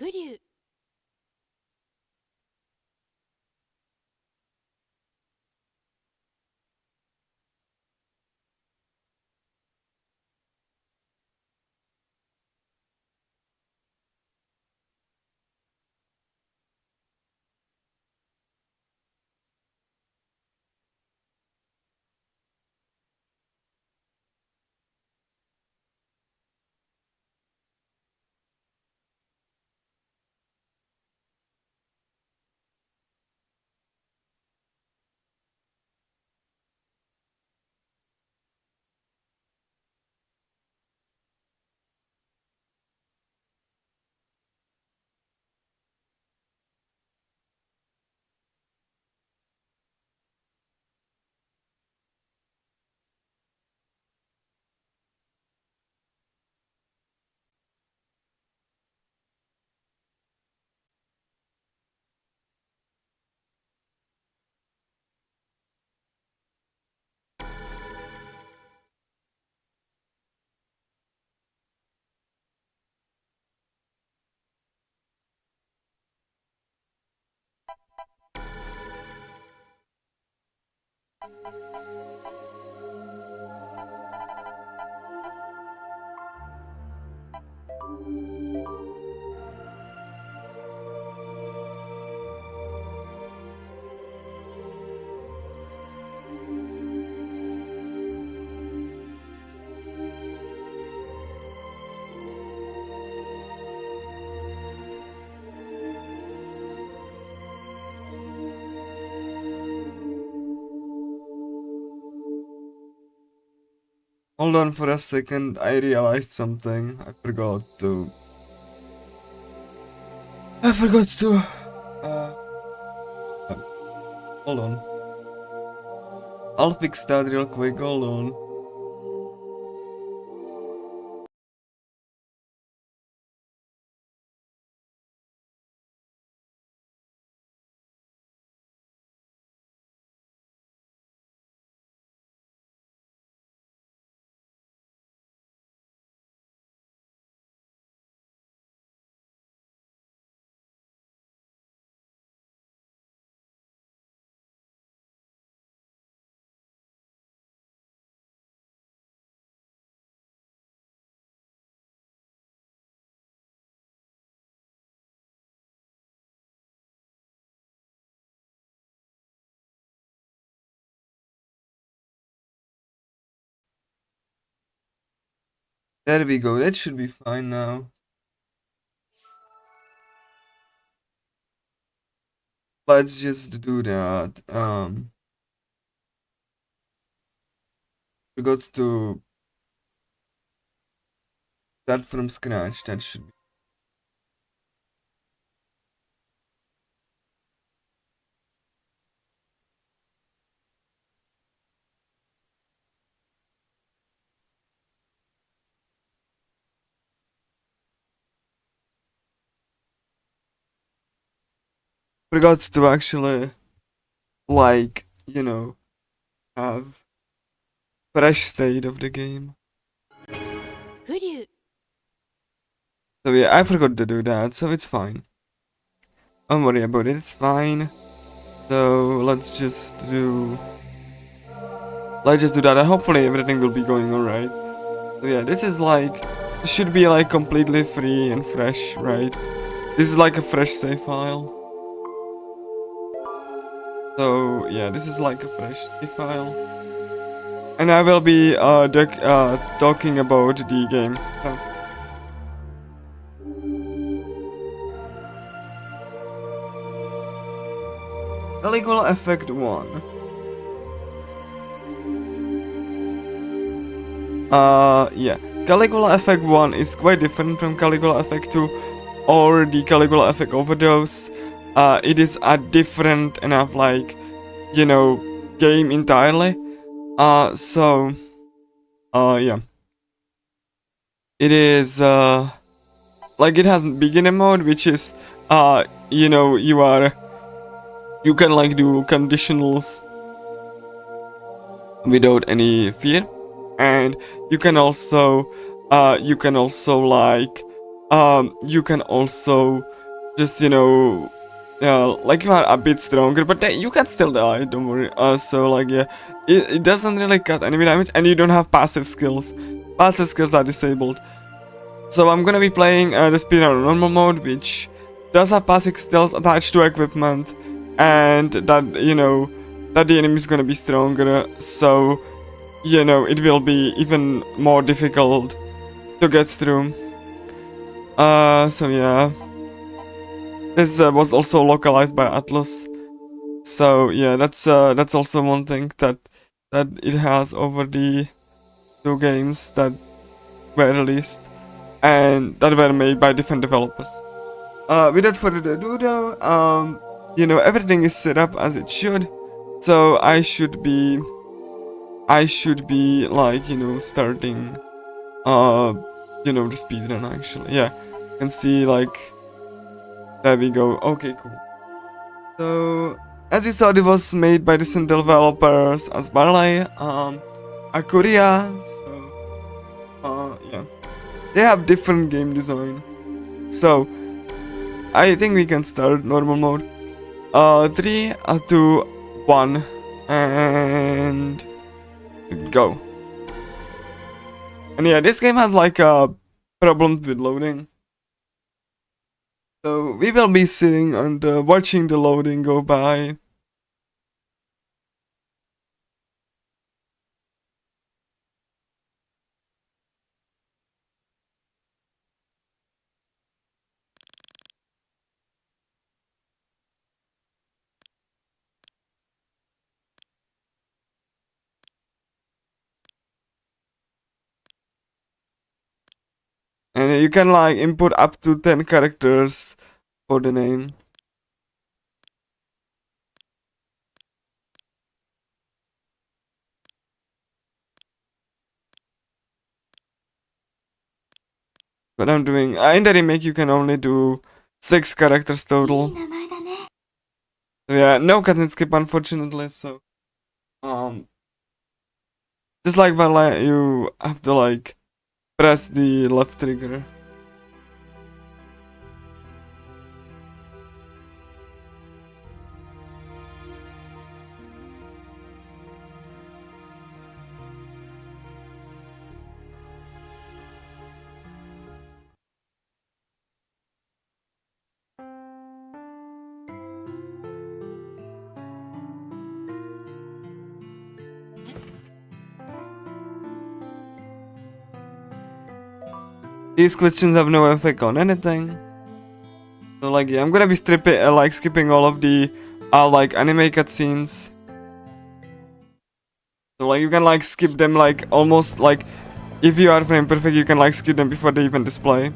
FuRyu. Hold on for a second, I realized something. I forgot to... Uh, hold on. I'll fix that real quick, hold on. There we go, that should be fine now. Let's just do that. Forgot to start from scratch, that should be... Forgot to actually, like, you know, have fresh state of the game. FuRyu. So yeah, I forgot to do that, so it's fine. Don't worry about it, it's fine. So let's just do that, and hopefully everything will be going alright. So yeah, this should be like completely free and fresh, right? This is like a fresh save file. So yeah, this is like a fresh save file. And I will be talking about the game. So Caligula Effect 1. Yeah. Caligula Effect 1 is quite different from Caligula Effect 2 or the Caligula Effect Overdose. It is a different enough, like, you know, game entirely. Yeah. It is, like, it has beginner mode, which is, you know, you can, like, do conditionals without any fear. And you can also like you can also just, you know, like you are a bit stronger, but you can still die, don't worry. So like, yeah, it doesn't really cut enemy damage, and you don't have passive skills. Passive skills are disabled. So I'm gonna be playing the speedrun normal mode, which does have passive skills attached to equipment, and that, you know, that the enemy is gonna be stronger, so, you know, it will be even more difficult to get through. So yeah. This was also localized by Atlas. So yeah, that's also one thing that it has over the two games that were released and that were made by different developers. Without further ado though, you know, everything is set up as it should. So I should be like, you know, starting you know, the speedrun actually. Yeah. You can see like, there we go. Okay, cool. So as you saw, it was made by the same developers as Barley, AQURIA. So yeah, they have different game design. So I think we can start normal mode. 3, 2, 1, and go. And yeah, this game has like problems with loading. So we will be sitting and watching the loading go by. And you can like input up to 10 characters for the name. What I'm doing. In the remake you can only do 6 characters total. So yeah, no cut and skip unfortunately, so just like Varla, you have to like press the left trigger. These questions have no effect on anything. So like, yeah, I'm gonna be like skipping all of the like anime cutscenes. So like you can like skip them like almost like, if you are frame perfect you can like skip them before they even display.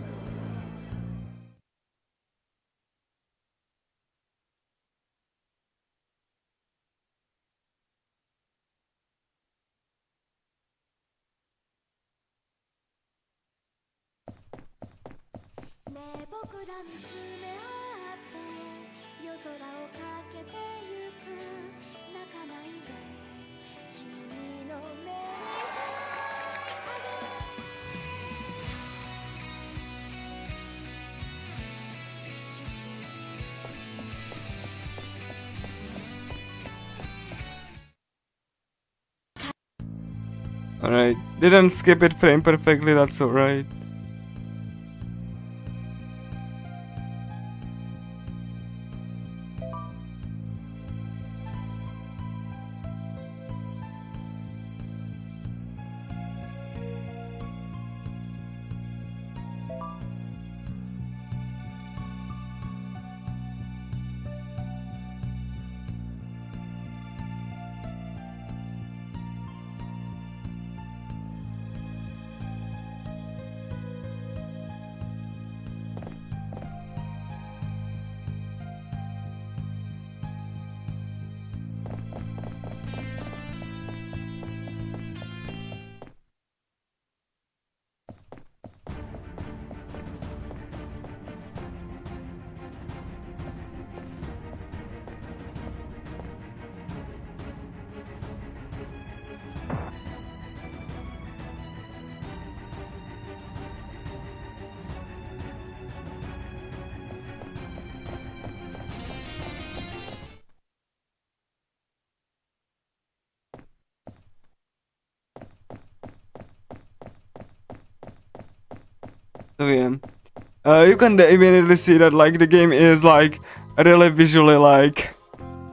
Alright, didn't skip it frame perfectly, that's alright. So yeah, you can immediately see that like the game is like really visually like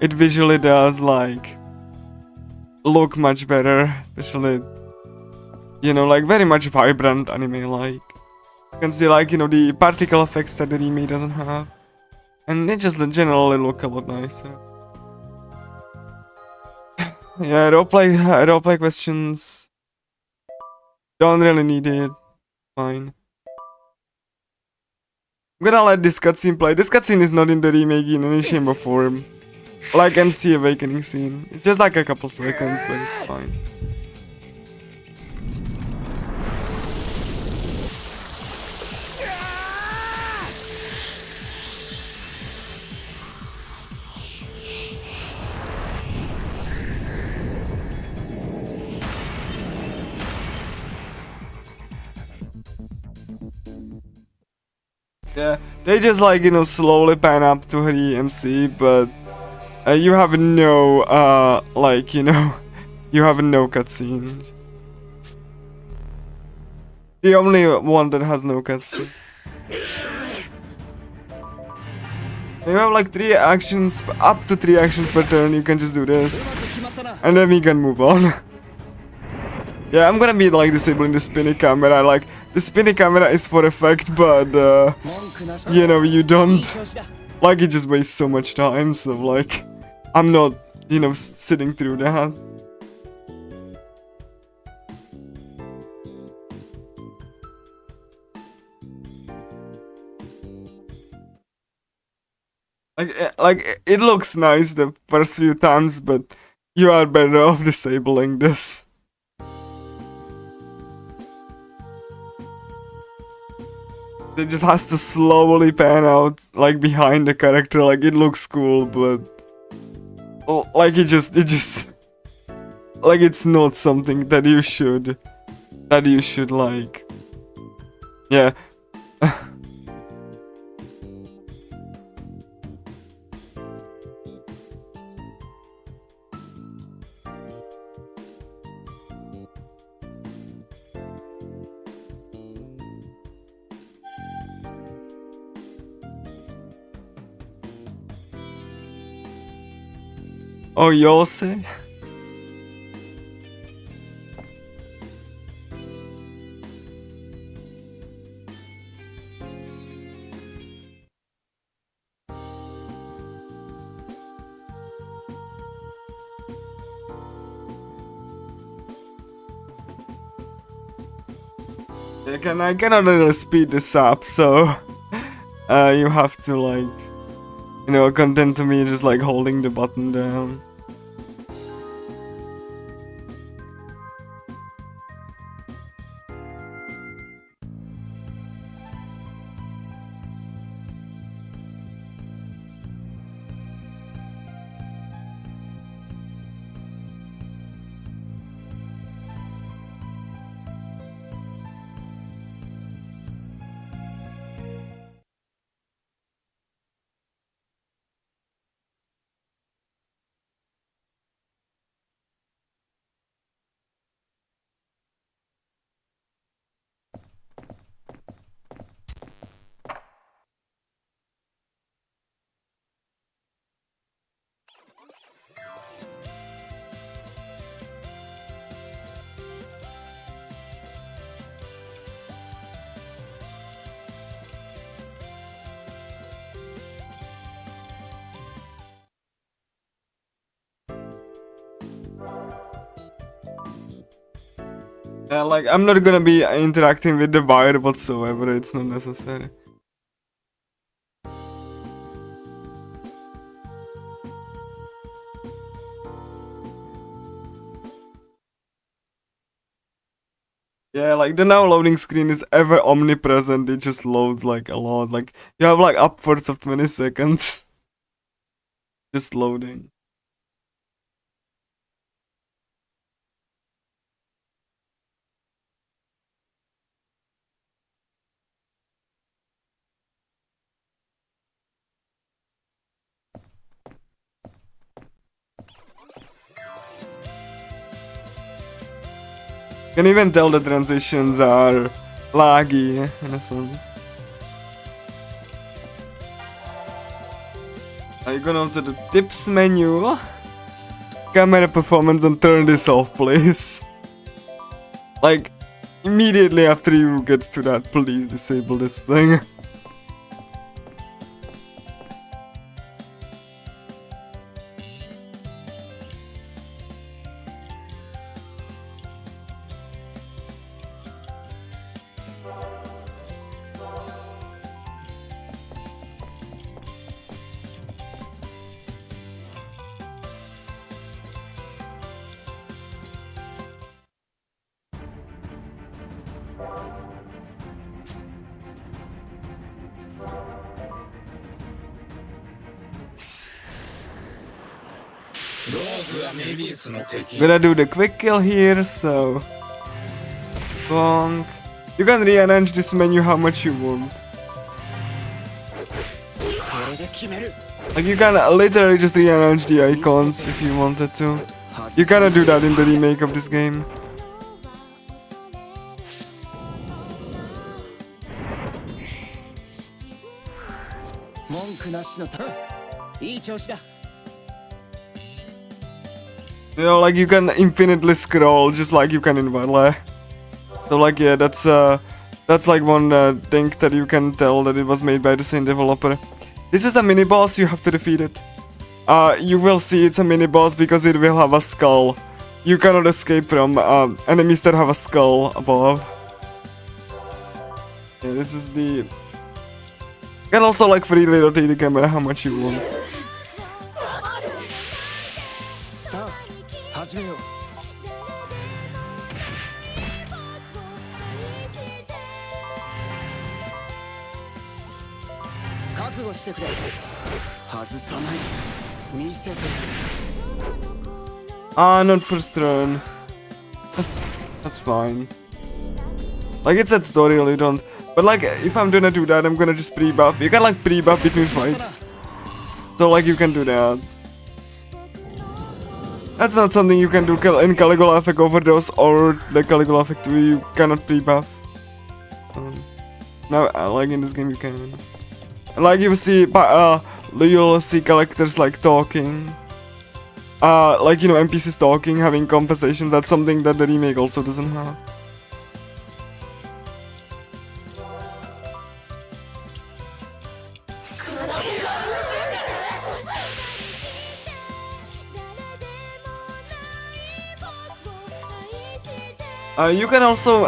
it visually does like look much better, especially you know like very much vibrant anime like. You can see like you know the particle effects that the remake doesn't have, and they just generally look a lot nicer. Yeah, roleplay questions don't really need it. Fine. I'm gonna let this cutscene play. This cutscene is not in the remake in any shape or form. Like MC Awakening scene. It's just like a couple seconds, but it's fine. Yeah, they just like, you know, slowly pan up to the MC, but you have no, like, you know, you have no cutscene. The only one that has no cutscene. You have like 3 actions, up to 3 actions per turn, you can just do this. And then we can move on. Yeah, I'm gonna be like disabling the spinning camera, like, the spinning camera is for effect, but, you know, you don't, like, it just wastes so much time, so, like, I'm not, you know, sitting through that. Like, it looks nice the first few times, but you are better off disabling this. It just has to slowly pan out, like, behind the character, like, it looks cool, but... like, it just... like, it's not something that you should... like... Yeah. Oh, you'll say? I cannot really speed this up, so you have to like, you know, content to me just like holding the button down. Yeah, like, I'm not gonna be interacting with the wire whatsoever, it's not necessary. Yeah, like, the now loading screen is ever omnipresent, it just loads, like, a lot, like, you have, like, upwards of 20 seconds. Just loading. You can even tell the transitions are laggy in a sense. Are you gonna to the tips menu? Camera performance and turn this off, please. Like, immediately after you get to that, please disable this thing. Gonna do the quick kill here, so bonk. You can rearrange this menu how much you want. Like you can literally just rearrange the icons if you wanted to. You cannot do that in the remake of this game. You know, like you can infinitely scroll just like you can in Vita. So like yeah, that's like one thing that you can tell that it was made by the same developer. This is a mini boss, you have to defeat it. You will see it's a mini boss because it will have a skull. You cannot escape from enemies that have a skull above. Yeah, this is the... You can also like freely rotate the camera how much you want. Not first run. That's fine. Like it's a tutorial, you don't. But like if I'm gonna do that, I'm gonna just pre-buff. You can like pre-buff between fights. So like you can do that. That's not something you can do in Caligula Effect Overdose or the Caligula Effect 2. You cannot pre-buff. Now, like in this game, you can. Like you see, you'll see characters like talking. Like you know, NPCs talking, having conversation. That's something that the remake also doesn't have. You can also,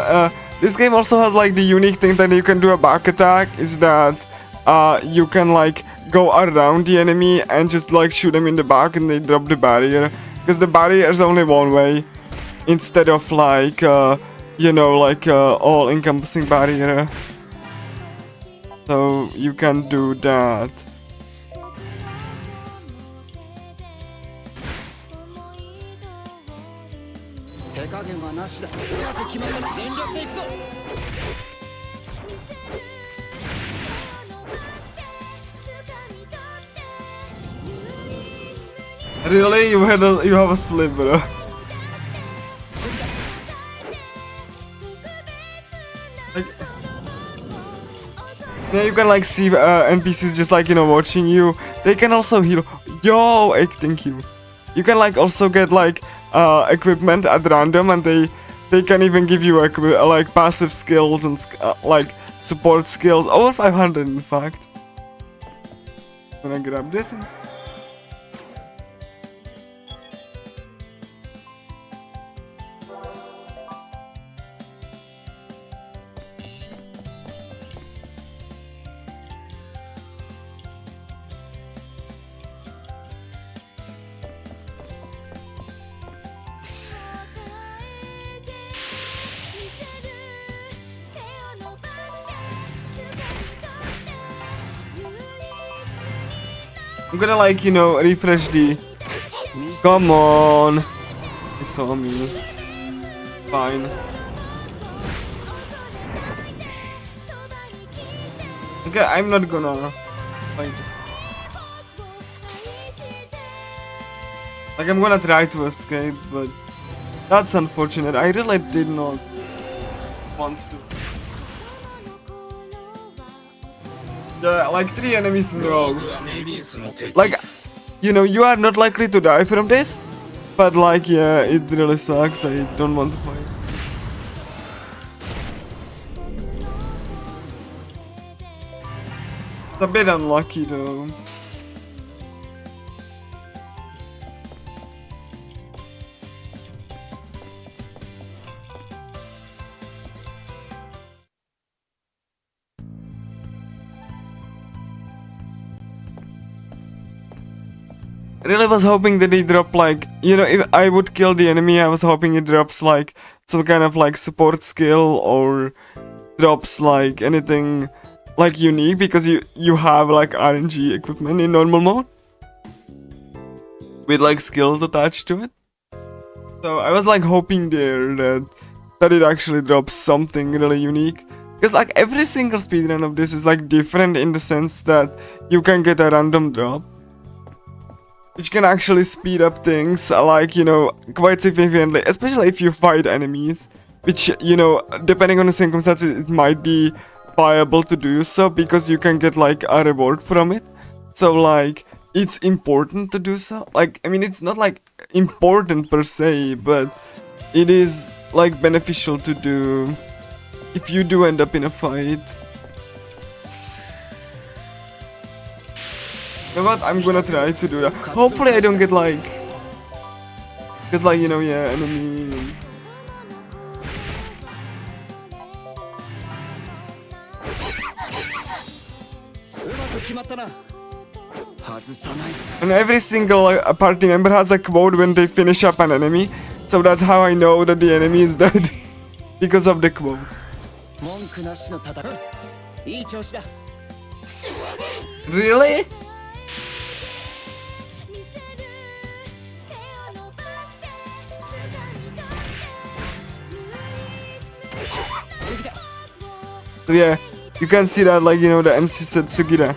this game also has like the unique thing that you can do a back attack, is that you can like go around the enemy and just like shoot them in the back and they drop the barrier. Because the barrier is only one way, instead of like, you know, like all-encompassing barrier. So you can do that. Really? You have a sliver. Like, yeah, you can like see NPCs just like, you know, watching you. They can also heal. Yo, thank you. You can like also get like equipment at random, and they can even give you like passive skills and like support skills. Over 500 in fact. I'm gonna grab this. I'm gonna like, you know, refresh the... Come on! He saw me. Fine. Okay, I'm not gonna fight. Like, I'm gonna try to escape, but... That's unfortunate. I really did not want to. Yeah, like 3 enemies in a row. Like, you know, you are not likely to die from this, but like, yeah, it really sucks. I don't want to fight. It's a bit unlucky though. Really was hoping that he dropped like, you know, if I would kill the enemy, I was hoping it drops like some kind of like support skill or drops like anything like unique, because you have like RNG equipment in normal mode with like skills attached to it. So I was like hoping there that it actually drops something really unique. Because like every single speedrun of this is like different in the sense that you can get a random drop, which can actually speed up things, like, you know, quite significantly, especially if you fight enemies, which, you know, depending on the circumstances, it might be viable to do so, because you can get, like, a reward from it. So, like, it's important to do so. Like, I mean, it's not, like, important per se, but it is, like, beneficial to do if you do end up in a fight. You know what? I'm gonna try to do that. Hopefully I don't get like... Because like, you know, yeah, enemy... And every single party member has a quote when they finish up an enemy. So that's how I know that the enemy is dead. Because of the quote. Really? So yeah, you can see that, like, you know, the MC said Sugira.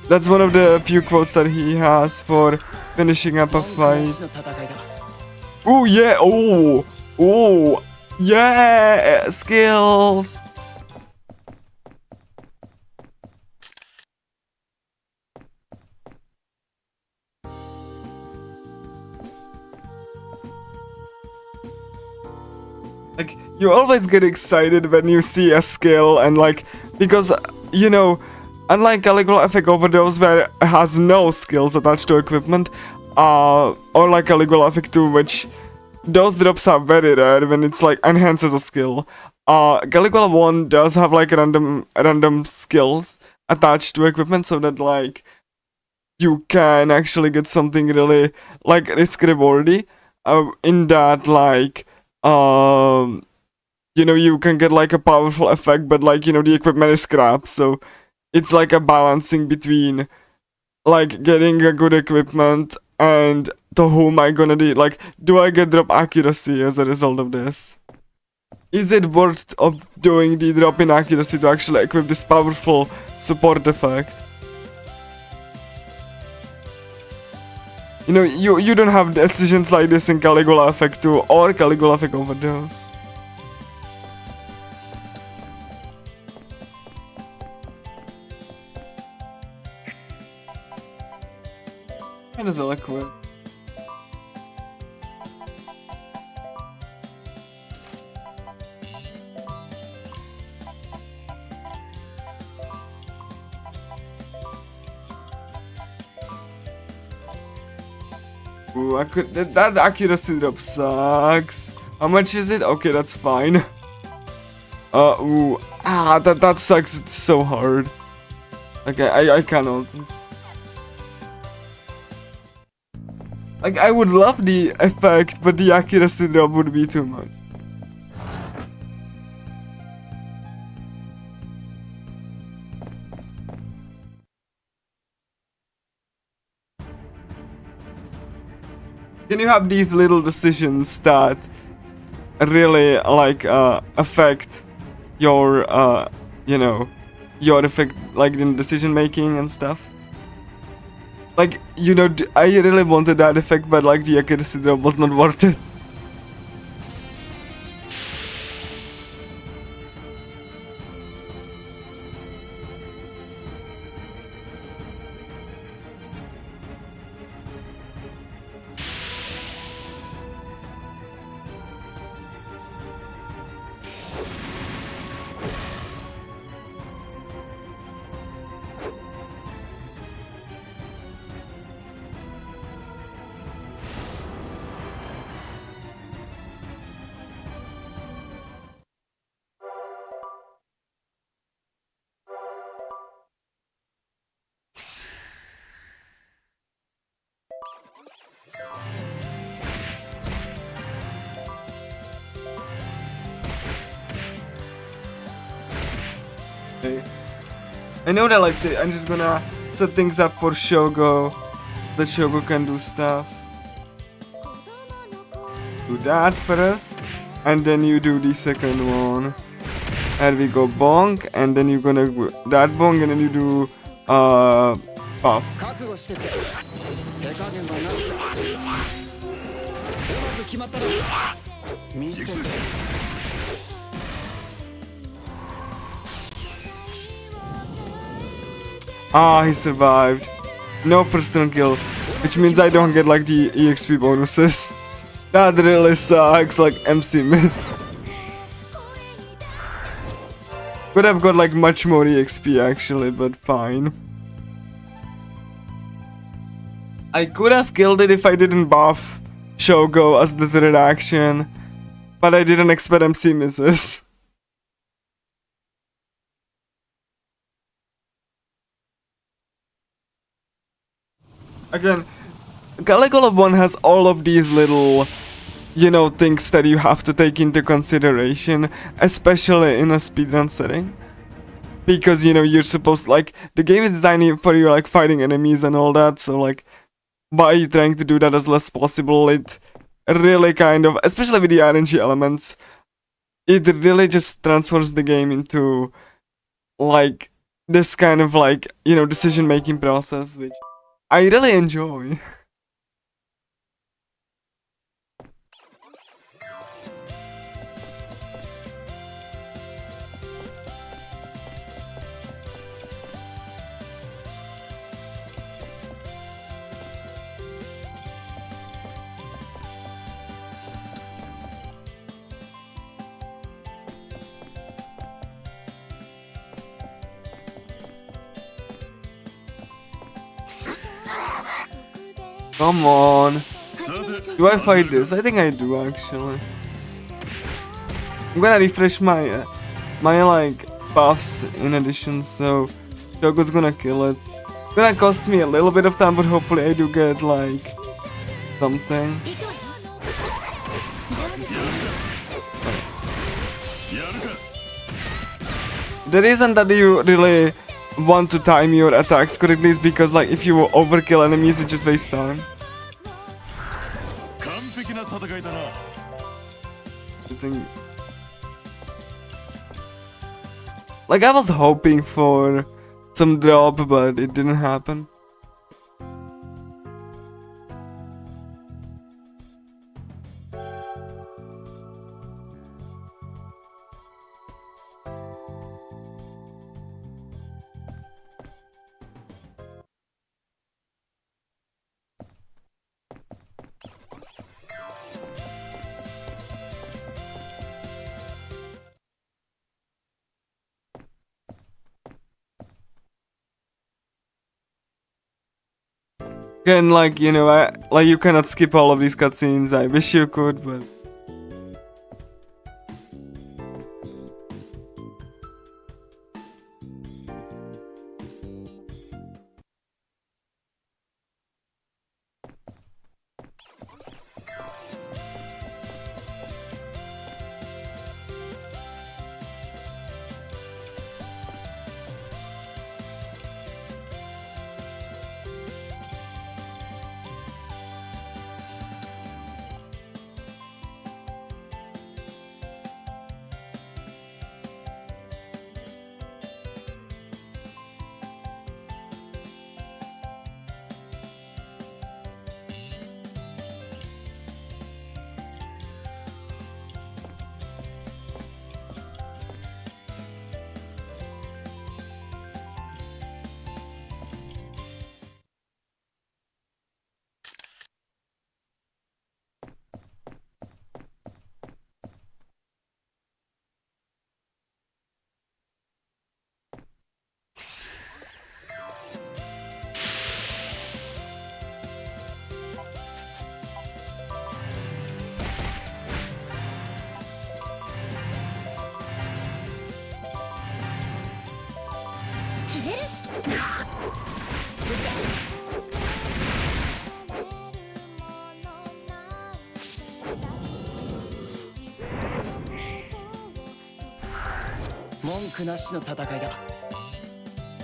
That's one of the few quotes that he has for finishing up a fight. Oh yeah, oh, yeah, skills. Like, you always get excited when you see a skill, and like, because, you know, unlike Caligula Effect Overdose, where it has no skills attached to equipment, or like Caligula Effect 2, which those drops are very rare when it's like enhances a skill. Caligula 1 does have like random skills attached to equipment, so that like you can actually get something really like risk rewardy. In that, like, you know, you can get like a powerful effect, but like, you know, the equipment is crap, so it's like a balancing between like getting a good equipment and to whom I gonna do, like, do I get drop accuracy as a result of this? Is it worth of doing the drop in accuracy to actually equip this powerful support effect? You know, you don't have decisions like this in Caligula Effect 2 or Caligula Effect Overdose. How does it look with? Ooh, that accuracy drop sucks. How much is it? Okay, that's fine. That sucks. It's so hard. Okay, I cannot. Like, I would love the effect, but the accuracy drop would be too much. Can you have these little decisions that really, like, affect your, you know, your effect, like, in decision making and stuff? Like, you know, I really wanted that effect, but like the accuracy drop was not worth it. Okay. I know that like I'm just gonna set things up for Shogo, that Shogo can do stuff. Do that first, and then you do the second one. And we go bonk, and then you're gonna do that bonk, and then you do puff. Ah, he survived. No first turn kill, which means I don't get like the EXP bonuses. That really sucks, like MC miss. Could have got like much more EXP actually, but fine. I could have killed it if I didn't buff Shogo as the third action, but I didn't expect MC misses. Again, Caligula 1 has all of these little, you know, things that you have to take into consideration, especially in a speedrun setting. Because, you know, you're supposed, like, the game is designed for you, like, fighting enemies and all that, so, like, by trying to do that as less possible, it really kind of, especially with the RNG elements, it really just transfers the game into, like, this kind of, like, you know, decision-making process, which I really enjoy. Come on. Do I fight this? I think I do actually. I'm gonna refresh my like buffs in addition, so Shogo's gonna kill it. It's gonna cost me a little bit of time, but hopefully I do get like something. The reason that you really want to time your attacks correctly is because like if you overkill enemies it just wastes time. I think, like I was hoping for some drop but it didn't happen. Again, like, you know, like you cannot skip all of these cutscenes. I wish you could, but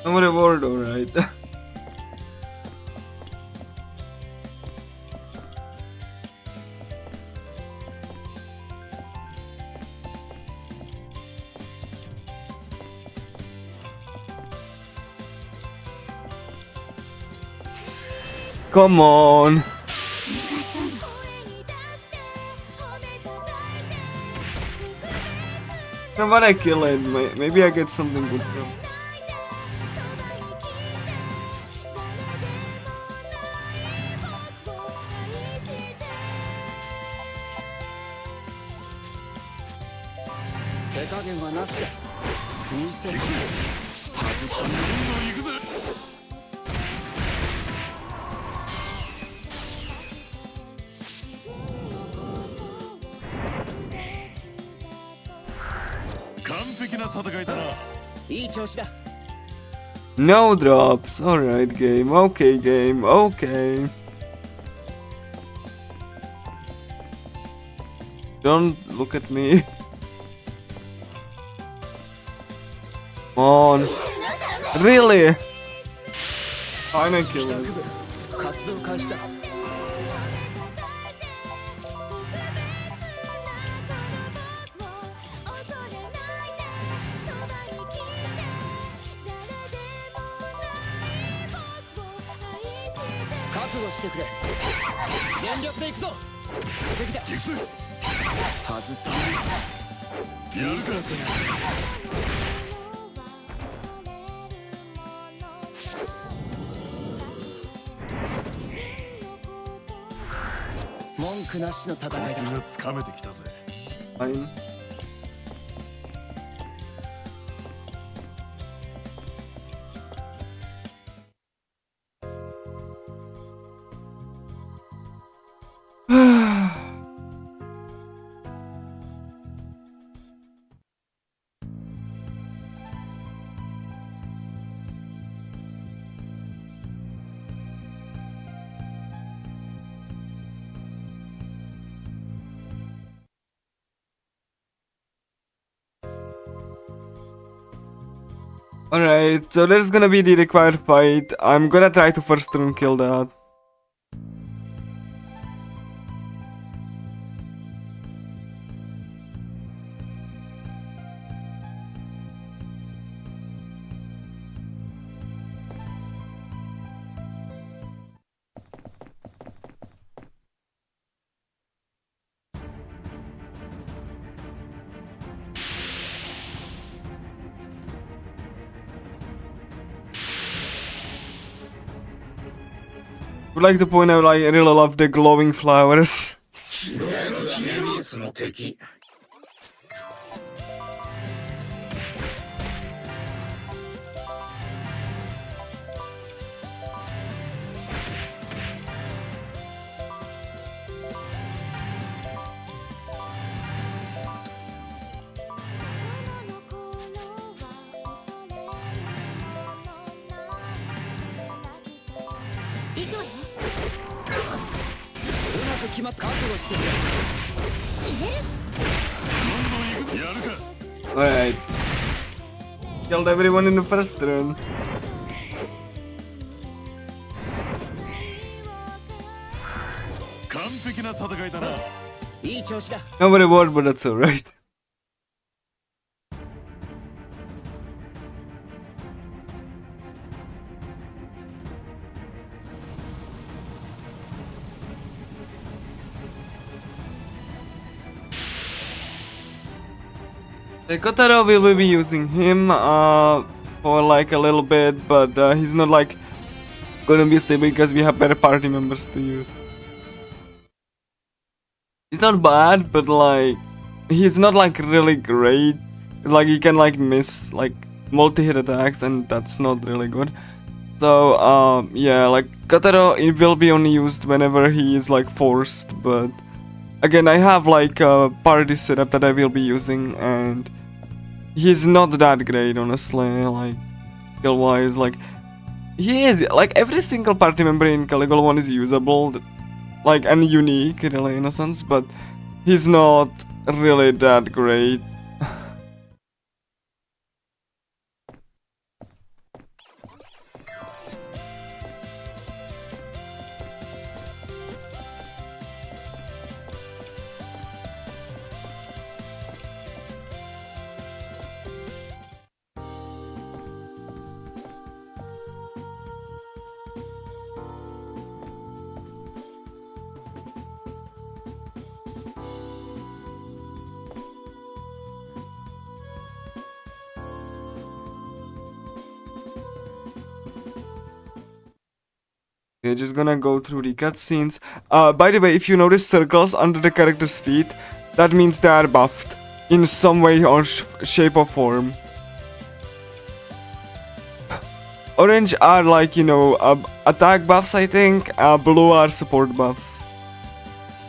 No reward, alright. Come on. No, when I kill it, maybe I get something good from. No drops. Alright, game. Okay, game. Okay. Don't look at me. Come on. Really? Fine, I kill it. Fine. Alright, so there's gonna be the required fight. I'm gonna try to first turn kill that. Would like to point out I really love the glowing flowers. Alright. Killed everyone in the first run. No reward, but that's alright. Kotaro will be using him for like a little bit, but he's not like gonna be stable because we have better party members to use. He's not bad, but like he's not like really great. It's like he can like miss like multi-hit attacks, and that's not really good. So yeah, like Kotaro, it will be only used whenever he is like forced, but again I have like a party setup that I will be using, and he's not that great honestly, like skill wise. Like he is, like every single party member in Caligula 1 is usable, like and unique really in a sense, but he's not really that great. Okay, just gonna go through the cutscenes. By the way, if you notice circles under the character's feet, that means they are buffed in some way or shape or form. Orange are like, you know, attack buffs, I think. Blue are support buffs.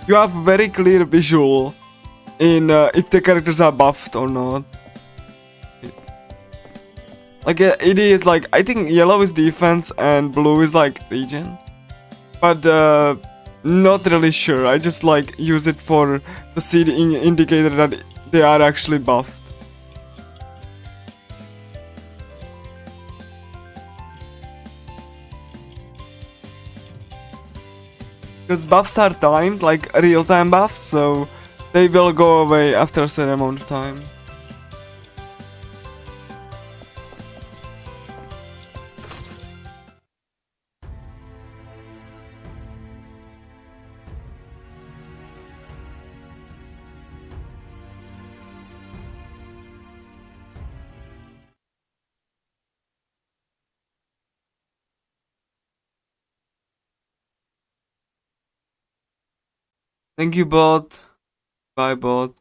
You have very clear visual in if the characters are buffed or not. Like it is like, I think yellow is defense and blue is like regen, but not really sure. I just like use it for to see the indicator that they are actually buffed. Because buffs are timed, like real-time buffs, so they will go away after a certain amount of time. Thank you, bot. Bye, bot.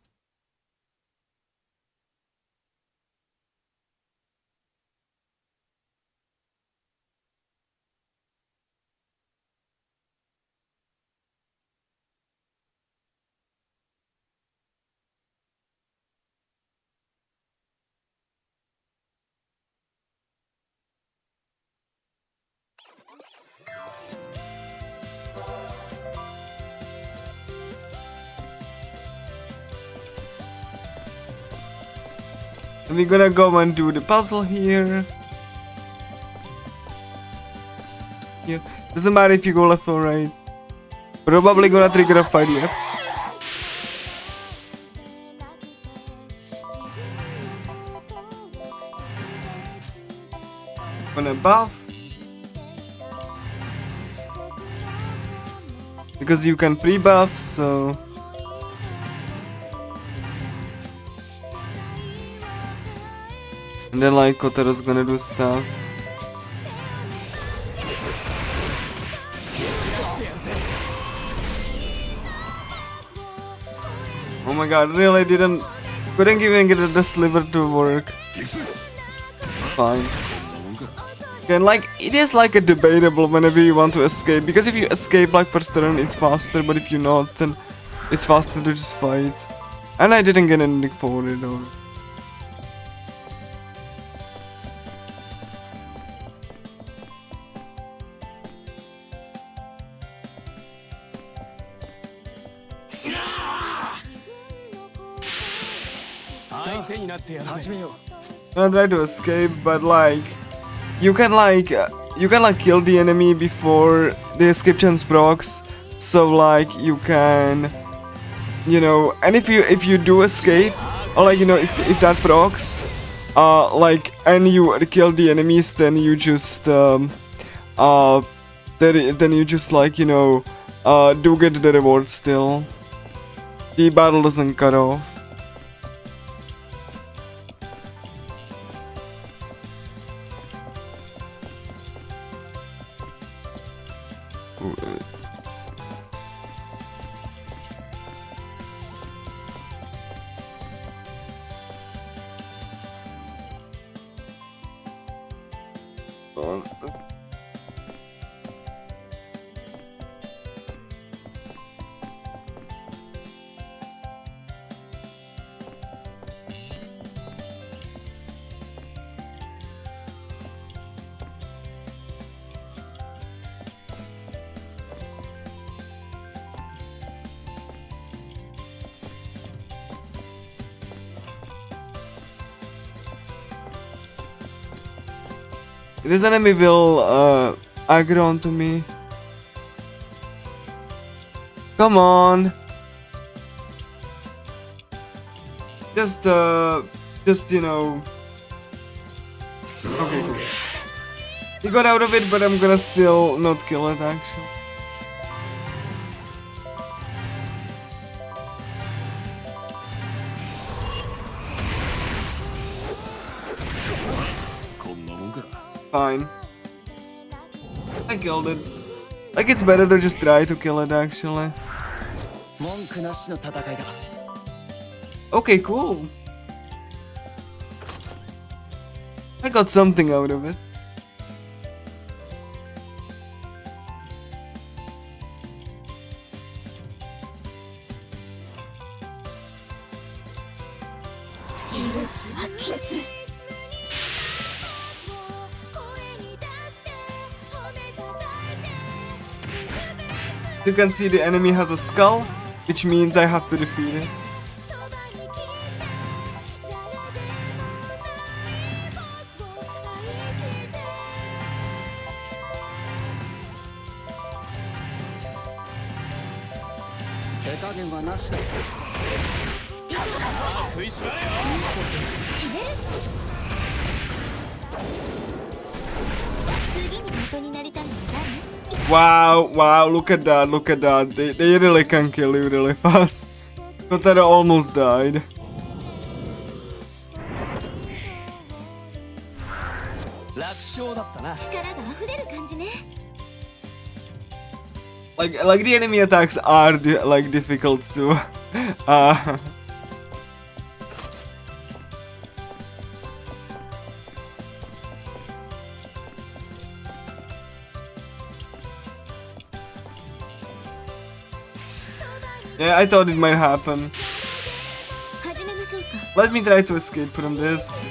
And we're gonna go and do the puzzle here. Here. Doesn't matter if you go left or right. Probably gonna trigger a fight, yep. Gonna buff. Because you can pre-buff, so... And then like Kotaro's gonna do stuff. Oh my god, really couldn't even get the sliver to work. Fine. And like, it is like a debatable whenever you want to escape, because if you escape like first turn it's faster, but if you not, then it's faster to just fight. And I didn't get anything for it or... I'm gonna try to escape, but like you can kill the enemy before the escape chance procs, so like you can, you know, and if you do escape, or like, you know, if that procs, like, and you kill the enemies, then you just then you just like, you know, do get the reward still. The battle doesn't cut off. This enemy will aggro onto me. Come on. Just you know. Okay, cool. He got out of it, but I'm gonna still not kill it actually. Fine. I killed it. Like, it's better to just try to kill it, actually. Okay, cool. I got something out of it. You can see the enemy has a skull, which means I have to defeat it. Wow, look at that. They really can kill you really fast. But I almost died. Like the enemy attacks are like difficult to Yeah, I thought it might happen. Let me try to escape from this.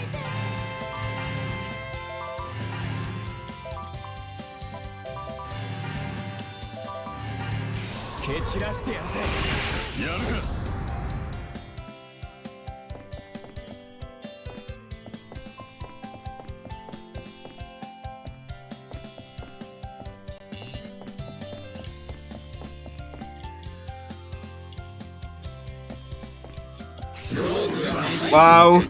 Wow.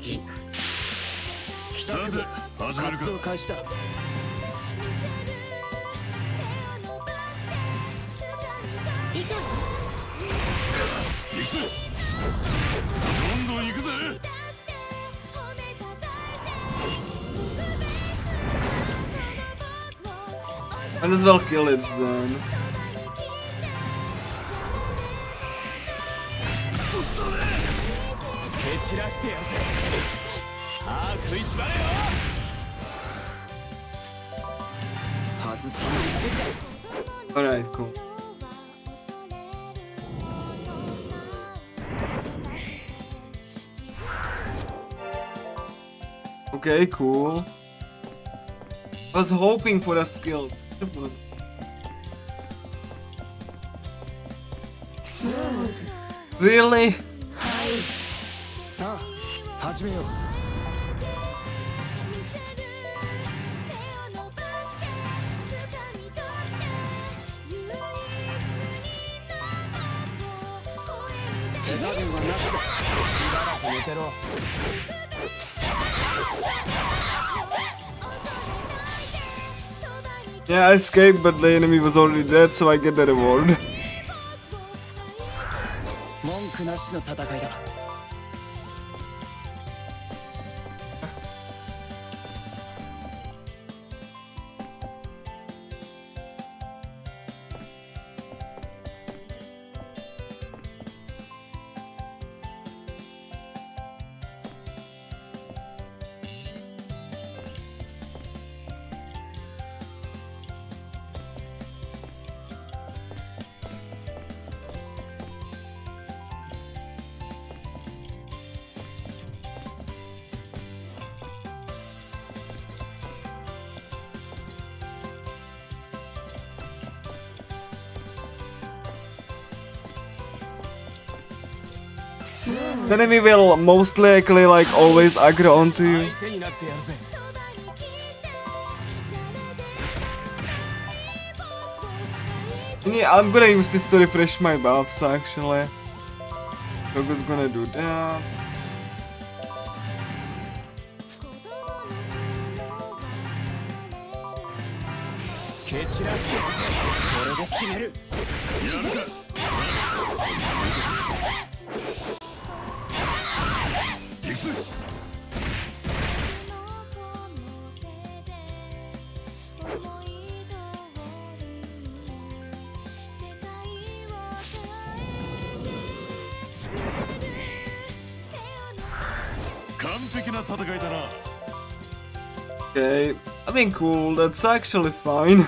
Might as well kill it then. Alright, cool. Okay, cool. I was hoping for a skill. Really? Yeah, I escaped, but the enemy was already dead, so I get the reward. The enemy will most likely like always aggro onto you. Yeah, I'm gonna use this to refresh my buffs actually. Rogu's gonna do that. Okay, I mean cool, that's actually fine.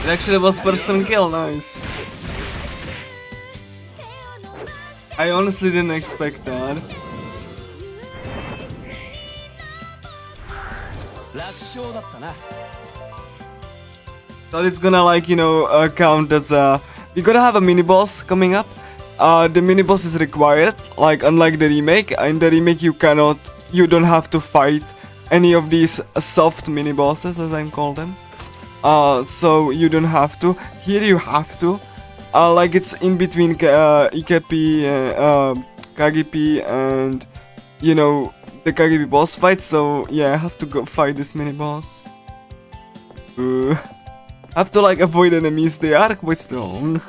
It actually was first turn kill, nice. I honestly didn't expect that. Thought it's gonna like, you know, count as we're gonna have a mini boss coming up. The mini boss is required, like unlike the remake. In the remake you don't have to fight any of these soft mini bosses, as I'm called them. So you don't have to. Here you have to. Like it's in between Ikepi, Kagipi and, you know, the Kagipi boss fight. So yeah, I have to go fight this mini boss. Have to like avoid enemies. They are quite strong.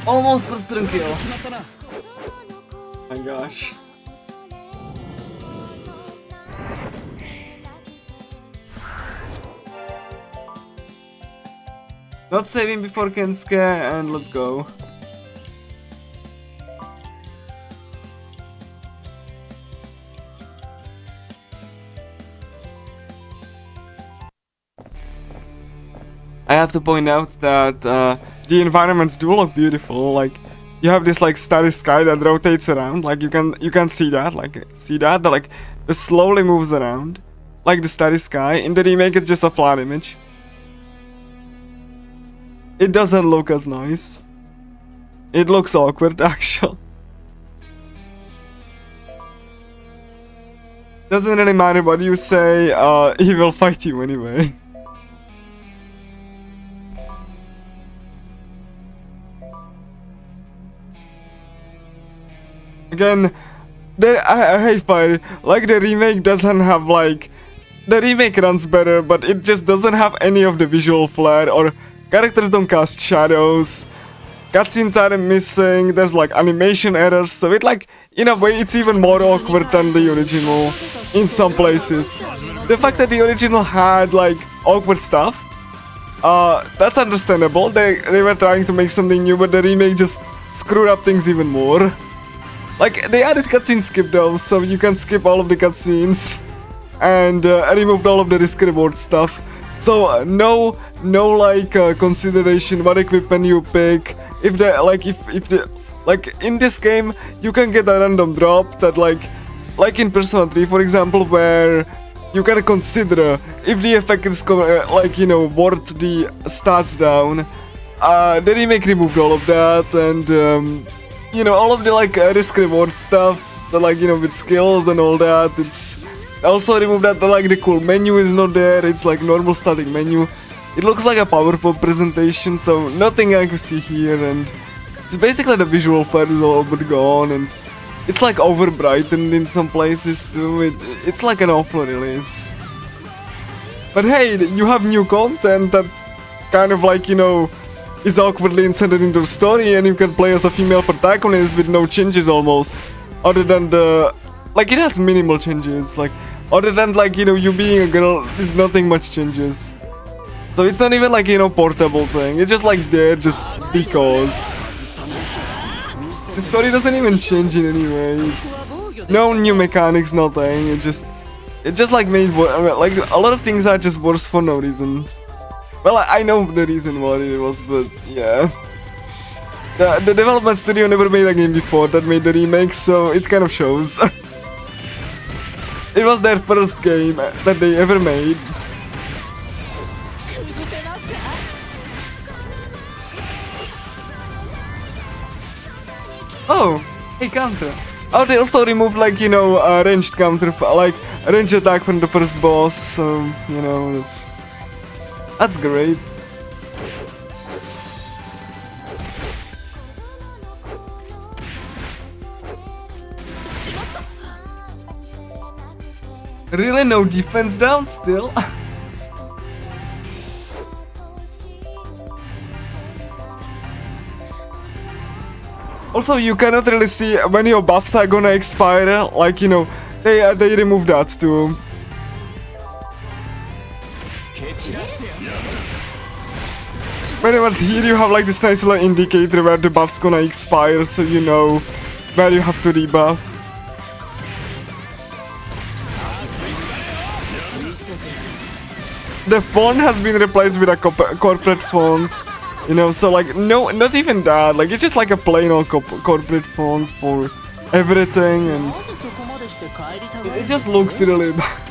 Almost first turn kill. My gosh. Not saving before Kensuke, and let's go. I have to point out that the environments do look beautiful. Like you have this like starry sky that rotates around. Like you can see that. Like see that like it slowly moves around, like the starry sky. In the remake, it's just a flat image. It doesn't look as nice. It looks awkward, actually. Doesn't really matter what you say. He will fight you anyway. Again, I hate Fire. Like the remake doesn't have like, the remake runs better, but it just doesn't have any of the visual flair, or characters don't cast shadows, cutscenes are missing, there's like animation errors, so it like, in a way it's even more awkward than the original in some places. The fact that the original had like awkward stuff, that's understandable. They were trying to make something new, but the remake just screwed up things even more. Like, they added cutscene skip though, so you can skip all of the cutscenes, and removed all of the risk reward stuff. So no like consideration what equipment you pick. If in this game you can get a random drop that like in Persona 3, for example, where you can consider if the effect is like, you know, worth the stats down. The remake removed all of that, and you know, all of the like risk reward stuff, that like, you know, with skills and all that. It's also removed that like the cool menu is not there. It's like normal static menu. It looks like a PowerPoint presentation, so nothing I can see here, and it's basically the visual flair is all but gone, and it's like over brightened in some places too. It's like an awful release. But hey, you have new content that kind of like, you know, is awkwardly inserted into the story, and you can play as a female protagonist with no changes almost, other than the, like, it has minimal changes. Like Other than like, you know, you being a girl, nothing much changes. So it's not even like, you know, portable thing. It's just like there just because. The story doesn't even change in any way. No new mechanics, nothing. It just like made like a lot of things are just worse for no reason. Well, I know the reason why it was, but yeah. The development studio never made a game before that made the remake, so it kind of shows. It was their first game that they ever made. Oh, hey, counter. Oh, they also removed, like, you know, ranged counter, like ranged attack from the first boss, so, you know, that's great. Really, no defense down still? Also, you cannot really see when your buffs are gonna expire, like, you know, they remove that too. Whenever here you have like this nice little indicator where the buff's gonna expire, so you know where you have to rebuff. The font has been replaced with a corporate font, you know, so like, no, not even that, like, it's just like a plain old corporate font for everything, and it just looks really bad.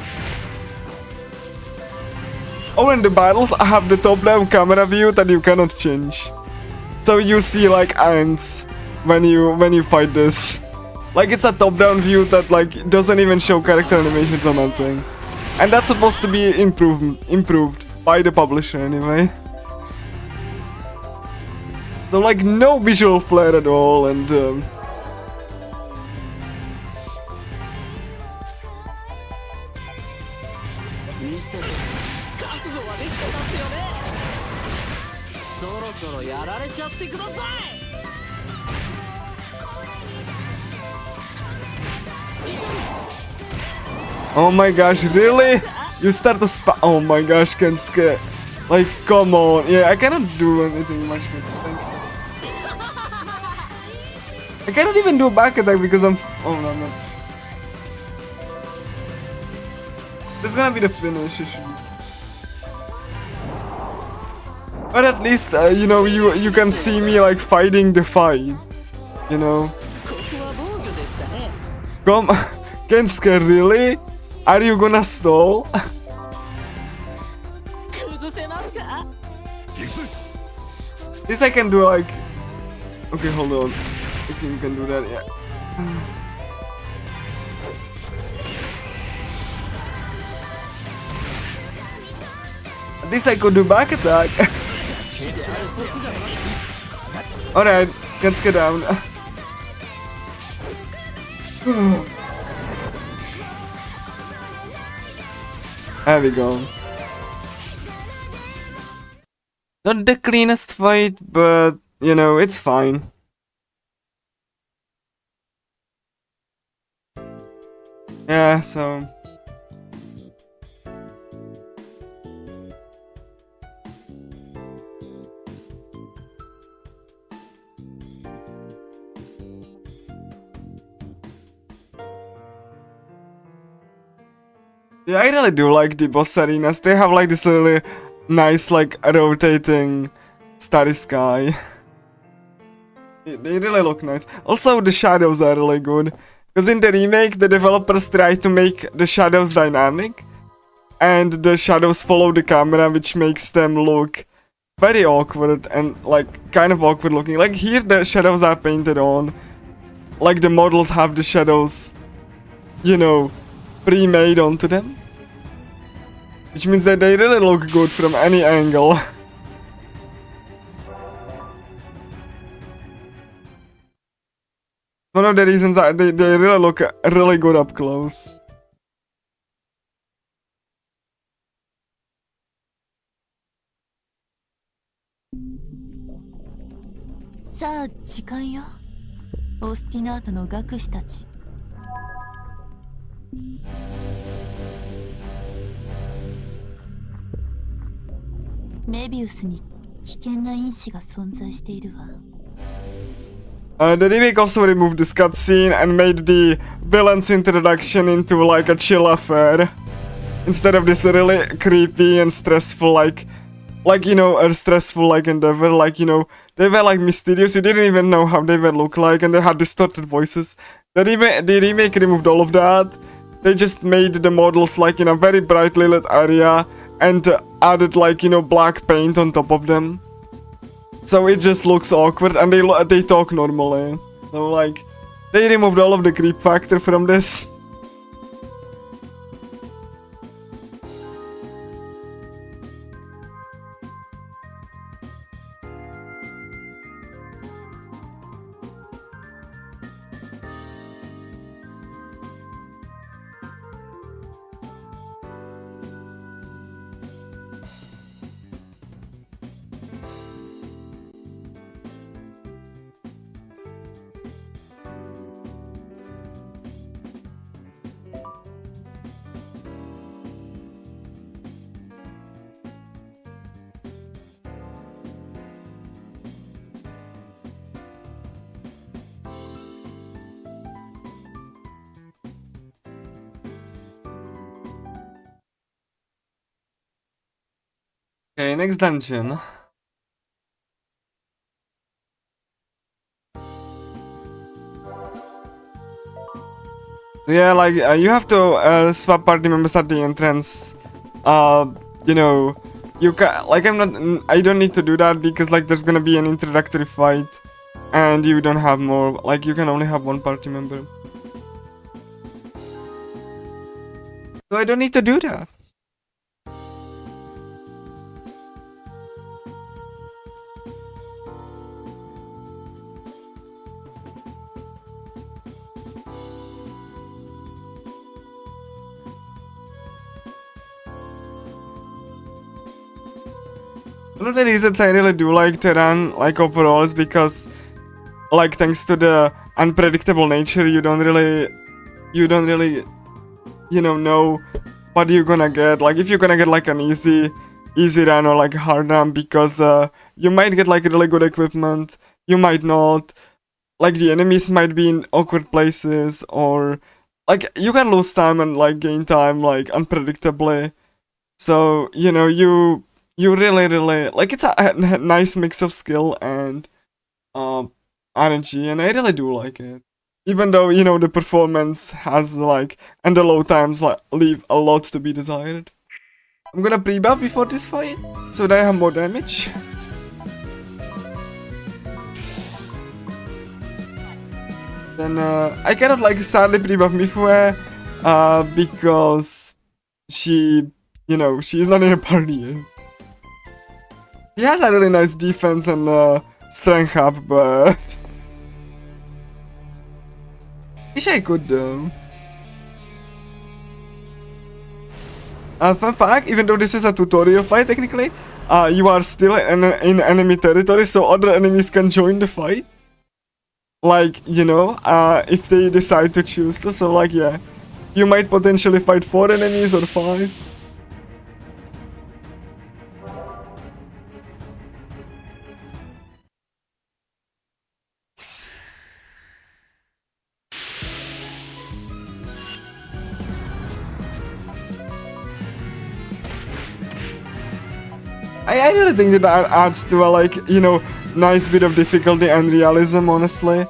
Oh, and the battles have the top-down camera view that you cannot change. So you see like ants when you fight this. Like, it's a top-down view that like doesn't even show character animations or nothing. And that's supposed to be improved by the publisher anyway. So like no visual flair at all, and oh my gosh, really? You start to oh my gosh, Kensuke. Like, come on. Yeah, I cannot do anything much better. Thanks. I cannot even do a back attack because I'm... Oh, no, no. This is gonna be the finish issue. But at least, you know, you can see me, like, fighting the fight. You know? Come... Kensuke, really? Are you gonna stall? This I can do, like... Okay, hold on. I think you can do that, yeah. This I could do back attack. Alright, let's get down. There we go. Not the cleanest fight, but, you know, it's fine. Yeah, so... Yeah, I really do like the boss arenas. They have like this really nice, like, rotating starry sky. They really look nice. Also, the shadows are really good. Because in the remake, the developers tried to make the shadows dynamic. And the shadows follow the camera, which makes them look very awkward and, like, kind of awkward looking. Like, here the shadows are painted on. Like, the models have the shadows, you know, pre-made onto them. Which means that they really look good from any angle. One of the reasons they really look really good up close. Sa, 時間よ。オスティナートの学士たち。メビウスに危険な因子が存在しているわ。The remake also removed this cutscene and made the villain's introduction into like a chill affair. Instead of this really creepy and stressful like you know, a stressful like endeavor, like, you know, they were like mysterious, you didn't even know how they would look like, and they had distorted voices. The remake removed all of that. They just made the models like in a very brightly lit area and added like, you know, black paint on top of them. So it just looks awkward, and they talk normally. So like, they removed all of the creep factor from this. Okay, next dungeon. Yeah, like, you have to swap party members at the entrance. You know, you can, like, I don't need to do that because, like, there's gonna be an introductory fight. And you don't have more, like, you can only have one party member. So I don't need to do that. One of the reasons I really do like to run like overall is because, like, thanks to the unpredictable nature, you don't really, you know what you're gonna get. Like, if you're gonna get like an easy run or like a hard run, because you might get like really good equipment, you might not. Like, the enemies might be in awkward places, or like you can lose time and like gain time like unpredictably. So, you know, you really like, it's a nice mix of skill and RNG, and I really do like it. Even though, you know, the performance has like, and the low times like leave a lot to be desired. I'm gonna pre-buff before this fight so that I have more damage. Then I cannot like sadly pre-buff Mifue because she, you know, she's not in a party yet. He has a really nice defense and strength up, but wish I could though. Fun fact, even though this is a tutorial fight technically, you are still in enemy territory, so other enemies can join the fight. Like, you know, if they decide to choose to, so like, yeah. You might potentially fight 4 enemies or 5. I really think that adds to a, like, you know, nice bit of difficulty and realism, honestly.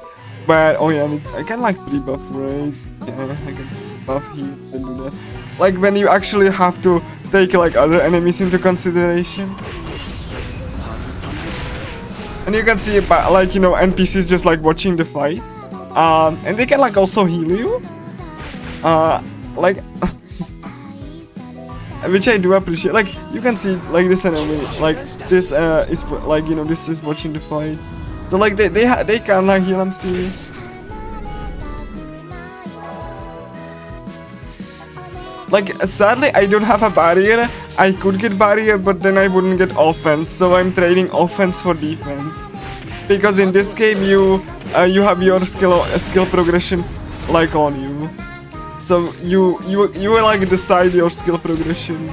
But, oh yeah, I can like pre-buff, right? Yeah, I can buff heat and do that. Like, when you actually have to take like other enemies into consideration. And you can see, like, you know, NPCs just like watching the fight. And they can like also heal you. Like... which I do appreciate. Like, you can see like this enemy, like this is like, you know, this is watching the fight. So like they can like heal him, see. Like, sadly I don't have a barrier. I could get barrier, but then I wouldn't get offense. So I'm trading offense for defense. Because in this game you have your skill progression like on you. So you will like decide your skill progression.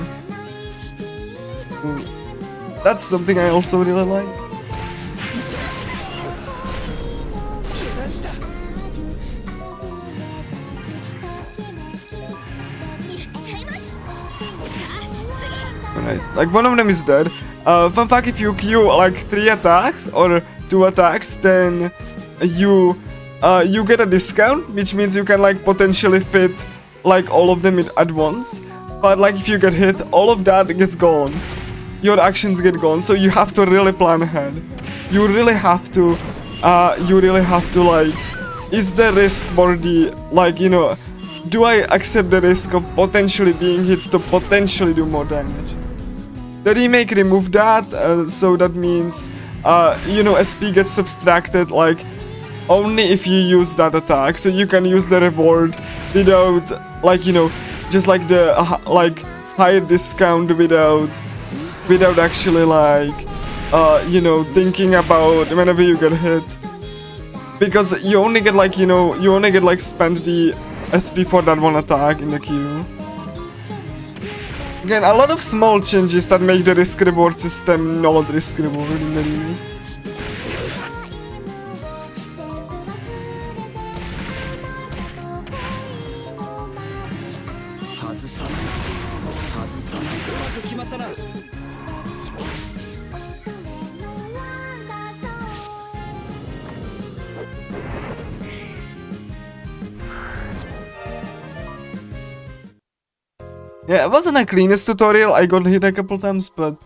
That's something I also really like. Alright, like one of them is dead. Fun fact, if you queue like 3 attacks or 2 attacks, then you get a discount, which means you can like potentially fit like all of them at once. But like if you get hit, all of that gets gone. Your actions get gone, so you have to really plan ahead. You really have to like, is the risk for the, like, you know, do I accept the risk of potentially being hit to potentially do more damage? The remake removed that, so that means, you know, SP gets subtracted like only if you use that attack, so you can use the reward without, like, you know, just like the like higher discount without actually like, you know, thinking about whenever you get hit, because you only get like, you know, you only get like spend the SP for that one attack in the queue. Again, a lot of small changes that make the risk-reward system not risk-reward in the remake. Yeah, it wasn't the cleanest tutorial, I got hit a couple times, but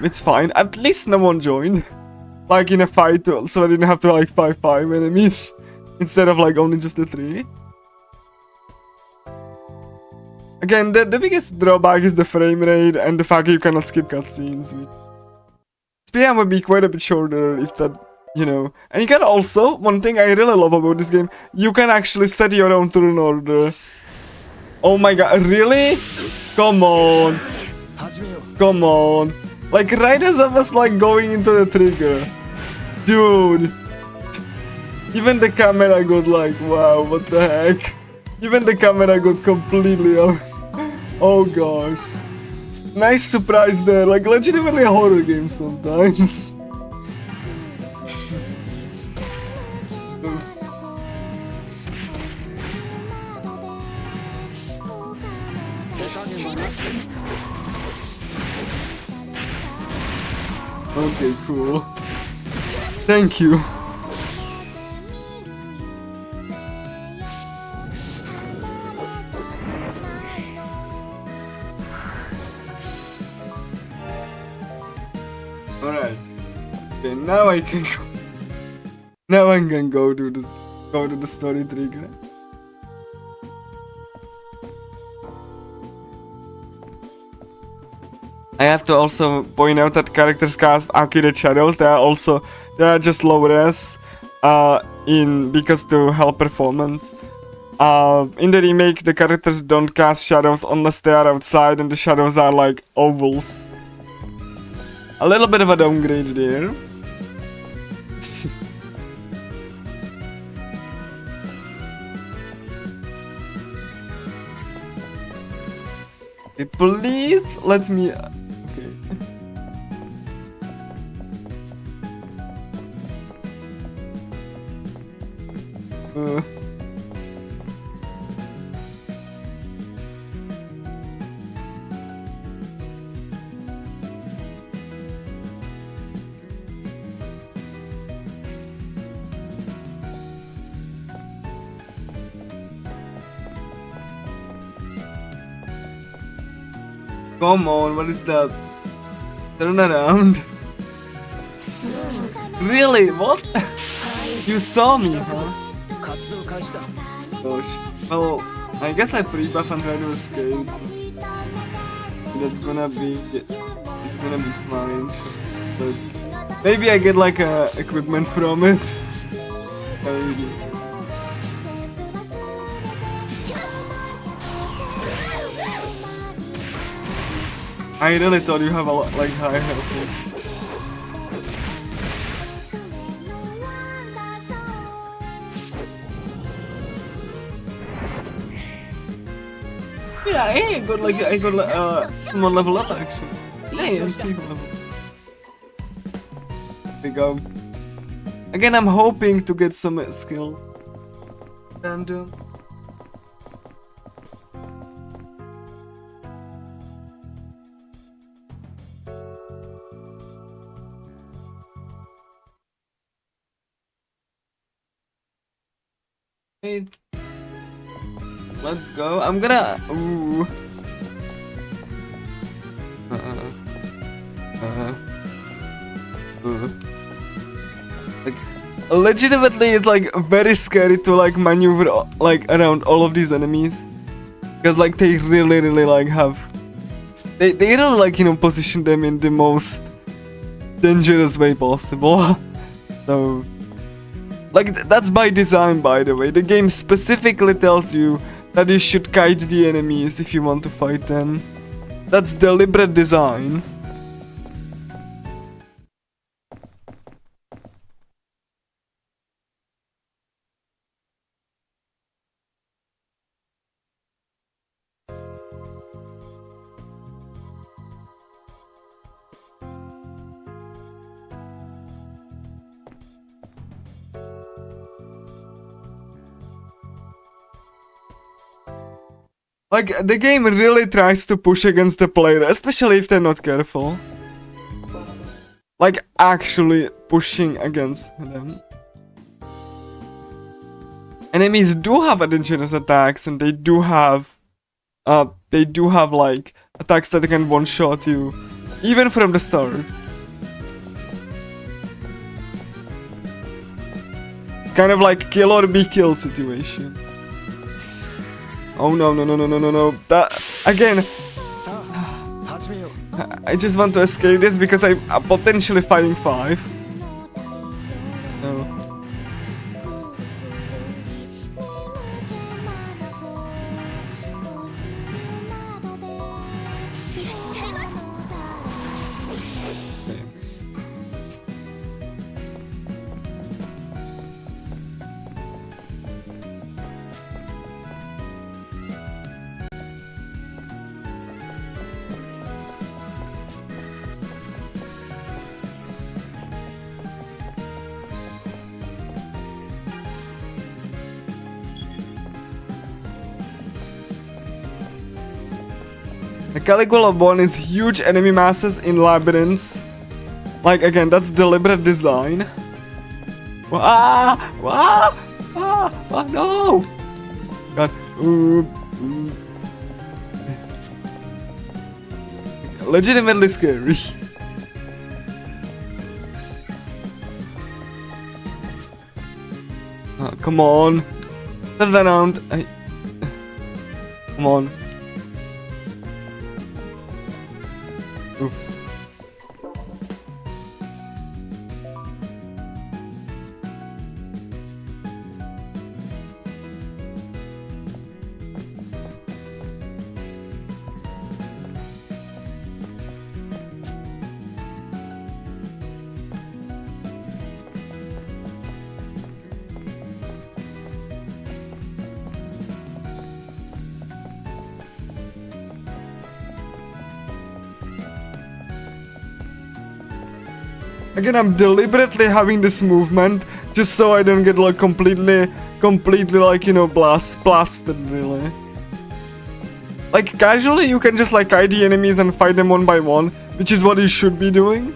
it's fine. At least no one joined. Like in a fight, so I didn't have to like fight 5 enemies instead of like only just the 3. Again, the biggest drawback is the frame rate and the fact you cannot skip cutscenes. SPM would be quite a bit shorter if that, you know. And you can also, one thing I really love about this game, you can actually set your own turn order. Oh my god, really? Come on. Come on. Like right as I was like going into the trigger. Dude. Even the camera got like, wow, what the heck? Even the camera got completely out. Oh gosh. Nice surprise there, like legitimately a horror game sometimes. Okay, cool. Thank you. Alright. Okay, now I can go. Now I can go to the story trigger. I have to also point out that characters cast accurate shadows. They are just low res because to help performance. In the remake, the characters don't cast shadows unless they are outside, and the shadows are like ovals. A little bit of a downgrade there. Okay, please let me. Okay. Come on, what is that? Turn around. Really? What? You saw me, huh? Gosh. Well, I guess I pre-buff and try to escape. It's gonna be fine. But maybe I get like equipment from it. Maybe. I really thought you have a lot, like high health. Yeah, I got small level up actually. Yeah, I'm C level. we go. Again, I'm hoping to get some skill. And hey, let's go. I'm gonna. Ooh. Like, legitimately, it's like very scary to like maneuver like around all of these enemies, because like they really like have. They really like, you know, position them in the most dangerous way possible. So, like, that's by design, by the way. The game specifically tells you that you should kite the enemies if you want to fight them. That's deliberate design. Like, the game really tries to push against the player, especially if they're not careful. Like, actually pushing against them. Enemies do have dangerous attacks, and they do have like attacks that can one-shot you, even from the start. It's kind of like kill or be killed situation. Oh no. That again. I just want to escape this because I'm potentially fighting 5. No. The Caligula one is huge enemy masses in labyrinths. Like, again, that's deliberate design. No! God. Legitimately scary. Come on. Turn around. Come on. Oof. Again, I'm deliberately having this movement just so I don't get like completely like, you know, blasted really. Like casually you can just like kite the enemies and fight them one by one, which is what you should be doing.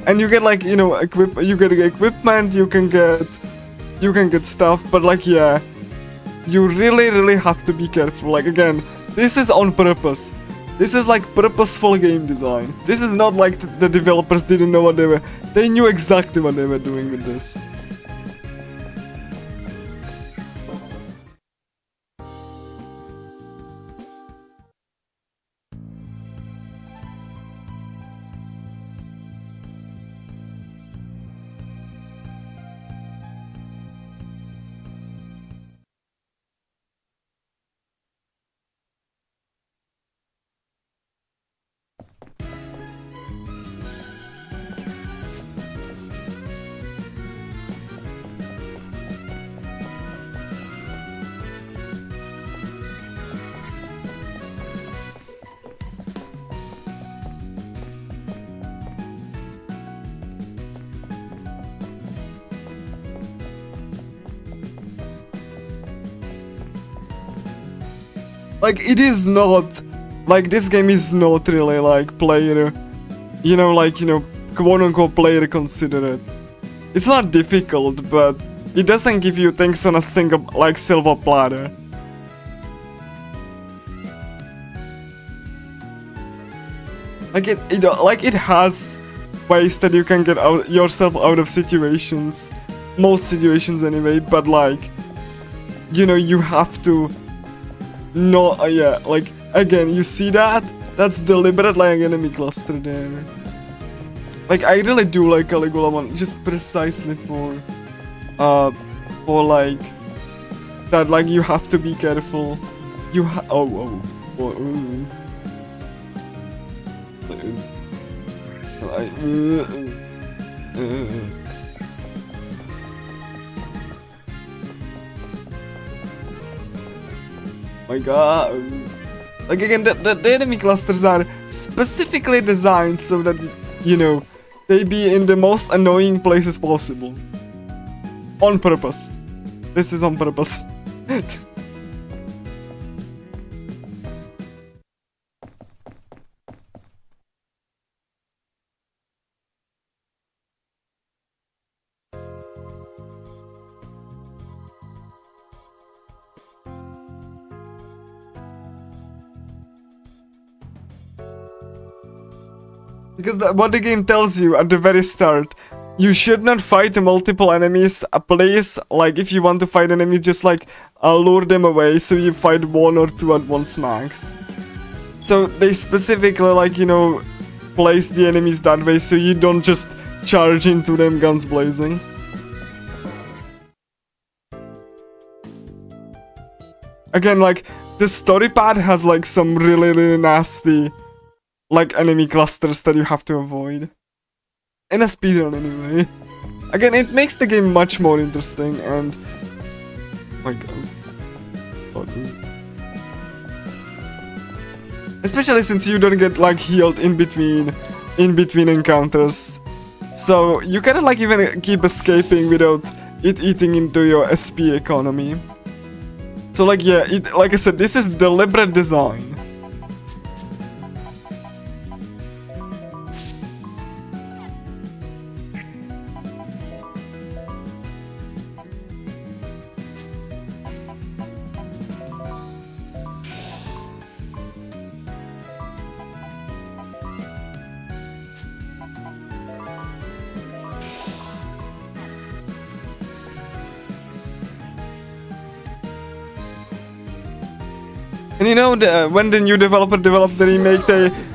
And you get like, you know, you get equipment, you can get stuff, but like yeah, you really have to be careful. Like again, this is on purpose. This is like purposeful game design. This is not like the developers didn't know what they were. They knew exactly what they were doing with this. like, it is not, like, this game is not really, like, player, quote-unquote player considerate. It's not difficult, but it doesn't give you things on a single, like, silver platter. Like, it has ways that you can get yourself out of situations. Most situations anyway, but, like, you have to not, yeah, like, again, you see that? That's deliberate, like, enemy cluster there. Like, I really do like Caligula 1, just precisely for, like, that, like, you have to be careful. My god. Like, again, the enemy clusters are specifically designed so that, they be in the most annoying places possible. On purpose. This is on purpose. Because what the game tells you at the very start, you should not fight multiple enemies. Please, like, if you want to fight enemies, just, like, lure them away so you fight 1 or 2 at once max. So they specifically, like, place the enemies that way so you don't just charge into them guns blazing. Again, like, the story path has, like, some really, really nasty, like, enemy clusters that you have to avoid. In a speedrun, anyway. Again, it makes the game much more interesting, and... my god. Especially since you don't get, like, healed in between encounters. So, you cannot, like, even keep escaping without it eating into your SP economy. So, like, yeah, like I said, this is deliberate design. And when the new developer developed the remake,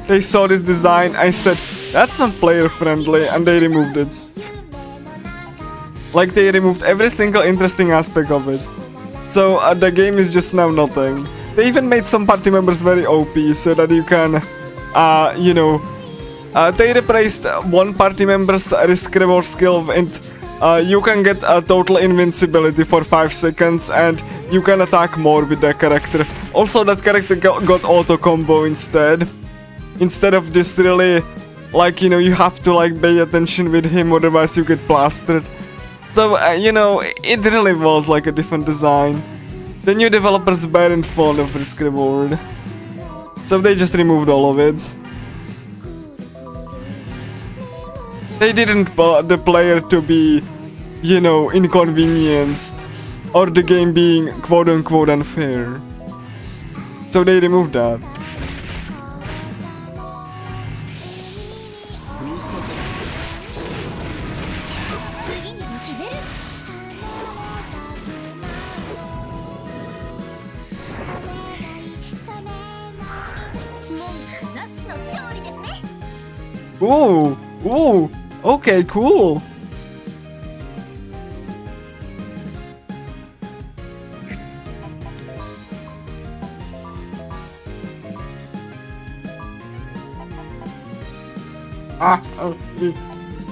they saw this design. I said, that's not player friendly, and they removed it. Like, they removed every single interesting aspect of it. So the game is just now nothing. They even made some party members very OP so that you can, they replaced one party member's risk reward skill and you can get a total invincibility for 5 seconds and you can attack more with that character. Also, that character got auto combo instead. Instead of this really, like, you have to, like, pay attention with him, otherwise you get plastered. So, it really was, like, a different design. The new developers weren't fond of risk reward. So they just removed all of it. They didn't want the player to be, inconvenienced. Or the game being quote-unquote unfair. So they removed that. Ooh, ooh, okay, cool.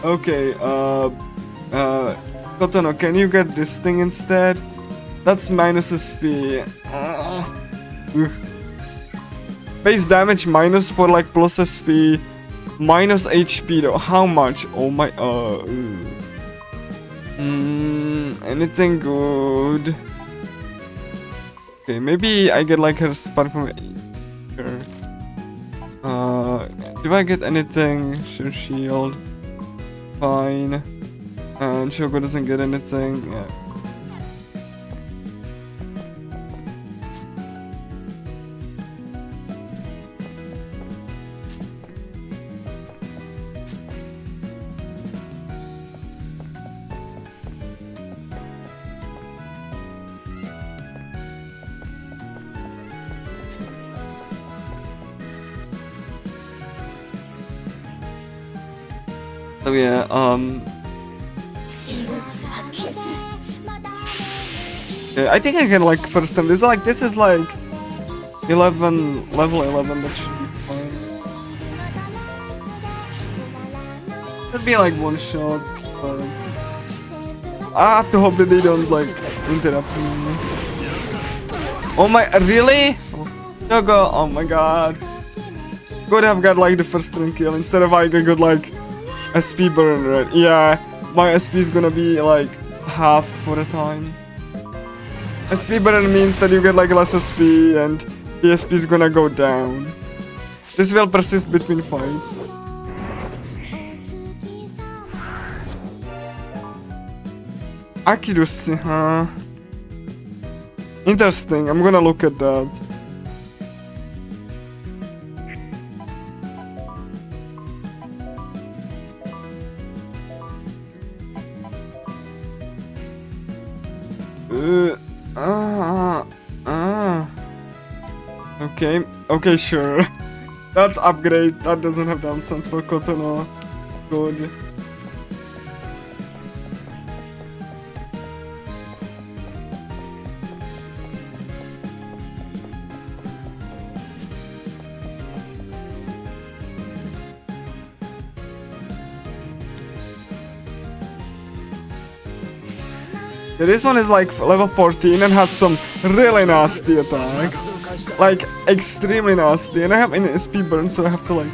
Okay, Kotono, can you get this thing instead? That's minus SP. Base damage minus for, like, plus SP. Minus HP though, how much? Oh my, anything good? Okay, maybe I get like her spark from her. Do I get anything? Sure, shield. Fine. And Shoko doesn't get anything. Yeah. So yeah, I think I can like first time. This is like 11 level 11. That should be fine. Should be like one shot. But I have to hope that they don't like interrupt me. Oh my, really? Yogo, oh my god. Could have got like the first turn kill instead of I got like SP burn, right? Yeah, my SP is gonna be like halved for a time. SP burn means that you get like less SP and the SP is gonna go down. This will persist between fights. Accuracy, huh? Interesting, I'm gonna look at that. Okay, sure. That's upgrade. That doesn't have nonsense for Kotono. Good. Yeah, this one is like level 14 and has some really nasty attacks. Like, extremely nasty. And I have an SP burn, so I have to like...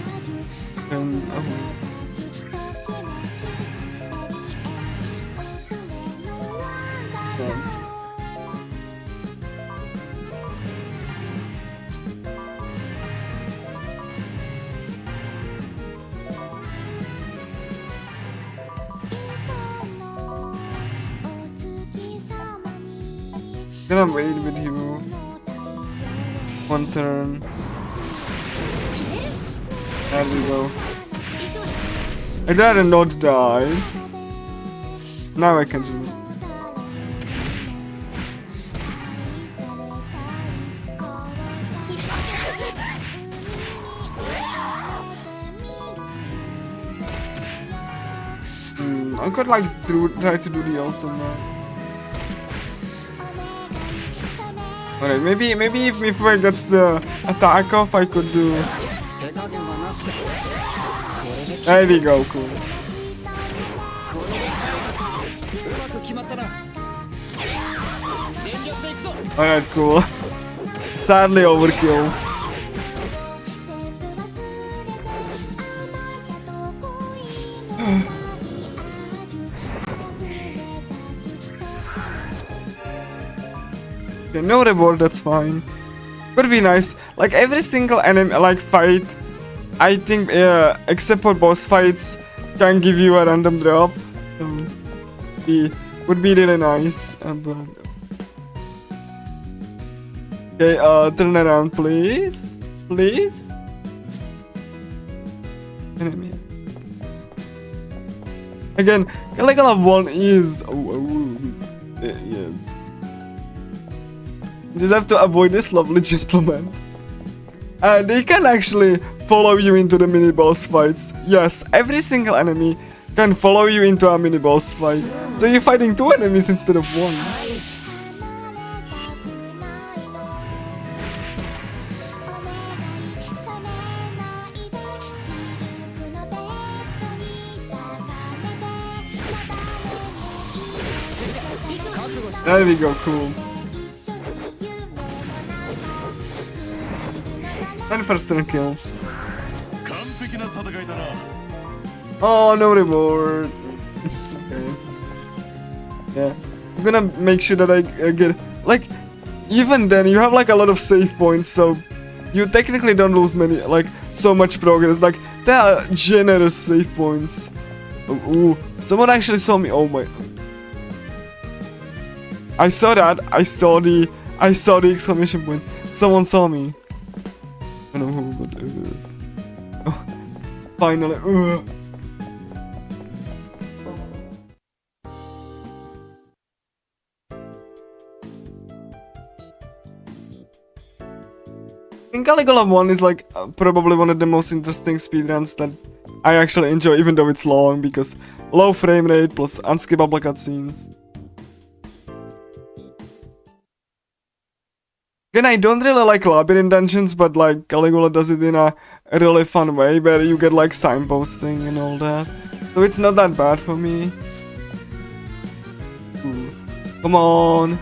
Gonna wait with you. One turn. There we go. I'd rather not die. Now I can just... I could like try to do the ultimate. Alright, maybe if I gets the attack off, I could do... There we go, cool. Alright, cool. Sadly overkill. Okay, no reward, that's fine. Could be nice. Like every single enemy, like fight, I think, except for boss fights, can give you a random drop. Would be really nice. Okay, turn around, please. Please. Enemy. Again, Caligula 1 is... yeah. You just have to avoid this lovely gentleman. And they can actually follow you into the mini-boss fights. Yes, every single enemy can follow you into a mini-boss fight. So you're fighting 2 enemies instead of 1. There we go, cool. And first turn kill. Oh, no reward. Okay. Yeah. It's gonna make sure that I get... Like, even then you have like a lot of save points, so you technically don't lose many, like so much progress. Like there are generous save points. Ooh, someone actually saw me. Oh my! I saw that. I saw the exclamation point. Someone saw me. I don't know who, but oh, finally. And Caligula 1 is like probably one of the most interesting speedruns that I actually enjoy, even though it's long, because low frame rate plus unskippable cutscenes. Again, I don't really like labyrinth dungeons, but like Caligula does it in a really fun way where you get like signposting and all that. So it's not that bad for me. Ooh. Come on.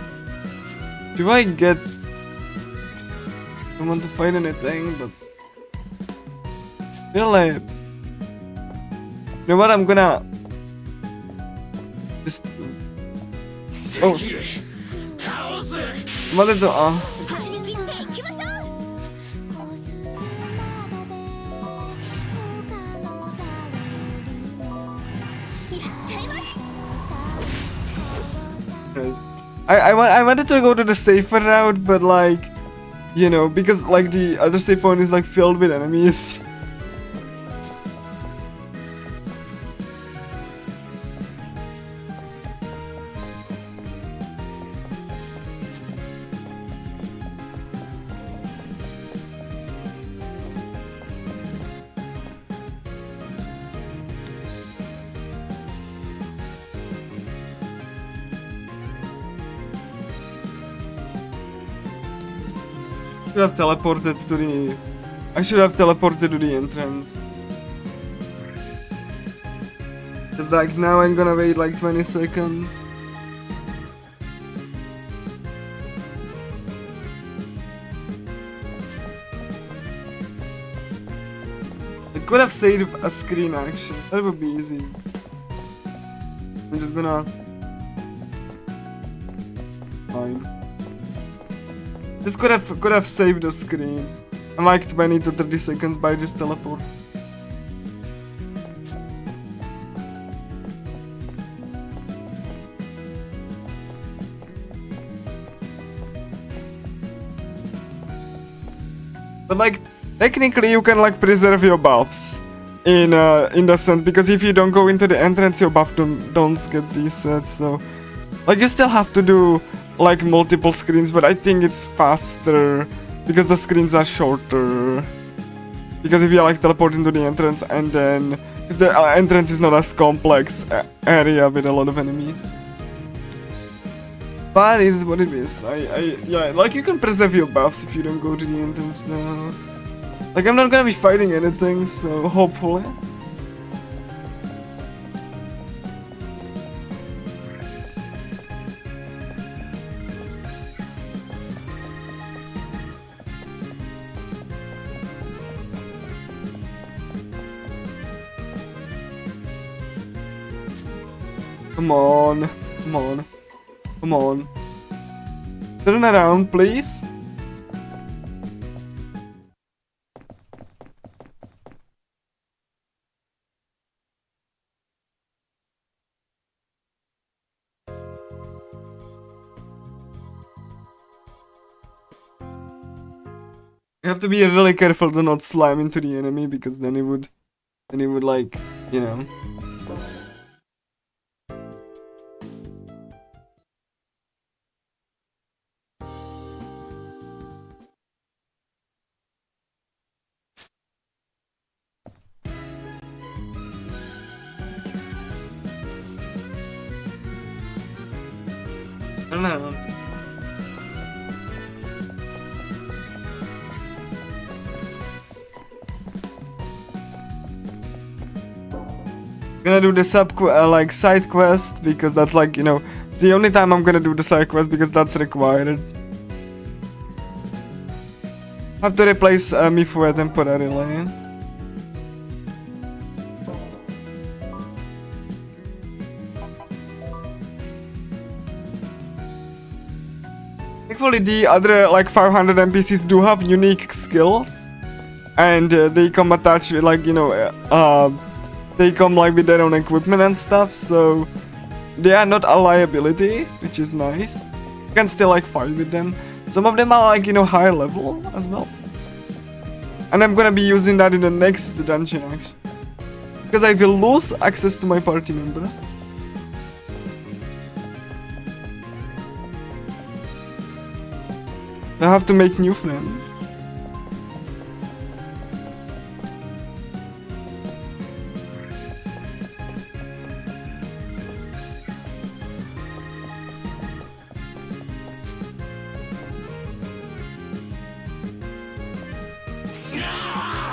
Do I get... I don't want to fight anything, but... Really? You know what, I'm gonna... Just... Oh. I wanted to... I wanted to go to the safer route, but like, you know, because like the other save point is like filled with enemies. I should have teleported to the... I should have teleported to the entrance. Cause like now I'm gonna wait like 20 seconds. I could have saved a screen action. That would be easy. I'm just gonna... Fine. This could have saved the screen. And like 20 to 30 seconds by just teleport. But like technically you can like preserve your buffs in the sense, because if you don't go into the entrance your buff don't get reset, so like you still have to do like multiple screens, but I think it's faster because the screens are shorter. Because if you like teleport into the entrance and then, because the entrance is not as complex area with a lot of enemies. But it is what it is. Yeah, like you can preserve your buffs if you don't go to the entrance though. Like I'm not gonna be fighting anything, so hopefully. Come on, come on, come on. Turn around, please. You have to be really careful to not slam into the enemy, because then it would like, you know. I don't know. Gonna do the like side quest, because that's like, you know, it's the only time I'm gonna do the side quest because that's required. Have to replace Mifu temporarily. Thankfully, the other like 500 NPCs do have unique skills, and they come attached with like they come like with their own equipment and stuff. So they are not a liability, which is nice. You can still like fight with them. Some of them are like higher level as well. And I'm gonna be using that in the next dungeon actually, because I will lose access to my party members. I have to make new friends.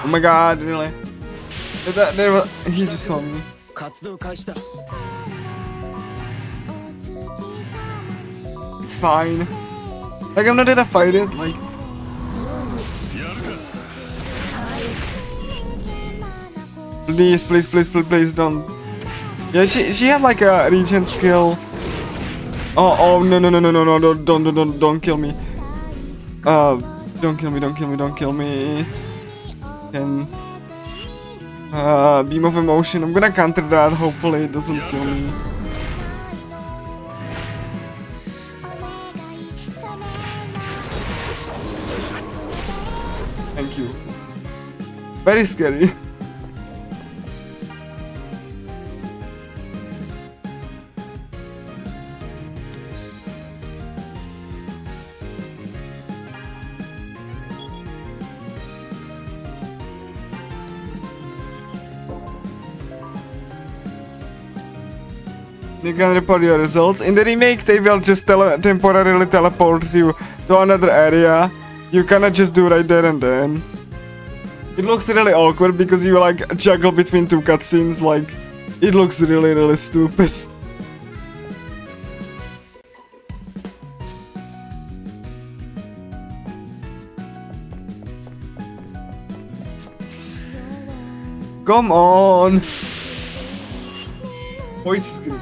Oh my god, really? He just saw me. It's fine. Like, I'm not gonna fight it, like... Please, please, please, please, please don't... Yeah, she had like a regen skill. Oh, no, no, no, no, no, no, don't kill me. Don't kill me, don't kill me, don't kill me. Can... Beam of Emotion, I'm gonna counter that, hopefully it doesn't kill me. Thank you. Very scary. You can report your results. In the remake, they will just temporarily teleport you to another area. You cannot just do right there and then. It looks really awkward because you like juggle between two cutscenes. Like, it looks really, really stupid. Come on! Voice script.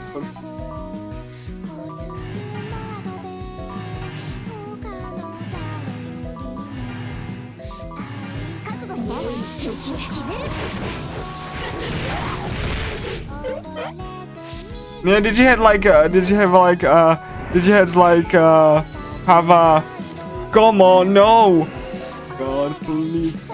Yeah, did you have like have a... Come on, no! God, please.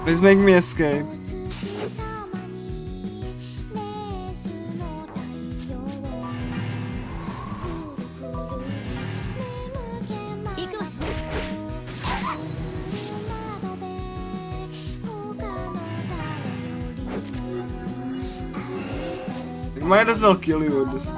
Please make me escape. Might as well kill you with this.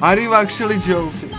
Are you actually joking?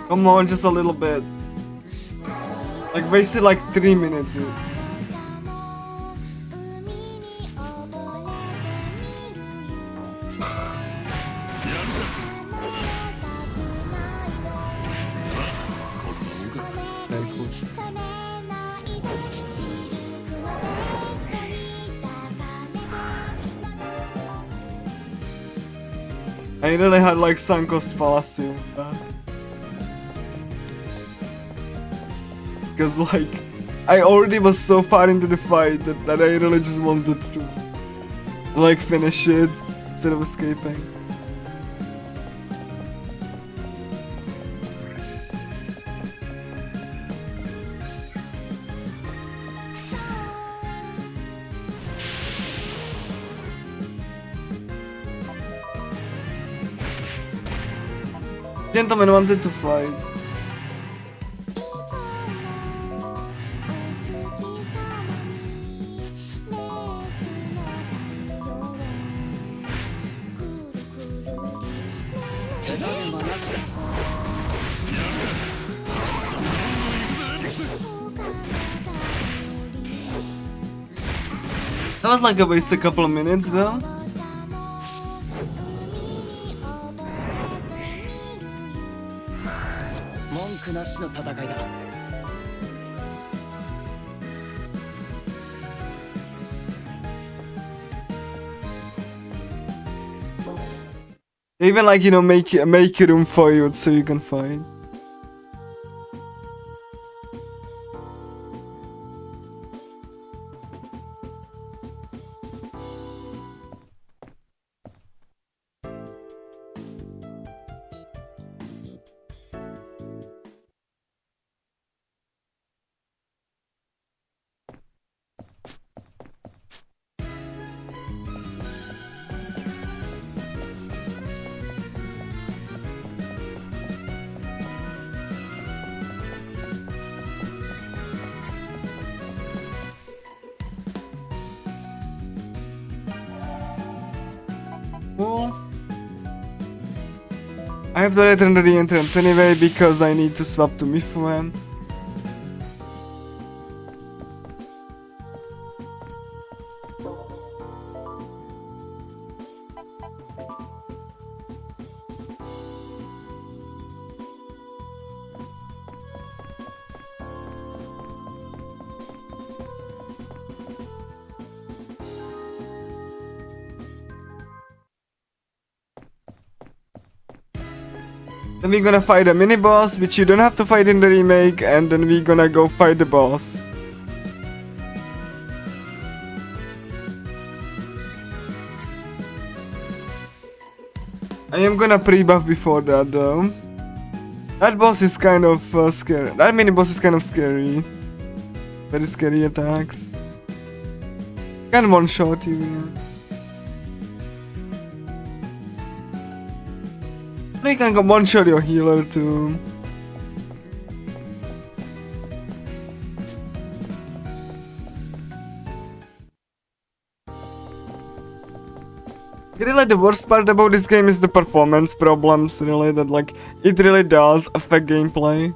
Come on, just a little bit. Like wasted like 3 minutes. I really had like sunk cost fallacy with that. Because like, I already was so far into the fight that I really just wanted to like finish it instead of escaping. Gentleman wanted to fight. That was like a waste a couple of minutes though. Even like, you know, make room for you so you can fight. I have to return to the entrance anyway because I need to swap to Mifuan. Then we're gonna fight a mini-boss, which you don't have to fight in the remake, and then we're gonna go fight the boss. I am gonna pre-buff before that though. That boss is kind of scary. That mini-boss is kind of scary. Very scary attacks. Can one-shot you, yeah. You can one-shot your healer too. Really, the worst part about this game is the performance problems, really, that like, it really does affect gameplay.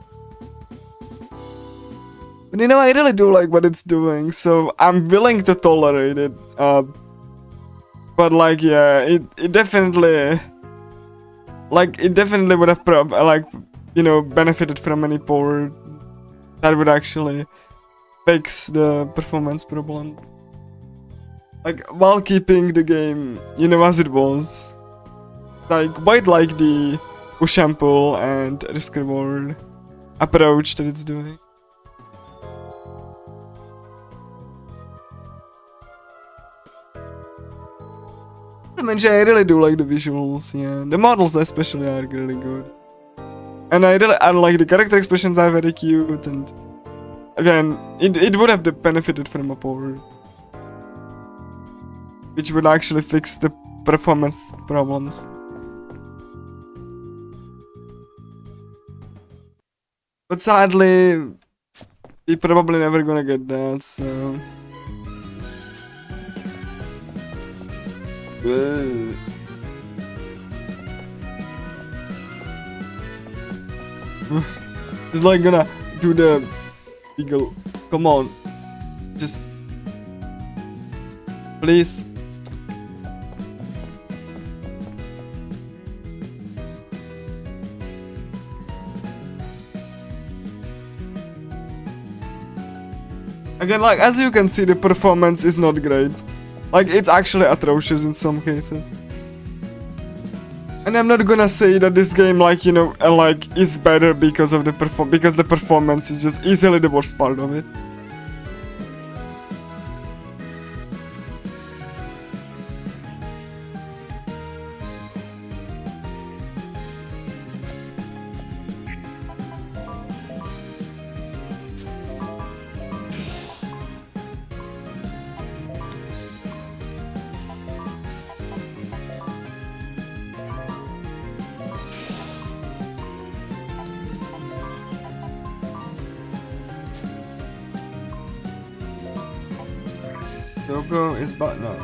But you know, I really do like what it's doing, so I'm willing to tolerate it. But like, yeah, it definitely... Like, it definitely would have, like, you know, benefited from any port that would actually fix the performance problem. Like, while keeping the game, you know, as it was. Like, quite like the push and pull and risk reward approach that it's doing. I mentioned I really do like the visuals, yeah. The models especially are really good. And I like the character expressions are very cute, and again, it would have benefited from a port, which would actually fix the performance problems. But sadly, we're probably never gonna get that, so... Uh. He's like gonna do the eagle. Come on. Just please. Again, like, as you can see, the performance is not great. Like, it's actually atrocious in some cases. And I'm not gonna say that this game, like, you know, like, is better because of the because the performance is just easily the worst part of it. Yoko is back now.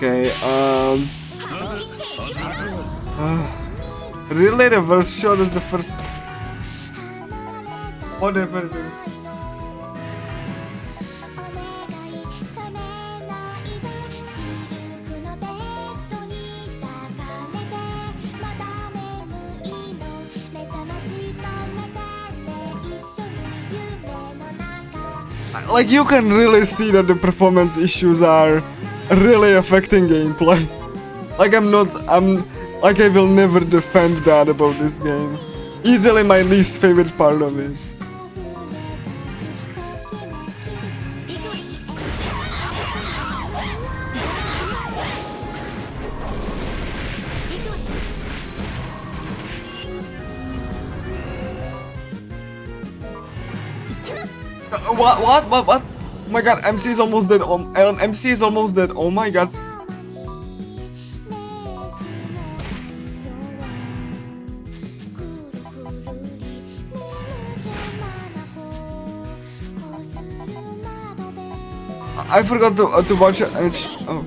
Okay, really reverse shot is the first. Whatever it is. Like, you can really see that the performance issues are really affecting gameplay. Like, I will never defend that about this game. Easily my least favorite part of it. What? Oh my god, MC is almost dead. MC is almost dead. Oh my god. I forgot to watch it. Oh.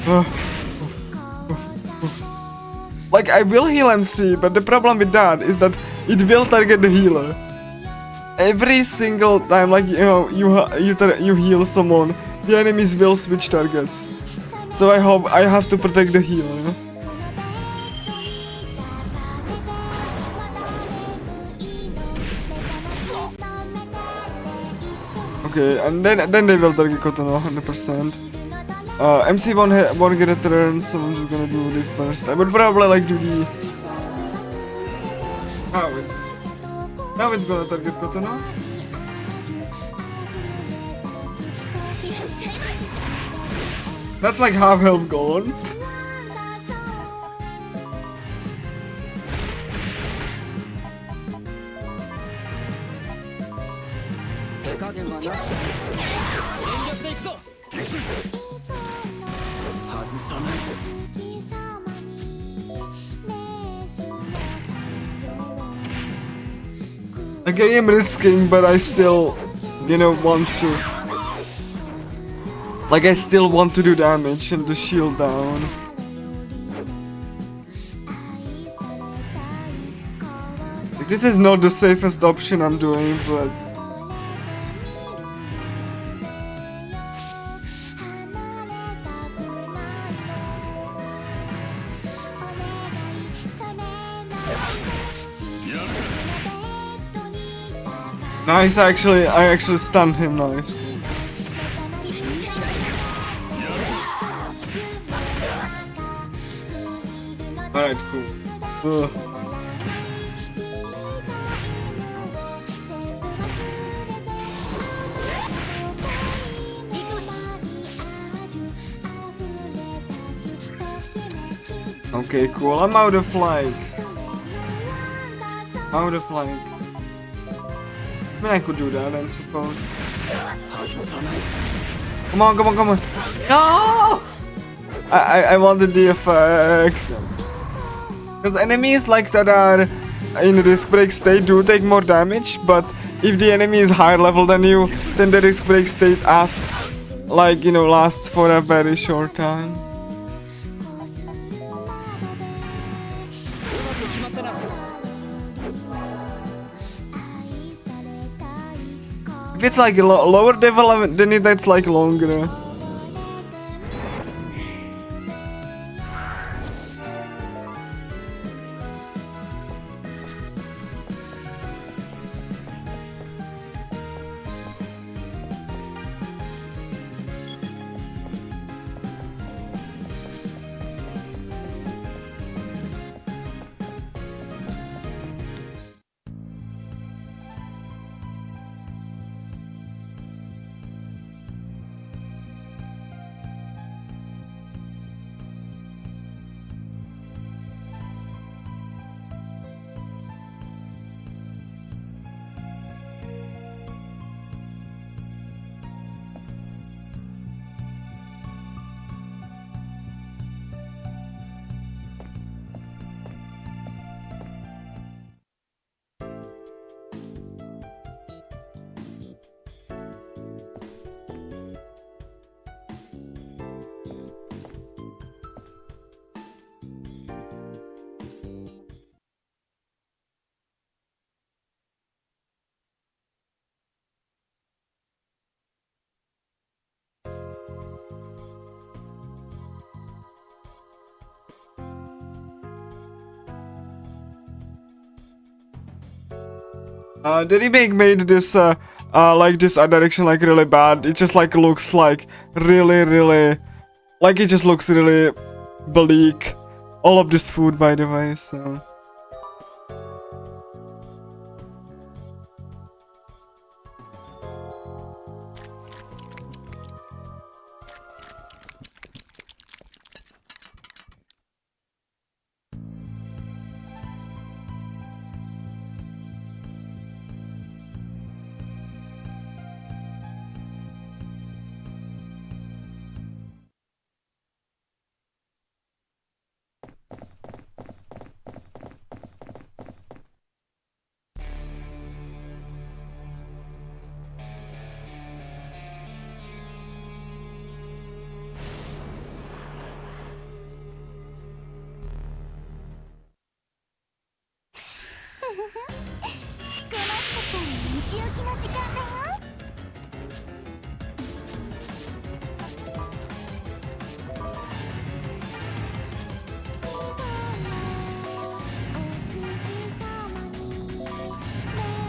No. Like, I will heal MC, but the problem with that is that it will target the healer. Every single time, like, you know, you heal someone, the enemies will switch targets. So I have to protect the healer. You know? Okay, and then they will target Kotono 100%. MC won't get a turn, so I'm just gonna do the first. I would probably like do the. Now it's gonna target Kotono. That's like half health gone. Okay, I'm risking, but I still, you know, want to. Like, I still want to do damage and the shield down. Like, this is not the safest option I'm doing, but. Nice, I actually stunned him, nice. Alright, cool. Okay, cool. I'm out of like... Out of like... I mean, I could do that, I suppose. Come on, come on, come on. No! I wanted the effect. Because enemies like that are in risk break state do take more damage, but if the enemy is higher level than you, then the risk break state asks, like, you know, lasts for a very short time. If it's like lower development, then that's like longer. The remake made this like this direction like really bad. It just like looks like really like it just looks really bleak. All of this food, by the way, so.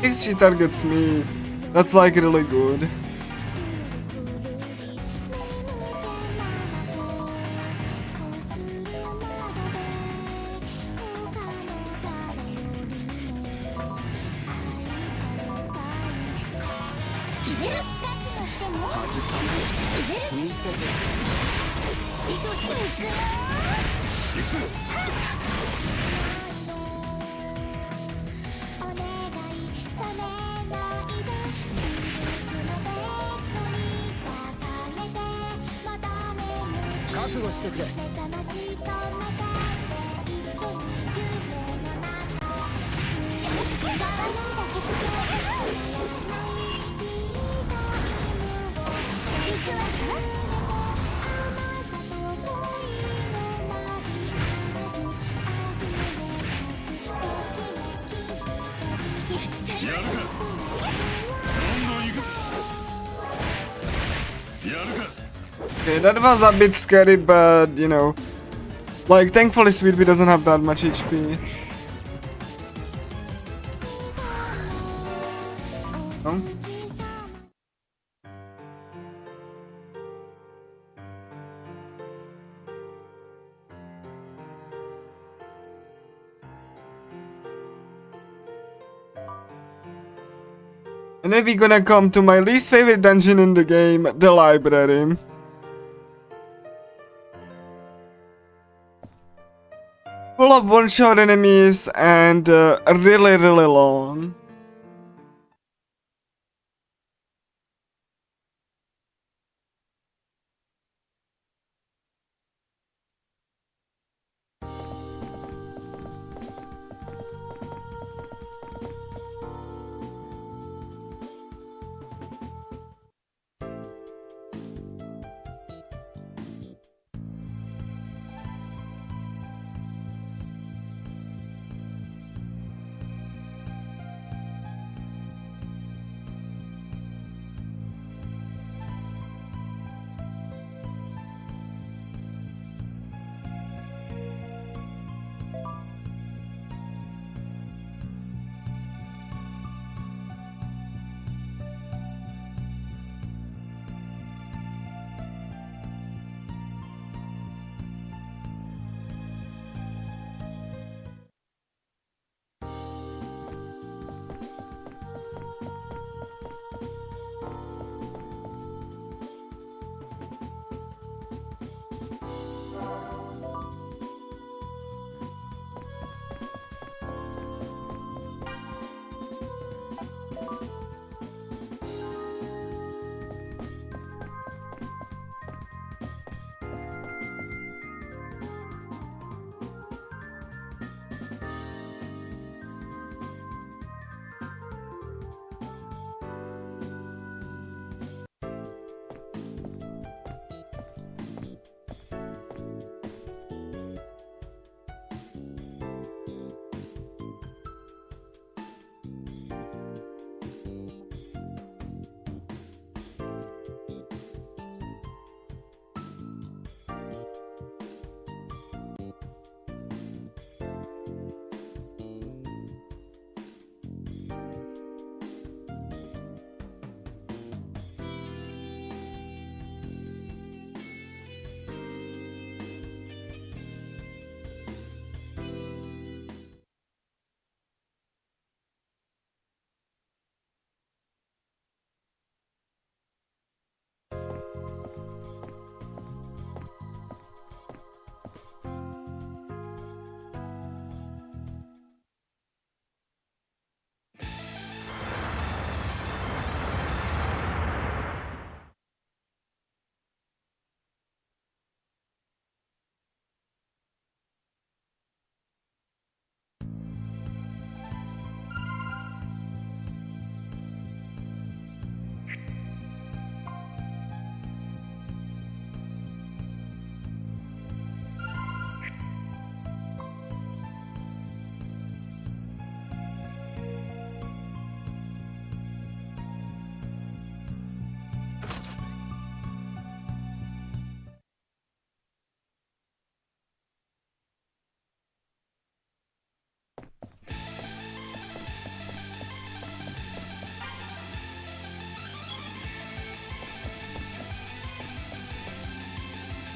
At least she targets me. That's like really good. Okay, that was a bit scary, but you know, like thankfully SweetBee doesn't have that much HP. No? And then we're gonna come to my least favorite dungeon in the game, the library. full of one-shot enemies and really long.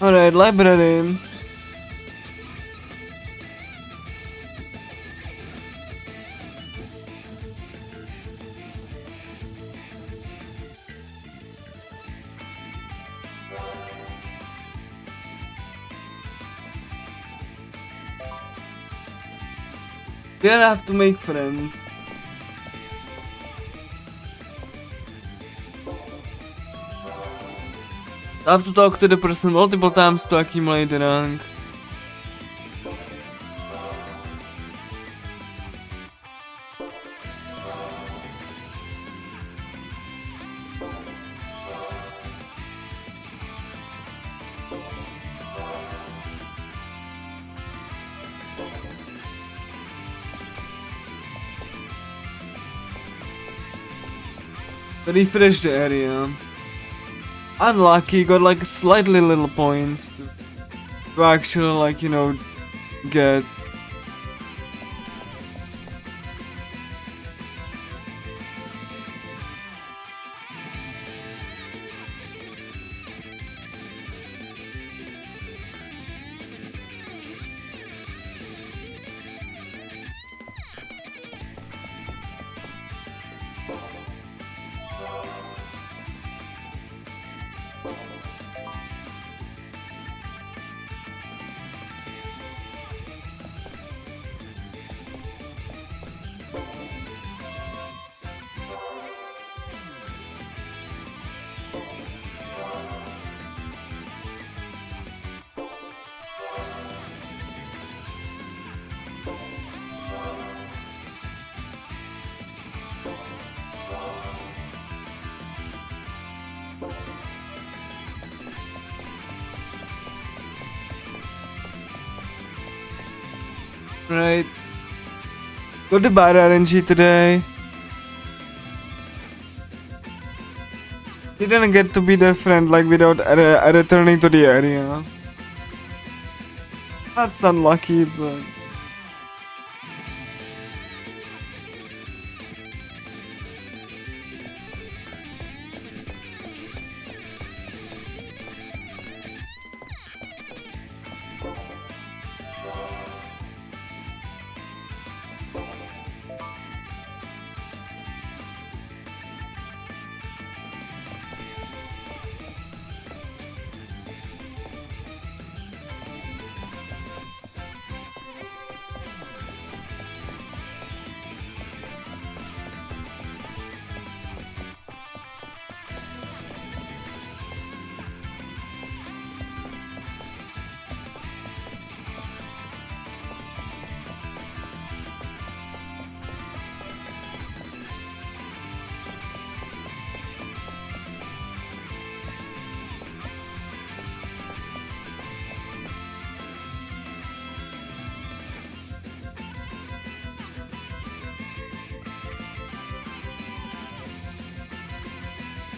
Alright, library. We have to make friends. I have to talk to the person multiple times to accumulate the rank. Refresh the area. Unlucky, got like slightly little points to actually like, you know, get. Right. Go to bad RNG today. He didn't get to be their friend like without returning to the area. That's unlucky, but...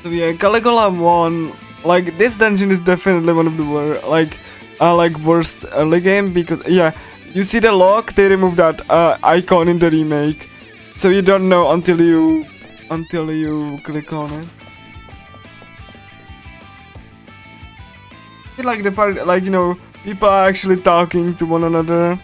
So yeah, Caligula won. Like, this dungeon is definitely one of the worst early game, because yeah, you see the lock, they removed that icon in the remake, so you don't know until you click on it. It's like the part, like, you know, people are actually talking to one another.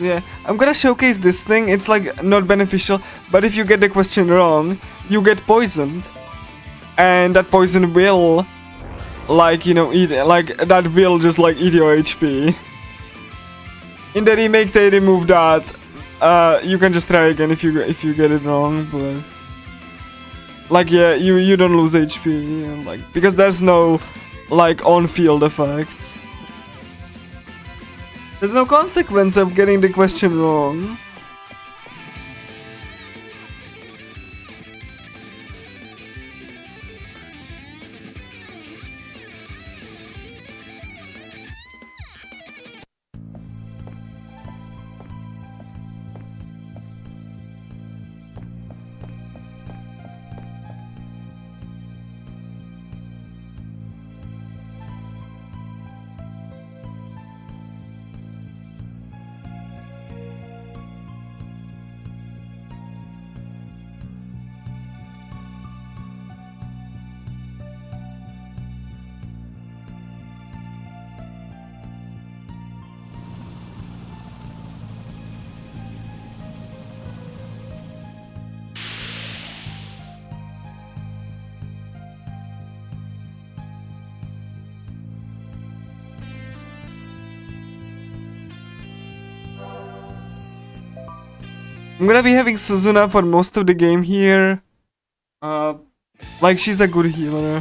Yeah, I'm gonna showcase this thing. It's like not beneficial, but if you get the question wrong, you get poisoned, and that poison will, like, you know, eat, like, that will just like eat your HP. In the remake, they removed that. You can just try again if you get it wrong, but like, yeah, you don't lose HP, like, because there's no like on-field effects. There's no consequence of getting the question wrong. I'm gonna be having Suzuna for most of the game here. Like, she's a good healer.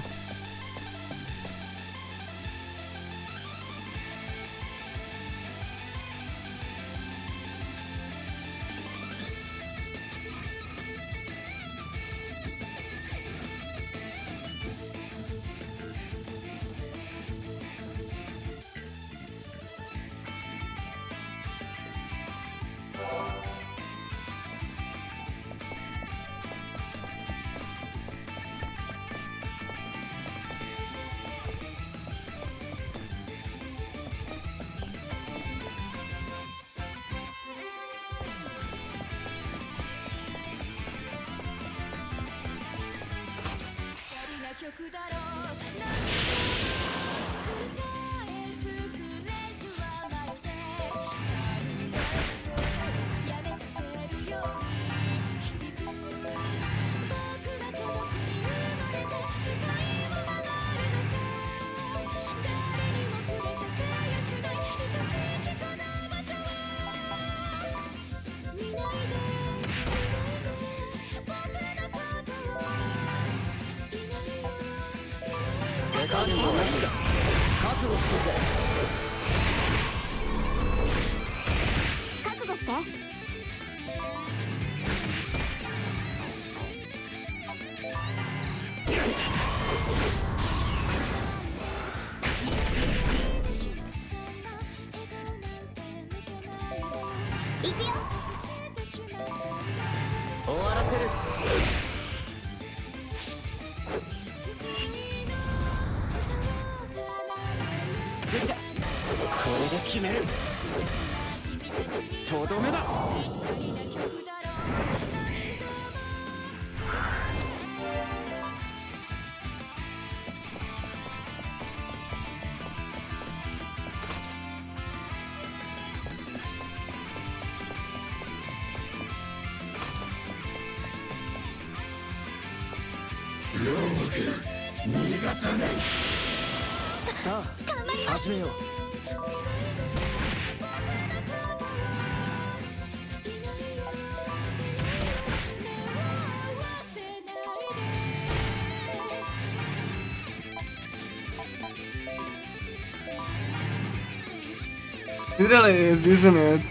It really is, isn't it?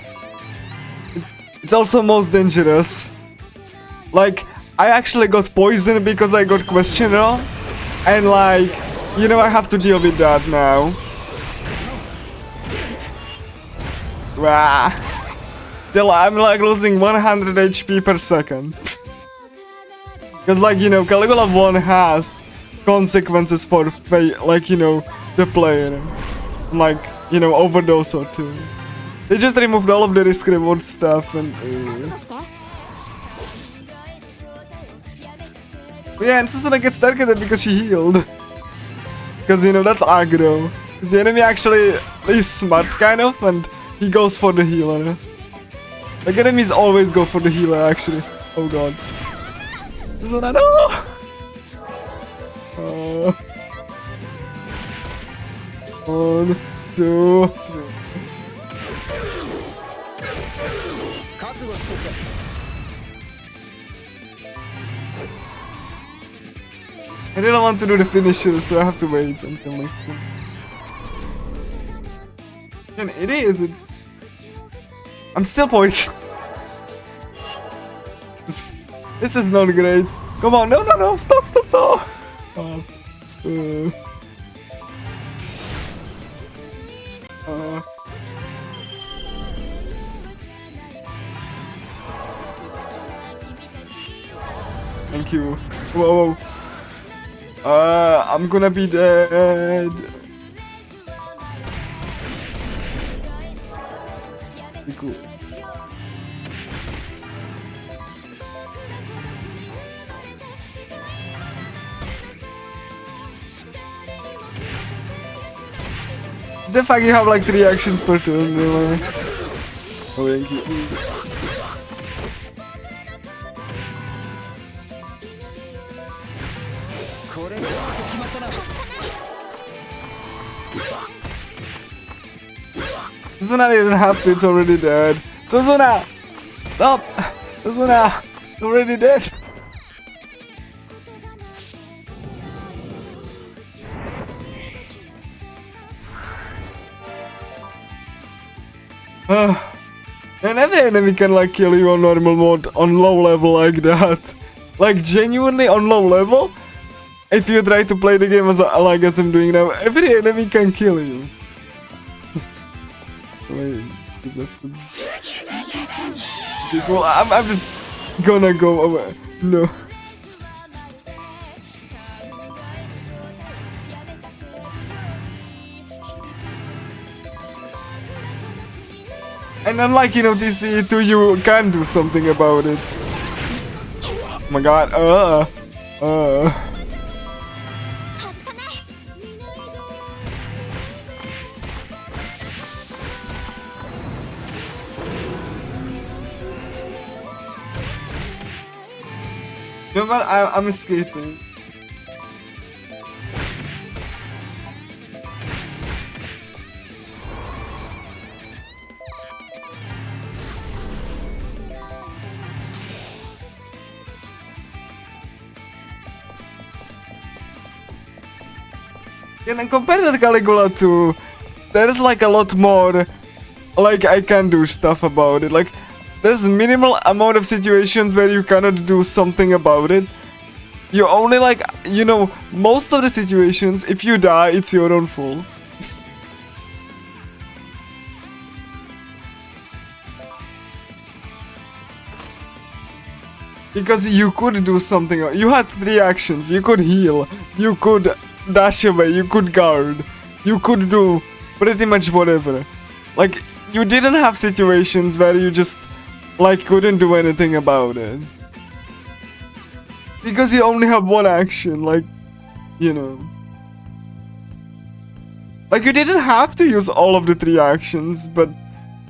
It's also most dangerous. Like, I actually got poisoned because I got questioned wrong. And like, you know, I have to deal with that now. Wow. Still, I'm like losing 100 HP per second. Because like, you know, Caligula 1 has consequences for, like, you know, the player. Like, you know, overdose or two. They just removed all of the risk reward stuff and... Yeah, and Susuna gets targeted because she healed. Because, you know, that's aggro. The enemy actually is smart, kind of, and he goes for the healer. Like, enemies always go for the healer, actually. Oh god. Susuna, no! 1, 2, 3. I didn't want to do the finisher, so I have to wait until next time. And it is, it's... I'm still poisoned. This is not great. Come on, no, no, no, stop, stop, stop! Thank you. Whoa, whoa. I'm gonna be dead. Be cool. It's the fact you have like 3 actions per turn, really. Oh, thank you. Susuna didn't have to, it's already dead. Susuna! Stop! Susuna! It's already dead. And every enemy can like kill you on normal mode on low level like that. Like genuinely on low level. If you try to play the game as I'm doing now, every enemy can kill you. Wait, just have to... Okay, cool. I'm just gonna go away. No. And unlike, you know, TCE2, you can do something about it. Oh my god, No, but I'm escaping. And then compared to Caligula 2, there is like a lot more, like I can do stuff about it. Like there's minimal amount of situations where you cannot do something about it. You only like, you know, most of the situations, if you die, it's your own fault. Because you could do something. You had 3 actions. You could heal. You could dash away. You could guard. You could do pretty much whatever. Like, you didn't have situations where you just, like, couldn't do anything about it. Because you only have 1 action, like, you know. Like, you didn't have to use all of the 3 actions, but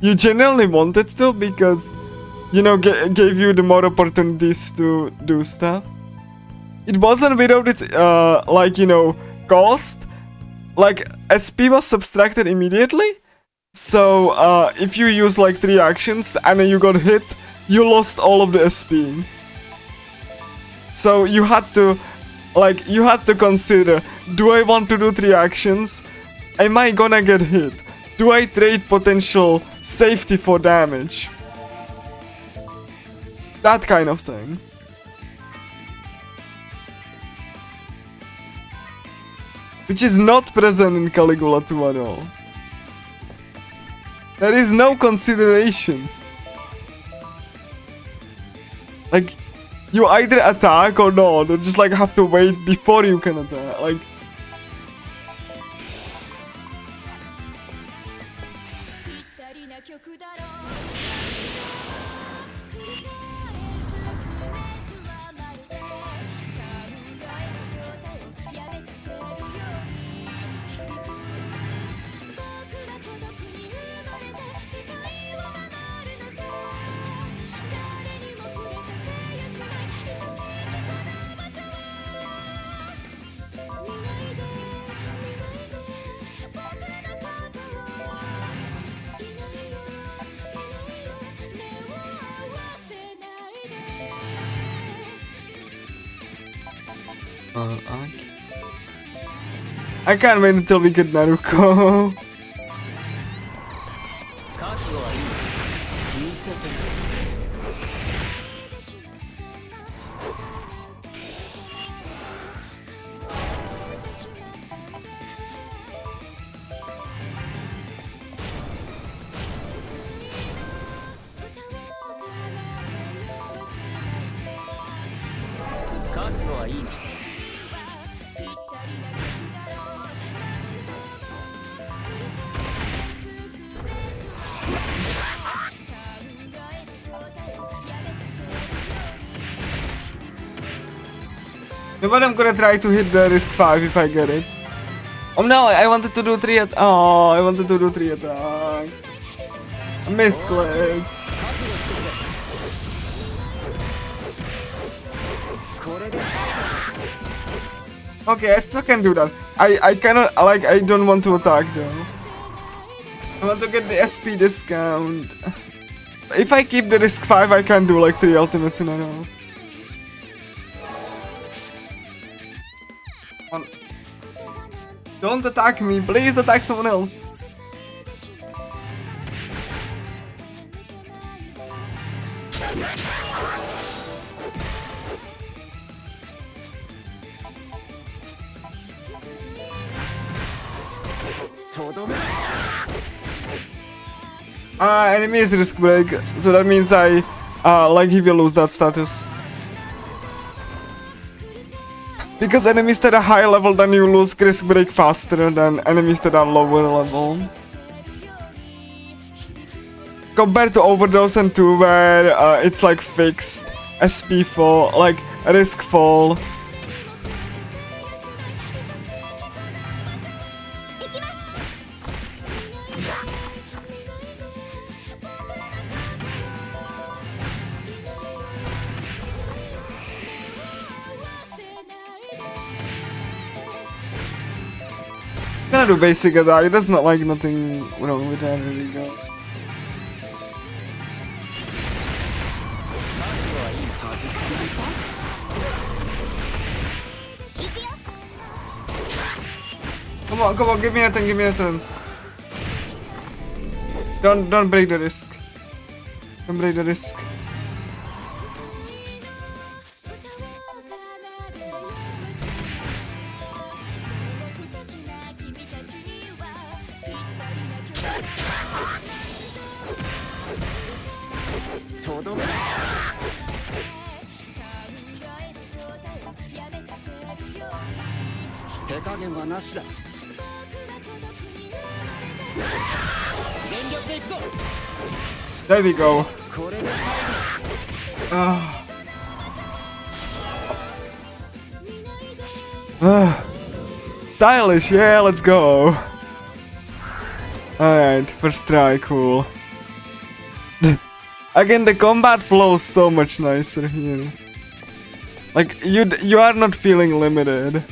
you genuinely wanted to because, you know, gave you the more opportunities to do stuff. It wasn't without its, like, you know, cost. Like, SP was subtracted immediately. So, if you use, like, 3 actions and then you got hit, you lost all of the SP. So, you had to, like, you had to consider, do I want to do 3 actions? Am I gonna get hit? Do I trade potential safety for damage? That kind of thing. Which is not present in Caligula 2 at all. There is no consideration. Like, you either attack or not, or just like have to wait before you can attack. Like, I can't wait until we get Naruko. But I'm gonna try to hit the risk 5 if I get it. Oh no, I wanted to do 3 I wanted to do 3 attacks. I misclicked. Okay, I still can do that. I cannot, like, I don't want to attack though. I want to get the SP discount. If I keep the risk 5, I can do like 3 ultimates in a row. Don't attack me, please attack someone else. Enemy is risk break, so that means I, like, he will lose that status. Because enemies that are higher level than you lose risk break faster than enemies that are lower level. Compared to Overdose and 2 where it's like fixed SP fall, like risk fall. Gonna do basic attack, there's not like nothing wrong with that really go. Come on, give me a turn. Don't break the risk. Embrace the risk. There we go. Stylish, yeah, let's go. Alright, first try, cool. Again, the combat flows so much nicer here. Like, you are not feeling limited.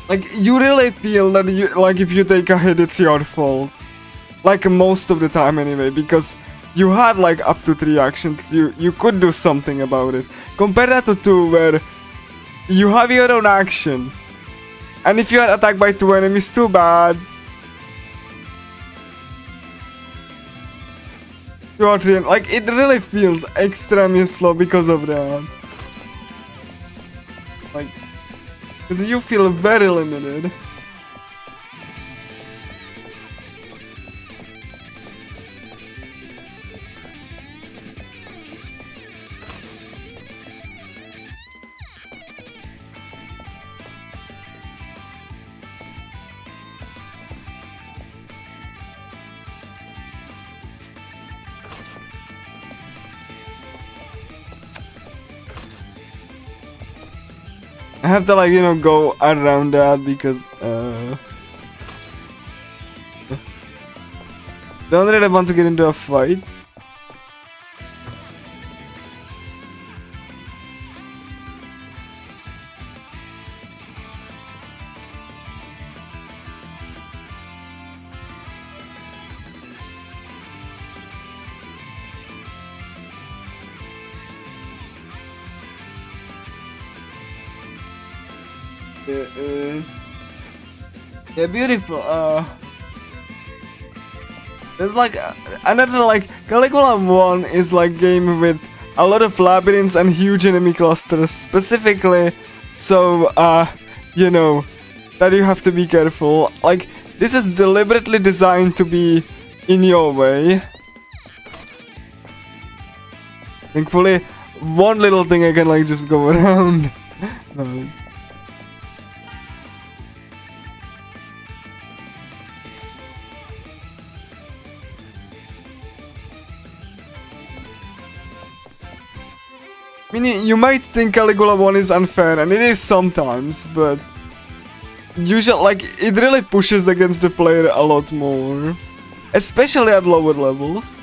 Like, you really feel that if you take a hit, it's your fault. Like, most of the time anyway, because you had, like, up to 3 actions. You could do something about it. Compare that to 2, where you have your own action. And if you are attacked by 2 enemies, too bad. 2 or 3, like, it really feels extremely slow because of that. Like, because you feel very limited. I have to, like, you know, go around that because don't really want to get into a fight. Yeah, beautiful. There's like another, like, Caligula 1 is like game with a lot of labyrinths and huge enemy clusters specifically, so you know that you have to be careful. Like, this is deliberately designed to be in your way. Thankfully, one little thing I can, like, just go around. Nice. I mean, you might think Caligula 1 is unfair, and it is sometimes, but usually, like, it really pushes against the player a lot more, especially at lower levels.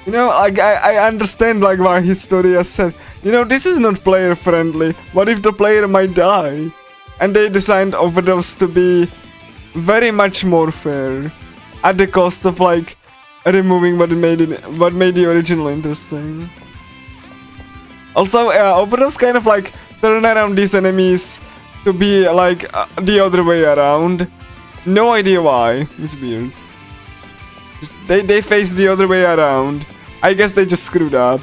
You know, like, I understand, like, why Historia said, you know, this is not player friendly. What if the player might die? And they designed Overdose to be very much more fair, at the cost of, like, removing what made the original interesting. Also, Overdose kind of, like, turn around these enemies to be, like, the other way around. No idea why. It's weird. Just, they face the other way around. I guess they just screwed up.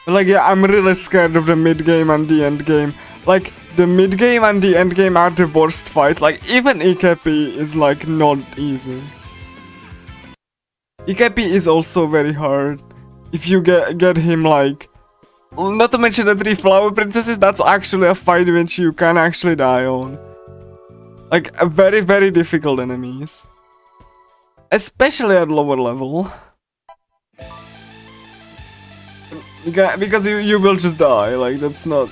Like, yeah, I'm really scared of the mid-game and the end-game. Like, the mid-game and the end-game are the worst fight. Like, even Ikepi is, like, not easy. Ikepi is also very hard. If you get him, like... Not to mention the 3 flower princesses, that's actually a fight which you can actually die on. Like, a very, very difficult enemies. Especially at lower level. Because you will just die, like, that's not...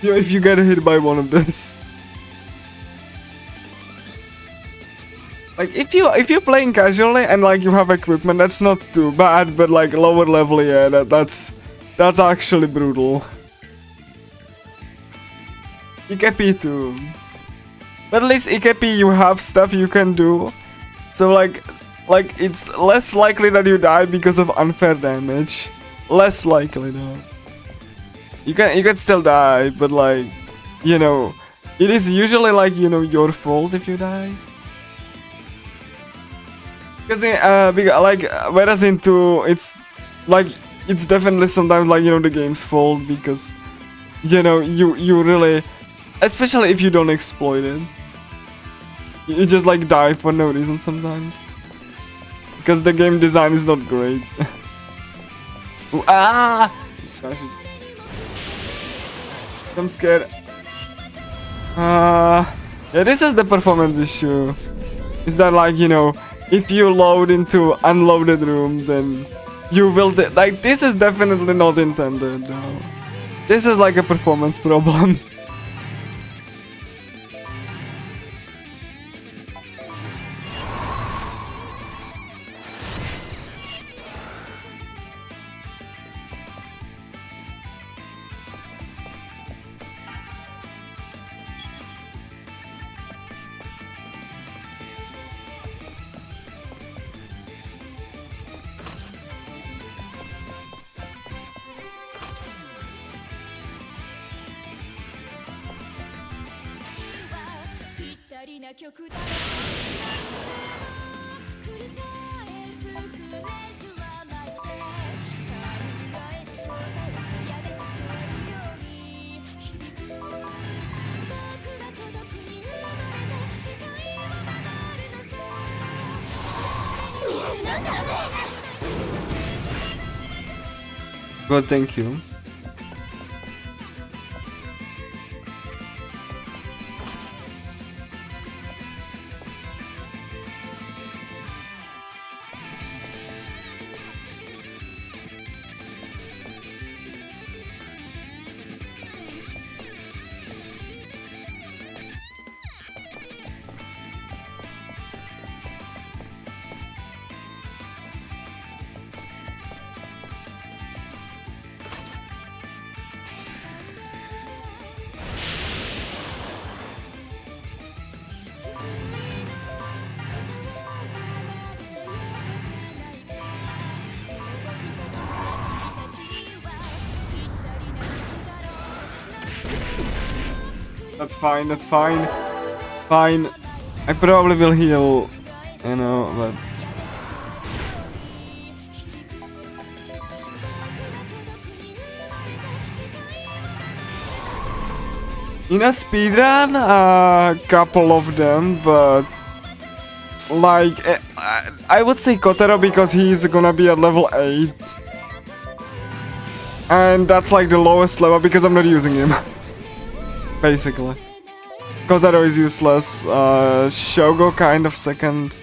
if you get hit by one of this. Like, if you're playing casually and, like, you have equipment, that's not too bad, but, like, lower level, yeah, that's actually brutal. Ikepi too. But at least Ikepi, you have stuff you can do. So, like, it's less likely that you die because of unfair damage. Less likely, though. You can still die, but, like, you know, it is usually, like, you know, your fault if you die. Because, like, whereas in 2, it's, like, it's definitely sometimes, like, you know, the game's fault because, you know, you really, especially if you don't exploit it. You just, like, die for no reason sometimes. Because the game design is not great. Ooh, ah! Gosh, I'm scared. Yeah, this is the performance issue. Is that, like, you know, if you load into unloaded room, then you will... like, this is definitely not intended, though. This is, like, a performance problem. Good, thank you. That's fine, that's fine. Fine. I probably will heal, you know, but... In a speedrun, a couple of them, but... Like, I would say Kotaro because he's gonna be at level 8. And that's like the lowest level because I'm not using him. Basically. Kotaro is useless. Shogo kind of second.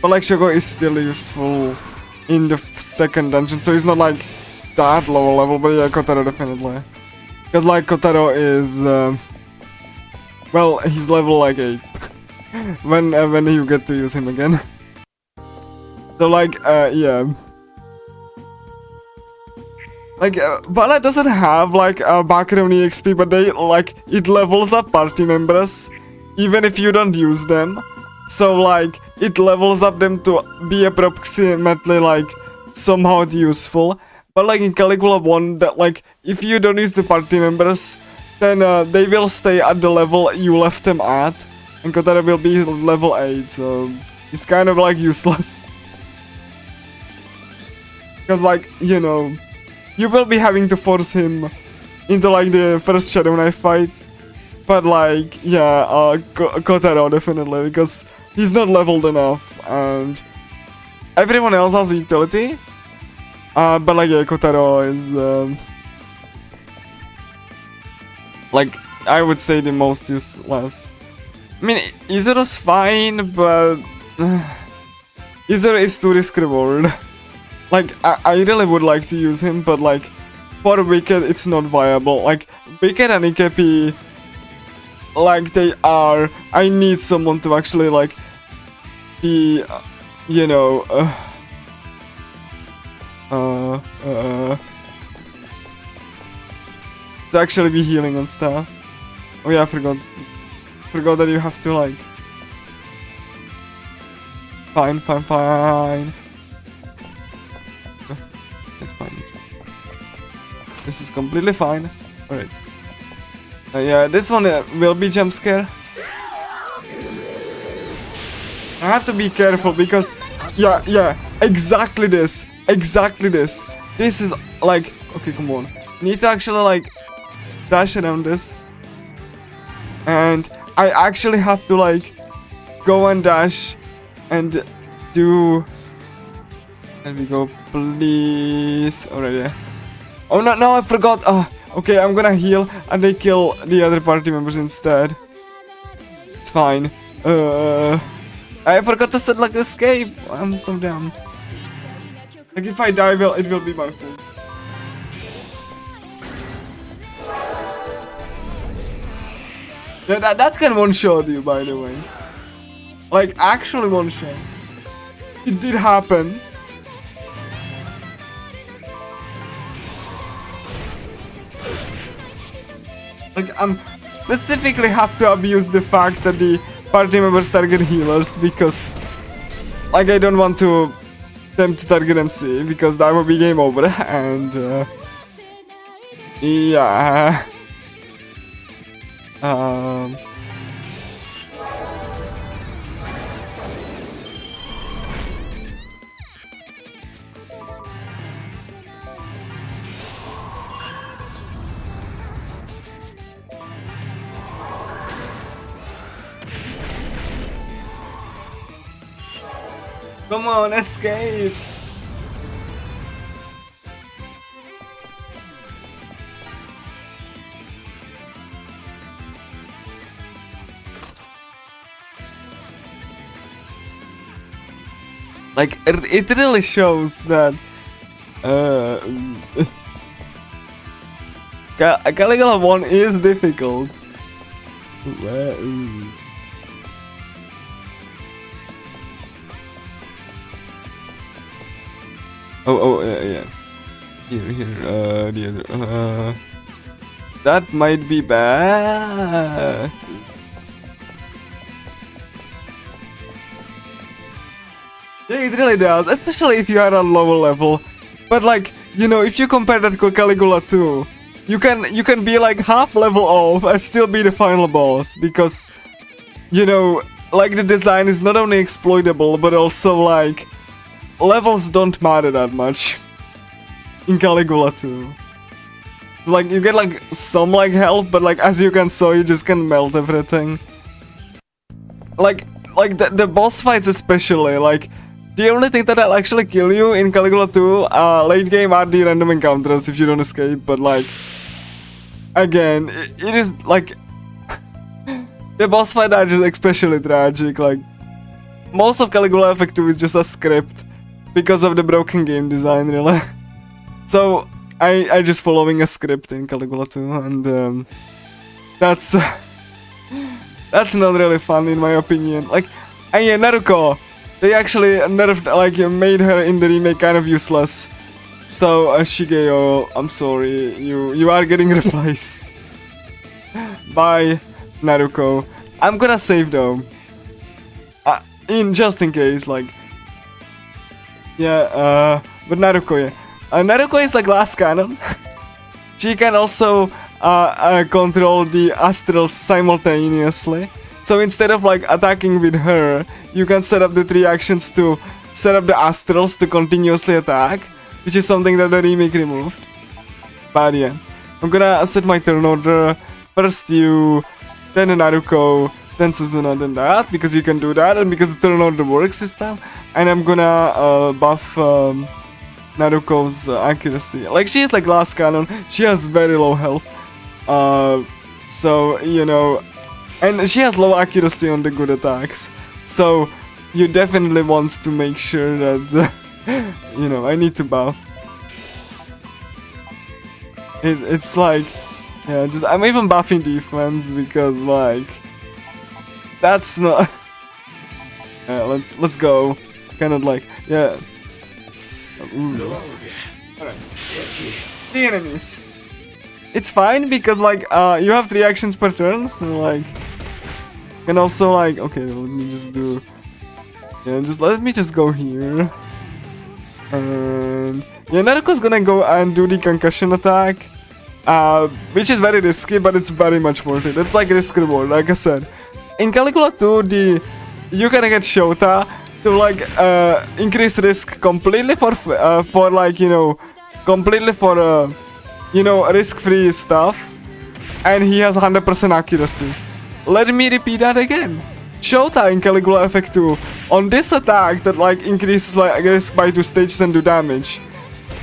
But like Shogo is still useful in the second dungeon, so he's not like that lower level, but yeah, Kotaro definitely. Because like Kotaro is, well, he's level like 8 when you get to use him again. So like, yeah. Like, Vita doesn't have like background EXP, but they like it levels up party members even if you don't use them. So like it levels up them to be approximately like somehow useful. But like in Caligula 1, that like if you don't use the party members, then they will stay at the level you left them at, and Kotaro will be level 8. So it's kind of like useless. Because like, you know, you will be having to force him into like the first Shadow Knife fight. But like, yeah, Kotaro definitely, because he's not leveled enough and everyone else has utility. But like, yeah, Kotaro is like, I would say the most useless. I mean, Izuru's fine, but Izuru is too risk reward. Like, I really would like to use him, but like, for Wicked, it's not viable. Like, Wicked and Ikepi, like, they are... I need someone to actually, like, be, you know... to actually be healing and stuff. Oh yeah, I forgot that you have to, like... Fine. It's fine. This is completely fine. Alright. Yeah, this one will be jump scare. I have to be careful because... Yeah, exactly this. This is like... Okay, come on. Need to actually like... dash around this. And I actually have to like... go and dash and do... There we go, please. Alright, yeah. Oh no, I forgot. Okay, I'm gonna heal and they kill the other party members instead. It's fine. I forgot to set like escape. I'm so dumb. Like if I die, it will be my fault. Yeah, that can one-shot you, by the way. Like actually one-shot. It did happen. Like, specifically have to abuse the fact that the party members target healers because, like, I don't want them to target MC because that would be game over and, yeah. Come on, escape! Like, it really shows that... Caligula 1 is difficult. Yeah. Here, the other, that might be bad. Yeah, it really does, especially if you are on lower level. But like, you know, if you compare that to Caligula 2, you can be like half level off and still be the final boss because, you know, like the design is not only exploitable but also like levels don't matter that much in Caligula 2. Like you get like some like health, but like as you can saw, you just can melt everything. Like the boss fights especially, like the only thing that'll actually kill you in Caligula 2 late game are the random encounters if you don't escape, but like again it is like The boss fight are just especially tragic. Like, most of Caligula Effect 2 is just a script because of the broken game design, really. So I just following a script in Caligula 2, and that's not really fun in my opinion. Like, and yeah, Naruko, they actually nerfed, like, made her in the remake kind of useless. So Shigeo, I'm sorry, you are getting replaced by Naruko. I'm gonna save though, just in case, like, yeah, but Naruko, yeah. Naruko is a glass cannon. She can also control the astrals simultaneously. So instead of like attacking with her, you can set up the 3 actions to set up the astrals to continuously attack, which is something that the remake removed. But yeah, I'm gonna set my turn order. First you, then Naruko, then Suzuna, then that, because you can do that, and because the turn order works this time. And I'm gonna buff Naruko's accuracy. Like, she is like glass cannon, she has very low health. So, you know, and she has low accuracy on the good attacks. So, you definitely want to make sure that, you know, I need to buff. It's like, yeah, just, I'm even buffing defense because, like, that's not... Yeah, let's go. Kind of like, yeah. Alright. The enemies. It's fine because, like, you have 3 actions per turn, so, like, and also, like, okay, let me just do, yeah, let me just go here, and yeah, Naruko's gonna go and do the concussion attack, which is very risky, but it's very much worth it. It's like risk reward, like I said. In Caligula 2, you can get Shota to, like, increase risk completely for like, you know, completely for you know, risk-free stuff, and he has 100% accuracy. Let me repeat that again. Shota in Caligula Effect 2, on this attack that, like, increases, like, risk by 2 stages and do damage,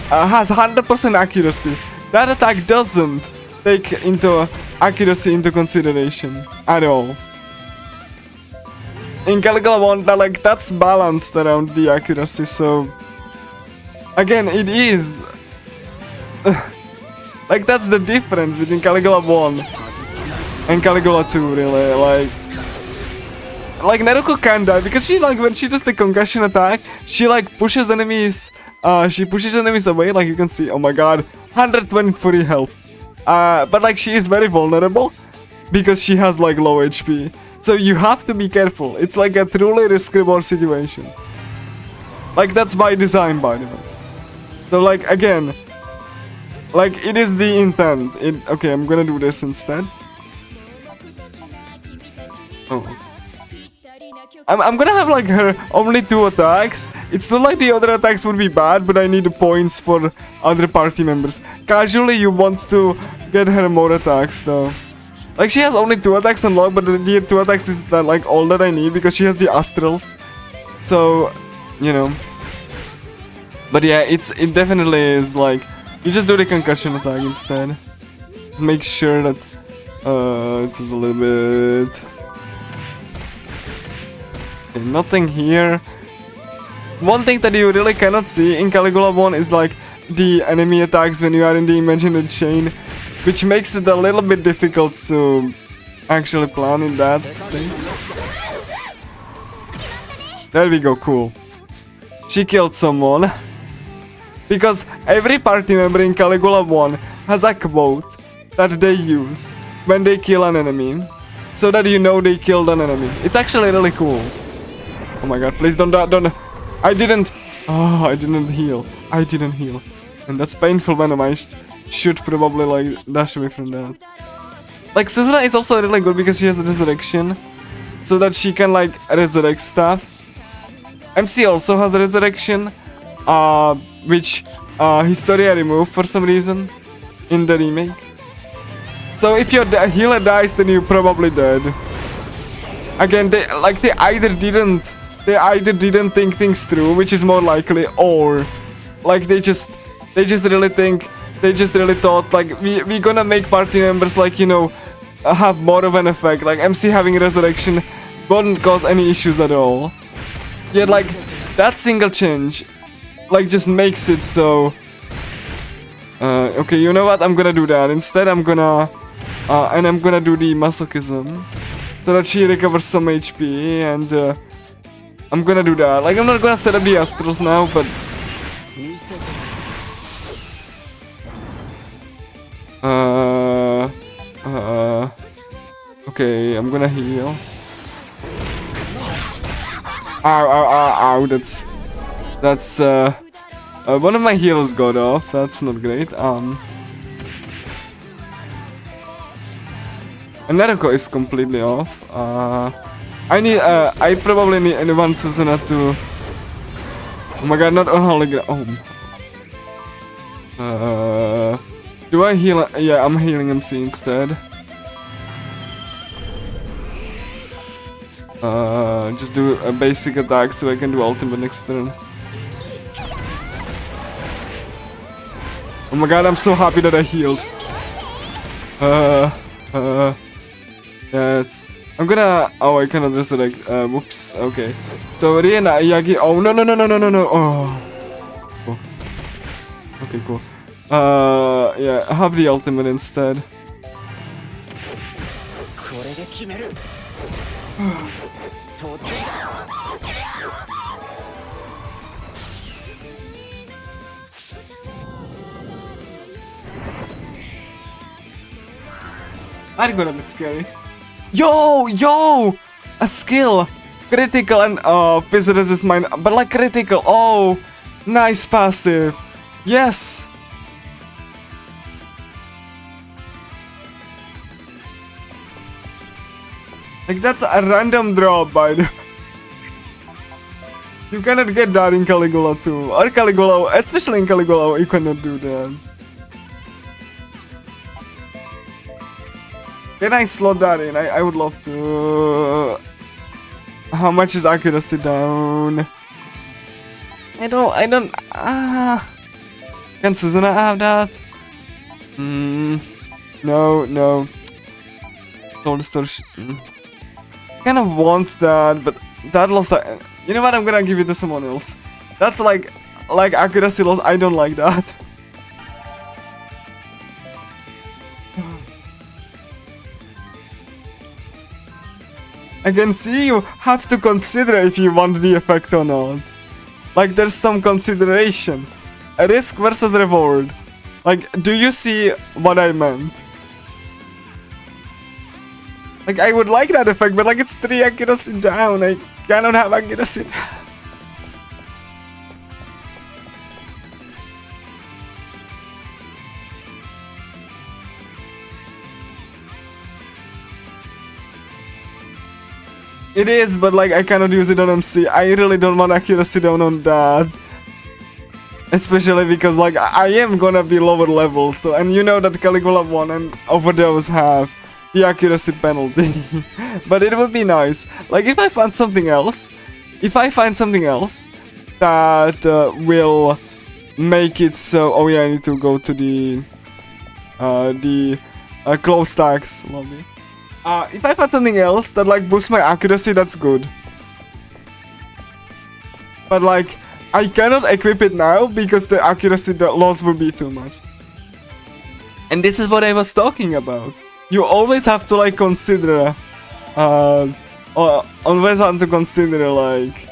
has 100% accuracy. That attack doesn't take into accuracy into consideration at all. In Caligula 1, that's balanced around the accuracy, so again, it is like, that's the difference between Caligula 1 and Caligula 2, really. Like Naruko can die because she, like, when she does the concussion attack, she, like, pushes enemies away, like you can see. Oh my god, 123 health. But, like, she is very vulnerable because she has, like, low HP. So you have to be careful. It's like a truly risk-reward situation. Like, that's by design, by the way. So, like, again, like, it is the intent. Okay, I'm gonna do this instead. Oh. I'm gonna have, like, her only 2 attacks. It's not like the other attacks would be bad, but I need points for other party members. Casually, you want to get her more attacks, though. Like, she has only 2 attacks unlocked, but the 2 attacks is that, like, all that I need because she has the astrals. So, you know. But yeah, it definitely is, like, you just do the concussion attack instead. Just make sure that it's just a little bit. Okay, nothing here. One thing that you really cannot see in Caligula 1 is, like, the enemy attacks when you are in the imaginary chain, which makes it a little bit difficult to actually plan in that state. There we go, cool. She killed someone. Because every party member in Caligula 1 has a quote that they use when they kill an enemy, so that you know they killed an enemy. It's actually really cool. Oh my god, please don't. I didn't. Oh, I didn't heal. I didn't heal. And that's painful venom. I should probably, like, dash away from that. Like, Suzuna is also really good because she has a resurrection, so that she can, like, resurrect stuff. MC also has a resurrection, which Historia removed for some reason in the remake. So if your healer dies, then you're probably dead. Again, they either didn't think things through, which is more likely, or like they just really thought, like, we gonna make party members, like, you know, have more of an effect. Like MC having resurrection won't cause any issues at all. Yet like that single change like just makes it so okay, you know what, I'm gonna do that. Instead I'm gonna do the masochism so that she recovers some HP, and I'm gonna do that. Like I'm not gonna set up the Astros now, but okay, I'm gonna heal. Ow, ow, ow, ow, that's one of my heals got off. That's not great. Naruko is completely off. I probably need one Suzuna to. Oh my god, not on hologram. Oh. Do I heal? Yeah, I'm healing MC instead. Just do a basic attack so I can do ultimate next turn. Oh my god, I'm so happy that I healed. Yeah, I'm gonna. Oh, I cannot resurrect. Whoops. Okay. So Riena, Yagi. Oh no no no no no no no. Oh. Cool. Okay, cool. Yeah, have the ultimate instead. I'm gonna be scary. Yo! A skill! Critical and physical resist mine, but like critical. Oh, nice passive. Yes! Like that's a random drop by the... You cannot get that in Caligula 2. Or Caligula, especially in Caligula, you cannot do that. Can I slot that in? I would love to. How much is accuracy down? I don't. Can Suzuna have that? No. Soul distortion. Kind of want that, but that loss. You know what? I'm gonna give it to someone else. That's like accuracy loss. I don't like that. I can see you have to consider if you want the effect or not. Like there's some consideration. A risk versus reward. Like, do you see what I meant? Like I would like that effect, but like it's 3 accuracy down. I cannot have accuracy down. It is, but like I cannot use it on MC. I really don't want accuracy down on that. Especially because like I am gonna be lower level, so, and you know that Caligula 1 and Overdose have the accuracy penalty. But it would be nice. Like if I find something else, that will make it so. Oh yeah, I need to go to the close tags lobby. If I find something else that like boosts my accuracy, that's good. But like, I cannot equip it now because the accuracy loss will be too much. And this is what I was talking about. You always have to like consider, always have to consider like,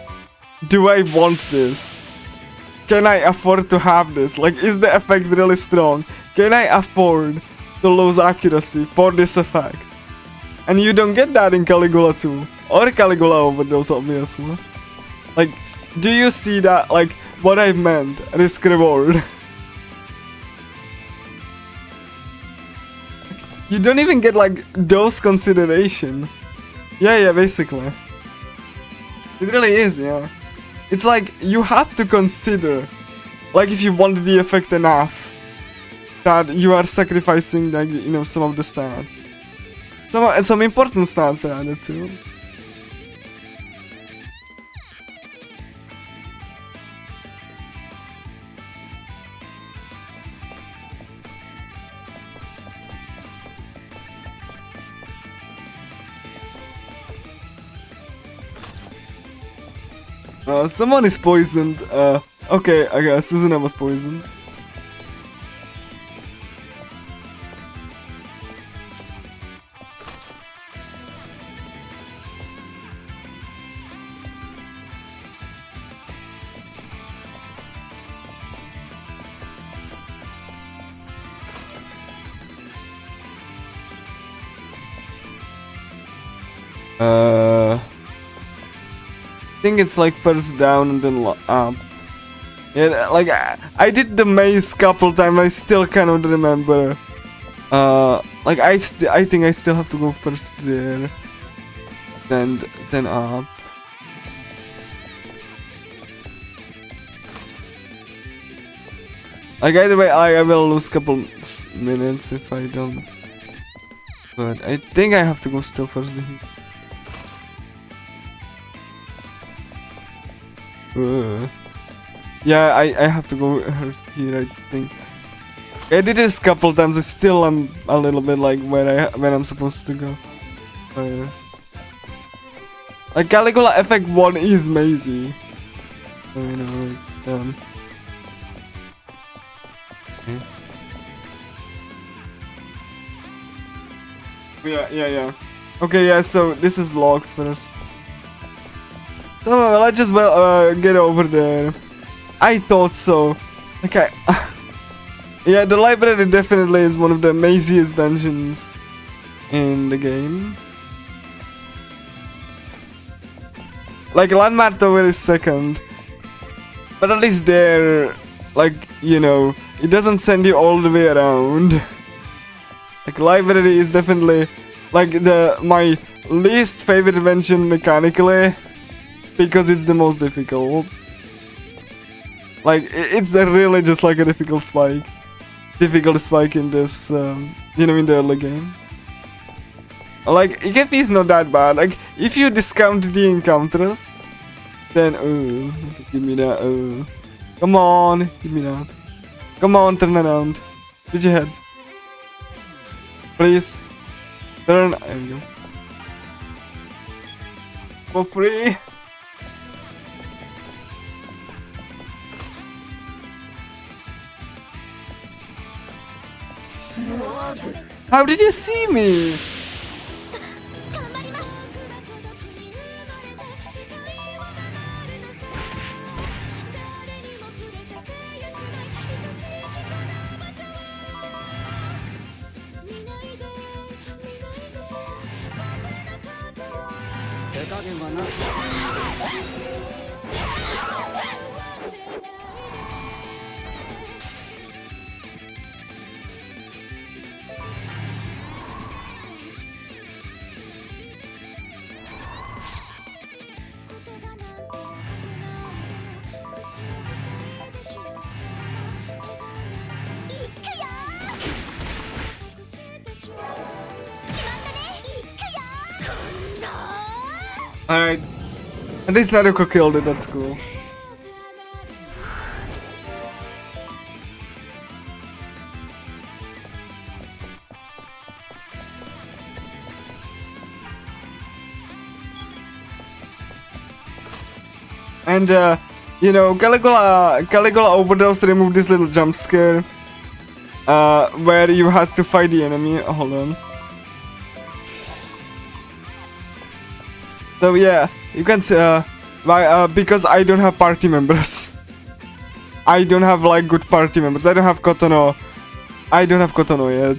do I want this? Can I afford to have this? Like, is the effect really strong? Can I afford to lose accuracy for this effect? And you don't get that in Caligula 2 or Caligula Overdose, obviously. Like, do you see that? Like, what I meant, risk reward. You don't even get like those consideration. Yeah, basically. It really is, yeah. It's like you have to consider, like if you want the effect enough, that you are sacrificing like, you know, some of the stats. Some important stats are added too. Someone is poisoned. Okay, I guess Susanna was poisoned. I think it's like first down and then up. Yeah, like I did the maze couple times. I still cannot remember. Like I think I still have to go first there, then up. Like either way, I will lose couple minutes if I don't. But I think I have to go still first. Yeah, I have to go first here, I think. I did this couple times. I still am a little bit like where I'm supposed to go. First. Like Caligula Effect 1 is mazy. So you know it's okay. Yeah. Okay, yeah, so this is locked first. So let's just get over there. I thought so. Okay. Yeah, the library definitely is one of the maziest dungeons in the game. Like Landmark Tower is second. But at least there, like, you know, it doesn't send you all the way around. Like library is definitely like my least favorite invention mechanically, because it's the most difficult. Like it's really just like a difficult spike in this, you know, in the early game. Like EKP is not that bad. Like if you discount the encounters, then give me that. Come on, give me that. Come on, turn around. Did you head? Please. Turn. There we go. For free. How did you see me? Alright. At least Naruko killed it, that's cool. And you know, Caligula Overdose removed this little jump scare where you had to fight the enemy. Hold on. So yeah, you can say because I don't have party members. I don't have like good party members. I don't have Kotono. Yet.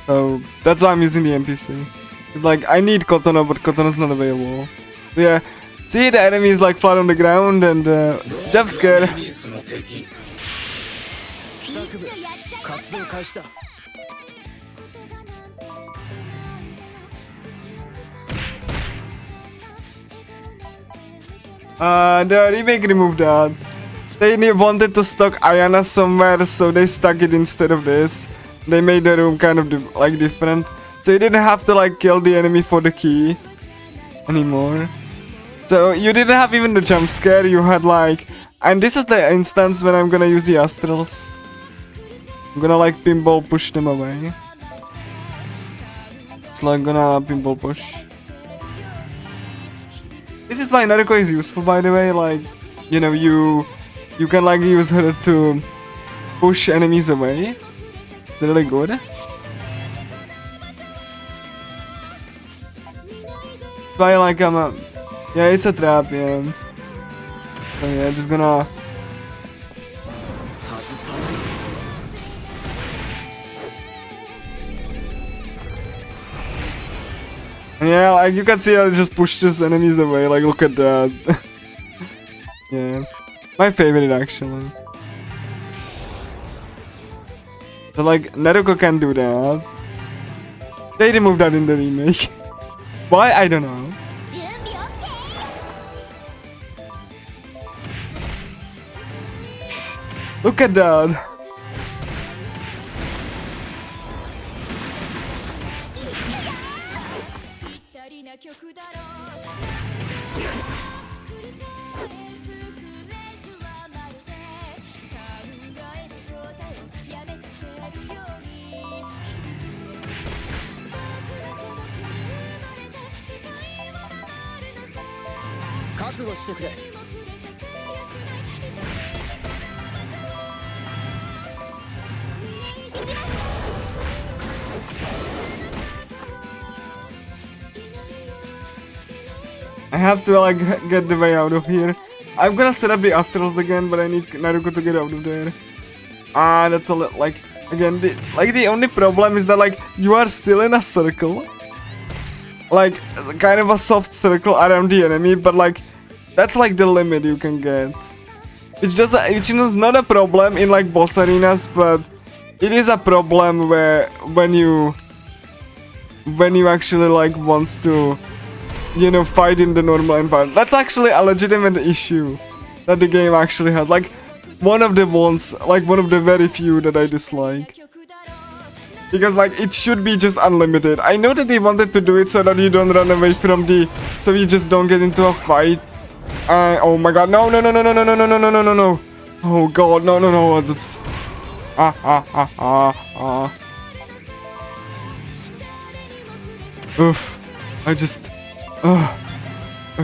So that's why I'm using the NPC. It's like I need Kotono, but Kotono's not available. So yeah, see the enemy is like flat on the ground and jump scare. The remake removed that. They wanted to stock Ayana somewhere, so they stuck it instead of this. They made the room kind of like different, so you didn't have to like kill the enemy for the key anymore. So you didn't have even the jump scare. You had like, and this is the instance when I'm gonna use the astrals. I'm gonna like pinball push them away. It's like gonna pinball push. This is why Naruko is useful, by the way. Like, you know, you can like use her to push enemies away. It's really good. By like yeah, it's a trap, yeah. So yeah, just gonna. Yeah, like you can see I just pushes enemies away, like look at that. Yeah. My favorite actually. So like Naruko can do that. They removed that in the remake. Why? I don't know. Look at that. I have to like get the way out of here. I'm gonna set up the astrals again, but I need Naruko to get out of there. Ah, that's a little like again. The only problem is that like you are still in a circle, like kind of a soft circle around the enemy, but like that's like the limit you can get. Which is not a problem in like boss arenas, but it is a problem where when you actually like want to, you know, fight in the normal environment. That's actually a legitimate issue that the game actually has. Like one of the ones, like one of the very few that I dislike. Because like it should be just unlimited. I know that they wanted to do it so that you don't run away from so you just don't get into a fight. Oh my god, no. Oh god, no, that's... Oof, I just... Oh,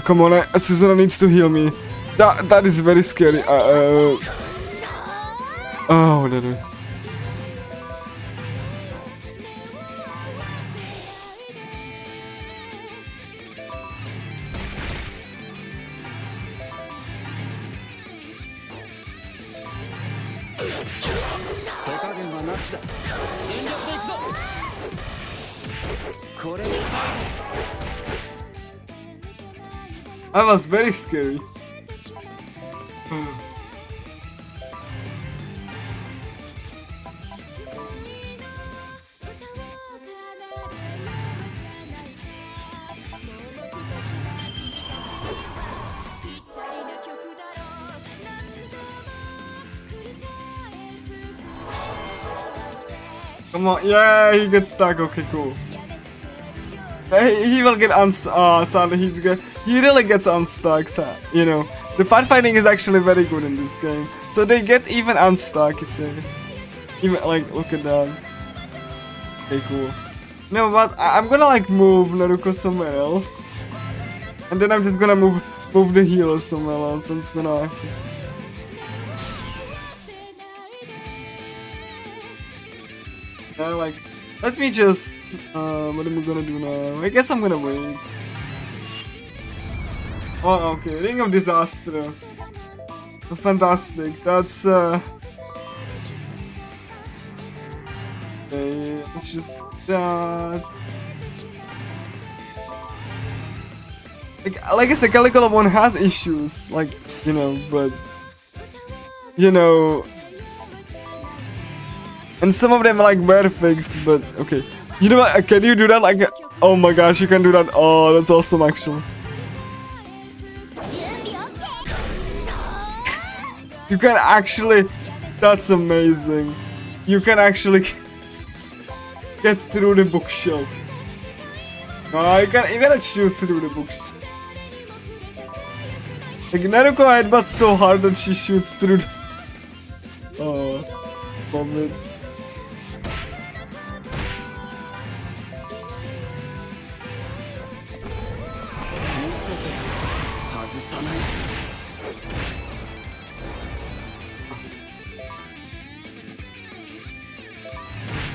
come on, Susanna needs to heal me. That is very scary. Oh, whatever. That was very scary. Come on, yeah, he gets stuck. Okay, cool. He will get unstuck. Sadly, he really gets unstuck. So, you know, the part fighting is actually very good in this game. So they get even unstuck if they even like look at that. Okay, cool. No, but I'm gonna like move Naruko somewhere else, and then I'm just gonna move the healer somewhere else, and it's gonna. Like, let me just, what am I gonna do now? I guess I'm gonna wait. Oh, okay, Ring of Disaster. Fantastic, that's, okay, it's just that. Like I said, Caligula 1 has issues, like, you know, but, you know, and some of them like were fixed, but okay. You know what? Can you do that? Like, oh my gosh, you can do that. Oh, that's awesome, actually. You can actually. That's amazing. You can actually get through the bookshelf. No, you cannot shoot through the bookshelf. Like Naruko headbutts so hard that she shoots through the. Oh, vomit.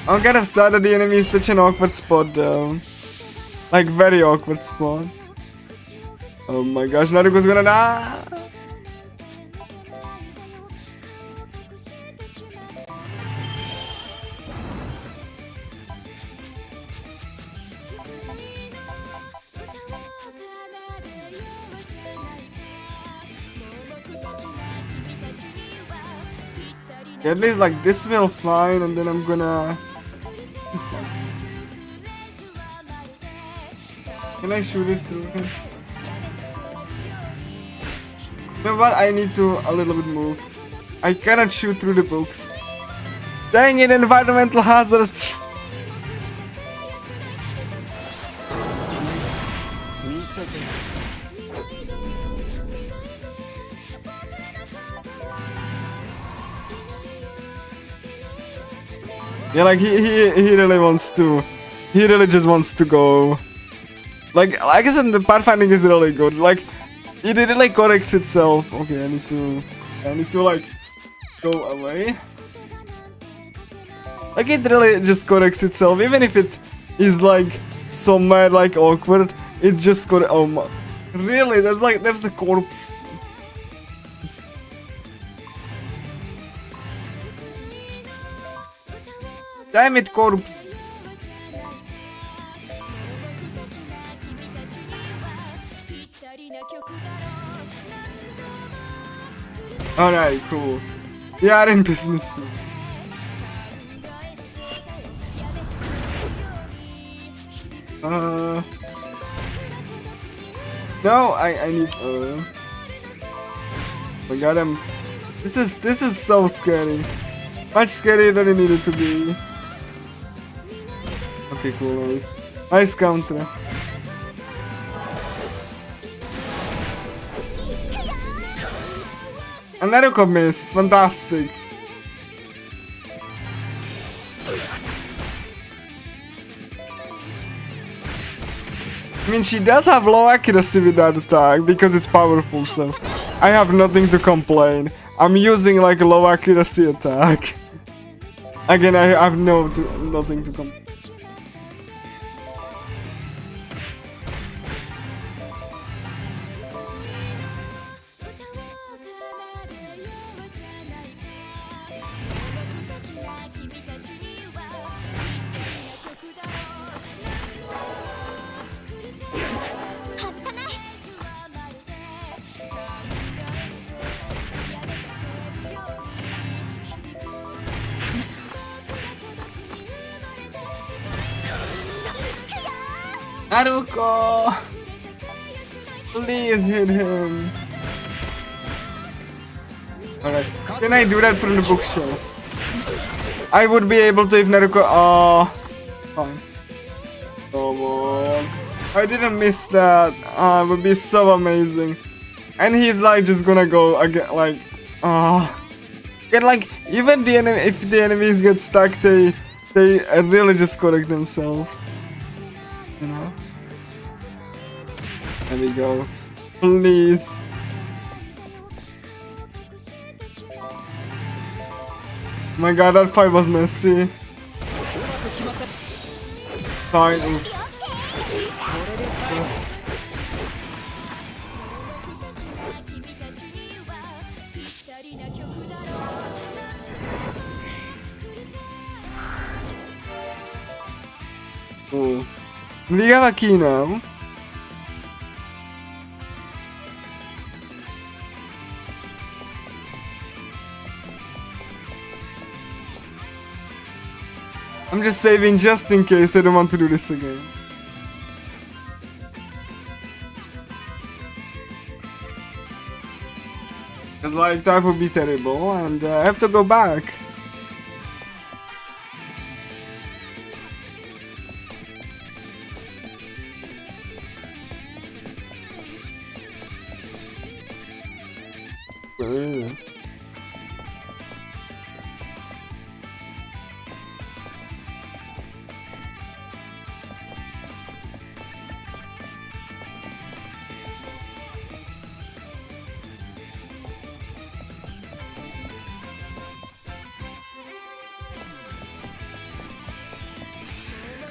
I'm kind of sad that the enemy is such an awkward spot though. Like very awkward spot. Oh my gosh, Naruko's gonna die! At least like this will fine, and then I'm gonna... Can I shoot it through him? You know what? I need to a little bit move. I cannot shoot through the books. Dang it, environmental hazards! Yeah, like he really wants to. He really just wants to go. Like I said, the pathfinding is really good. Like it really corrects itself. Okay, I need to like go away. Like it really just corrects itself, even if it is like somewhere like awkward. It just got. Oh my! Really? That's the corpse. Damn it, corpse! Alright, cool. We are in business. No, I need. Oh my god, This is so scary. Much scarier than it needed to be. Okay, cool, nice. Nice counter. And Naruko missed. Fantastic. I mean, she does have low accuracy with that attack because it's powerful, so I have nothing to complain. I'm using like a low accuracy attack. Again, I have nothing to complain. Naruko! Please hit him. Alright. Can I do that from the bookshelf? I would be able to if Naruko. Oh. Fine. Come on. I didn't miss that. It would be so amazing. And he's like just gonna go again. Like. And like, even the enemy, if the enemies get stuck, they really just correct themselves. You know? There we go. Please. Oh my god, that fight was messy. Fine. Cool. We have a key now. I'm just saving just in case I don't want to do this again. Because like that would be terrible and I have to go back.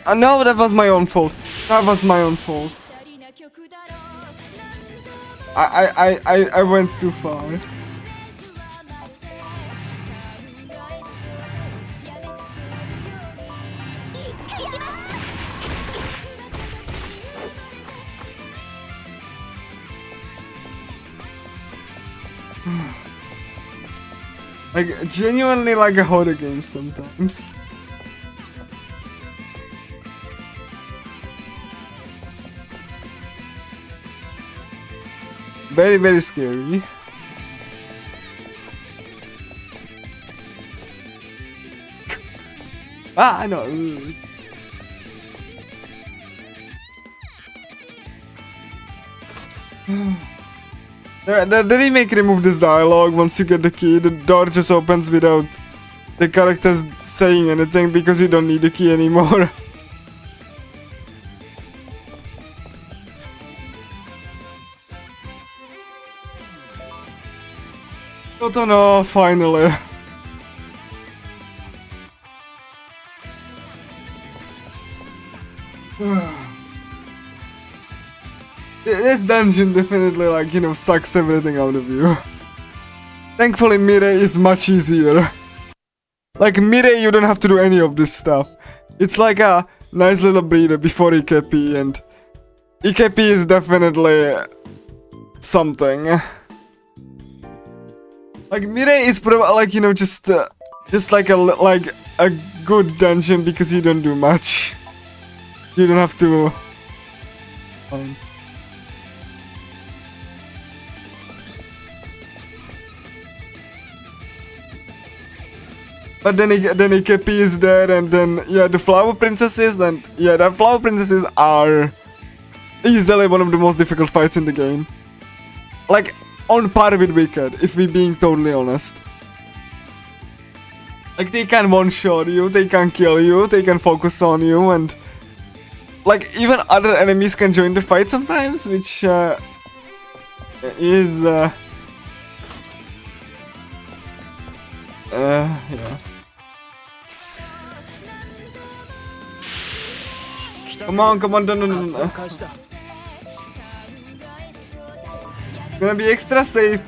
No, that was my own fault. That was my own fault. I went too far. Like, genuinely like a horror game sometimes. Very, very scary. Ah, I know. The remake removed this dialogue. Once you get the key, the door just opens without the characters saying anything because you don't need the key anymore. Oh no, finally. This dungeon definitely, like, you know, sucks everything out of you. Thankfully, Mire is much easier. Like, Mire, you don't have to do any of this stuff. It's like a nice little breather before Ikepi, and Ikepi is definitely something. Like, Mire is probably, like, you know, just like a good dungeon because you don't do much. You don't have to. But then Ikepi is there, and then yeah, the flower princesses, and yeah, the flower princesses are easily one of the most difficult fights in the game. Like, on par with Wicked, if we're being totally honest. Like, they can one-shot you, they can kill you, they can focus on you, and like, even other enemies can join the fight sometimes, which is yeah. Come on, no. Gonna be extra safe.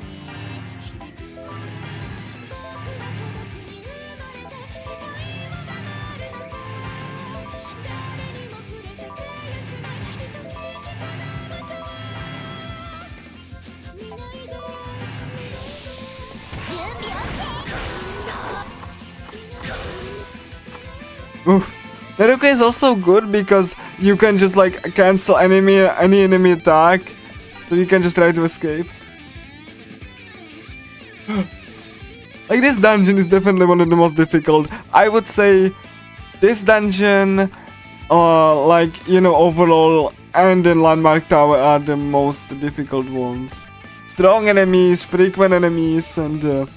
Oof. Naruto is also good because you can just like cancel any enemy attack, so you can just try to escape. Like, this dungeon is definitely one of the most difficult. I would say this dungeon, like, you know, overall, and in Landmark Tower are the most difficult ones. Strong enemies, frequent enemies, and the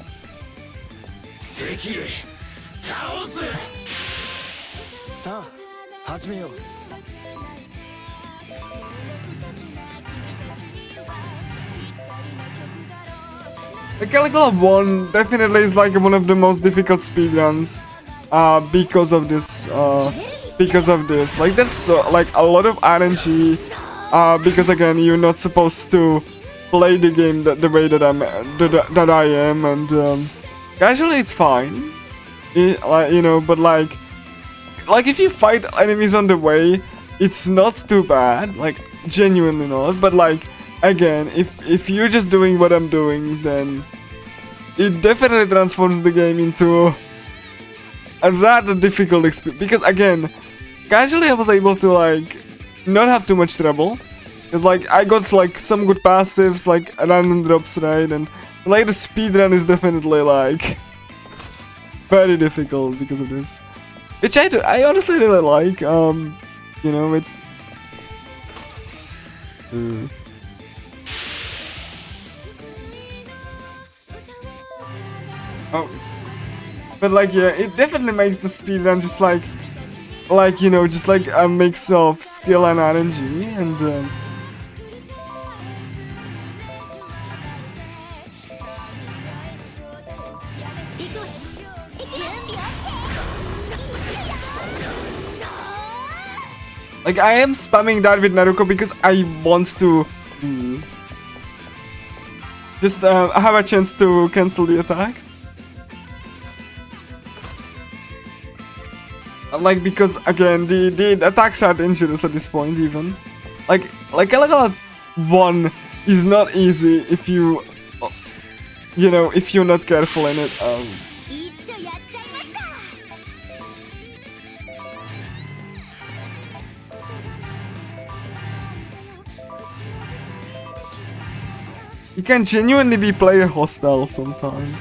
Caligula 1 definitely is like one of the most difficult speedruns because of this. Like, there's like a lot of RNG because again, you're not supposed to play the game the way that I am, and casually it's fine, like, you know, but like if you fight enemies on the way, it's not too bad, like, genuinely not. But like, again, if you're just doing what I'm doing, then it definitely transforms the game into a rather difficult experience. Because again, casually I was able to like not have too much trouble, because like I got like some good passives, like random drops, right? And like the speedrun is definitely like very difficult because of this, which I honestly really like. You know, it's oh, but like, yeah, it definitely makes the speedrun just like you know, just like a mix of skill and RNG, and Like, I am spamming that with Naruko because I want to just have a chance to cancel the attack. Like, because again, the attacks are dangerous at this point even. Like Caligula 1 is not easy if you know, if you're not careful in it. You can genuinely be player hostile sometimes.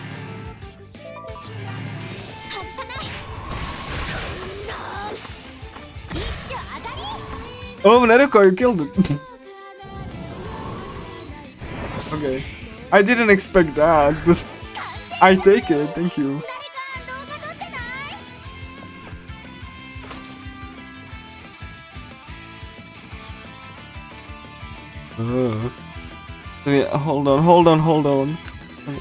Oh, Naruko, you killed it. Okay. I didn't expect that, but I take it, thank you. Yeah, hold on. Okay.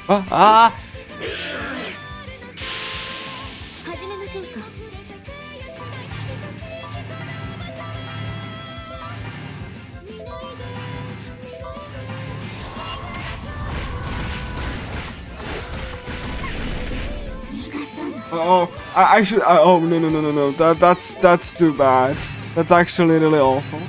Ah! Oh, I should. Oh no! That's too bad. That's actually really awful.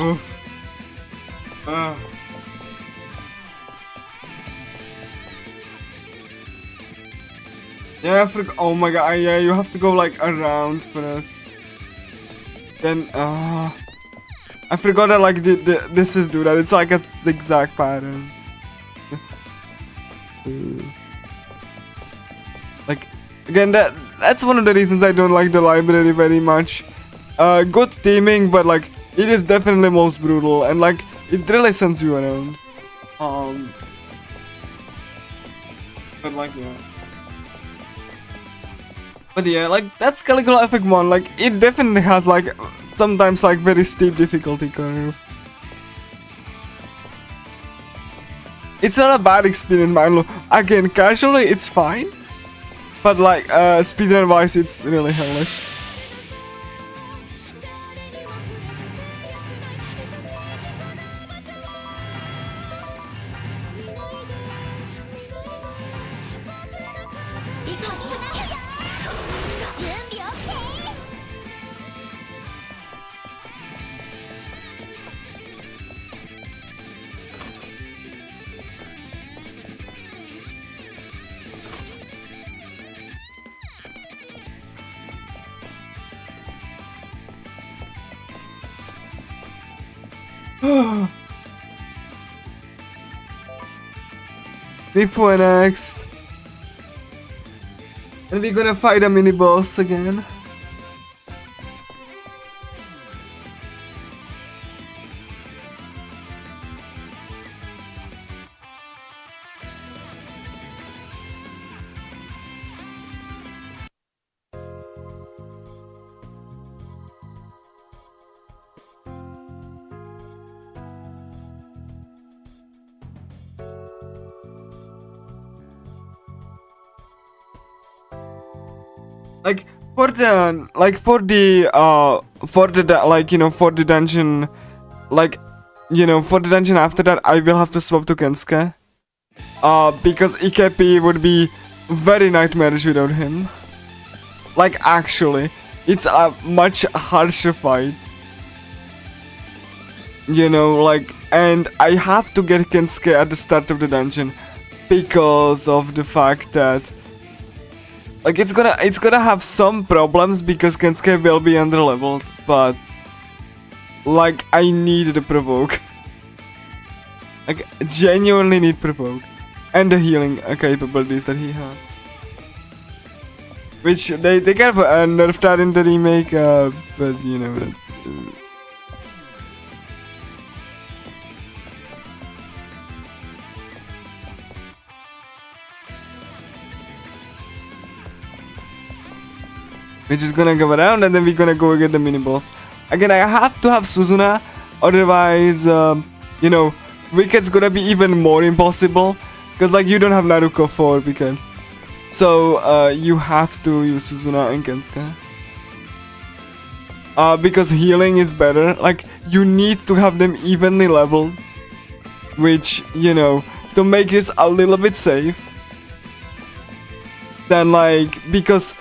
Oof. Yeah, I forgot. Oh my god, yeah, you have to go like around first. Then, I forgot that like this is do that. It's like a zigzag pattern. Like, again, that's one of the reasons I don't like the library very much. Good theming, but like, it is definitely most brutal, and like, it really sends you around. But like, yeah. But yeah, like, that's Caligula Effect 1, like, it definitely has like, sometimes like very steep difficulty curve. It's not a bad experience, man. Again, casually it's fine, but like, speedrun wise, it's really hellish. Before next, and we're gonna fight a mini boss again. Like for the for the dungeon, like, you know, for the dungeon after that, I will have to swap to Kensuke, because EKP would be very nightmarish without him. Like, actually, it's a much harsher fight. You know, like, and I have to get Kensuke at the start of the dungeon because of the fact that, like, it's gonna have some problems because Kensuke will be underleveled, but like, I need the provoke. Like, genuinely need provoke, and the healing capabilities that he has, which they kind of nerfed that in the remake, but you know. We're just gonna go around and then we're gonna go get the mini boss. Again, I have to have Suzuna, otherwise, you know, Wicked's gonna be even more impossible. Because, like, you don't have Naruko for Wicked. So, you have to use Suzuna and Kensuke. Because healing is better. Like, you need to have them evenly leveled. Which, you know, to make this a little bit safe. Then, like, because...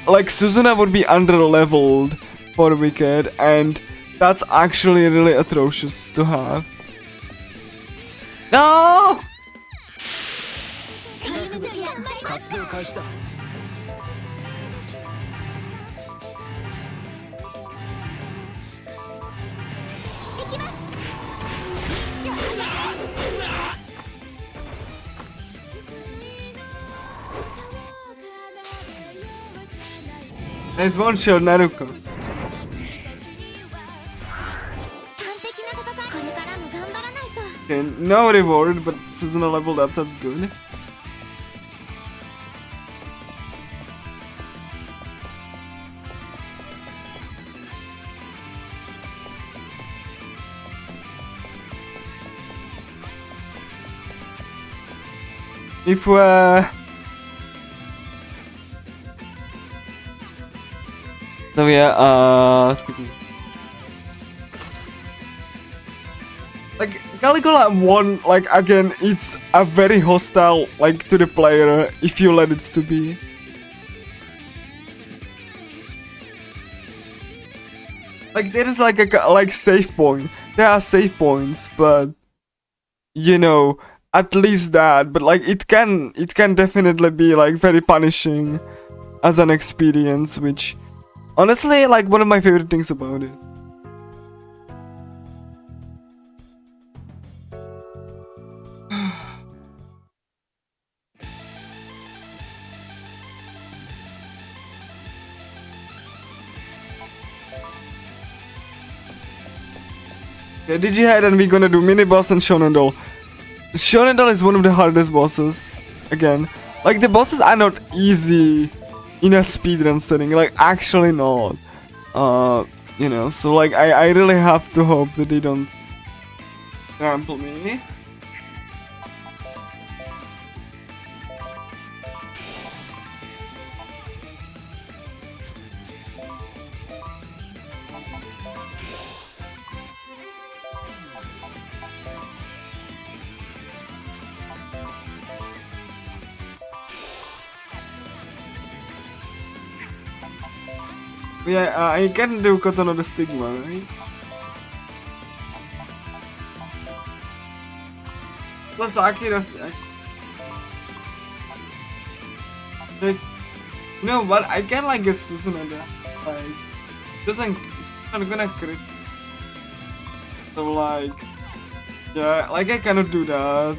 like, Suzuna would be under-leveled for Wicked, and that's actually really atrocious to have. No! There's one shot, Naruko. Okay, no reward, but Suzuna leveled up, that's good. If so yeah, like, Caligula 1, like, again, it's a very hostile, like, to the player, if you let it to be. Like, there is, like, a, like, save point. There are save points, but, you know, at least that, but, like, it can definitely be, like, very punishing as an experience, which... honestly, like, one of my favorite things about it. Okay, Digihead, and we're gonna do mini boss and Shonen Doll. Shonen Doll is one of the hardest bosses. Again, like, the bosses are not easy in a speedrun setting, like, actually not. You know, so, like, I really have to hope that they don't trample me. Yeah, I can do Kotono the Stigma, right? Plus Akira's... like, you know what? I can, like, get Suzuna there. Like, doesn't... I'm gonna crit. So, like... yeah, like, I cannot do that.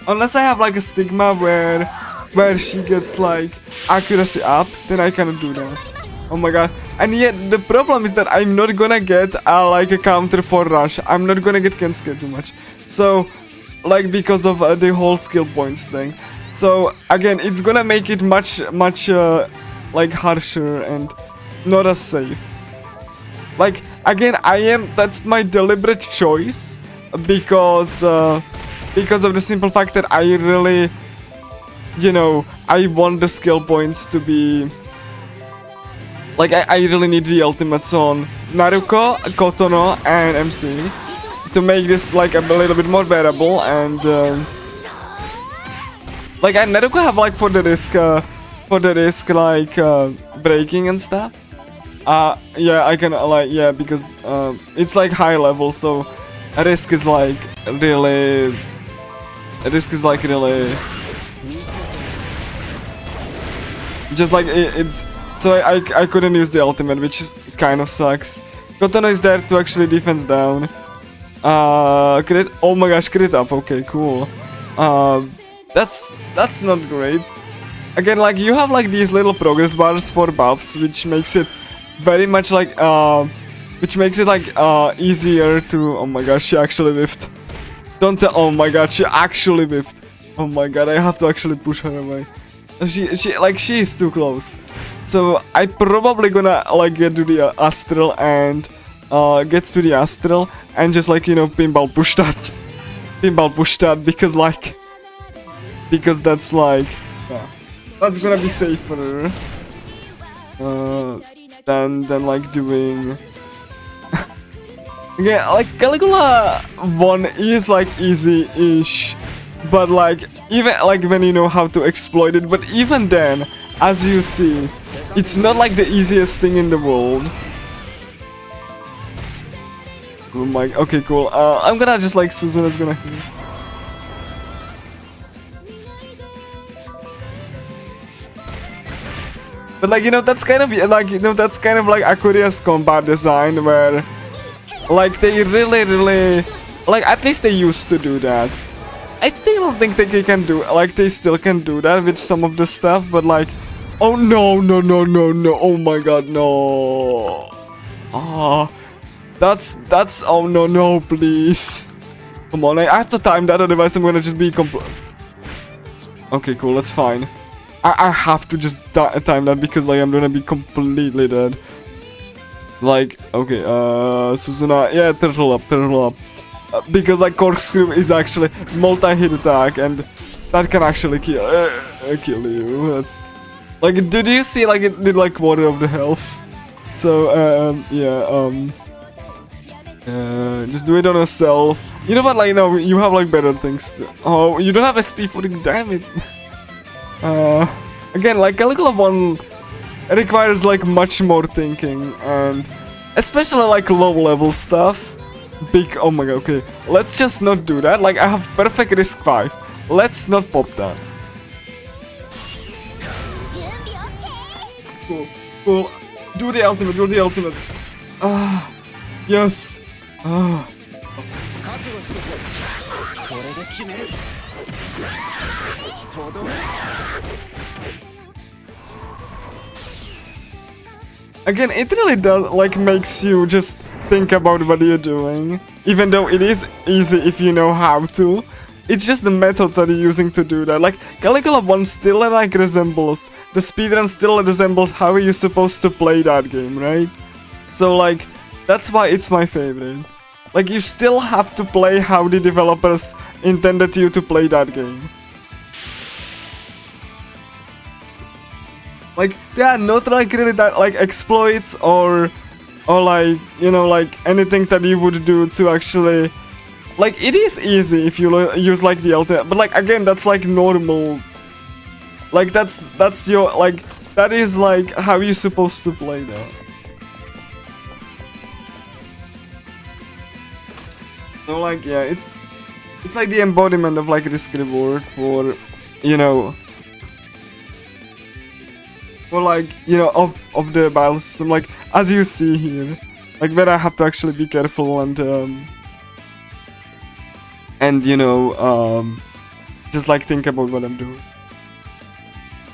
Unless I have, like, a Stigma where she gets, like, accuracy up, then I cannot do that. Oh my god. And yet, the problem is that I'm not gonna get, like, a counter for Rush. I'm not gonna get Kensuke too much. So, like, because of the whole skill points thing. So, again, it's gonna make it much, like, harsher and not as safe. Like, again, that's my deliberate choice. Because of the simple fact that I really, you know, I want the skill points to be... like, I really need the ultimates on Naruko, Kotono, and MC to make this, like, a little bit more bearable, and like, I Naruko have, like, for the risk, like, breaking and stuff. Yeah, I can like, yeah, because it's like high level, so risk is like really just like it's so I couldn't use the ultimate, which is kind of sucks. Kotono is there to actually defense down. Crit, oh my gosh, crit up, okay, cool. That's not great. Again, like, you have like these little progress bars for buffs, which makes it very much like easier to, oh my gosh, she actually whiffed. Don't tell, oh my god, she actually whiffed. Oh my god, I have to actually push her away. She is too close. So I probably gonna like get to the astral and get to the astral and just like, you know, pinball push that. Pinball push that because that's like, yeah, that's gonna be safer than like doing. Yeah, like Caligula 1 is like easy-ish, but like even like when you know how to exploit it, but even then, as you see, it's not like the easiest thing in the world. Oh my, okay, cool. I'm gonna just like Suzuna's gonna heal. But like, you know, that's kind of like, you know, that's kind of like AQURIA's combat design where like they really like, at least they used to do that. I still don't think they can do, like, they still can do that with some of the stuff, but like, oh no, oh my god, no. Ah, that's, oh no, please. Come on, I have to time that, otherwise I'm gonna just be okay, cool, that's fine. I have to just time that because like I'm gonna be completely dead. Like, okay, Suzuna, yeah, turtle up. Because like corkscrew is actually multi-hit attack and that can actually kill you. That's like, did you see like it did like quarter of the health? So just do it on yourself. You know what, like, no, you have like better things to, oh, you don't have SP for it, damn it. Again, like Caligula 1 requires like much more thinking, and especially like low level stuff. Big, oh my god, okay, let's just not do that. Like, I have perfect risk 5, let's not pop that. Cool, do the ultimate. Yes. Again, it really does, like, makes you just think about what you're doing. Even though it is easy if you know how to. It's just the method that you're using to do that. Like, Caligula 1 still, like, resembles, the speedrun still resembles how you're supposed to play that game, right? So, like, that's why it's my favorite. Like, you still have to play how the developers intended you to play that game. Like, they are not like really that like exploits or like, you know, like anything that you would do to actually, like, it is easy if you use like the ultimate, but like again, that's like normal. Like that's your, like, that is like how you're supposed to play that. So like, yeah, it's like the embodiment of like risk reward for, you know, for like, you know, of the battle system, like as you see here, like where I have to actually be careful and you know, just like think about what I'm doing,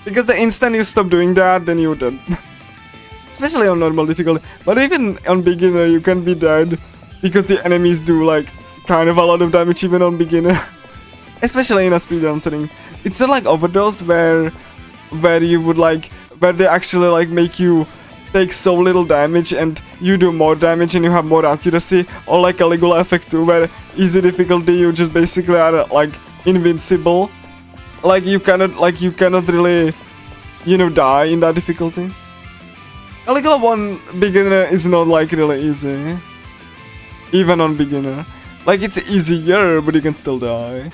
because the instant you stop doing that, then you're dead. Especially on normal difficulty, but even on beginner you can be dead because the enemies do like kind of a lot of damage even on beginner. Especially in a speedrun setting, it's not like overdose where you would like, where they actually like make you take so little damage and you do more damage and you have more accuracy, or like Caligula Effect 2 where easy difficulty you just basically are like invincible. Like you cannot really, you know, die in that difficulty. Caligula 1 beginner is not like really easy. Even on beginner. Like it's easier, but you can still die.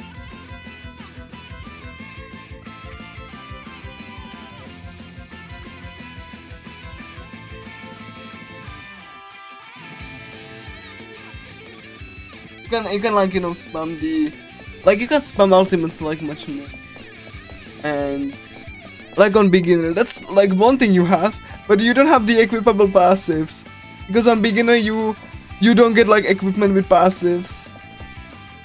can like, you know, spam the, like, you can spam ultimates like much more. And like on beginner, that's like one thing you have, but you don't have the equipable passives, because on beginner you don't get like equipment with passives.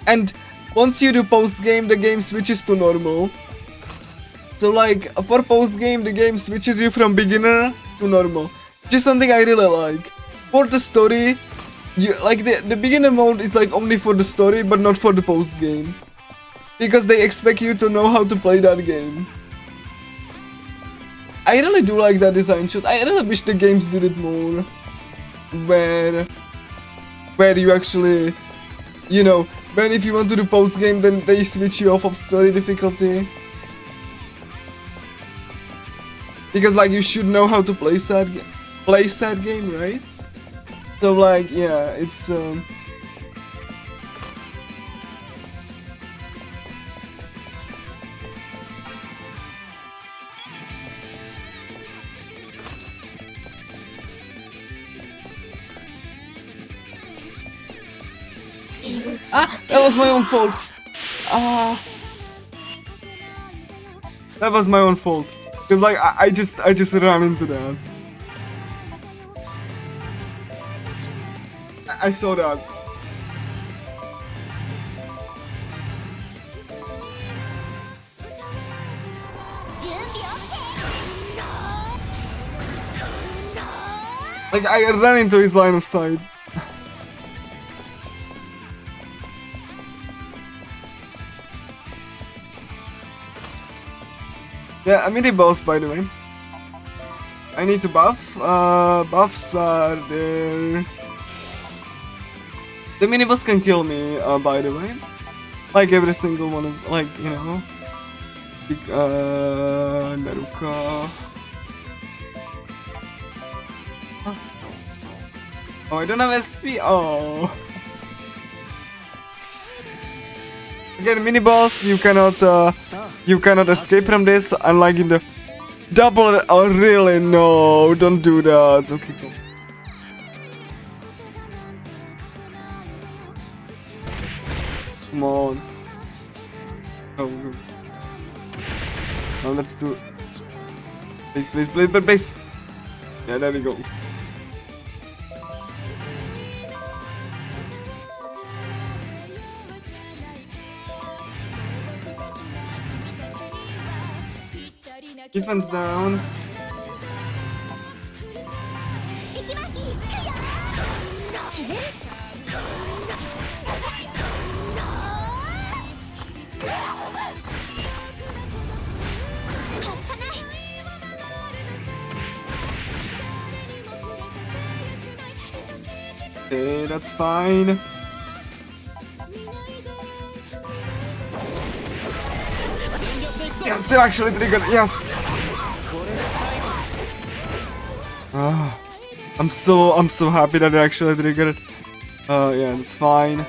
And once you do post game, the game switches to normal. So like for post game, the game switches you from beginner to normal, which is something I really like. For the story, you like the beginner mode is like only for the story, but not for the post game, because they expect you to know how to play that game. I really do like that design choice. I really wish the games did it more, where you actually, you know, when if you want to do post game, then they switch you off of story difficulty. Because like you should know how to play sad game, right? So like yeah, it's that was my own fault. That was my own fault. Cause like I just ran into that. I saw that. Like I ran into his line of sight. Yeah, a mini boss, by the way. I need to buff. Buffs are there. The mini boss can kill me, by the way. Like every single one of, like, you know. Naruka. Oh, I don't have SP. Oh. Again, mini boss, you cannot escape from this, unlike in the double. Oh really? No, don't do that. Okay, cool. Come on. Oh, good. Now let's do. Please. Yeah, there we go. Defense down. Okay, that's fine. Yes, it actually triggered. Yes. I'm so happy that it actually triggered. Yeah, it's fine.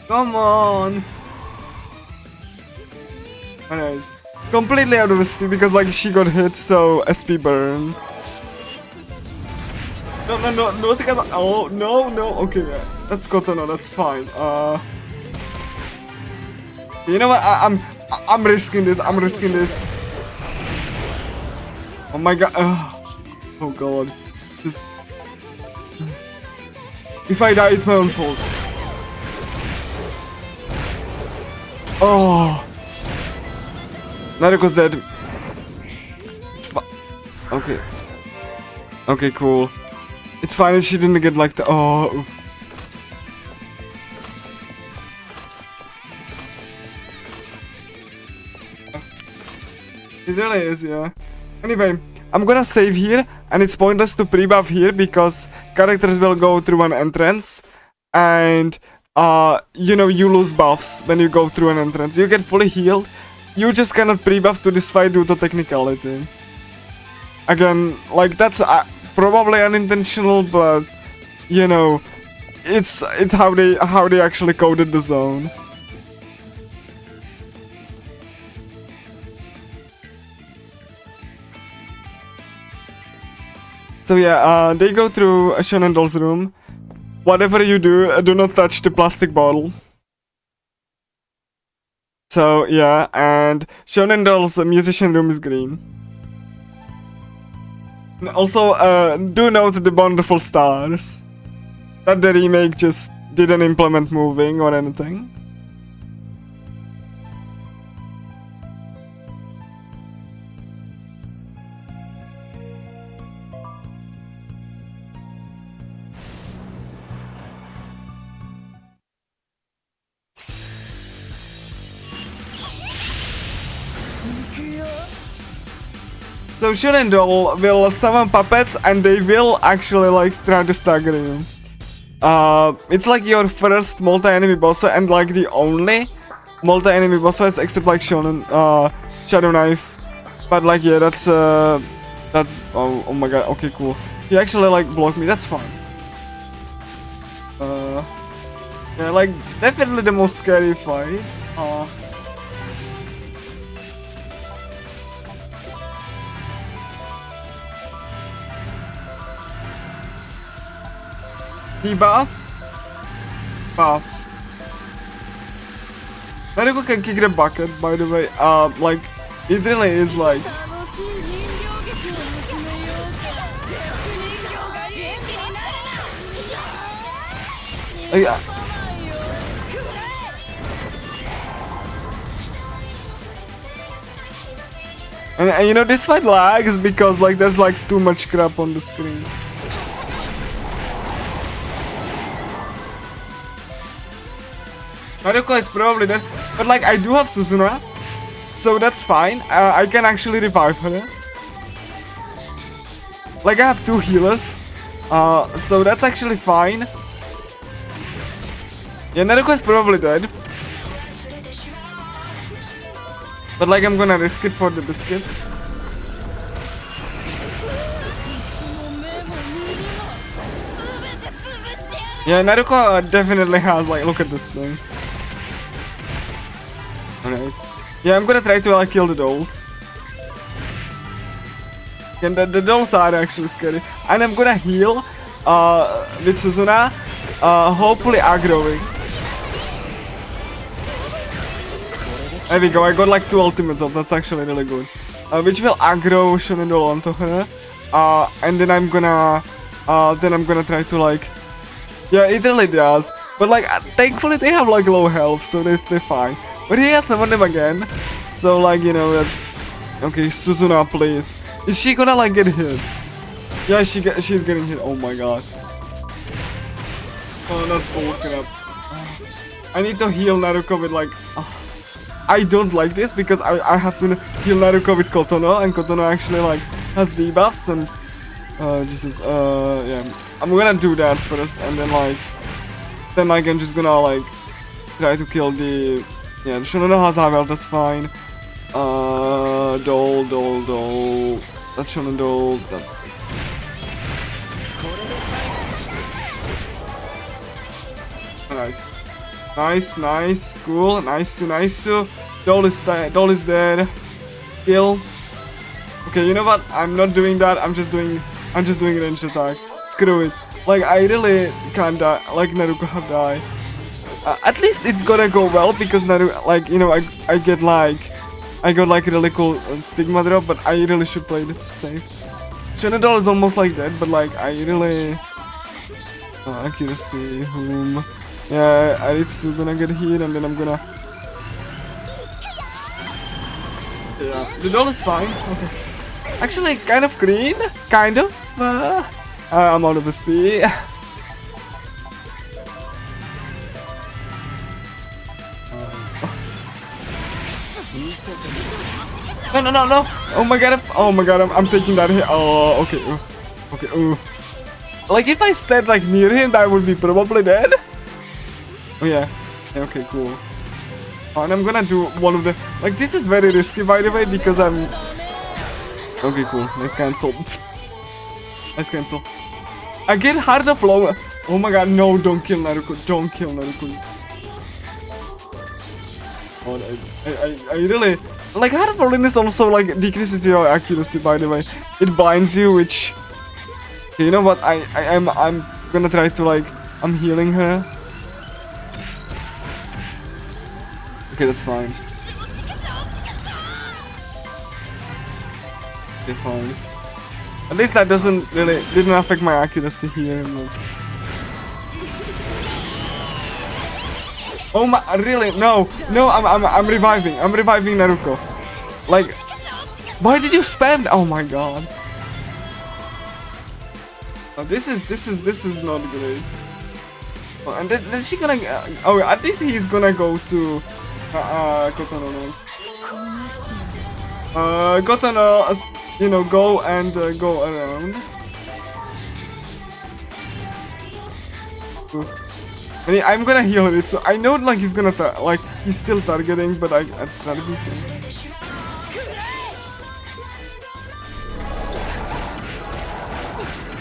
Come on. Alright. Completely out of SP because like she got hit, so SP burn. No, together. Oh, no. Okay, yeah. That's Kotono, that's fine. You know what? I'm risking this. Oh my god. Oh god. Just. If I die, it's my own fault. Oh. Naruko's dead. Okay. Okay, cool. It's fine if she didn't get like the. Oh. It really is, yeah. Anyway, I'm gonna save here, and it's pointless to pre-buff here because characters will go through an entrance, and you know, you lose buffs when you go through an entrance. You get fully healed. You just cannot pre-buff to this fight due to technicality. Again, like that's probably unintentional, but you know, it's how they actually coded the zone. So yeah, they go through Shonen Doll's room. Whatever you do not touch the plastic bottle. So yeah, and Shonen Doll's musician room is green. And also, do note the wonderful stars that the remake just didn't implement moving or anything. So Shonen Doll will summon puppets and they will actually like try to stagger you. It's like your first multi-enemy boss fight and like the only multi-enemy boss fights except like Shonen Shadow Knife. But like yeah, that's oh my god, okay cool. He actually like blocked me, that's fine. Yeah, like definitely the most scary fight. Debuff. Buff. Naruko can kick the bucket, by the way. Like, it really is like... Yeah. And you know, this fight lags because like there's like too much crap on the screen. Naruko is probably dead, but like I do have Suzuna, so that's fine. I can actually revive her. Like I have 2 healers, so that's actually fine. Yeah, Naruko is probably dead. But like I'm gonna risk it for the biscuit. Yeah, Naruko definitely has like, look at this thing. Alright. Yeah, I'm gonna try to like kill the dolls. And the dolls are actually scary. And I'm gonna heal with Suzuna, hopefully aggroing. There we go, I got like 2 ultimates off, that's actually really good. Which will aggro Shonen Doll onto her. And then I'm gonna try to like... Yeah, it really does. But like, thankfully they have like low health, so they're fine. But he has summoned them again. So like, you know, that's... Okay, Suzuna, please. Is she gonna like get hit? Yeah, she's getting hit, oh my god. Oh, that's working up. I need to heal Naruko with like... I don't like this because I have to heal Naruko with Kotono, and Kotono actually like has debuffs and Jesus, yeah, I'm gonna do that first, and then like I'm just gonna like try to kill the Shonen Doll has high health, that's fine. Doll, that's Shonen Doll, that's. Alright. Nice, cool, nice. Doll is dead. Kill. Okay, you know what? I'm not doing that. I'm just doing range attack. Screw it. Like I really can't die. Like Naruko have died. At least it's gonna go well because Naruko, like you know, I got like really cool stigma drop, but I really should play it safe. Shonen Doll is almost like dead, but like I really accuracy whom. Yeah, Aritsu gonna get hit and then I'm gonna... Yeah, the doll is fine. Okay. Actually, kind of green. Kind of. I'm out of SP. No. Oh my god, I'm taking that hit. Oh, okay. Like if I stand like near him, I would be probably dead. Oh yeah, okay, cool. Oh, and I'm gonna do one of the... Like, this is very risky, by the way, because I'm... Okay, cool. Nice cancel. Nice cancel. Again, Heart of Oh my god, no, don't kill Naruto, don't kill Naruto. Oh, I really... Like, Heart of Holiness also, like, decreases your accuracy, by the way. It blinds you, which... Okay, you know what, I'm gonna try to, like... I'm healing her. Okay, that's fine. Okay, fine. At least that didn't affect my accuracy here. Like. Oh my, really? No, I'm reviving Naruto. Like, why did you spam? Oh my god. Oh, this is not great. Oh, and then she gonna, oh, at least he's gonna go to, Kotono next. Kotono, you know, go and go around. Ooh. I'm gonna heal it, so I know like he's gonna like he's still targeting, but I try to be safe.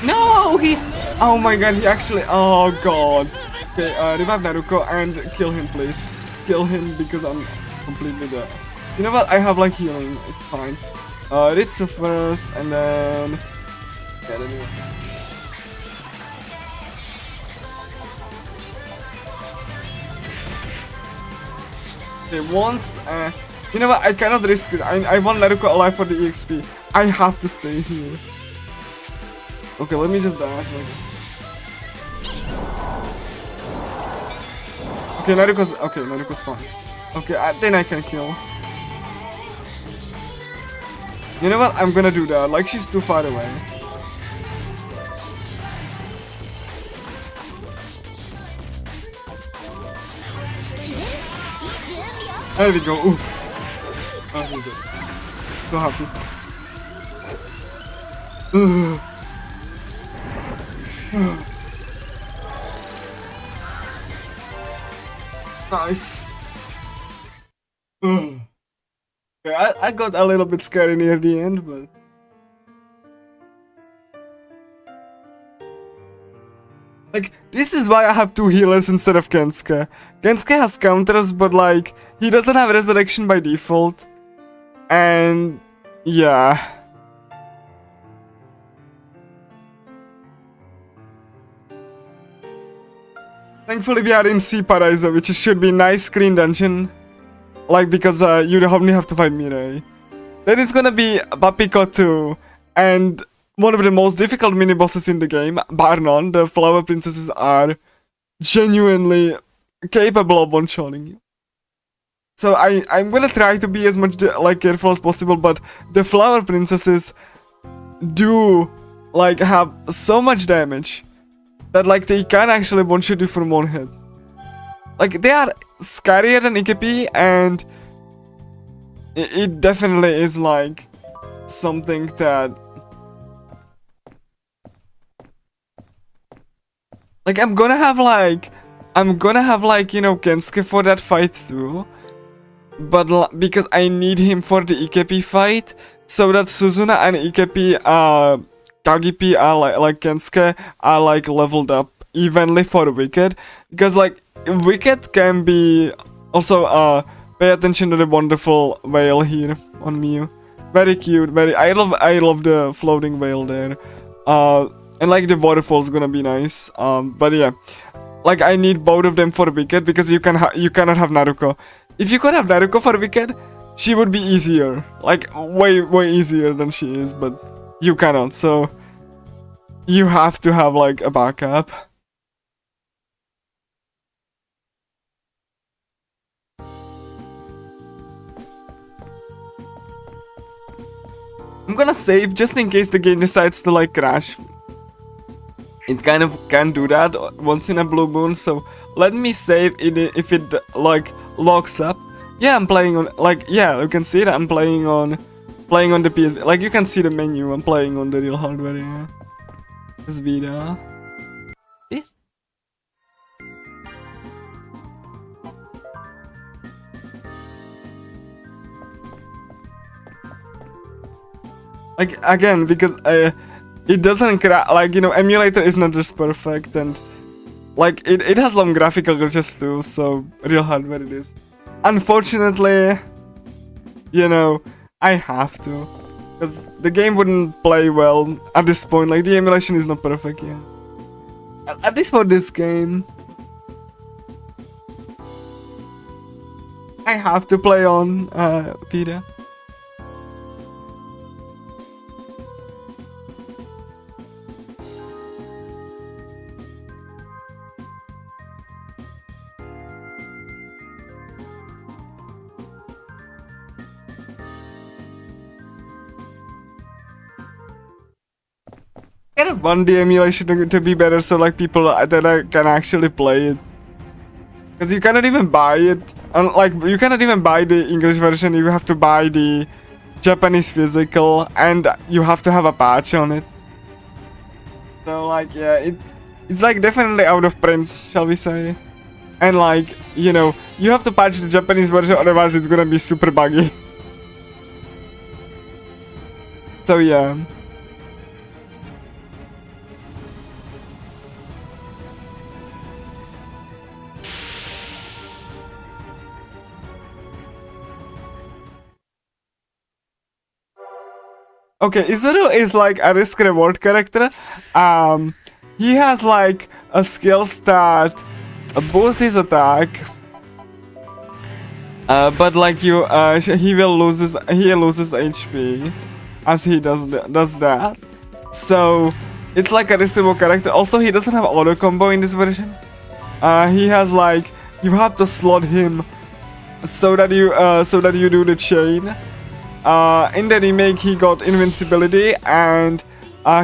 No, he. Oh my god, he actually. Oh god. Okay, revive Naruto and kill him, please. Kill him because I'm completely dead. You know what? I have like healing. It's fine. Ritsu first, and then. Yeah, anyway. Okay, once, you know what, I cannot risk it. I want Naruto alive for the EXP. I have to stay here. Okay, let me just dash. Okay, Naruto's fine. Okay, then I can kill. You know what, I'm gonna do that. Like, she's too far away. There we go. Oof. Oh, we go. So happy. Nice. Okay, I got a little bit scary near the end, but... Like, this is why I have two healers instead of Kensuke. Kensuke has counters, but like, he doesn't have resurrection by default. And... yeah. Thankfully we are in Sea Paraiso, which should be nice clean dungeon. Like, because you only have to fight Mirai. Then it's gonna be Papiko 2, and... one of the most difficult mini-bosses in the game, bar none. The flower princesses are genuinely capable of one-shotting you. So I'm gonna try to be as much like careful as possible, but the flower princesses do like have so much damage that like they can actually one-shot you from one hit. Like, they are scarier than Ikepi, and it definitely is like something that... Like, I'm gonna have like, you know, Kensuke for that fight too. But because I need him for the Ikepi fight, so that Suzuna and Ikepi, Kagipi are like Kensuke are like leveled up evenly for Wicked. Because like, Wicked can be, also, pay attention to the wonderful whale here on Miu. Very cute, I love the floating whale there. And like the waterfall's gonna be nice. But yeah, like I need both of them for Wicked because you cannot have Naruto. If you could have Naruto for Wicked, she would be easier, like way easier than she is. But you cannot, so you have to have like a backup. I'm gonna save just in case the game decides to like crash. It kind of can do that once in a blue moon, so let me save it if it like locks up. Yeah, I'm playing on, like, yeah, you can see that I'm playing on the PSV. Like, you can see the menu. I'm playing on the real hardware. Yeah, it's Vita. Eh? Like, again, because it doesn't crash, like, you know, emulator is not just perfect, and like it has some graphical glitches too, so real hardware it is. Unfortunately, you know, I have to, because the game wouldn't play well at this point. Like the emulation is not perfect yet. At least for this game. I have to play on Vita. I kind of want the emulation to be better, so like people that can actually play it. Because you cannot even buy it. Like, you cannot even buy the English version, you have to buy the Japanese physical, and you have to have a patch on it. So, like, yeah, it's like definitely out of print, shall we say. And like, you know, you have to patch the Japanese version, otherwise it's gonna be super buggy. So, yeah. Okay, Izuru is like a risk reward character. He has like a skill that boosts his attack, but like he loses HP as he does that. So it's like a risk reward character. Also, he doesn't have auto combo in this version. He has like, you have to slot him so that you do the chain. In the remake he got invincibility, and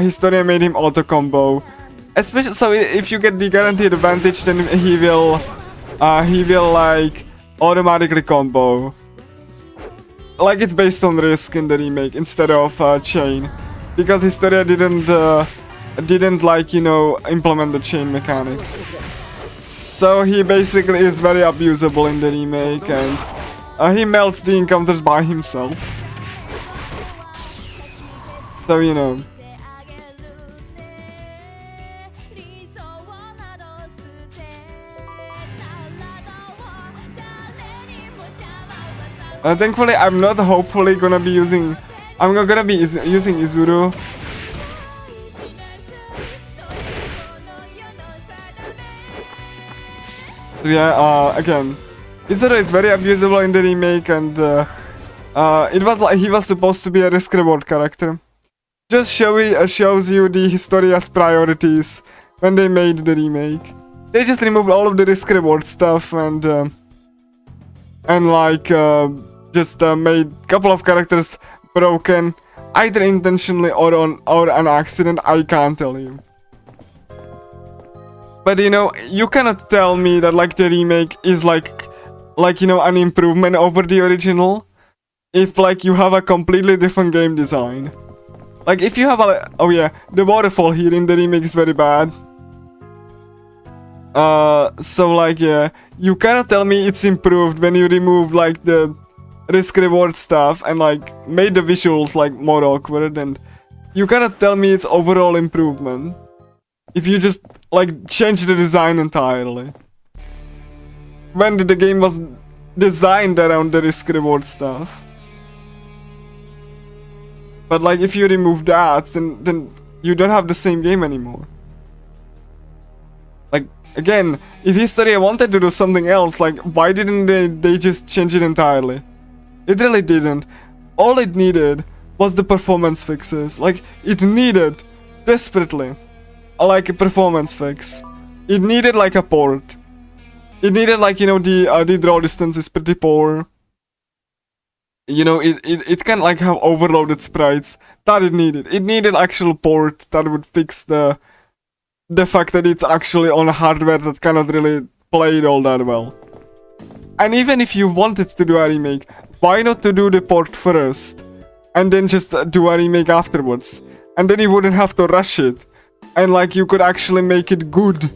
Historia made him auto combo. Especially, so if you get the guaranteed advantage, then he will like automatically combo. Like it's based on risk in the remake instead of chain, because Historia didn't like, you know, implement the chain mechanic. So he basically is very abusable in the remake, and he melts the encounters by himself. So, you know. Thankfully, I'm not hopefully gonna be using... I'm gonna be using Izuru. So yeah, again, Izuru is very abusable in the remake, and it was like he was supposed to be a risk-reward character. Just shows you the Historia's priorities when they made the remake. They just removed all of the risk-reward stuff and like just made a couple of characters broken, either intentionally or an accident. I can't tell you. But you know, you cannot tell me that like the remake is like you know, an improvement over the original, if like you have a completely different game design. Like if you have a... Oh yeah, the waterfall here in the remake is very bad. So like yeah, you cannot tell me it's improved when you remove like the risk reward stuff and like made the visuals like more awkward, and you cannot tell me it's overall improvement if you just like change the design entirely. When the game was designed around the risk reward stuff. But like if you remove that, then you don't have the same game anymore. Like again, if Historia wanted to do something else, like why didn't they just change it entirely? It really didn't. All it needed was the performance fixes. Like it needed desperately like a performance fix. It needed like a port. It needed like, you know, the draw distance is pretty poor. You know, it can like have overloaded sprites. That it needed. It needed actual port that would fix the fact that it's actually on hardware that cannot really play it all that well. And even if you wanted to do a remake, why not to do the port first and then just do a remake afterwards? And then you wouldn't have to rush it, and like you could actually make it good.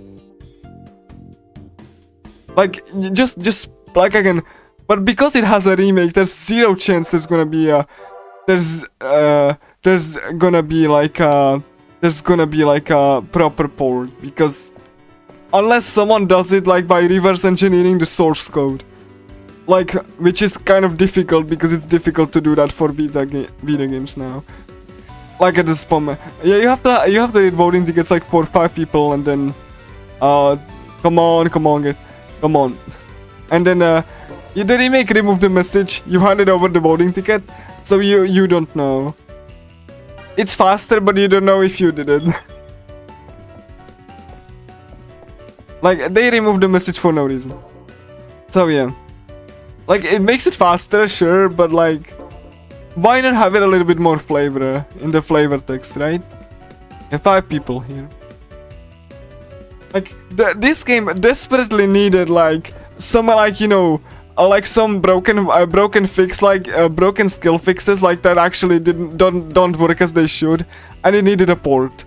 Like just like again. But because it has a remake, there's zero chance there's gonna be a proper port, because Unless someone does it like by reverse engineering the source code. Like, which is kind of difficult because it's difficult to do that for Vita games now. Like at this moment. Yeah, you have to read voting tickets like for 5 people and then come on. And then the remake removed the message, you handed over the voting ticket, so you don't know. It's faster, but you don't know if you did it. Like, they removed the message for no reason. So yeah. Like, it makes it faster, sure, but like, why not have it a little bit more flavor in the flavor text, right? Yeah, 5 people here. Like, this game desperately needed like some like, you know, like some broken fix, like broken skill fixes like that actually don't work as they should, and it needed a port.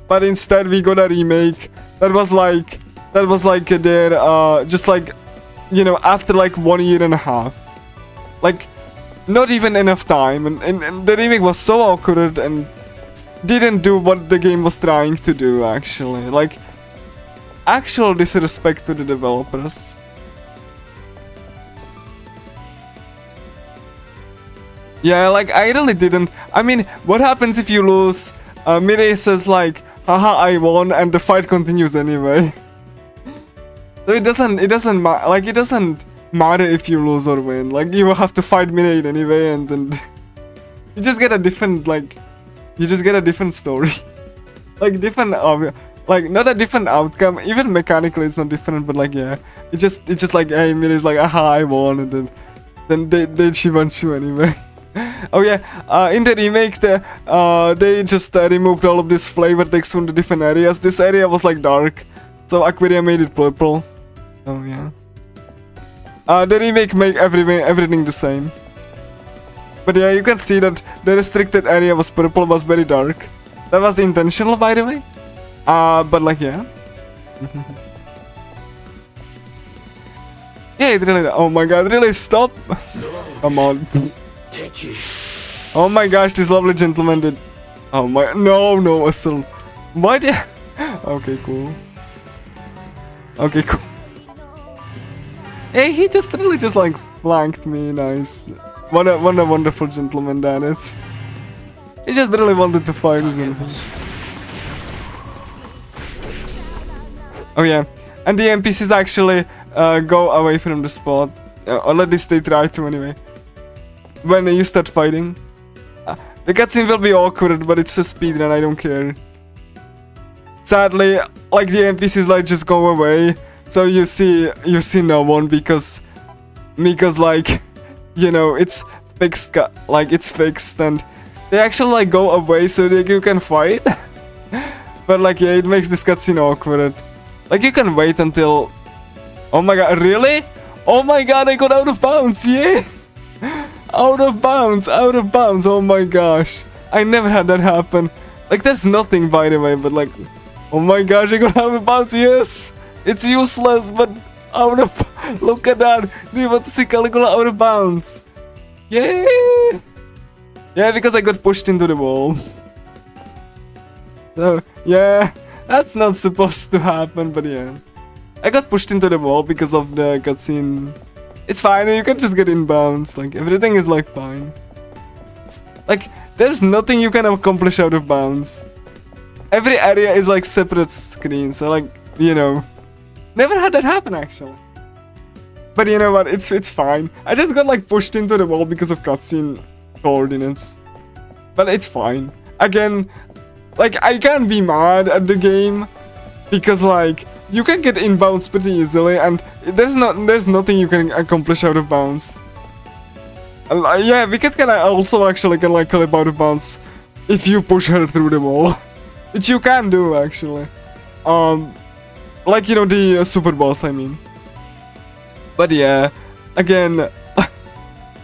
But instead we got a remake that was like their just like, you know, after like 1.5 years, like not even enough time, and the remake was so awkward and didn't do what the game was trying to do actually, like actual disrespect to the developers. Yeah, like I really didn't. I mean, what happens if you lose? Mireille says like, haha, I won, and the fight continues anyway. So it doesn't matter if you lose or win. Like, you will have to fight Mireille anyway, and then you just get a different, like, you just get a different story. Like different, like not a different outcome. Even mechanically, it's not different, but like yeah, it's just like, hey, Mireille's like, aha, I won, and then she wants you anyway. Oh yeah, in the remake, they just removed all of this flavor text from the different areas. This area was like dark, so AQURIA made it purple. Oh yeah. The remake make everything the same. But yeah, you can see that the restricted area was purple, was very dark. That was intentional, by the way. But like yeah. Yeah, it really. Oh my god, really stop! Come on. Oh my gosh, this lovely gentleman did. Oh my, no, Asal. Why did? Okay, cool. Okay, cool. Hey, he just really just like flanked me, nice. What a wonderful gentleman that is. He just really wanted to fight him. Oh yeah, and the NPCs actually go away from the spot, or at least they try to anyway. When you start fighting, the cutscene will be awkward, but it's a speedrun, I don't care. Sadly, like the NPCs like just go away, so you see no one because like, you know, it's fixed, like it's fixed, and they actually like go away so that you can fight. But like yeah, it makes this cutscene awkward. Like you can wait until. Oh my god, really? Oh my god, I got out of bounds, yeah! Out of bounds, oh my gosh. I never had that happen. Like there's nothing by the way, but like, oh my gosh, I got out of bounds, yes! It's useless, but out of, look at that. Do you want to see Caligula out of bounds? Yay! Yeah, because I got pushed into the wall. So, yeah, that's not supposed to happen, but yeah. I got pushed into the wall because of the cutscene. It's fine, you can just get inbounds, like everything is like fine. Like, there's nothing you can accomplish out of bounds. Every area is like separate screens, so like, you know. Never had that happen actually. But you know what, it's fine. I just got like pushed into the wall because of cutscene coordinates. But it's fine. Again, like I can't be mad at the game because like you can get inbounds pretty easily, and there's nothing you can accomplish out of bounds. Yeah, Wicked can also actually can like clip out of bounds if you push her through the wall, which you can do actually. Like you know the super boss, I mean. But yeah, again,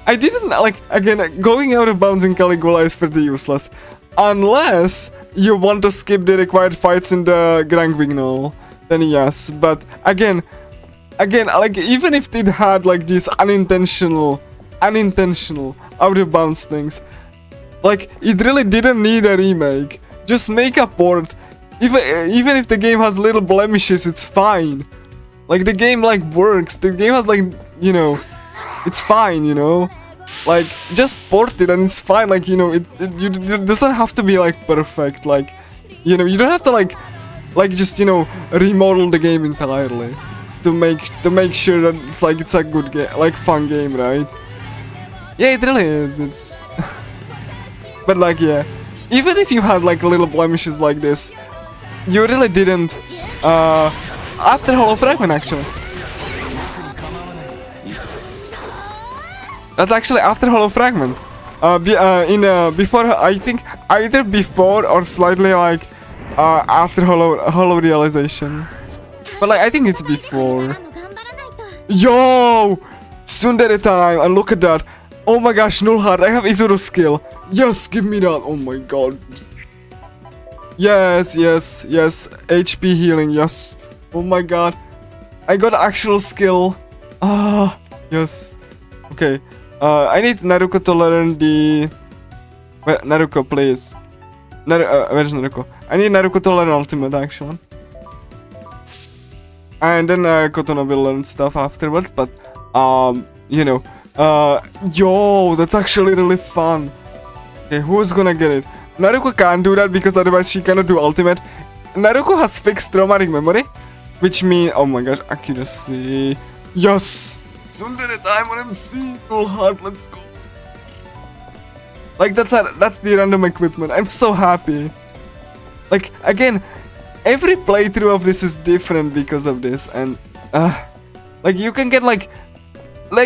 I didn't like again going out of bounds in Caligula is pretty useless, unless you want to skip the required fights in the Grand Vignol. Then yes, but again, like even if it had like these unintentional out of bounds things, like it really didn't need a remake. Just make a port, Even if the game has little blemishes, it's fine. Like the game like works. The game has like, you know, it's fine, you know. Like just port it and it's fine. Like, you know, it doesn't have to be like perfect. Like, you know, you don't have to like just, you know, remodel the game entirely to make sure that it's a good game, like fun game, right? Yeah, it really is. It's but like, yeah, even if you had like little blemishes like this, you really didn't after Hollow Fragment actually. That's actually after Hollow Fragment. Before, I think either before or slightly like after Hollow Realization. But like I think it's before. Yo! Tsundere time, and look at that. Oh my gosh, Null Heart, I have Izuru skill. Yes, give me that. Oh my god. Yes, yes, yes. HP healing, yes. Oh my god. I got actual skill. Ah, yes. Okay. I need Naruko to learn the... Wait, Naruko, please. Where's Naruko? I need Naruko to learn Ultimate, actually. And then Kotono will learn stuff afterwards, but... you know... yo, that's actually really fun. Okay, who's gonna get it? Naruko can't do that because otherwise she cannot do Ultimate. Naruko has fixed traumatic memory, which means... Oh my gosh, accuracy... Yes! Tsundere time on MC! Full heart, let's go! Like, that's the random equipment. I'm so happy. Like, again, every playthrough of this is different because of this, and... like, you can get, like,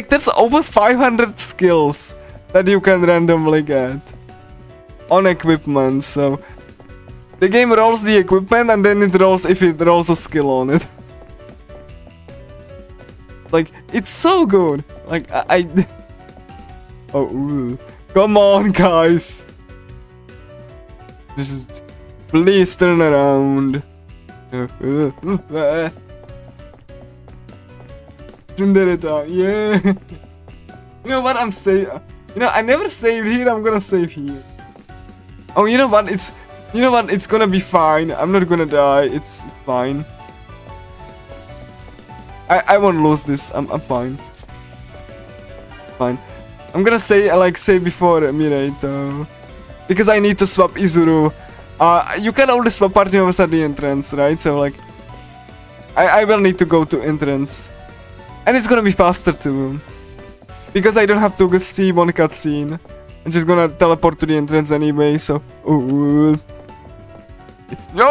there's over 500 skills that you can randomly get on equipment, so... The game rolls the equipment, and then it rolls if it rolls a skill on it. Like, it's so good. Like, oh, ooh. Come on, guys. Just please turn around. Yeah. You know what? I'm saving. You know, I never saved here. I'm gonna save here. Oh, you know what? You know what? It's gonna be fine. I'm not gonna die. It's fine. I won't lose this. I'm fine. Fine. I'm gonna say say before Mireito, because I need to swap Izuru. You can only swap party members at the entrance, right? So like, I will need to go to entrance, and it's gonna be faster too, because I don't have to go see one cutscene. I'm just gonna teleport to the entrance anyway. So, ooh. No.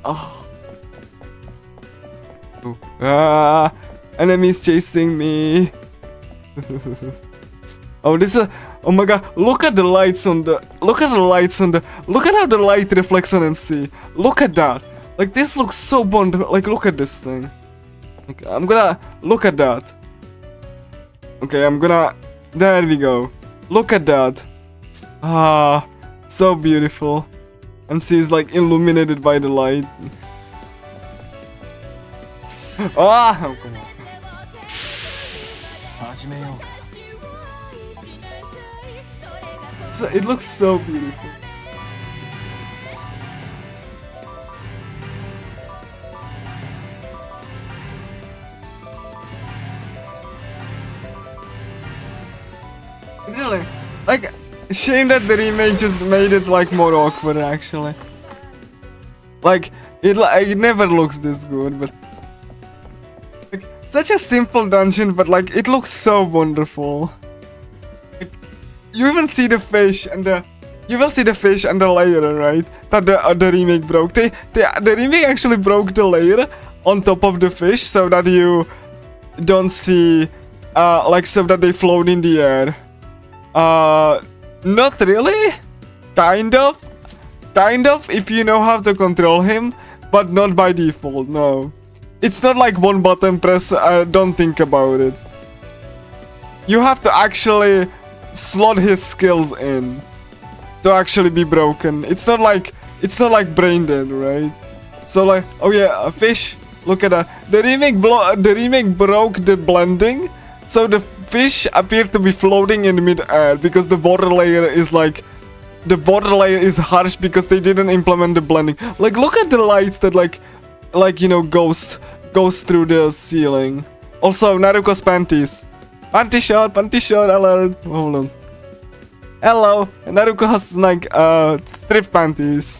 Oh. Enemies chasing me. Oh, this is. Oh my god! Look at the lights on the. Look at the lights on the. Look at how the light reflects on MC. Look at that. Like this looks so wonderful. Like look at this thing. Like, I'm gonna look at that. Okay, I'm gonna. There we go. Look at that. Ah, so beautiful. MC is like illuminated by the light. Ah! Oh, come on. So, it looks so beautiful. Really? Like, shame that the remake just made it like more awkward actually. Like, it never looks this good, but... Such a simple dungeon, but like it looks so wonderful. Like, you even see the fish and the layer, right? That the remake broke. The remake actually broke the layer on top of the fish so that you don't see like so that they float in the air. Not really. Kind of if you know how to control him, but not by default. No. It's not like one button press, don't think about it. You have to actually slot his skills in to actually be broken. It's not like brain dead, right? So like, oh yeah, a fish. Look at that. The remake broke the blending, so the fish appear to be floating in mid-air because the water layer is like the border layer is harsh because they didn't implement the blending. Like, look at the light that like you know goes through the ceiling. Also, Naruko's panties. Panty shot alert. Hold on. Hello, Naruko has like strip panties.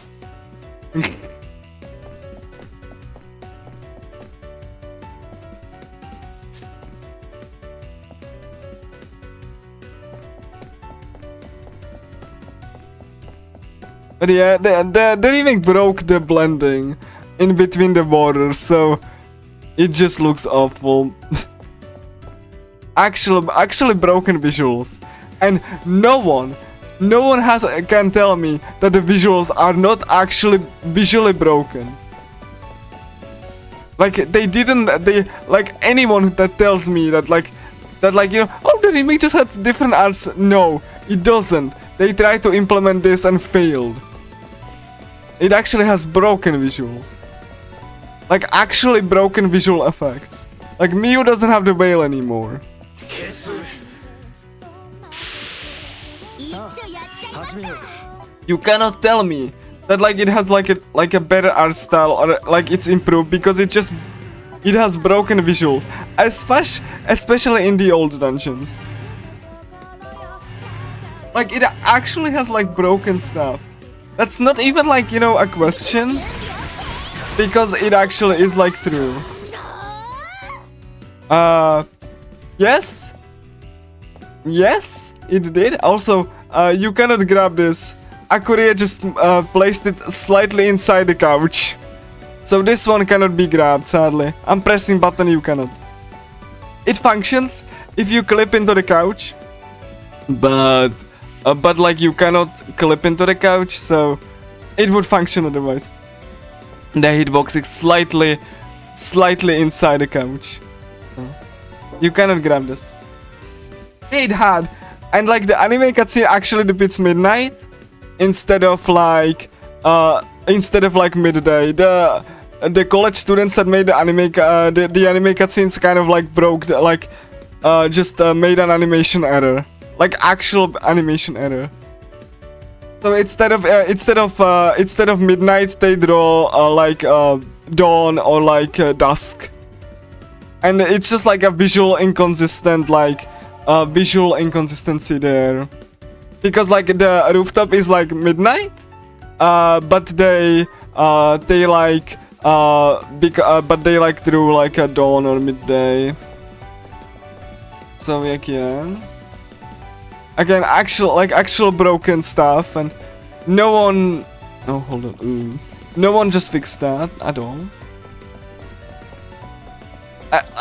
But yeah, the remake broke the blending in between the borders, so it just looks awful. actually broken visuals, and no one can tell me that the visuals are not actually visually broken. Like like anyone that tells me that you know, oh, the remake just had different arts. No, it doesn't. They tried to implement this and failed. It actually has broken visuals. Like actually broken visual effects. Like Miyu doesn't have the veil anymore. You cannot tell me that like it has like a better art style or like it's improved because it has broken visuals, especially in the old dungeons. Like it actually has like broken stuff. That's not even like, you know, a question, because it actually is like true. Yes, it did. Also, you cannot grab this. AQURIA just placed it slightly inside the couch, so this one cannot be grabbed, sadly. I'm pressing button, you cannot. It functions if you clip into the couch, but like you cannot clip into the couch, so it would function otherwise. The hitbox is slightly inside the couch. You cannot grab this. It had, and like the anime cutscene actually depicts midnight instead of like midday. The college students that made the anime cutscenes kind of like broke just made an animation error. Like actual animation error. So instead of midnight, they draw dawn or like dusk, and it's just like a visual inconsistency there, because like the rooftop is like midnight, but they drew like a dawn or midday. So yeah. Again, actual broken stuff, and no one. Oh, hold on. No one just fixed that at all.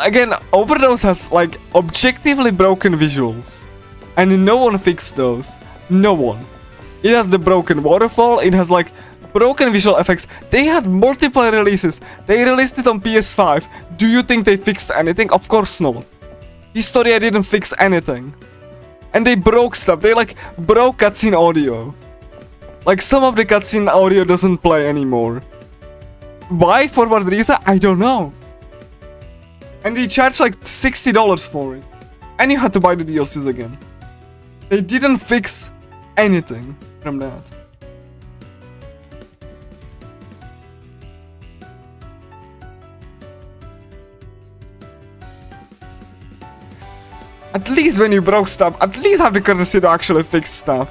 Again, Overdose has like objectively broken visuals, and no one fixed those. No one. It has the broken waterfall. It has like broken visual effects. They had multiple releases. They released it on PS5. Do you think they fixed anything? Of course not. Historia didn't fix anything. And they broke stuff. They like broke cutscene audio. Like some of the cutscene audio doesn't play anymore. Why? For what reason? I don't know. And they charged like $60 for it. And you had to buy the DLCs again. They didn't fix anything from that. At least when you broke stuff, at least have the courtesy to actually fix stuff.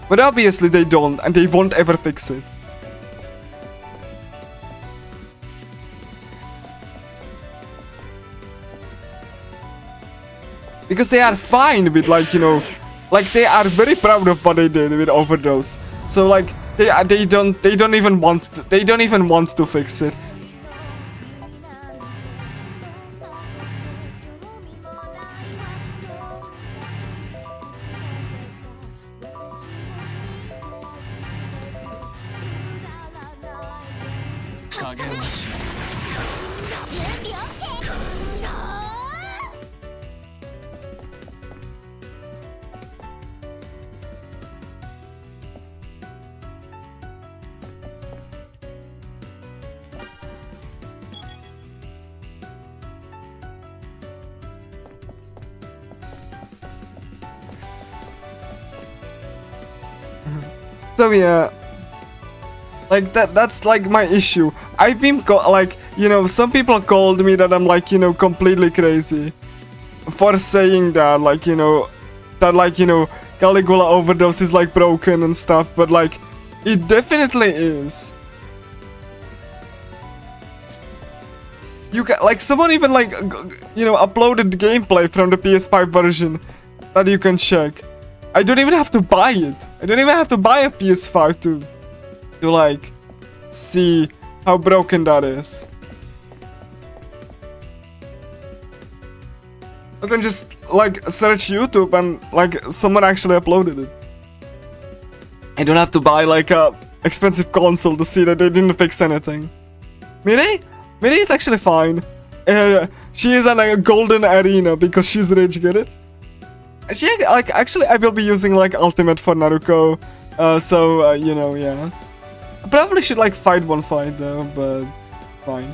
But obviously they don't, and they won't ever fix it. Because they are fine with like, you know, like they are very proud of what they did with Overdose. So like they don't even want to fix it. So yeah, like that's like my issue. I've been like, you know, some people called me that I'm like, you know, completely crazy for saying that, like, you know, that, like, you know, Caligula Overdose is like broken and stuff, but like it definitely is. You can, like, someone even like, you know, uploaded the gameplay from the PS5 version that you can check. I don't even have to buy it. I don't even have to buy a PS5 to like see how broken that is. I can just like search YouTube and like someone actually uploaded it. I don't have to buy like a expensive console to see that they didn't fix anything. Miri is actually fine. She is in a golden arena because she's rich, get it? She like, actually I will be using like ultimate for Naruto. You know, yeah. I probably should like fight one fight though, but fine.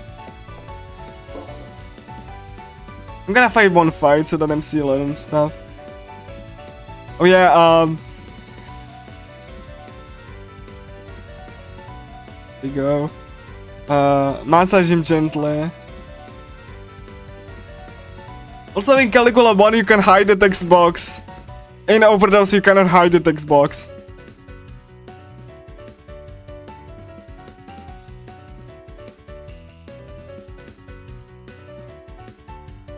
I'm gonna fight one fight so that MC learns stuff. Oh yeah, there you go. Massage him gently. Also in Caligula 1 you can hide the text box. In Overdose you cannot hide the text box.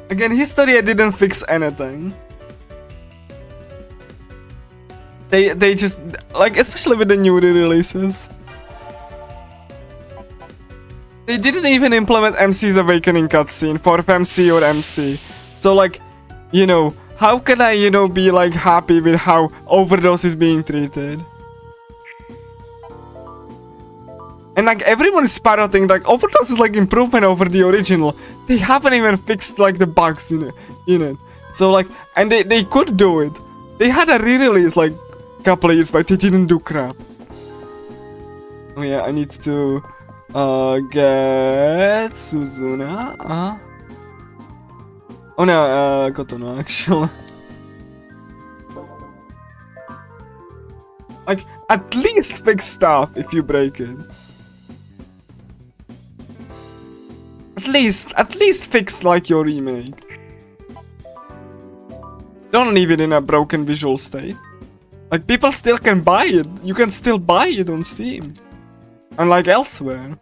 Again, Historia didn't fix anything. They just, like, especially with the new re-releases, they didn't even implement MC's Awakening cutscene for MC or MC. So like, you know, how can I, you know, be like happy with how Overdose is being treated? And like everyone is parroting like Overdose is like improvement over the original. They haven't even fixed like the bugs in it. So like, and they could do it. They had a re-release like a couple of years back. They didn't do crap. Oh yeah, I need to get Suzuna. Oh no, Kotono actually. Like at least fix stuff if you break it. At least fix like your remake. Don't leave it in a broken visual state. Like people still can buy it. You can still buy it on Steam. Unlike elsewhere.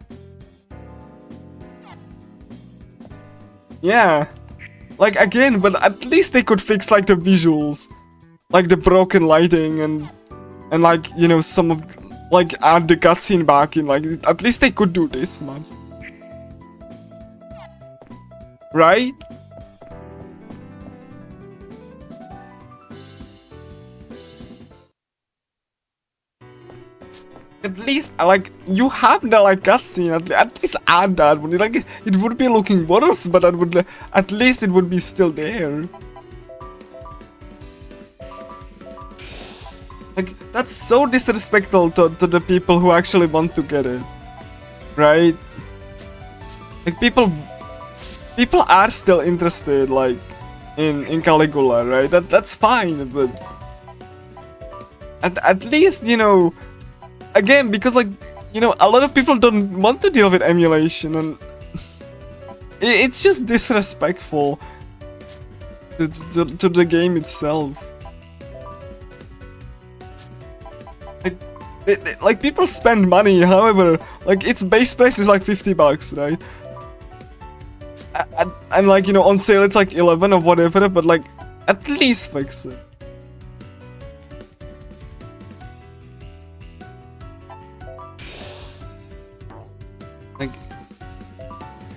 Yeah. Like again, but at least they could fix like the visuals. Like the broken lighting and like, you know, some of like add the cutscene back in. Like at least they could do this much. Right? At least, like, you have the, like, cutscene, at least add that one. Like, it would be looking worse, but that would, at least it would be still there. Like, that's so disrespectful to the people who actually want to get it. Right? Like, people are still interested, like, in Caligula, right? That's fine, but at least, you know, again, because like, you know, a lot of people don't want to deal with emulation, and it's just disrespectful to the game itself. Like people spend money, however, like its base price is like $50, right? And like, you know, on sale it's like 11 or whatever, but like at least fix it.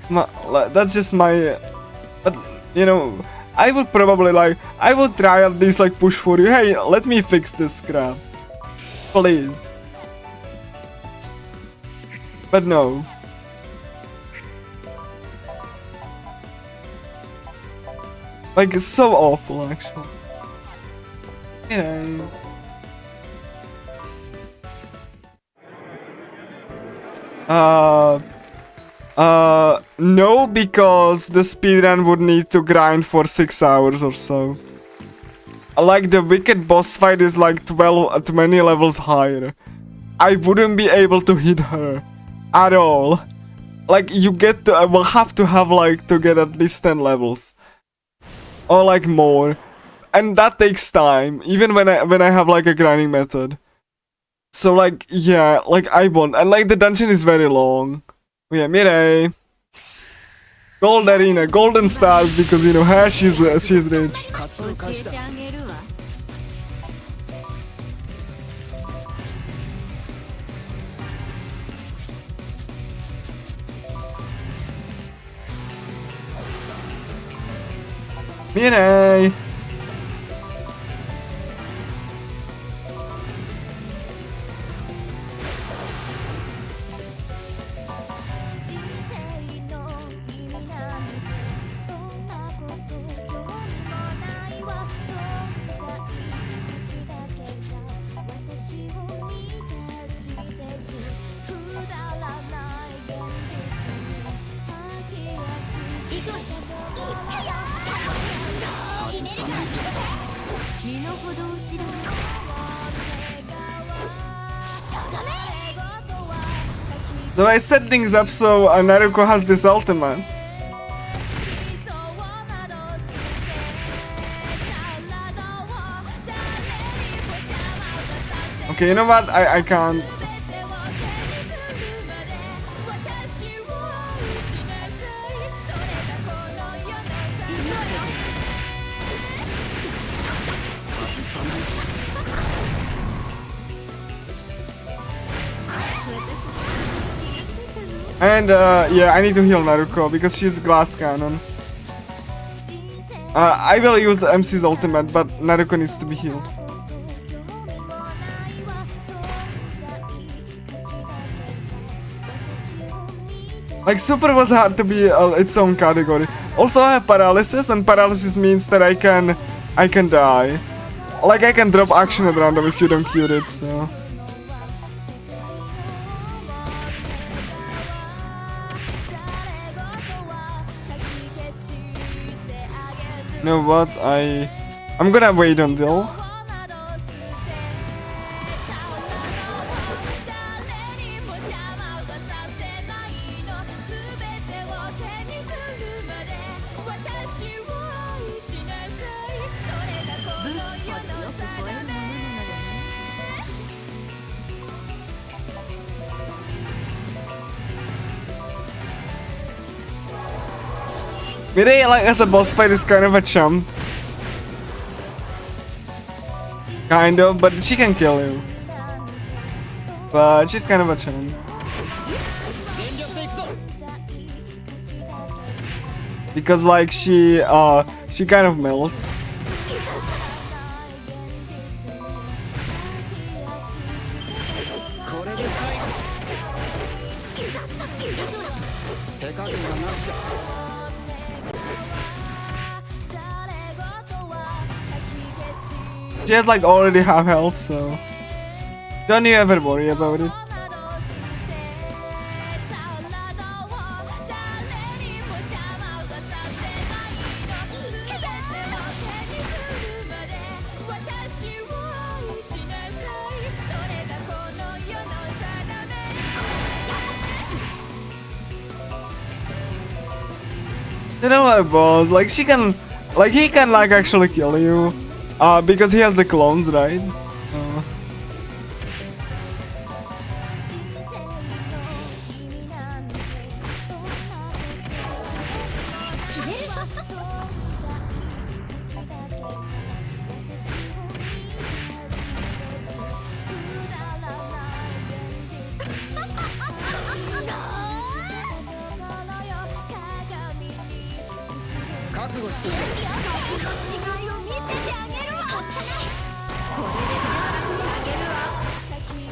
Like that's just my, but you know, I would probably like, I would try at least like push for you, hey, let me fix this crap, please. But no. Like, it's so awful, actually. You know. No, because the speedrun would need to grind for 6 hours or so. Like, the wicked boss fight is like 20 levels higher. I wouldn't be able to hit her at all. Like, you get to, I will have to have like to get at least 10 levels or like more, and that takes time even when I have like a grinding method. So like, yeah, like I won't, and like the dungeon is very long. Yeah, Mirai. Gold arena, golden stars, because you know her, she's rich. Mirai. Though I set things up so Naruko has this ultimate. Okay, you know what? I can't. And yeah, I need to heal Naruko because she's glass cannon. I will use MC's ultimate, but Naruko needs to be healed. Like, super was hard to be its own category. Also, I have paralysis, and paralysis means that I can die. Like, I can drop action at random if you don't cure it, so. You know what? I'm gonna wait until. Mirai, like, as a boss fight is kind of a chump. Kind of, but she can kill you. But she's kind of a chump. Because like she kind of melts. She has like already half health, so don't you ever worry about it. You know what, boss? Like he can like actually kill you. Because he has the clones, right?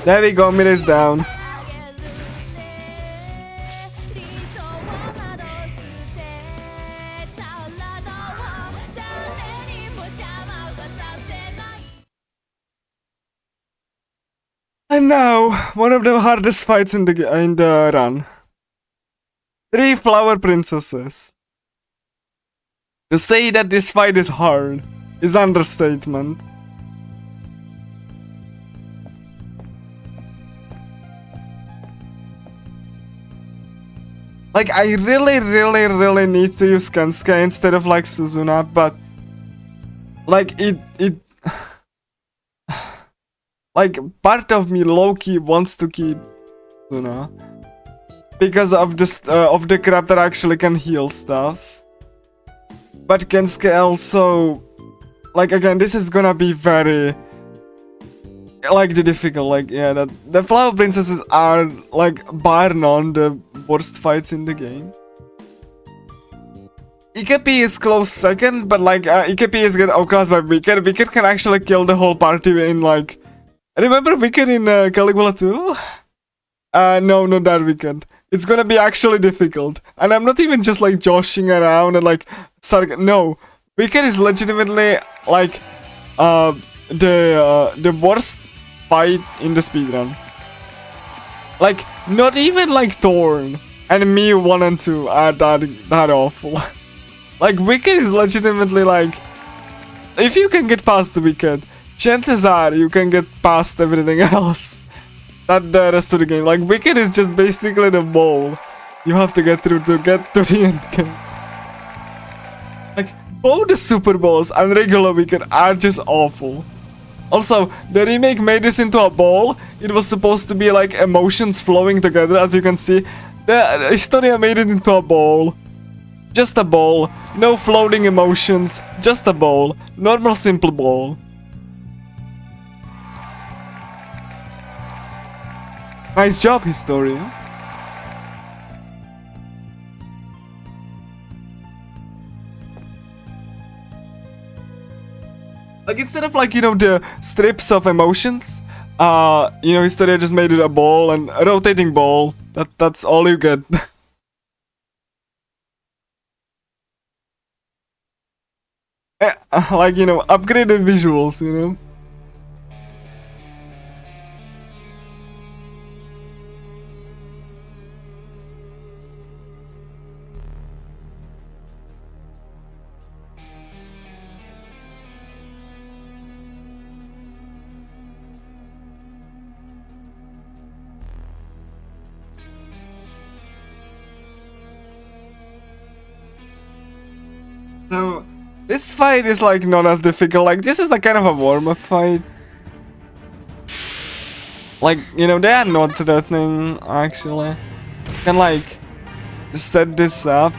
There we go, Mirai's down. And now, one of the hardest fights in the run. 3 flower princesses. To say that this fight is hard is understatement. Like, I really need to use Kensuke instead of like Suzuna, but like it like part of me low-key wants to keep Suzuna because of this of the crap that actually can heal stuff. But Kensuke also, like, again, this is gonna be very like the difficult, like, yeah, that the Flower Princesses are like bar none the worst fights in the game. Ikepi is close second, but like Ikepi is get outclassed by Wicked. Wicked can actually kill the whole party in like, remember Wicked in Caligula 2? No, not that Wicked. It's gonna be actually difficult, and I'm not even just like joshing around and like no, Wicked is legitimately like the worst fight in the speedrun. Like, not even like Thorn and me 1 and 2 are that awful. Like, Wicked is legitimately like, if you can get past the Wicked, chances are you can get past everything else. That the rest of the game. Like, Wicked is just basically the ball you have to get through to get to the end game. Like, both the Super Balls and regular Wicked are just awful. Also, the remake made this into a ball. It was supposed to be like emotions flowing together, as you can see. The Historia made it into a ball. Just a ball. No floating emotions. Just a ball. Normal, simple ball. Nice job, Historia. Like, instead of like, you know, the strips of emotions, you know, Historia just made it a ball and a rotating ball. That's all you get. Like, you know, upgraded visuals, you know. So, this fight is like not as difficult. Like, this is a kind of a warm-up fight. Like, you know, they are not threatening, actually. You can like set this up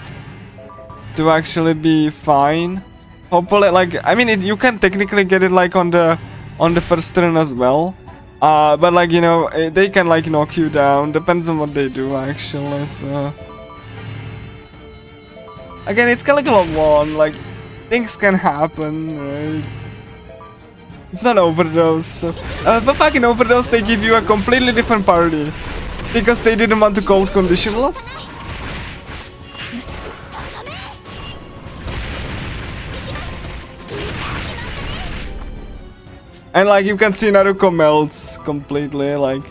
to actually be fine. Hopefully, like, I mean, you can technically get it like on the first turn as well. But like, you know, they can like knock you down. Depends on what they do, actually. So again, it's Caligula 1, like, things can happen, right? It's not Overdose, so... but fucking Overdose, they give you a completely different party. Because they didn't want to code conditionless. And like, you can see Naruko melts completely, like...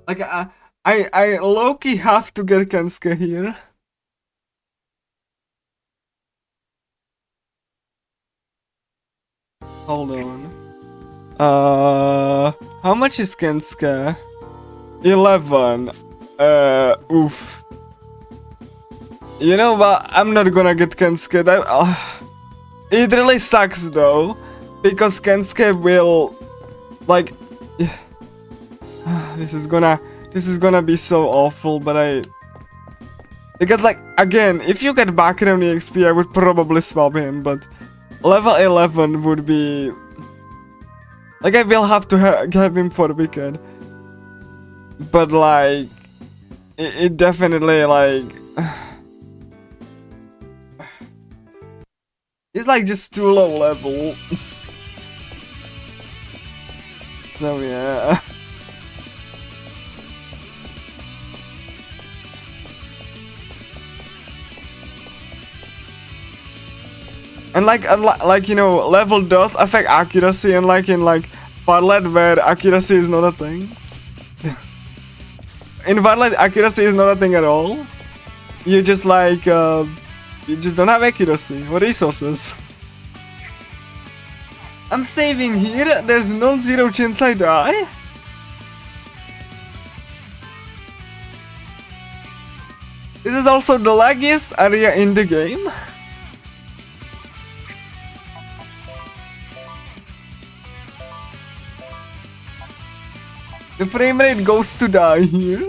Like, I low-key have to get Kensuke here. Hold on. How much is Kensuke? 11. Oof. You know what? I'm not gonna get Kensuke. It really sucks though, because Kensuke will, like, this is gonna be so awful. But because like, again, if you get background EXP, I would probably swap him. But level 11 would be, like, I will have to have him for Wicked. But like, it definitely like. It's like just too low level. So yeah. And like you know, level does affect accuracy, and like in like Violet where accuracy is not a thing. In Violet, accuracy is not a thing at all. You just like you just don't have accuracy or resources. I'm saving here. There's non-zero chance I die. This is also the laggiest area in the game. The frame rate goes to die here.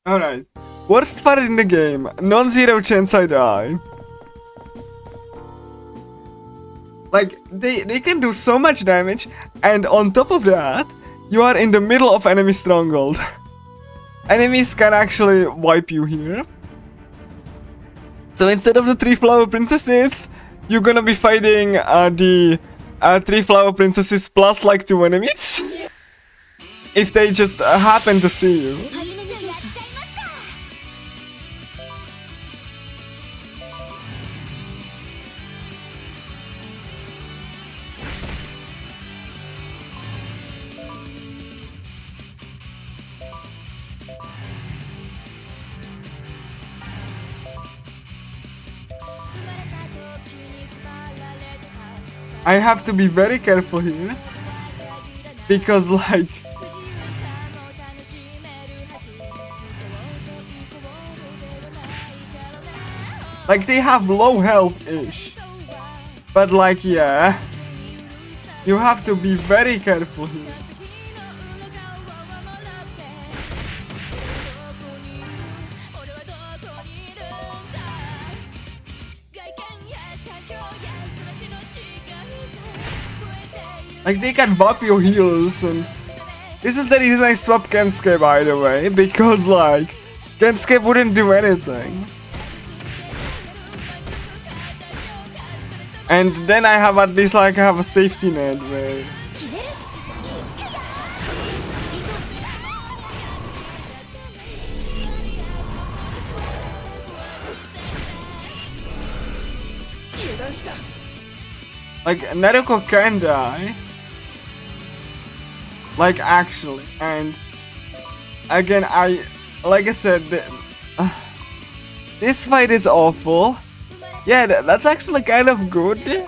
Alright. Worst part in the game. Non-zero chance I die. Like, they can do so much damage, and on top of that, you are in the middle of enemy stronghold. Enemies can actually wipe you here. So instead of the 3 flower princesses, you're gonna be fighting the 3 flower princesses plus like 2 enemies. If they just happen to see you. I have to be very careful here, because like they have low health-ish, but like yeah, you have to be very careful here. Like they can bop your heals, and this is the reason I swapped Kensuke, by the way, because like Kensuke wouldn't do anything. And then I have at least like a safety net where like Naruko can die. Like actually, and again like I said, this fight is awful. Yeah, that's actually kind of good.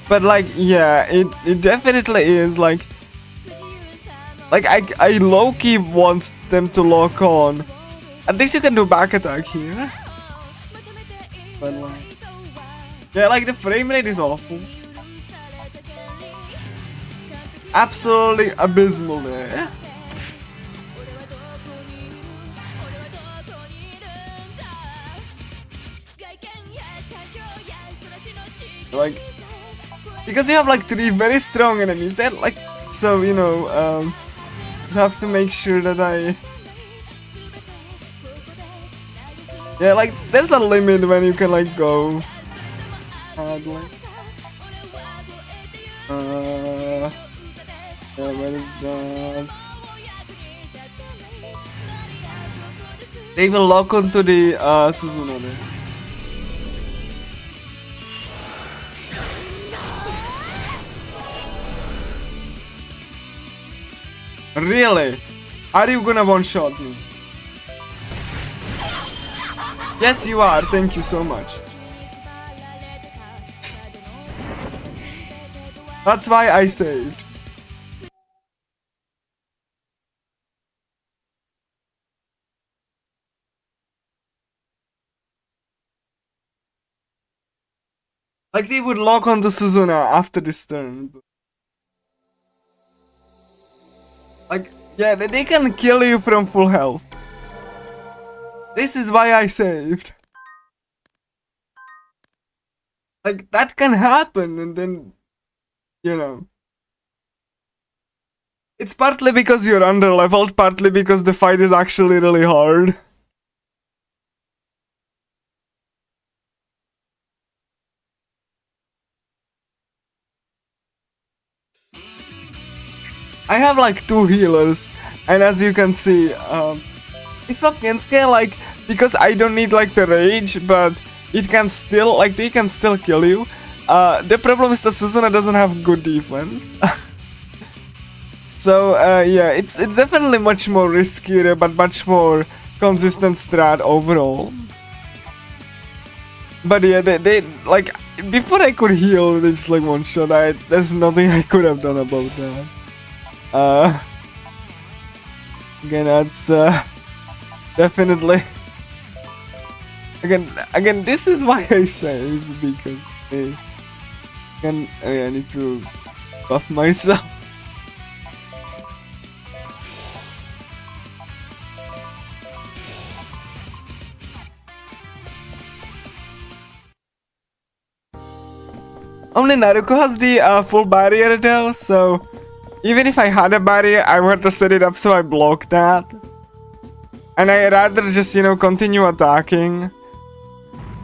But like yeah, it definitely is like I low-key want them to lock on. At least you can do back attack here. But like yeah, like the frame rate is awful. Absolutely abysmal there. Like, because you have like 3 very strong enemies, they're like, so you know, just have to make sure that yeah, like there's a limit when you can like go hard, like yeah, where is that? They will lock onto the Suzuno there. Really? Are you gonna one-shot me? Yes, you are. Thank you so much. That's why I saved. Like they would lock onto Suzuna after this turn. Like, yeah, they can kill you from full health. This is why I saved. Like, that can happen, and then, you know. It's partly because you're underleveled, partly because the fight is actually really hard. I have like 2 healers, and as you can see, it's fucking scale, like, because I don't need like the rage, but it can still, like, they can still kill you. The problem is that Suzuna doesn't have good defense. So yeah, it's definitely much more riskier, but much more consistent strat overall. But yeah, they like, before I could heal, they just like one shot. There's nothing I could have done about that. Again, that's definitely. Again, this is why I say, because they can. I need to buff myself. Only Naruko has the full barrier though, so even if I had a barrier, I would have to set it up so I block that. And I rather just, you know, continue attacking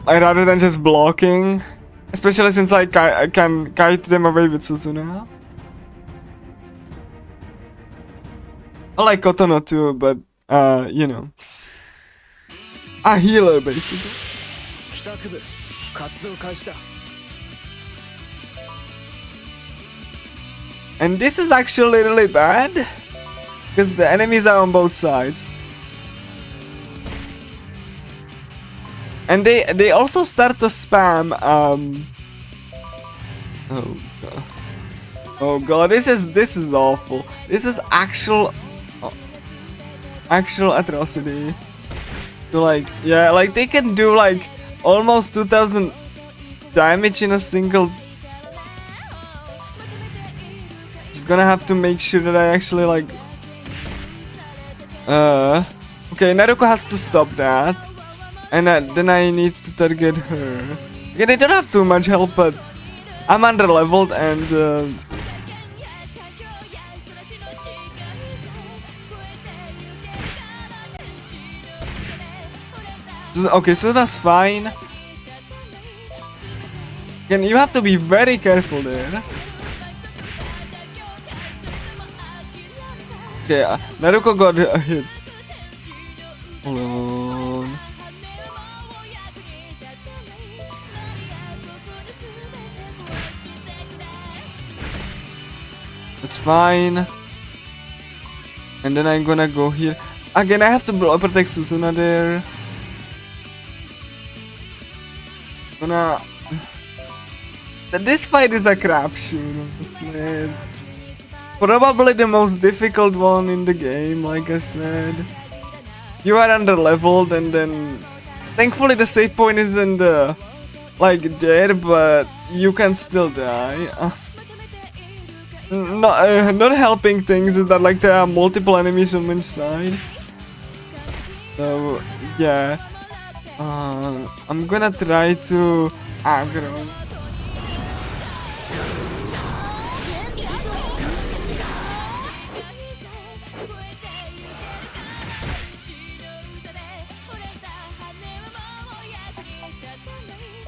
rather than just blocking. Especially since I can kite them away with Suzuna. I like Kotono too, but you know. A healer basically. And this is actually really bad, because the enemies are on both sides. And they also start to spam oh god, this is awful. This is actual atrocity. So like, yeah, like they can do like almost 2000 damage in a single. Just gonna have to make sure that I actually like okay, Naruko has to stop that. And then I need to target her. Yeah, they don't have too much help, but I'm underleveled and okay, so that's fine. Again, you have to be very careful there. Okay, Naruko got a hit. Hold on. It's fine. And then I'm gonna go here. Again, I have to protect Suzuna there. This fight is a crapshoot, honestly. Probably the most difficult one in the game, like I said. You are underleveled, and then thankfully the save point isn't like there, but you can still die. Not helping things is that like there are multiple enemies on each side. So yeah, I'm gonna try to aggro.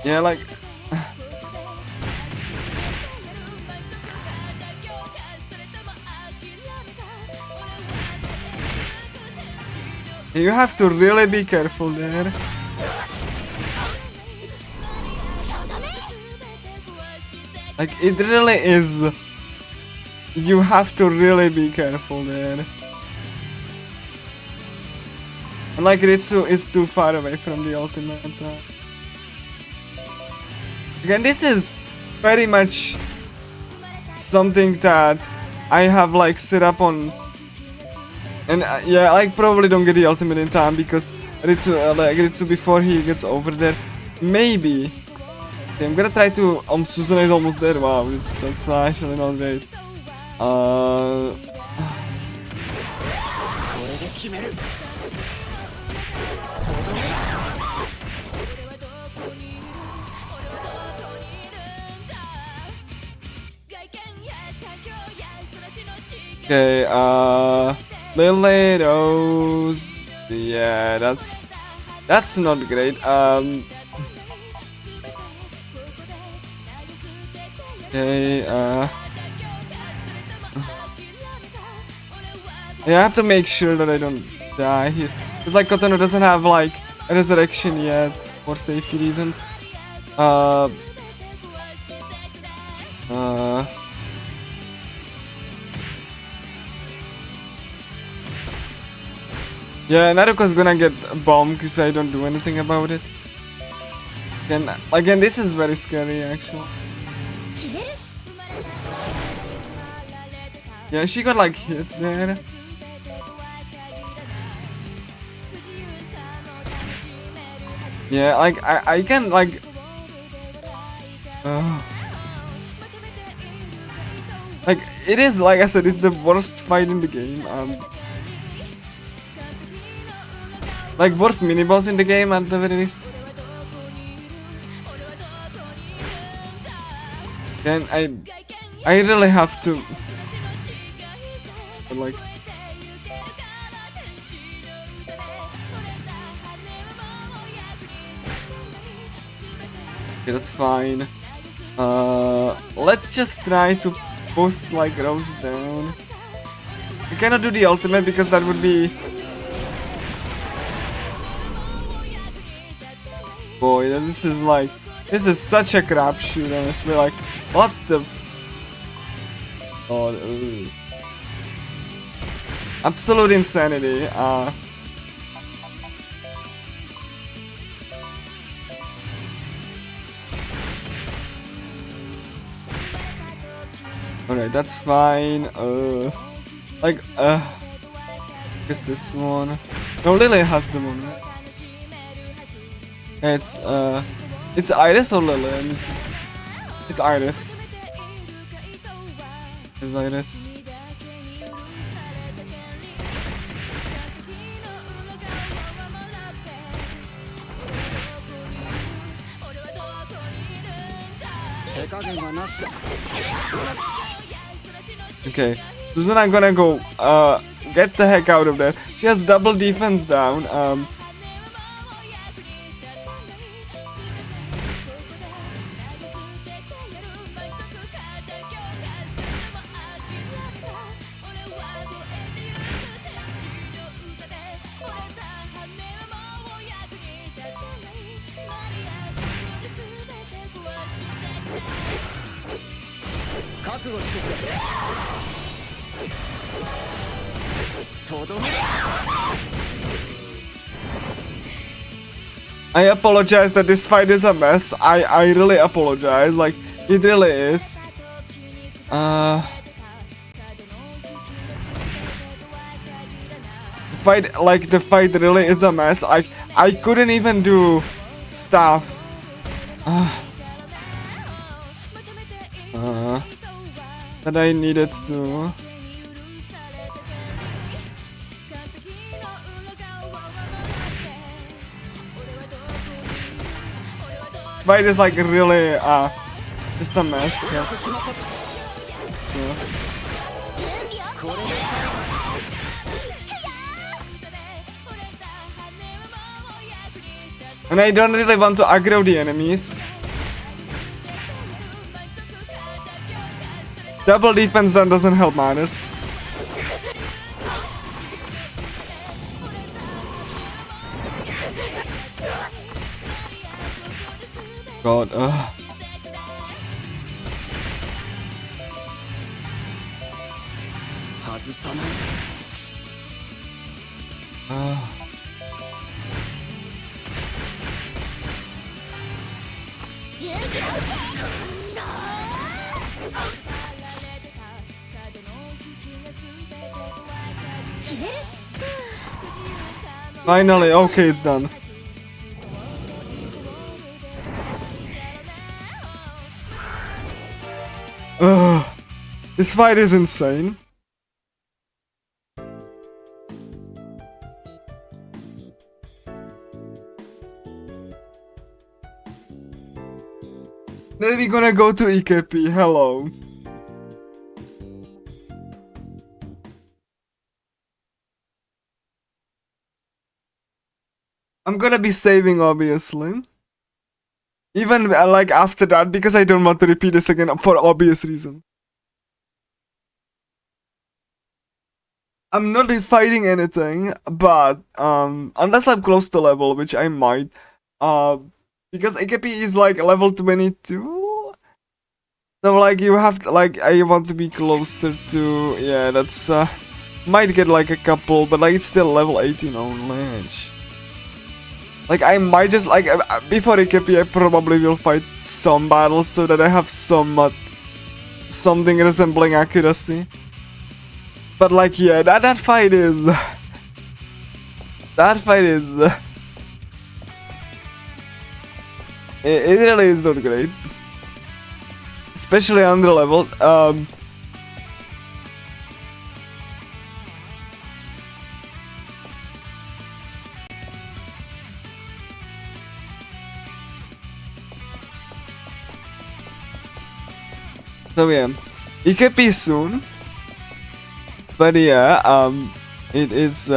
Yeah, like you have to really be careful there. Like it really is. You have to really be careful there. And like Ritsu is too far away from the ultimate. Again, this is very much something that I have like set up on, and yeah, I probably don't get the ultimate in time because Ritsu before he gets over there, maybe. Okay, I'm gonna try to. Suzuna is almost there. Wow, that's actually not great. Okay, Lily Rose. Yeah, that's not great. Okay, yeah, I have to make sure that I don't die here. Because like Kotono doesn't have like a resurrection yet for safety reasons. Uh, yeah, Naruko's gonna get bombed if I don't do anything about it. Again, this is very scary actually. Yeah, she got like hit there. Yeah, like I can like like it is, like I said, it's the worst fight in the game. Like worst mini boss in the game at the very least. And I really have to like okay, that's fine. Let's just try to post like Rose down. I cannot do the ultimate because that would be... Boy, this is such a crapshoot, honestly. Like, what the God, absolute insanity. Alright, that's fine. Guess this one. No, Lily has the one, right? It's Iris or Lily? I missed it. It's Iris. There's Iris. Okay, Susan, I'm gonna go get the heck out of there. She has double defense down. I apologize that this fight is a mess. I really apologize. Like, it really is. The fight really is a mess. I couldn't even do stuff. That I needed to. This fight is like really just a mess. So. And I don't really want to aggro the enemies. Double defense then doesn't help matters. God, Finally, okay, it's done. This fight is insane. Then we're gonna go to EKP, hello. I'm gonna be saving, obviously. Even like after that, because I don't want to repeat this again for obvious reason. I'm not fighting anything, but unless I'm close to level, which I might, because AKP is like level 22. So like you have to, like I want to be closer to, yeah, that's might get like a couple, but like it's still level 18 only. Like I might just like before AKP I probably will fight some battles so that I have some something resembling accuracy. But like yeah, that fight is it really is not great. Especially under level. So yeah, EKP soon. But yeah, it is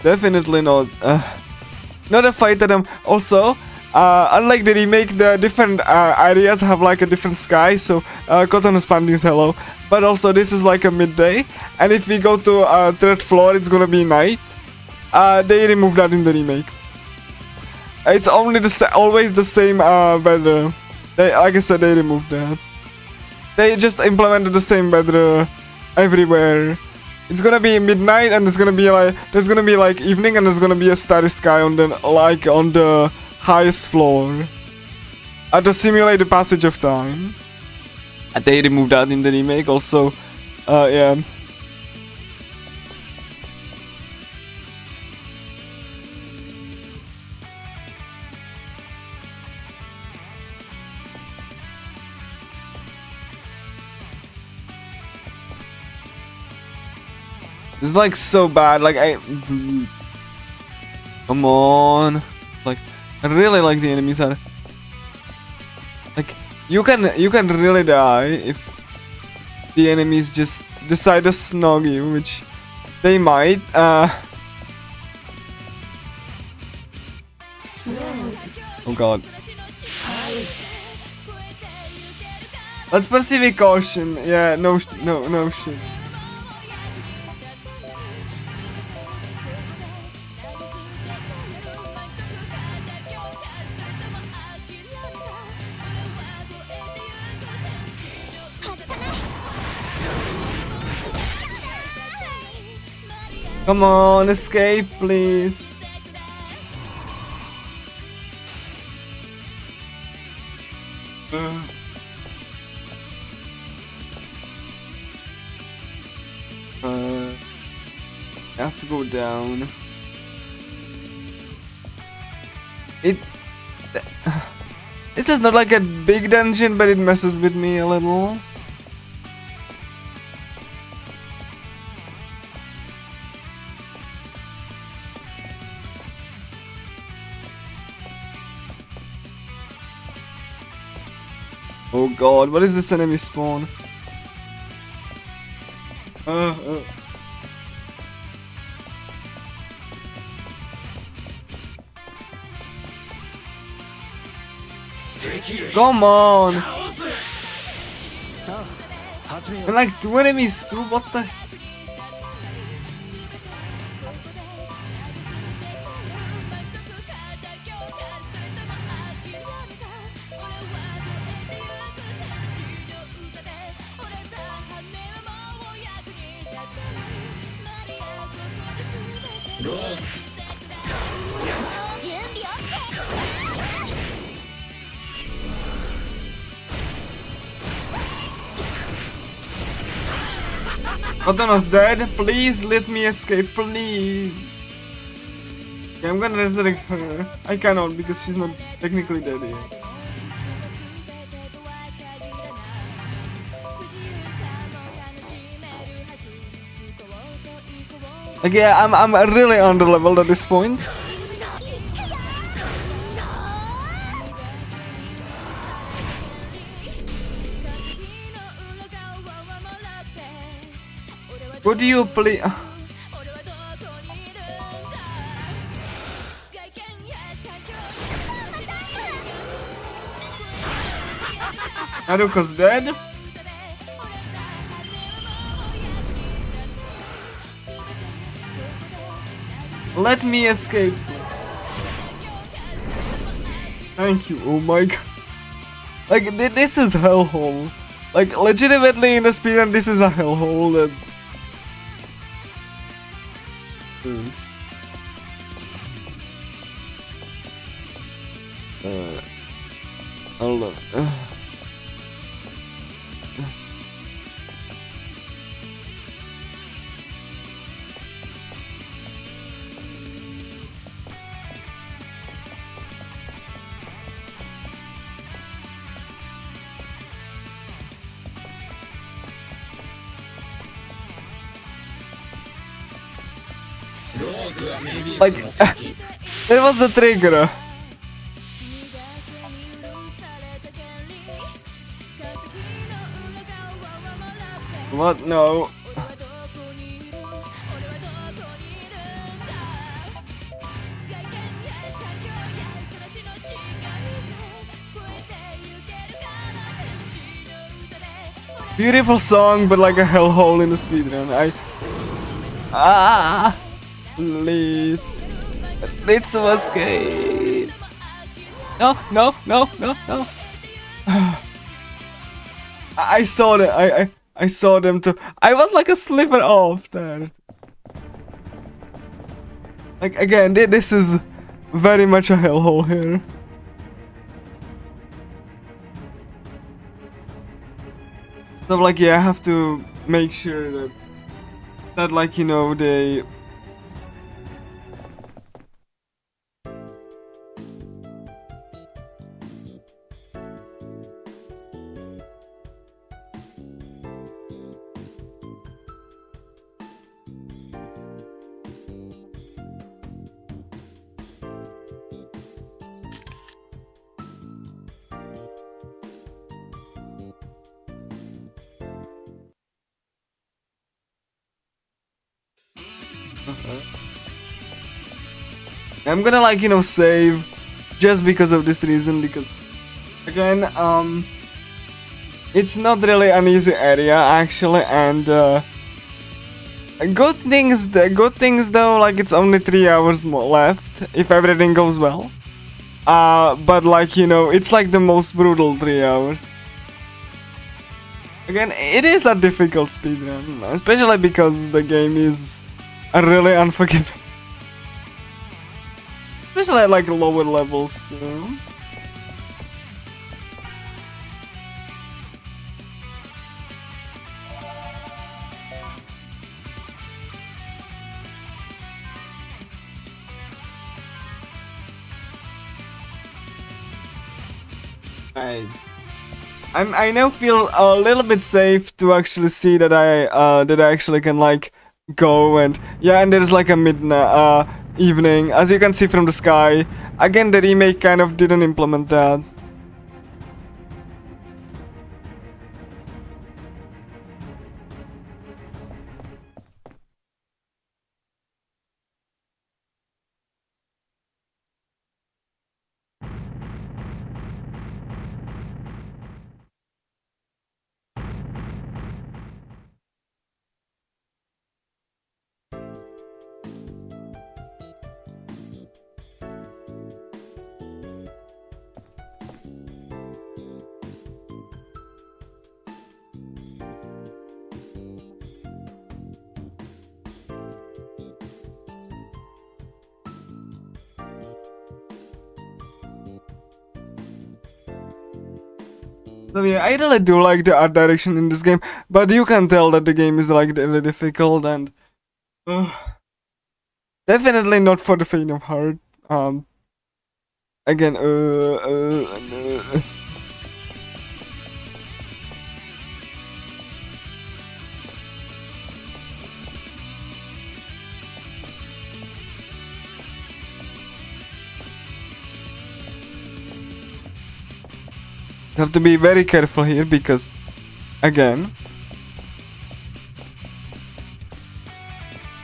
definitely not a fight that I'm also. Unlike the remake, the different areas have like a different sky, so Cotton Spanding's hello. But also this is like a midday, and if we go to third floor, it's gonna be night. They removed that in the remake. It's only always the same weather. Like I said, they removed that. They just implemented the same weather everywhere. It's gonna be midnight, and it's gonna be like there's gonna be like evening, and there's gonna be a starry sky on the highest floor. To simulate the passage of time. And they removed that in the remake also. Yeah. It's like so bad, like come on. Like I really like the enemies are like you can really die if the enemies just decide to snog you, which they might. Oh god. Let's proceed with caution. Yeah, no shit. Come on, escape, please. I have to go down. This is not like a big dungeon, but it messes with me a little. Oh god, what is this enemy spawn? Come on! And like 2 enemies too, what the? Kotono's dead. Please let me escape, please. Okay, I'm gonna resurrect her. I cannot because she's not technically dead yet. Like yeah, I'm really under leveled at this point. Would you please? Naruko's dead. Let me escape. Thank you. Oh my god. Like, this is hellhole. Like, legitimately in a speedrun, this is a hellhole. That... Hold on. Like, it was the trigger. What? No. Beautiful song, but like a hellhole in the speedrun. Please. Let's escape. No. I saw that. I saw them too. I was like a sliver off there. Like, again, this is very much a hellhole here. So, like, yeah, I have to make sure that like, you know, they... I'm gonna, like, you know, save just because of this reason, because again, it's not really an easy area actually, and good things though, like, it's only 3 hours more left if everything goes well, but like, you know, it's like the most brutal 3 hours. Again, it is a difficult speedrun, especially because the game is really unforgiving. Especially at like lower levels too. I now feel a little bit safe to actually see that I actually can, like, go, and yeah, and there's like a midnight evening, as you can see from the sky. Again, the remake kind of didn't implement that. So yeah, I really do like the art direction in this game, but you can tell that the game is like really difficult, and definitely not for the faint of heart. Again, you have to be very careful here, because again,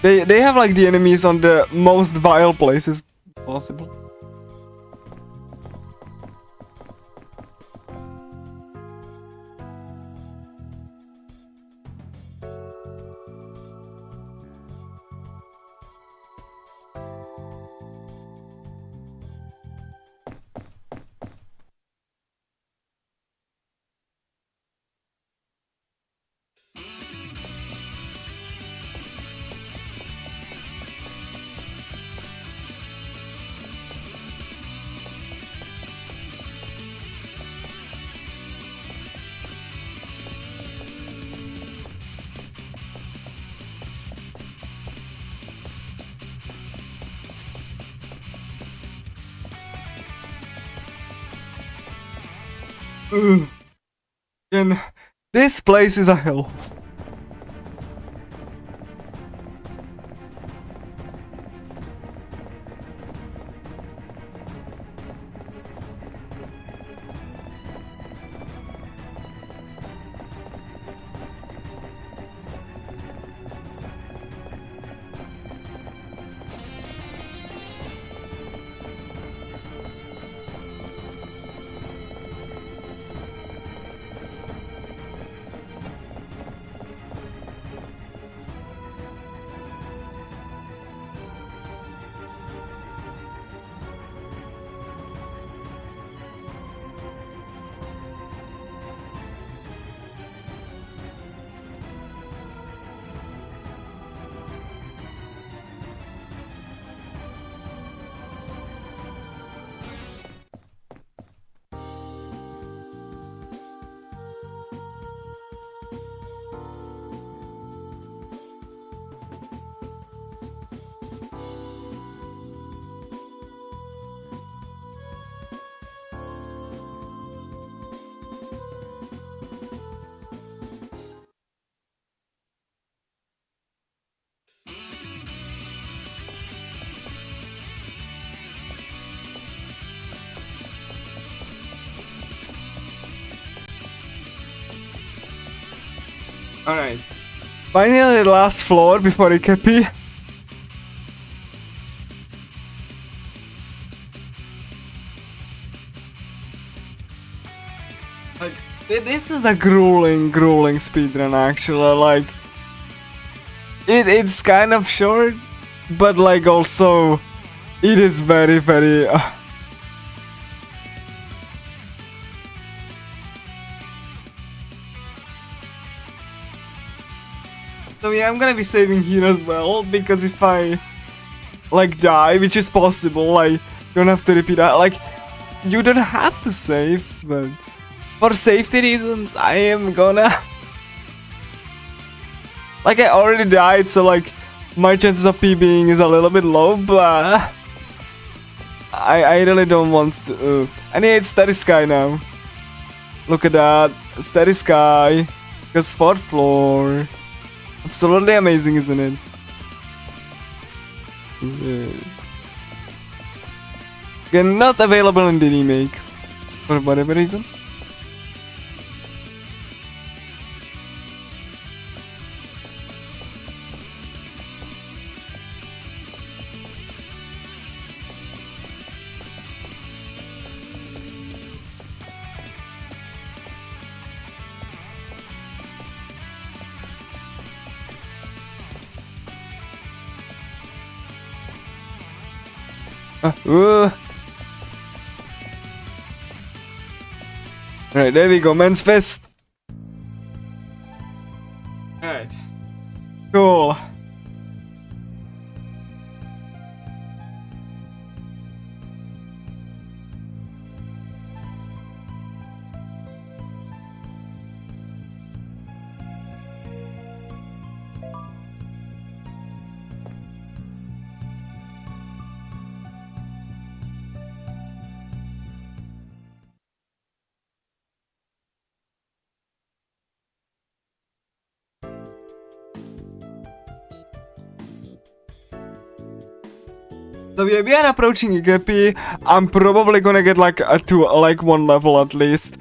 they have like the enemies on the most vile places possible. Ugh. And this place is a hell. Alright. Finally the last floor before AQURIA. Like, this is a grueling speedrun actually, like... It's kind of short, but like also... It is very... So yeah, I'm gonna be saving here as well, because if I like die, which is possible, I don't have to repeat that. Like, you don't have to save, but for safety reasons, I am gonna... Like, I already died, so like, my chances of PBing is a little bit low, but I really don't want to... And yeah, it's Steady Sky now. Look at that, Steady Sky, because 4th floor. Absolutely amazing, isn't it? Again, not available in the remake for whatever reason. Alright, there we go, men's fist. Alright. Cool. So yeah, we are approaching AQURIA. I'm probably gonna get like one level at least.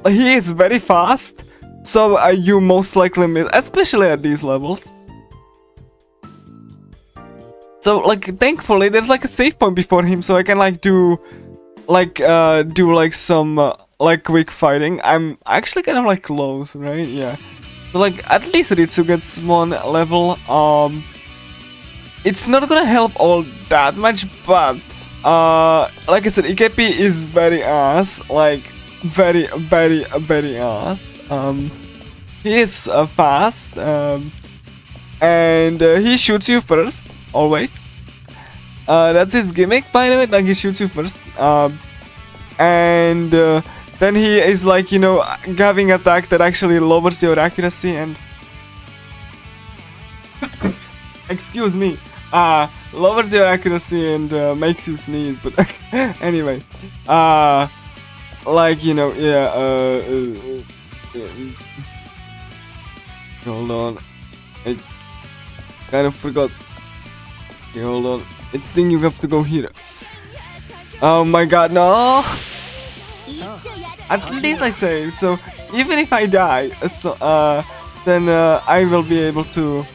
He is very fast, so you most likely miss, especially at these levels. So like, thankfully, there's like a save point before him, so I can like do some like quick fighting. I'm actually kind of like close, right? Yeah. So like, at least Ritsu gets one level. It's not gonna help all that much, but like I said, AQURIA is very ass, like very ass. He is fast, and he shoots you first, always. That's his gimmick, by the way, like he shoots you first. And then he is like, you know, having attack that actually lowers your accuracy and... Excuse me. Lowers your accuracy and makes you sneeze, but anyway. like, you know, yeah, hold on, I kind of forgot. Okay, hold on, I think you have to go here. Oh my god, no! At least I saved, so even if I die, then I will be able to.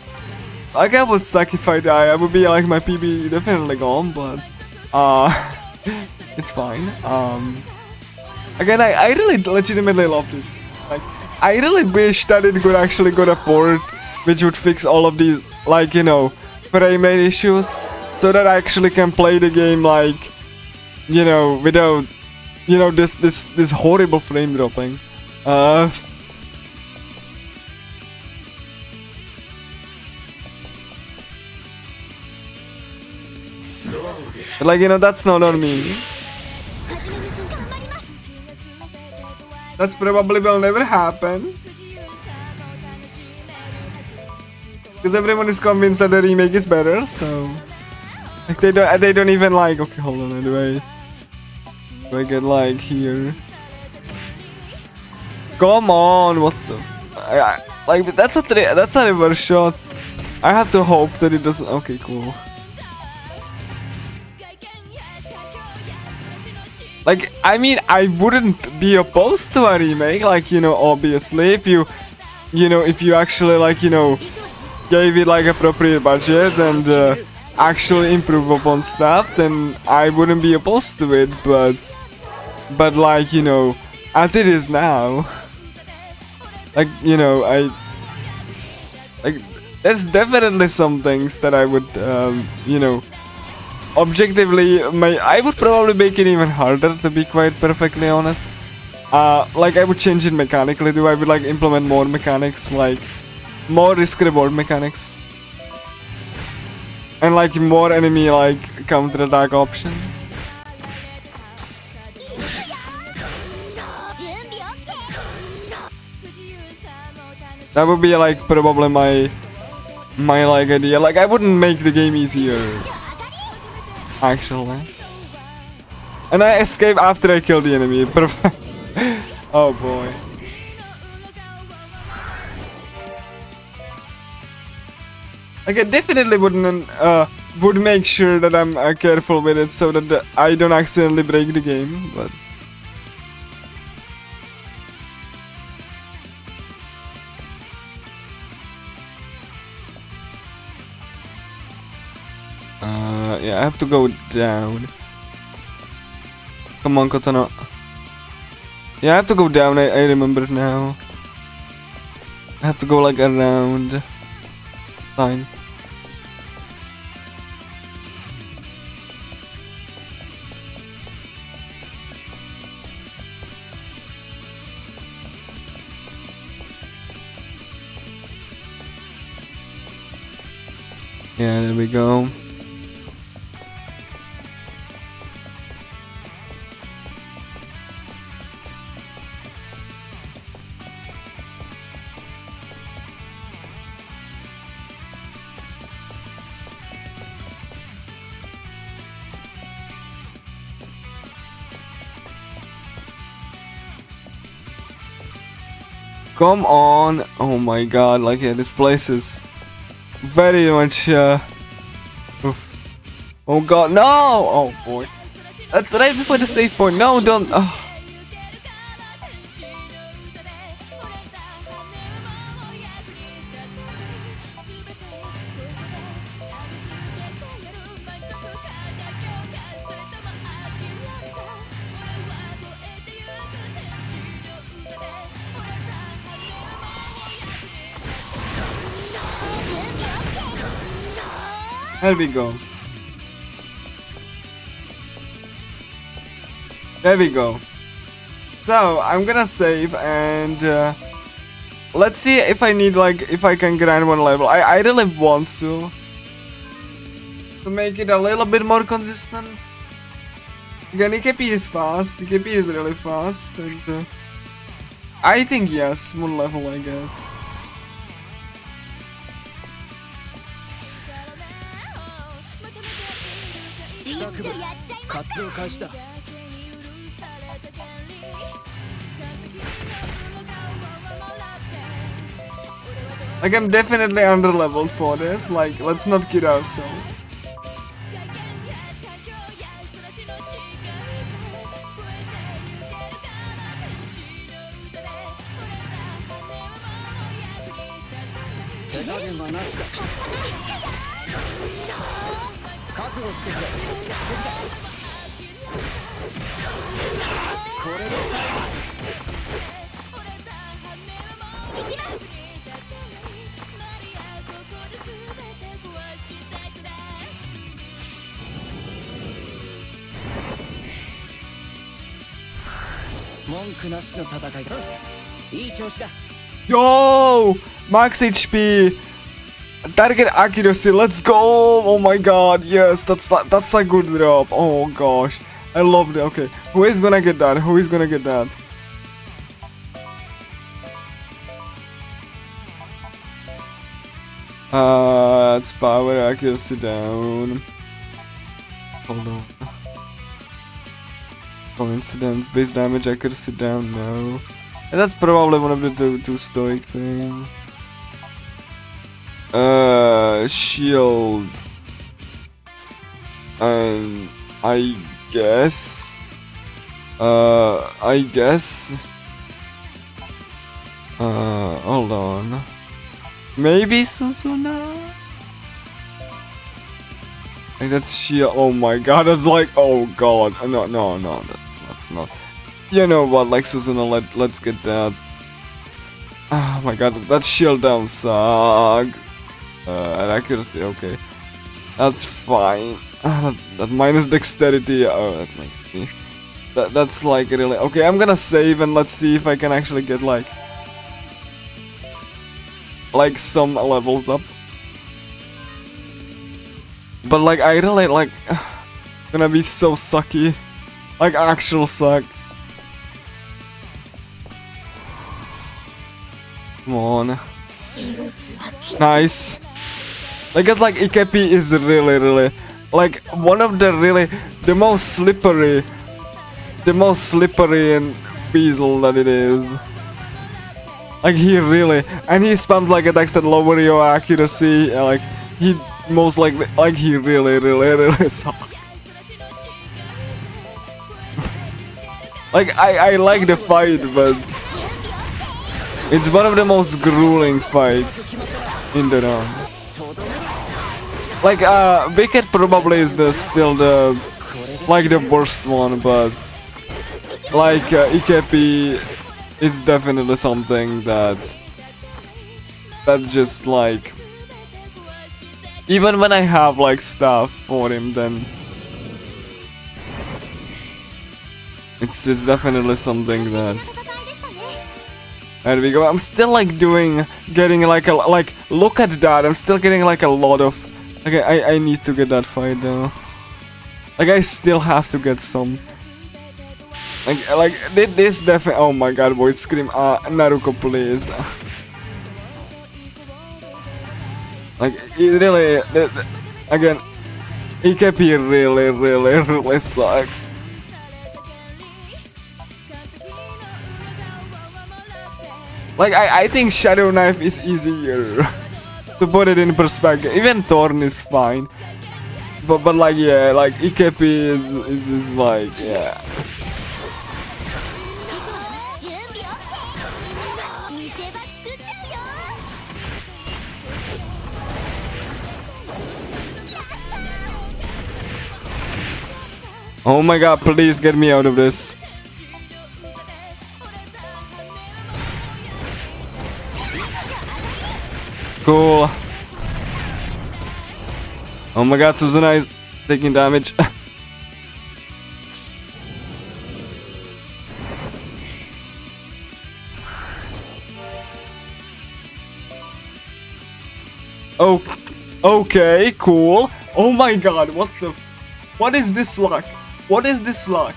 Like, I would suck if I die. I would be like, my PB definitely gone, but it's fine. Again, I really legitimately love this. Like, I really wish that it could actually go a port which would fix all of these, like, you know, frame rate issues, so that I actually can play the game, like, you know, without, you know, this horrible frame dropping. But, like, you know, that's not on me. That's probably will never happen. Because everyone is convinced that the remake is better, so like they don't even like. Okay, hold on. Do I get like here? Come on, what the? Like that's a reverse shot. I have to hope that it doesn't. Okay, cool. Like, I mean, I wouldn't be opposed to a remake, like, you know, obviously, if you actually, like, you know, gave it, like, appropriate budget and actually improve upon stuff, then I wouldn't be opposed to it, but, like, you know, as it is now, like, you know, like, there's definitely some things that I would, you know, objectively, I would probably make it even harder, to be quite perfectly honest. Like, I would change it mechanically too. I would like implement more mechanics, like more risk reward mechanics, and like more enemy like counter attack option. That would be like probably my like idea. Like, I wouldn't make the game easier, actually. And I escape after I kill the enemy. Perfect. Oh boy. Like, I definitely would make sure that I'm careful with it so that I don't accidentally break the game, but yeah, I have to go down. Come on, Katana. Yeah, I have to go down. I remember it now. I have to go like around. Fine. Yeah, there we go. Come on! Oh my god, like, yeah, this place is very much, oof. Oh god, no! Oh boy. That's right before the save point. No, don't. Oh. There we go. There we go. So, I'm gonna save and let's see if I need, like, if I can grind one level. I really want to make it a little bit more consistent. Again, EKP is fast. EKP is really fast, and I think yes, one level I get. Like, I'm definitely under-leveled for this. Like, let's not kid ourselves. Yo! Max HP! Target accuracy, let's go! Oh my god, yes, that's a good drop. Oh gosh, I love that. Okay, who is gonna get that? Who is gonna get that? It's power accuracy down. Hold on. Coincidence, base damage accuracy down, no. And that's probably one of the two stoic things. Shield. And I guess. Hold on. Maybe Susuna? Like that's shield. Oh my god, that's like, oh god. No, that's not. You know what, like Susuna, let's get that. Oh my god, that shield down sucks. And accuracy, okay. That's fine. That minus dexterity, oh, that makes me... That's like really... Okay, I'm gonna save and let's see if I can actually get like some levels up. But like, I really like... gonna be so sucky. Like, actual suck. Come on. Nice. I guess like Ikepi is really like one of the most slippery and weasel that it is. Like he really, and he spams like attacks that lower your accuracy, and like he most likely, like he really sucks. Like I like the fight, but it's one of the most grueling fights in the round. Like Wicked probably is still the worst one, but like Ikepi, it's definitely something that just like, even when I have like stuff for him, then it's definitely something that. There we go. I'm still like getting like look at that. I'm still getting like a lot of. Okay, I need to get that fight though. Like I still have to get some. Like this definitely. Oh my god, void scream. Naruko, please. Like it really. Again, Ikepi really sucks. Like I think Shadow Knife is easier. To put it in perspective, even Thorn is fine, but like yeah, like Ikepi is like yeah. Oh my god, please get me out of this. Cool. Oh my god, Suzuna is taking damage. Oh, okay, cool. Oh my god, what is this luck? What is this luck?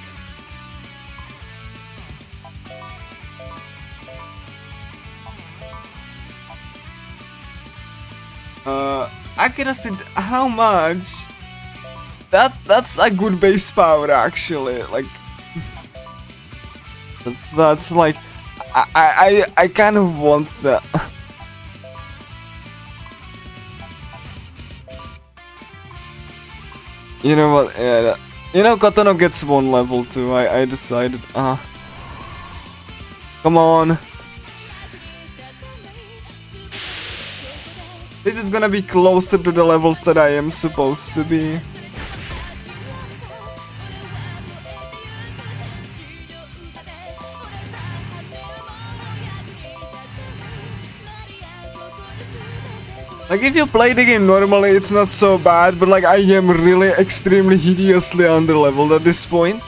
Accuracy, how much? That's a good base power actually. Like that's like I kind of want that. You know what? Yeah, you know, Kotono gets 1 level too. I decided. Come on. This is gonna be closer to the levels that I am supposed to be. Like, if you play the game normally, it's not so bad, but like, I am really extremely hideously underleveled at this point.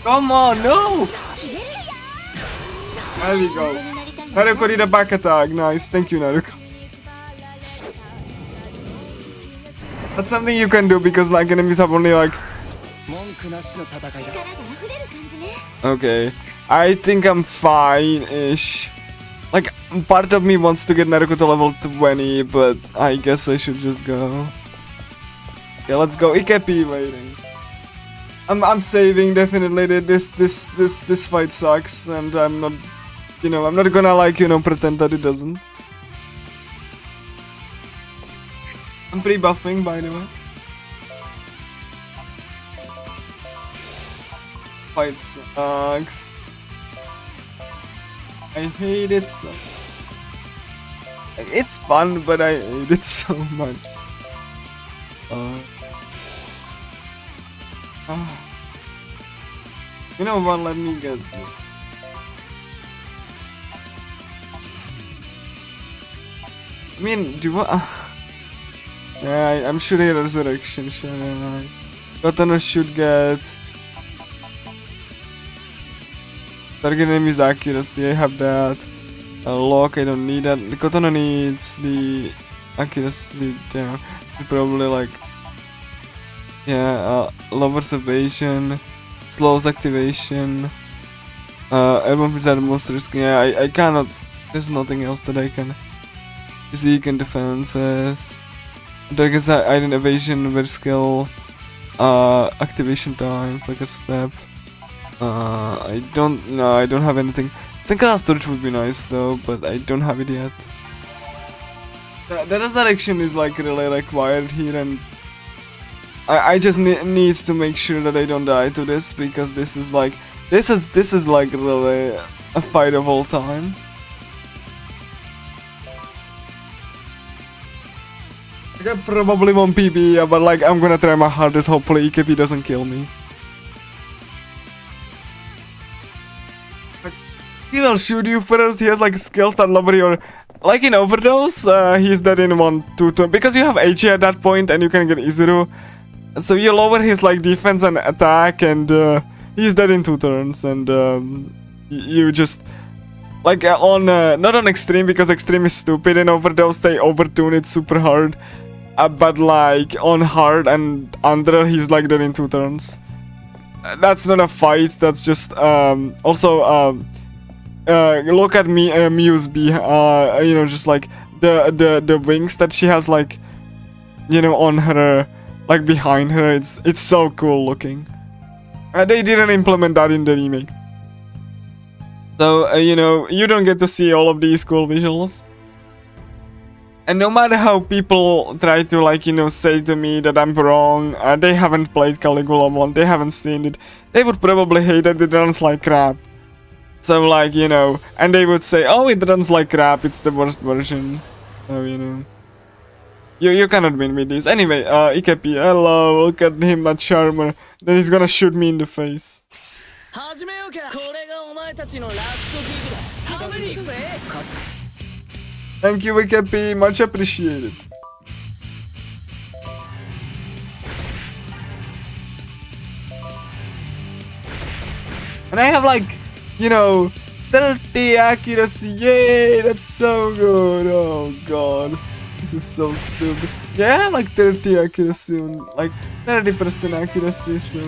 Come on, no! There we go. Naruko did a back attack, nice, thank you Naruko. That's something you can do because like enemies have only like... Okay. I think I'm fine-ish. Like, part of me wants to get Naruko to level 20, but I guess I should just go. Okay, let's go. Ikepi waiting. I'm saving definitely. This fight sucks, and I'm not, you know, I'm not gonna like, you know, pretend that it doesn't. I'm pre-buffing, by the way. Fight sucks. I hate it so. It's fun, but I hate it so much. You know what? Let me get this. I mean, do what? Yeah, I'm shooting a resurrection, shouldn't I? Kotono should get. Target name is accuracy, I have that. Lock, I don't need that. The Kotono needs the accuracy down. Probably like... Yeah, lowers evasion, slows activation. Album is the most risky. Yeah, I cannot... There's nothing else that I can... Physique and defenses. Target's item evasion, very skill. Activation time, flicker step. I don't have anything. Synchronous storage would be nice though, but I don't have it yet. The resurrection is like really required here, and I just need to make sure that I don't die to this, because this is like really a fight of all time. Like, I probably won't PB, but like I'm gonna try my hardest. Hopefully EKP doesn't kill me. He will shoot you first. He has like skills that lower your, like in Overdose, he's dead in 1-2 turns because you have HE at that point and you can get Izuru. So you lower his like defense and attack, and he's dead in 2 turns, and you just like on not on extreme, because extreme is stupid. In Overdose they overtune it super hard, but like on hard and under he's like dead in 2 turns. That's not a fight. That's just look at me, Muse B. You know, just like the wings that she has, like, you know, on her, like behind her. It's so cool looking. They didn't implement that in the remake, so you know, you don't get to see all of these cool visuals. And no matter how people try to, like, you know, say to me that I'm wrong, they haven't played Caligula 1, they haven't seen it, they would probably hate that it runs like crap. So, like, you know, and they would say, oh, it runs like crap, it's the worst version. So, you know, you cannot win with this. Anyway, Ikepi, hello, look at him, that charmer. Then he's gonna shoot me in the face. Thank you, Ikepi, much appreciated. And I have, like, you know, 30 accuracy, yay, that's so good. Oh god, this is so stupid. Yeah, I have like 30 accuracy, and like 30% accuracy, so...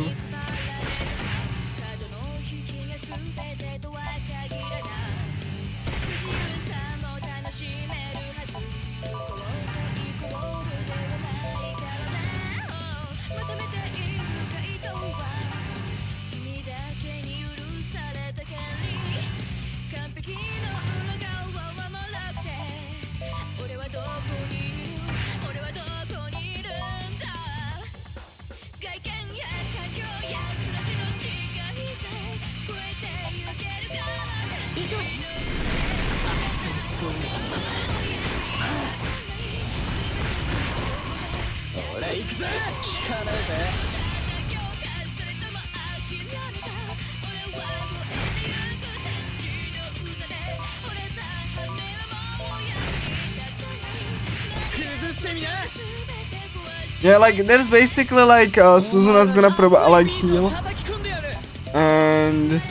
Yeah, like there's basically like Suzuna's gonna like heal, and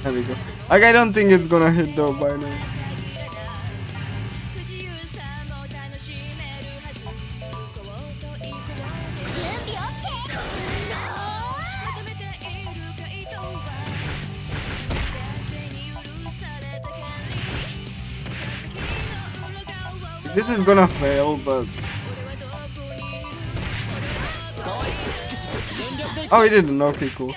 there we go. Like I don't think it's gonna hit though by now. This is gonna fail, but oh, he didn't. Okay, cool.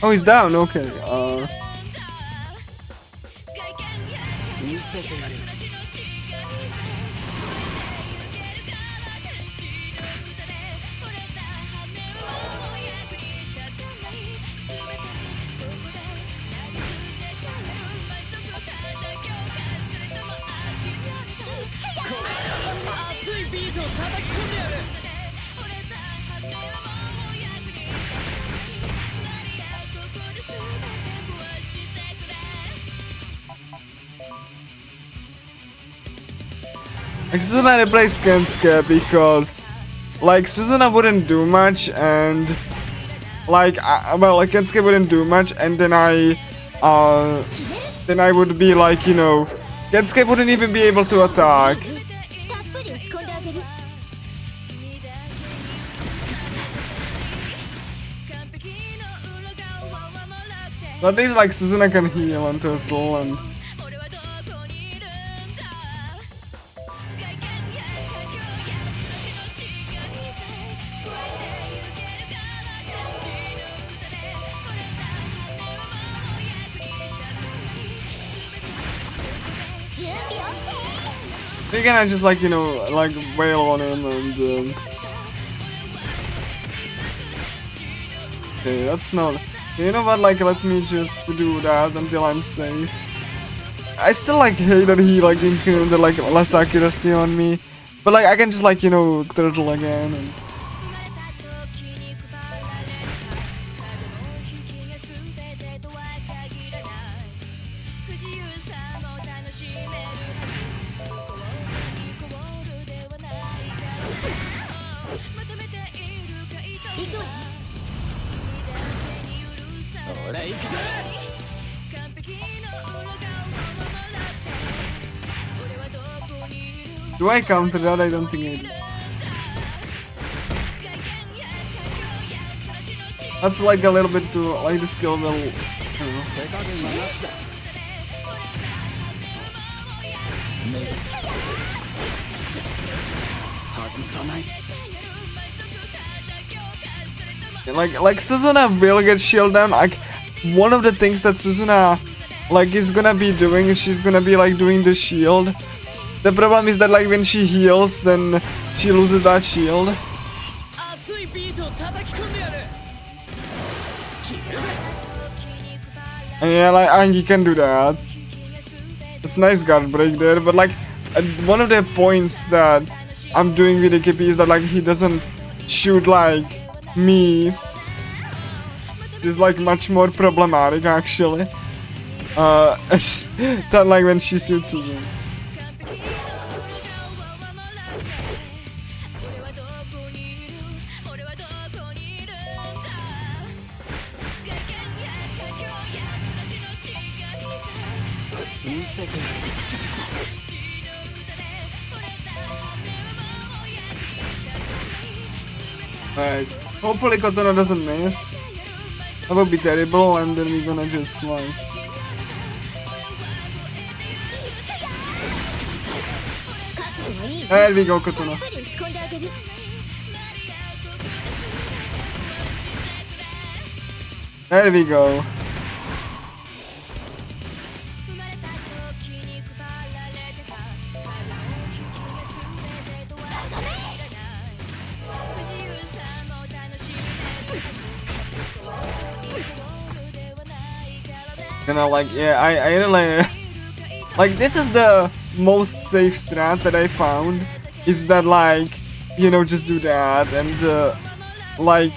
Oh, he's down. Okay. Like Suzuna replaced Kensuke because like Suzuna wouldn't do much and like like Kensuke wouldn't do much and then I would be like, you know, Kensuke wouldn't even be able to attack. But at least like Suzuna can heal on Turtle and you can just like, you know, like wail on him and okay, that's not. You know what? Like, let me just do that until I'm safe. I still like hate that he like included like less accuracy on me, but like I can just like, you know, turtle again and. Do I counter that? I don't think I do. That's like a little bit too, like the skill will, I don't know. Like Suzuna will get shield down. Like one of the things that Suzuna like is gonna be doing is she's gonna be like doing the shield. The problem is that like when she heals, then she loses that shield. And yeah, like and he can do that. It's nice guard break there, but like one of the points that I'm doing with AKP is that like he doesn't shoot like me. Which is like much more problematic actually. That like when she shoots him. Right. Hopefully Katana doesn't miss. That would be terrible, and then we're gonna just like. There we go, Katana. There we go. You know, like, yeah, I really like, this is the most safe strat that I found, is that, like, you know, just do that, and like,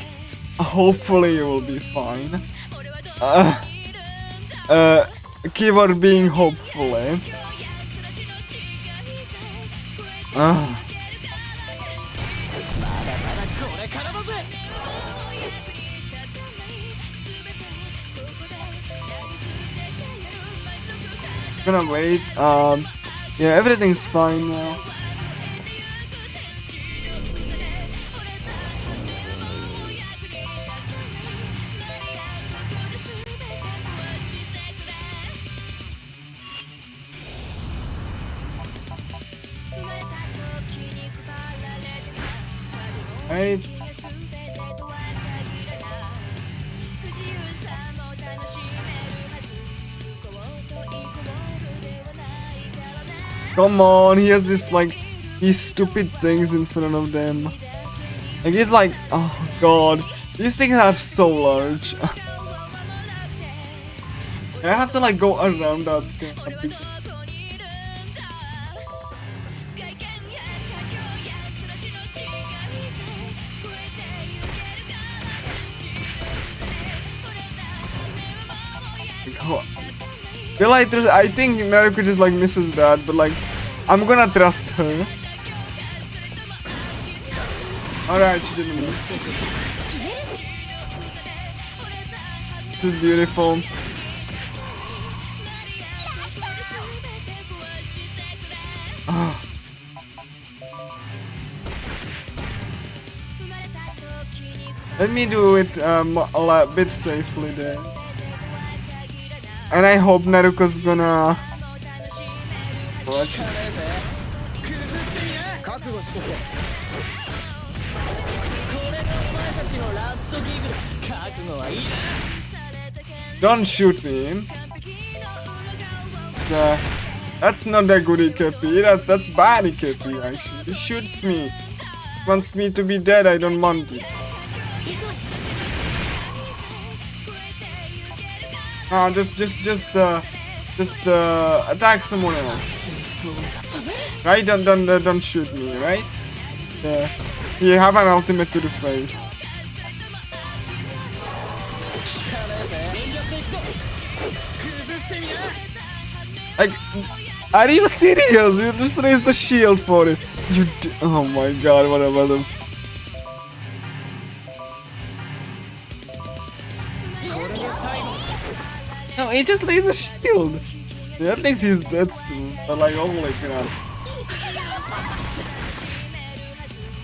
hopefully you will be fine. Keyword being hopefully. Gonna wait. Yeah, everything's fine now. Right. Come on, he has this, like, these stupid things in front of them. Like, he's like, oh god, these things are so large. I have to, like, go around that thing. I think Naruko just like misses that, but like, I'm gonna trust her. Alright, she didn't miss. This is beautiful. Oh. Let me do it a bit safely there. And I hope Naruko's gonna watch. Don't shoot me. That's not that good Ikepi. That's bad Ikepi actually. He shoots me. Wants me to be dead, I don't want it. Just attack someone else. Right? Don't shoot me, right? You have an ultimate to the face. Like, are you serious? You just raised the shield for it. Oh my god, what about them? No, he just raised a shield. Yeah, at least he's dead soon. But like, oh my god.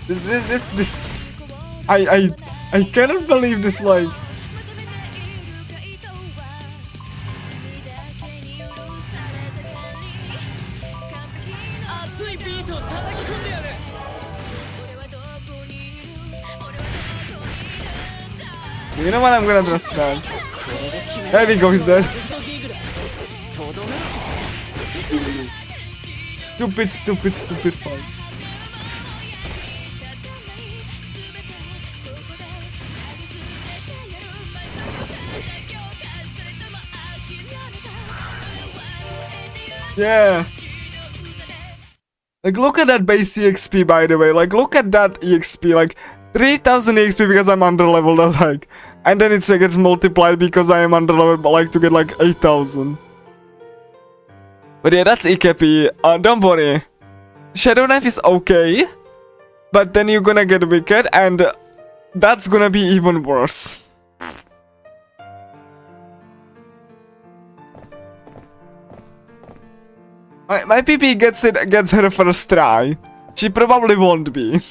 This. I cannot believe this, like. You know what? I'm gonna trust that. There we go, he's dead. Stupid fight. Yeah. Like, look at that base EXP, by the way. Like, look at that EXP. Like, 3000 EXP because I'm under leveled, like. And then it gets multiplied because I am under leveled, but like to get like 8000. But yeah, that's Ikepi. Don't worry. Shadow Knife is okay. But then you're gonna get Wicked, and that's gonna be even worse. My PP gets her first try. She probably won't be.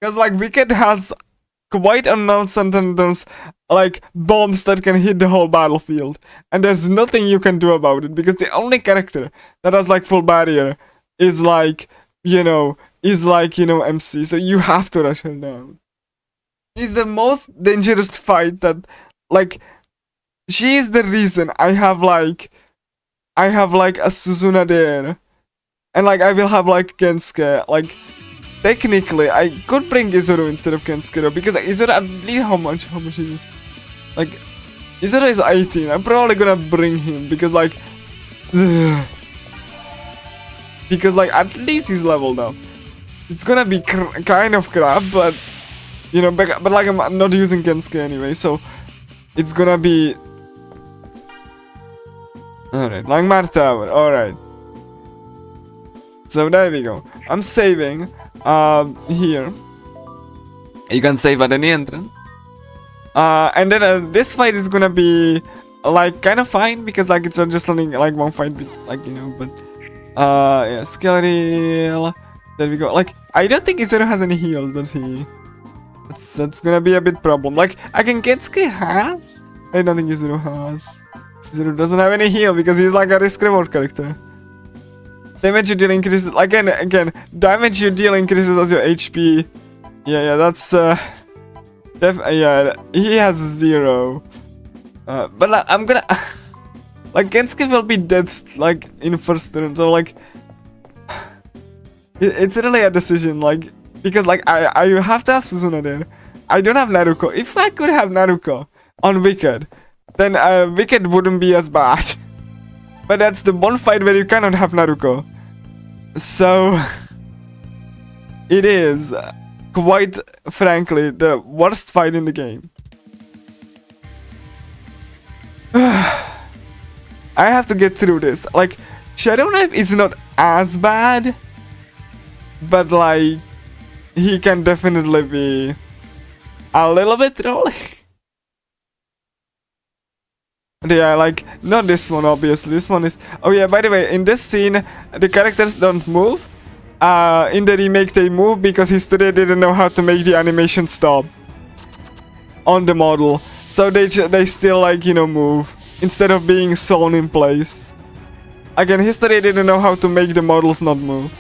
Because like Wicked has quite unknown sentences, like bombs that can hit the whole battlefield, and there's nothing you can do about it because the only character that has like full barrier is like MC, so you have to rush her down. She's the most dangerous fight that, like, she is the reason I have like a Suzuna there, and like I will have like Kensuke. Like technically I could bring Izuru instead of Kensuke though, because Izuru at least how much he is. Like Izuru is 18. I'm probably gonna bring him because like at least he's leveled up. It's gonna be kind of crap, but you know, but like I'm not using Kensuke anyway, so it's gonna be alright. Langmar Tower, alright. So there we go. I'm saving here. You can save at any entrance. And then this fight is gonna be like kind of fine because like it's just only like one fight, like you know, but yeah, Skeletal. There we go. Like I don't think Izuru has any heals, does he? That's gonna be a bit problem. Like I can Kensuke has. I don't think Izuru has. Izuru doesn't have any heal because he's like a risk reward character. Damage you deal increases again. Damage you deal increases as your HP. Yeah, that's yeah. He has 0. But like, I'm gonna like Kensuke will be dead like in first turn. So like it's really a decision. Like because like I have to have Suzuna there. I don't have Naruko. If I could have Naruko on Wicked, then Wicked wouldn't be as bad. But that's the one fight where you cannot have Naruko. So it is quite frankly the worst fight in the game. I have to get through this. Like Shadow Knife is not as bad, but like he can definitely be a little bit trolly. Yeah, like, not this one, obviously. This one is... Oh yeah, by the way, in this scene, the characters don't move. In the remake, they move because History didn't know how to make the animation stop on the model. So they still, like, you know, move instead of being sewn in place. Again, History didn't know how to make the models not move.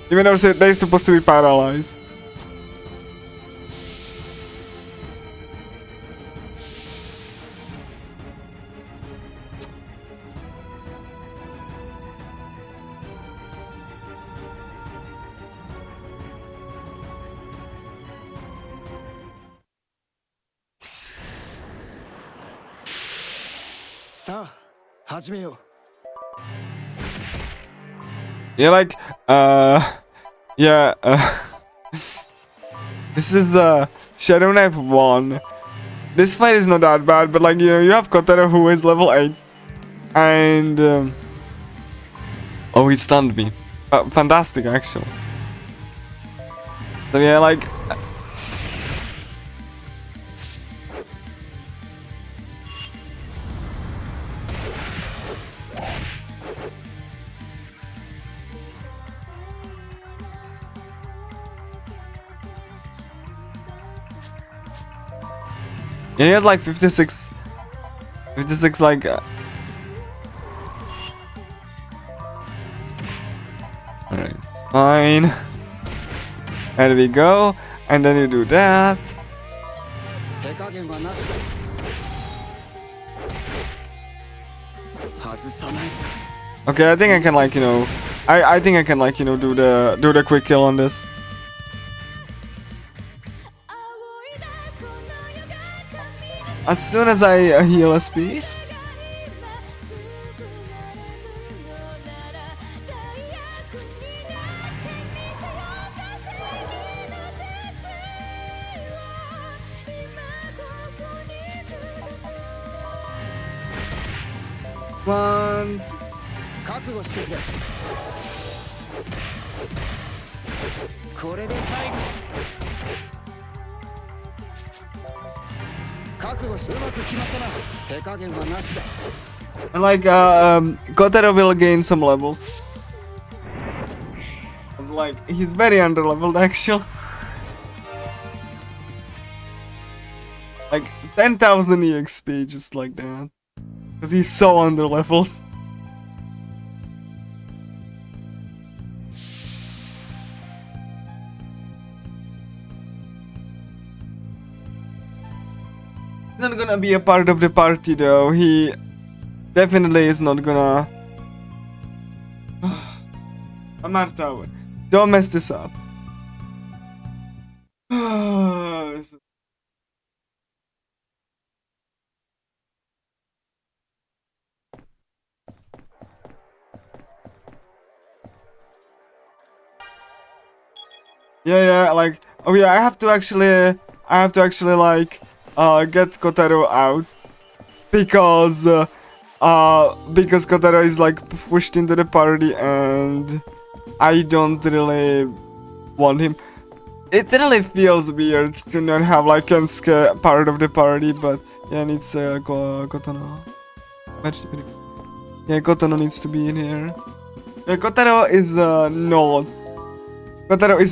Even though they're supposed to be paralyzed. Yeah, like, yeah, this is the Shadow Knife 1. This fight is not that bad, but like, you know, you have Kotaro who is level 8. And, oh, he stunned me. Fantastic, actually. So yeah, like... Yeah, he has like 56 like alright, fine. There we go. And then you do that. Okay, I think I can like, you know, I think I can like, you know, do the quick kill on this. As soon as I heal SP. One. 覚悟してくれ。これで最後。覚悟してうまく決まったな。手加減はなしだ。 And like, Kotaro will gain some levels. Like, he's very underleveled actually. Like, 10,000 EXP just like that. Because he's so underleveled. He's not gonna be a part of the party though. He definitely is not gonna. Marta, don't mess this up. Yeah, like, oh yeah, I have to actually like, get Kotaro out because Kotaro is like pushed into the party and I don't really want him. It really feels weird to not have like Kensuke part of the party, but yeah, needs Kotono. Yeah, Kotono needs to be in here. Yeah, Kotaro is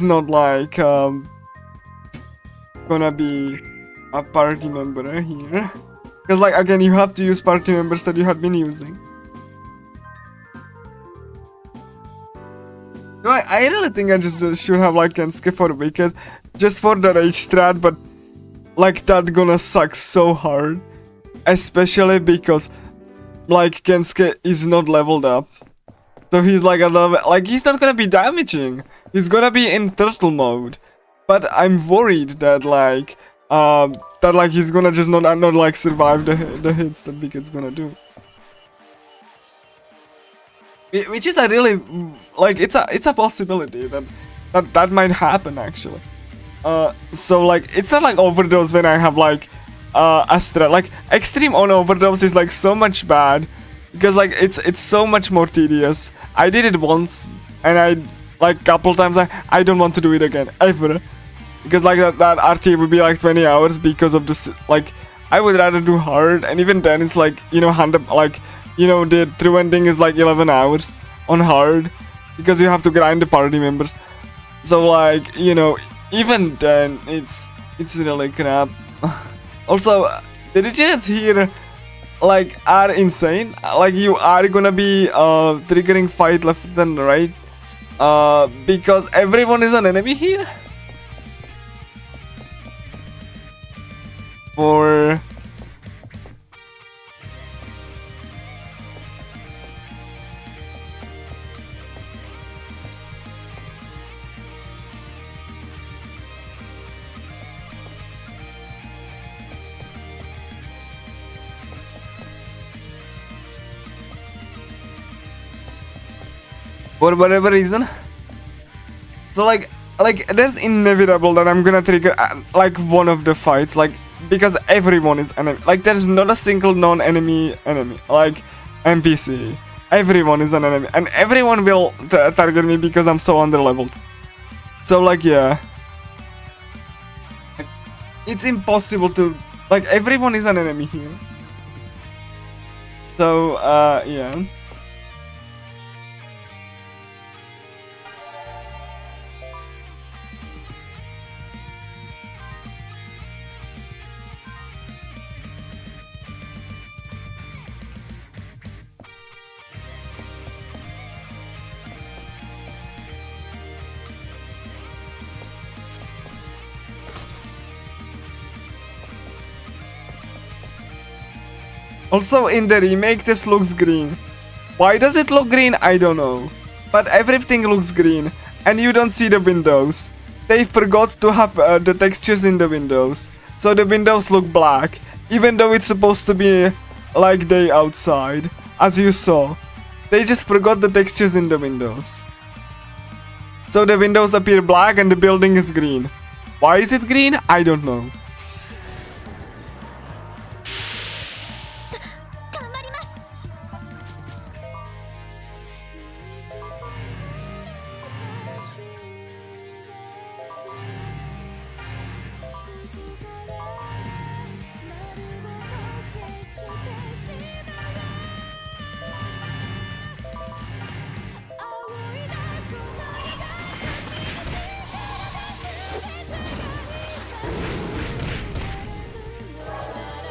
not like gonna be a party member here. Because like again, you have to use party members that you had been using. No, I really think I just should have like Kensuke for Wicked, just for the rage strat, but like that gonna suck so hard. Especially because like Kensuke is not leveled up. So he's like a level, like he's not gonna be damaging. He's gonna be in turtle mode. But I'm worried that like he's gonna just not like survive the hits that Wicked's gonna do. Which is a really like it's a possibility that might happen actually. So like it's not like overdose when I have like Astra. Like extreme on overdose is like so much bad because like it's so much more tedious. I did it once and I like couple times I don't want to do it again ever because like that RT would be like 20 hours because of this. Like I would rather do hard, and even then it's like, you know, 100, like, you know, the true ending is like 11 hours on hard because you have to grind the party members. So like, you know, even then it's really crap. Also, the regenerates here like are insane. Like you are gonna be triggering fight left and right because everyone is an enemy here. Or for whatever reason. So like there's inevitable that I'm gonna trigger like one of the fights, like because everyone is enemy. Like there's not a single non-enemy enemy, like NPC. Everyone is an enemy, and everyone will target me because I'm so underleveled. So like yeah, it's impossible to, like, everyone is an enemy here. So yeah. Also in the remake this looks green. Why does it look green? I don't know. But everything looks green and you don't see the windows. They forgot to have the textures in the windows. So the windows look black, even though it's supposed to be like day outside, as you saw. They just forgot the textures in the windows. So the windows appear black and the building is green. Why is it green? I don't know.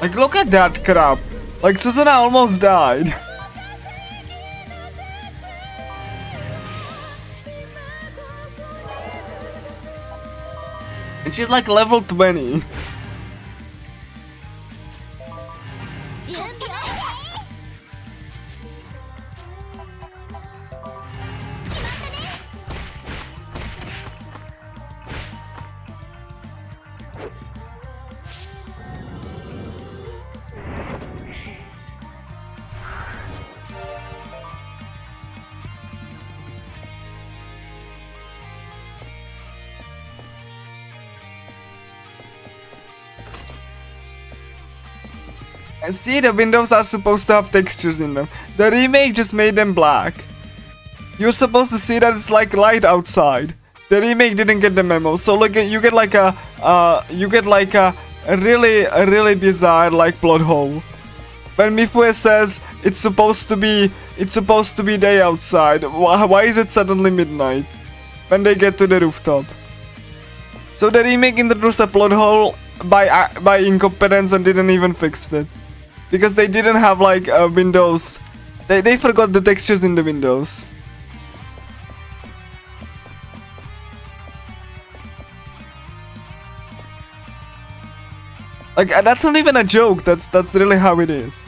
Like, look at that crap. Like, Suzuna almost died. And she's like level 20. See, the windows are supposed to have textures in them. The remake just made them black. You're supposed to see that it's like light outside. The remake didn't get the memo, so look at you get like a really bizarre like plot hole. When Mifune says it's supposed to be day outside, why is it suddenly midnight when they get to the rooftop? So the remake introduced a plot hole by incompetence and didn't even fix it. Because they didn't have like windows. They forgot the textures in the windows. Like that's not even a joke. That's really how it is.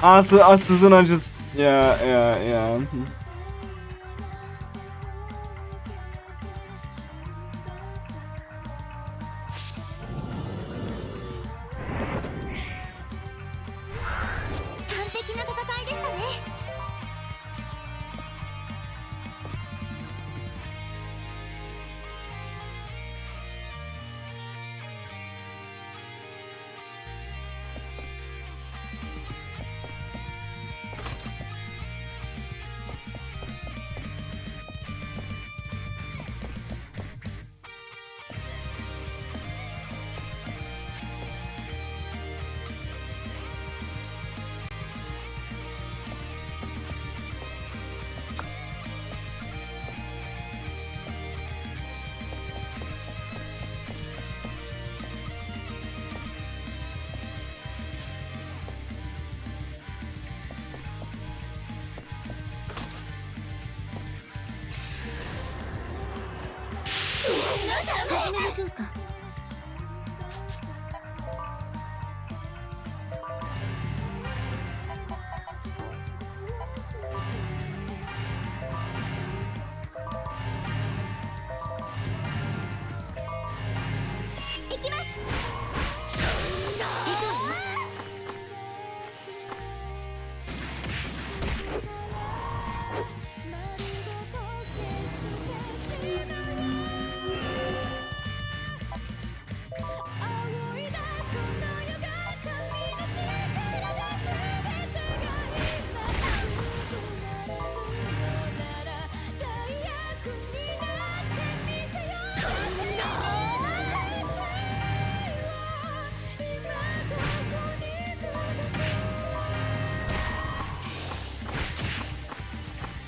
Suzuna just yeah.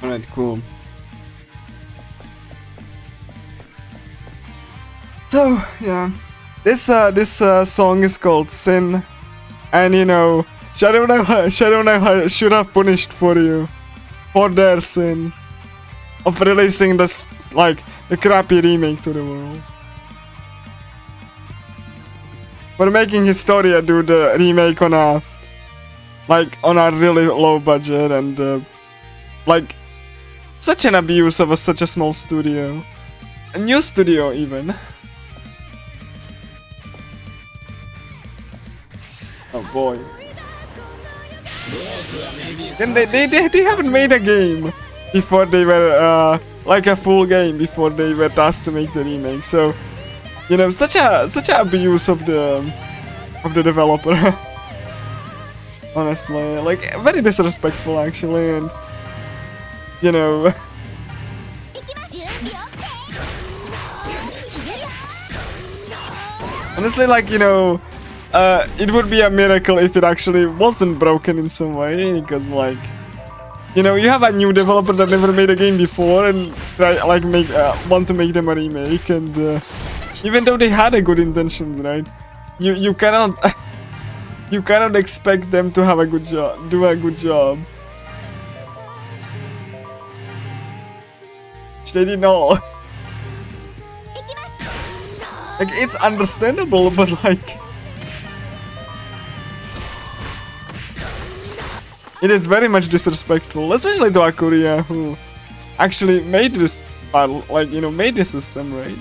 Alright, cool. So yeah, this song is called Sin, and you know, Shadow Knight should have punished FuRyu for their sin of releasing this like a crappy remake to the world. For making Historia do the remake on a like on a really low budget, and like such an abuse of such a small studio, a new studio even. Oh boy. And they haven't made a game before they were like a full game before they were tasked to make the remake. So, you know, such a abuse of the developer. Honestly, like very disrespectful actually, and you know. Honestly, like, you know, it would be a miracle if it actually wasn't broken in some way, because like, you know, you have a new developer that never made a game before and try like want to make them a remake, and even though they had a good intentions, right? You cannot you cannot expect them to have a good job, do a good job. Which they did not. Like, it's understandable, but like, it is very much disrespectful, especially to AQURIA, who actually made this battle, like, you know, made this system, right?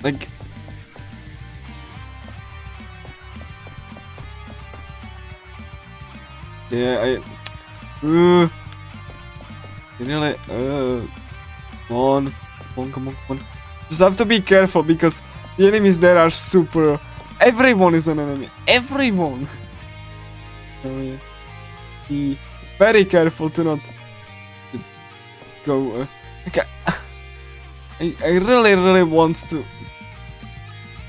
Like, yeah, you know, like, come on, come on. Just have to be careful because the enemies there are super. Everyone is an enemy. Everyone. So yeah, be very careful to not just go. Okay. I really want to.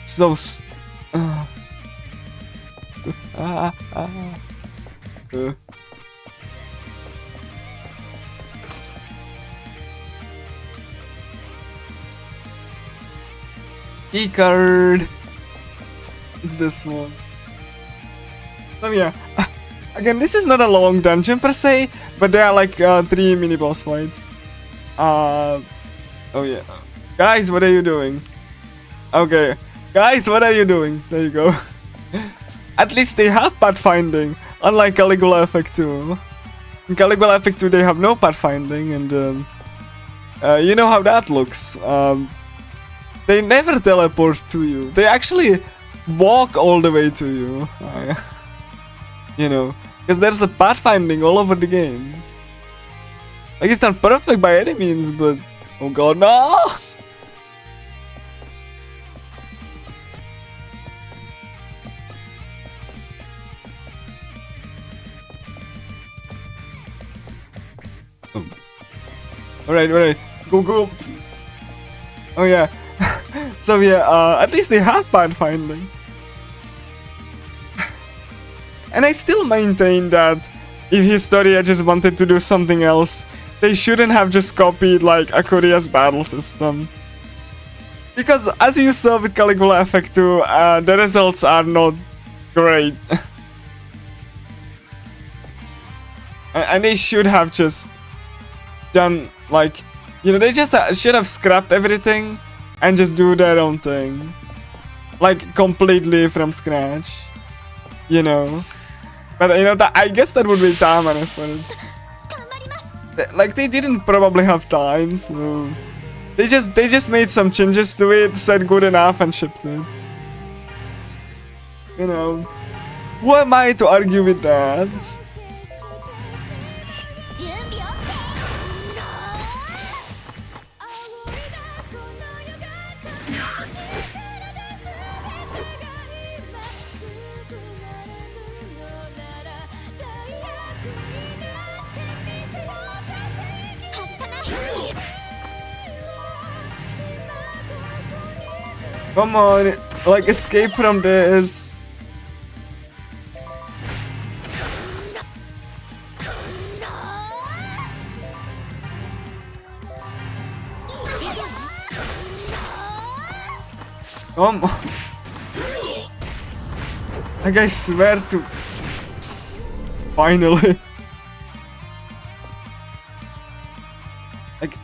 So. Key card. It's this one. So yeah, again, this is not a long dungeon per se, but there are like 3 mini boss fights. Oh yeah, guys, what are you doing? Okay, guys, what are you doing? There you go. At least they have pathfinding, unlike Caligula Effect 2. In Caligula Effect 2 they have no pathfinding, and you know how that looks. They never teleport to you. They actually walk all the way to you. You know, because there's a pathfinding all over the game. Like, it's not perfect by any means, but oh god, no! Alright, go. Oh yeah. So yeah, at least they have pathfinding. And I still maintain that if Historia just wanted to do something else, they shouldn't have just copied like AQURIA's battle system. Because as you saw with Caligula Effect 2, the results are not great. And they should have just done like, you know, they just should have scrapped everything and just do their own thing. Like, completely from scratch. You know? But, you know, I guess that would be time and effort. Like, they didn't probably have time, so... They just made some changes to it, said good enough, and shipped it. You know? Who am I to argue with that? Come on, like, escape from this. Come on. Like, I swear to... Finally. Like...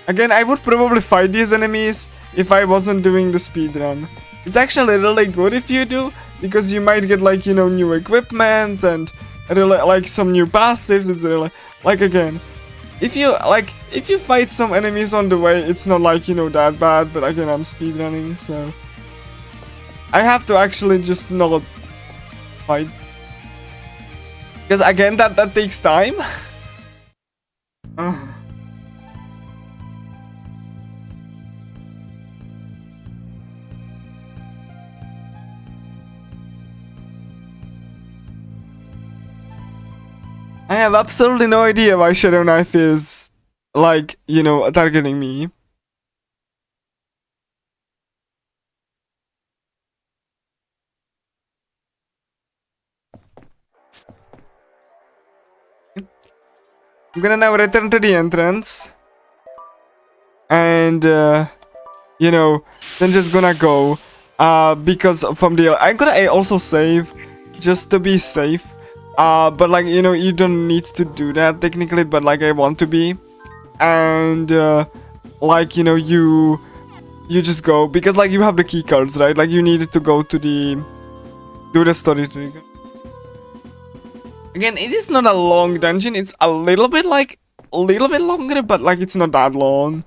Again, I would probably fight these enemies if I wasn't doing the speedrun. It's actually really good if you do, because you might get, like, you know, new equipment and really, like, some new passives. It's really, like, again, if you fight some enemies on the way, it's not, like, you know, that bad. But again, I'm speedrunning, so I have to actually just not fight, because again, that takes time. I have absolutely no idea why Shadow Knife is, like, you know, targeting me. I'm gonna now return to the entrance. And, you know, then just gonna go. Because from the... I'm gonna also save, just to be safe. But, like, you know, you don't need to do that technically, but, like, I want to be. And, like, you know, you just go, because, like, you have the key cards, right? Like, you needed to go to do the story trigger. Again, it is not a long dungeon. It's a little bit longer, but, like, it's not that long.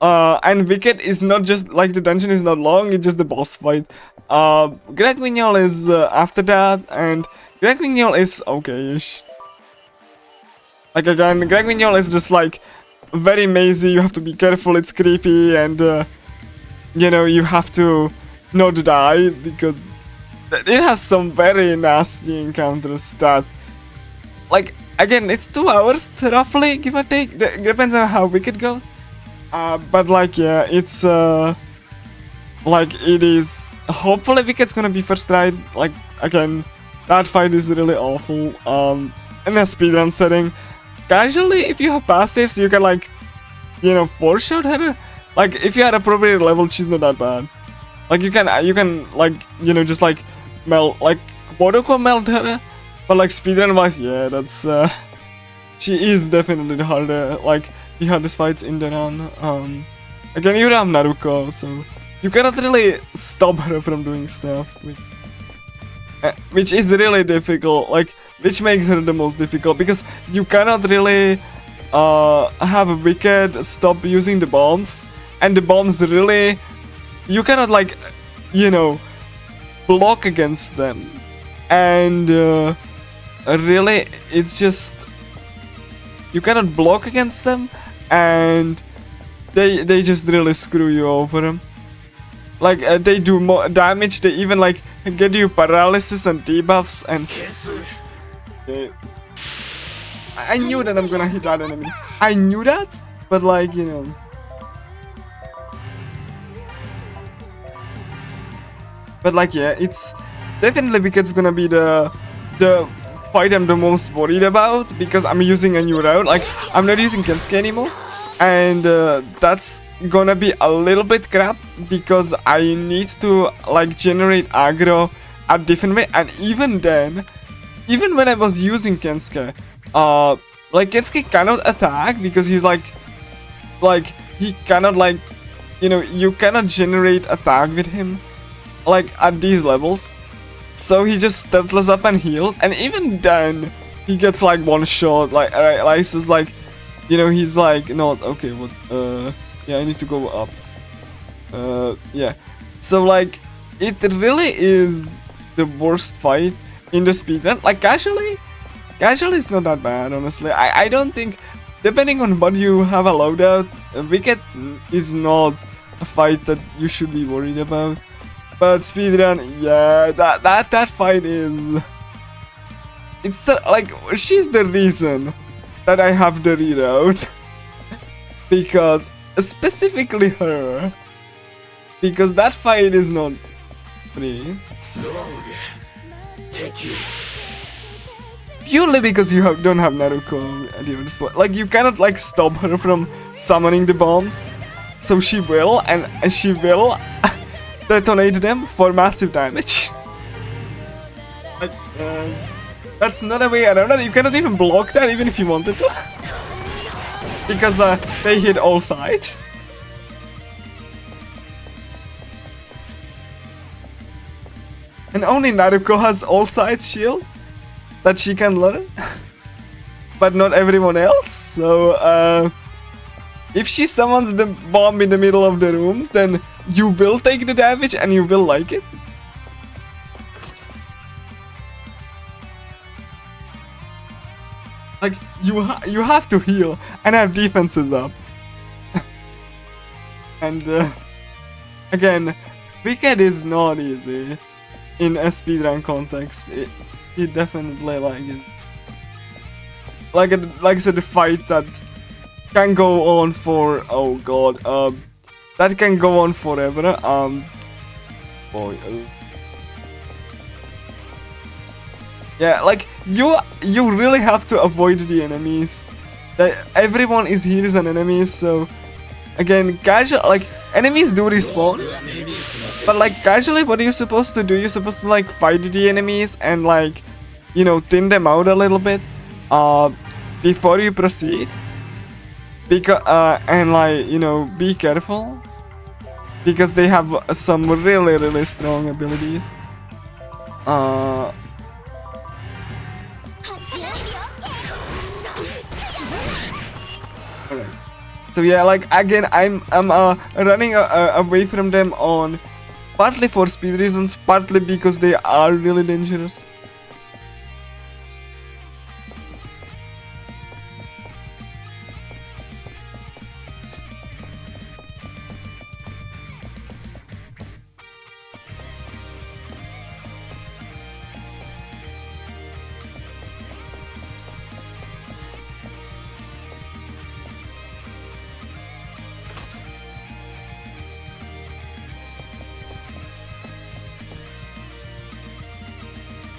And Wicked is not just, like, the dungeon is not long, it's just the boss fight. Greg Vignol is after that, and Greg Vignol is okay-ish. Like, again, Greg Vignol is just, like, very mazy. You have to be careful, it's creepy, and, you know, you have to not die, because it has some very nasty encounters that, like, again, it's 2 hours, roughly, give or take. Depends on how Wicked goes. But, like, yeah, it's, like, it is... Hopefully Wicked's gonna be first try. Like, again, that fight is really awful. In a speedrun setting, casually, if you have passives, you can, like, you know, four-shot her. Like, if you are appropriate level, she's not that bad. Like, you can, like, you know, just, like, melt, like, quote-unquote melt her. But, like, speedrun-wise, yeah, that's, she is definitely the hardest fights in the run. Again, you have Naruko, so you cannot really stop her from doing stuff, which is really difficult, like, which makes her the most difficult, because you cannot really have a Wicked stop using the bombs, and the bombs really, you cannot, like, you know, block against them, and really, it's just, you cannot block against them, and they just really screw you over. Like, they do more damage, they even, like, get you paralysis and debuffs, and... I knew that I'm gonna hit that enemy. I knew that, but, like, you know... But, like, yeah, it's definitely because it's gonna be the fight I'm the most worried about, because I'm using a new route. Like, I'm not using Kensuke anymore, and that's gonna be a little bit crap, because I need to, like, generate aggro a different way. And even then, even when I was using Kensuke, like, Kensuke cannot attack, because he's like he cannot, like, you know, you cannot generate attack with him, like, at these levels. So he just turtles up and heals, and even then he gets, like, one shot. Like, alright, it's just, like, you know, he's like, not okay, what, yeah, I need to go up. Yeah. So, like, it really is the worst fight in the speedrun. Like, casually it's not that bad, honestly. I don't think, depending on what you have a loadout, Wicked is not a fight that you should be worried about. But speedrun, yeah, that fight is... It's like, she's the reason that I have the reroute. Because, specifically her. Because that fight is not free. purely because you don't have Naruko at your disposal. Like, you cannot like stop her from summoning the bombs, so she will, and she will detonate them for massive damage. Like, that's not a way around it. You cannot even block that even if you wanted to, because they hit all sides. And only Naruko has all sides shield that she can learn, but not everyone else. So if she summons the bomb in the middle of the room, then you will take the damage and you will like it. Like, you have to heal and have defenses up. And again, Wicked is not easy in a speedrun context. It definitely like I said, the fight that can go on for, oh god, that can go on forever. Boy, yeah, like you really have to avoid the enemies. Everyone is here as an enemy, so again, casual, like, enemies do respawn, but like casually, what are you supposed to do? You're supposed to like fight the enemies and like, you know, thin them out a little bit before you proceed. Because and like, you know, be careful because they have some really strong abilities. So yeah, like again, I'm running away from them on partly for speed reasons, partly because they are really dangerous.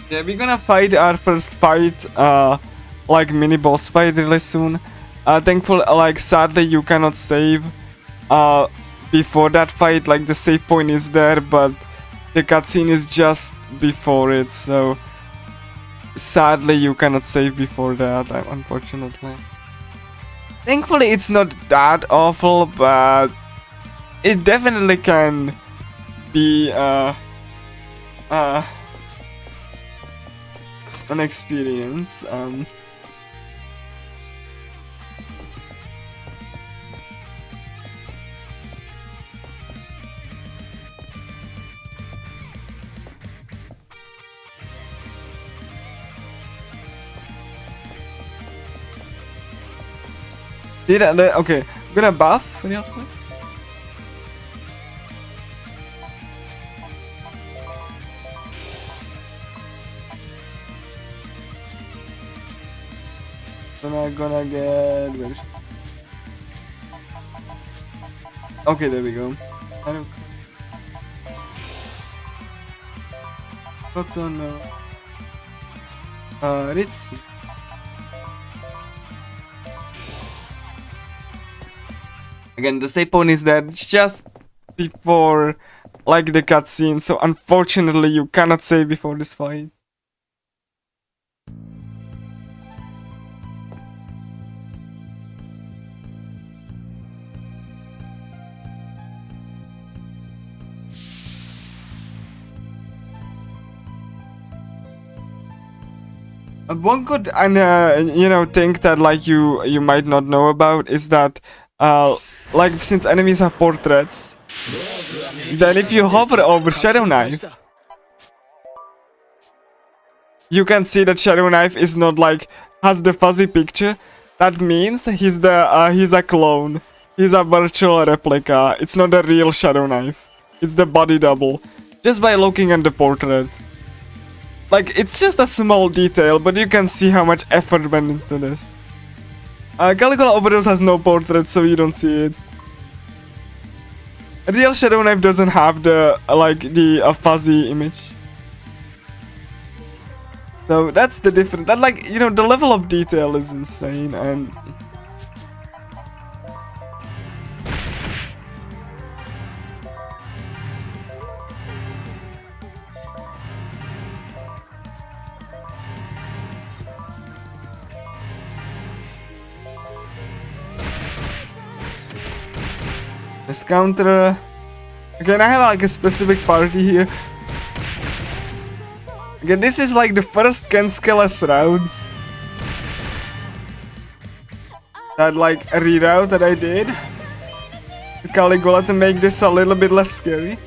Yeah, we're gonna fight our first fight, like mini boss fight really soon. Thankfully, like sadly you cannot save before that fight. Like the save point is there, but the cutscene is just before it. So sadly you cannot save before that, unfortunately. Thankfully it's not that awful, but it definitely can be an experience. Okay, I'm gonna buff real quick. Gonna get... Okay, there we go. I don't... What's on... Ritsu. Again, the save point is there just before, like, the cutscene, so unfortunately you cannot save before this fight. One good you know, thing that like you might not know about is that like since enemies have portraits, then if you hover over Shadow Knife, you can see that Shadow Knife is not like has the fuzzy picture. That means he's a clone. He's a virtual replica. It's not a real Shadow Knife. It's the body double. Just by looking at the portrait. Like, it's just a small detail, but you can see how much effort went into this. Caligula Overdose has no portrait, so you don't see it. A real Shadow Knife doesn't have the, like, the fuzzy image. So that's the difference. That, like, you know, the level of detail is insane. And this counter. Again, I have like a specific party here. Again, this is like the first Kenskilles route. That like a reroute that I did to Caligula to make this a little bit less scary.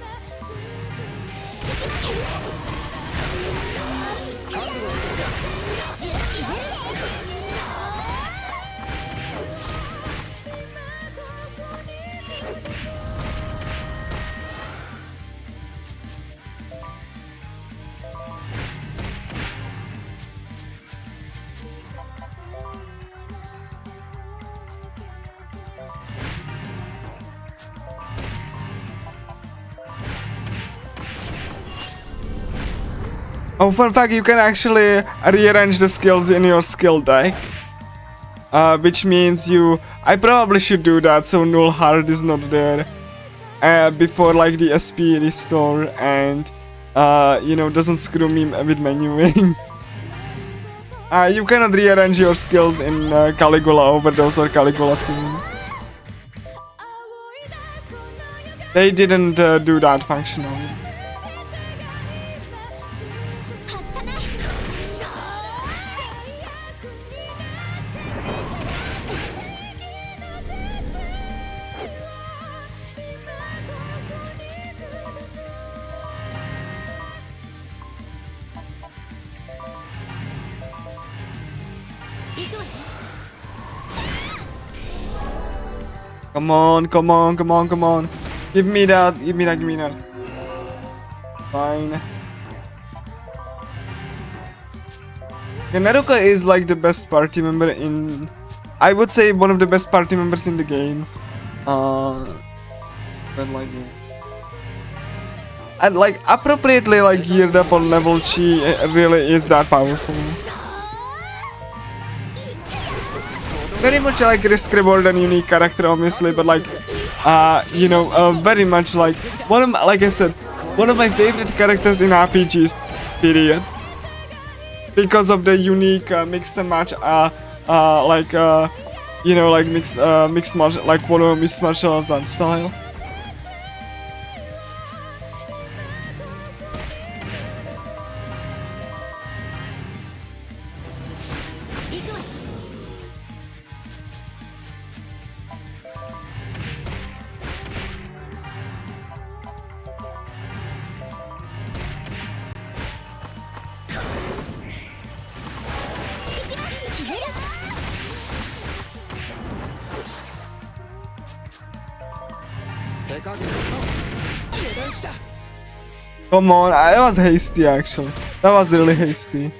Oh, fun fact, you can actually rearrange the skills in your skill deck. Which means I probably should do that so null hard is not there. Before like the SP restore and, you know, doesn't screw me with menuing. You cannot rearrange your skills in Caligula Overdose or Caligula Team. They didn't do that functionally. Come on, come on, come on, come on. Give me that, give me that, give me that. Fine. Yeah, Naruka is like the best party member in... I would say one of the best party members in the game. But like... And like appropriately like geared up on level, she really is that powerful. Very much like risk reward and unique character, obviously, but like, you know, very much like like I said, one of my favorite characters in RPGs, period. Because of the unique mixed and match, like, you know, like mixed martial, like one of mixed martial arts and style. Come on, that was hasty actually. That was really hasty.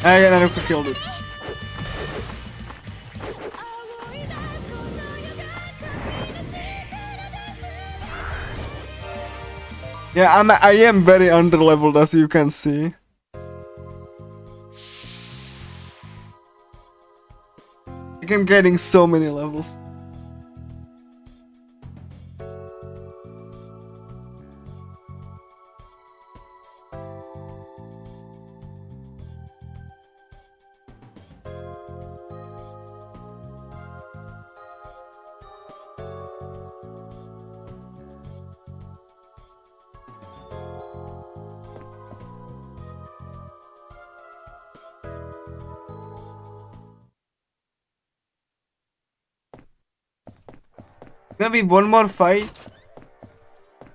And Naruto killed it. Yeah, I am very underleveled, as you can see. I'm getting so many levels. Gonna be one more fight.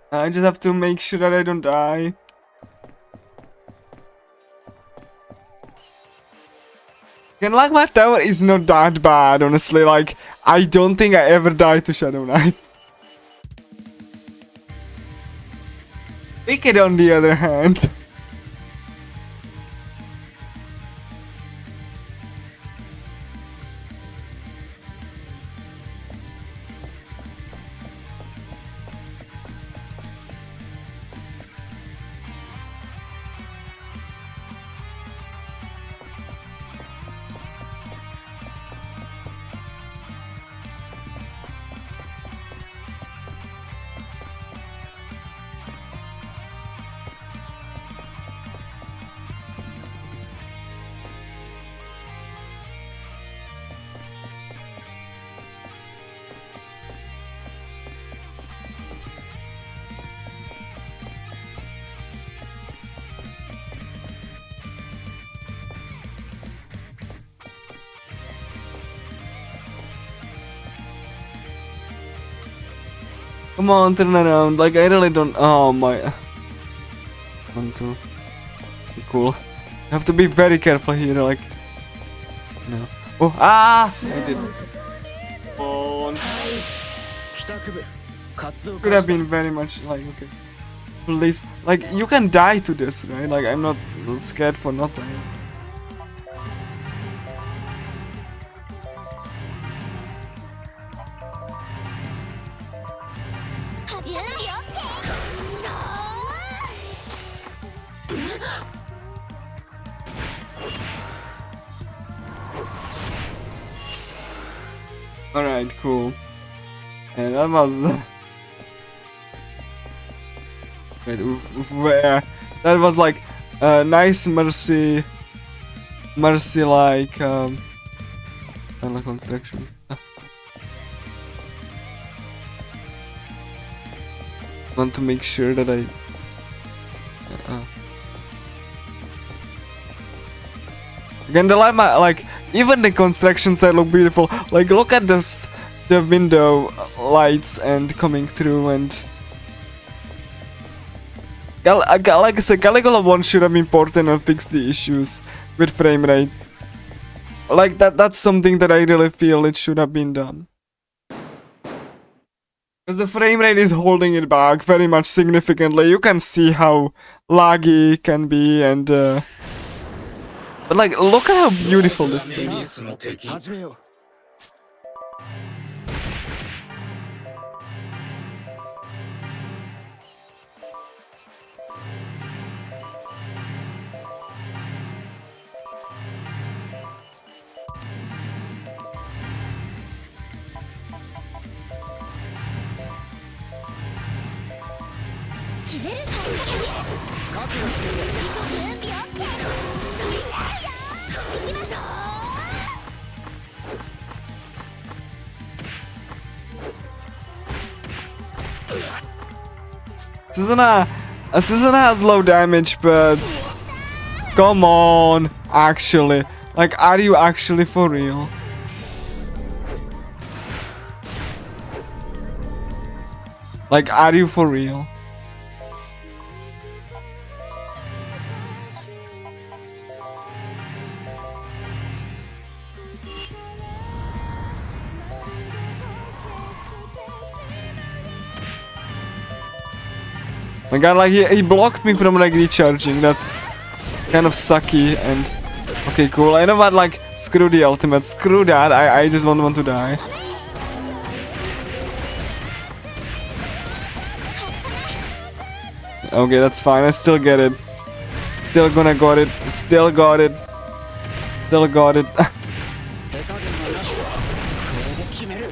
I just have to make sure that I don't die. And like my tower is not that bad, honestly. Like, I don't think I ever died to Shadow Knight. Wicked on the other hand. Come on, turn around. Like, I really don't. Oh my. 1, 2. Cool. You have to be very careful here, like. No. Oh, ah! I did. Oh, 帰宅部活動 could 開 have 始だ been very much like, okay. Please. Like, you can die to this, right? Like, I'm not scared for nothing. Alright, cool. And that was. Wait, where? That was like nice mercy. Mercy like. Constructions. Want to make sure that I. Again, the like even the construction side look beautiful. Like look at this, the window lights and coming through and. Like I said, Caligula 1 should have been important and fixed the issues with frame rate. Like that's something that I really feel it should have been done. Because the frame rate is holding it back very much significantly. You can see how laggy it can be and but like look at how beautiful this thing is. 始めよう Susanna has low damage, but come on, actually, like, are you actually for real? Like, are you for real? My god, like he blocked me from like recharging. That's kind of sucky. And okay, cool. I know what, like, screw the ultimate, screw that. I just don't want to die. Okay, that's fine. I still get it. Still gonna got it. Still got it. Still got it. 手加減はなしだこれで決める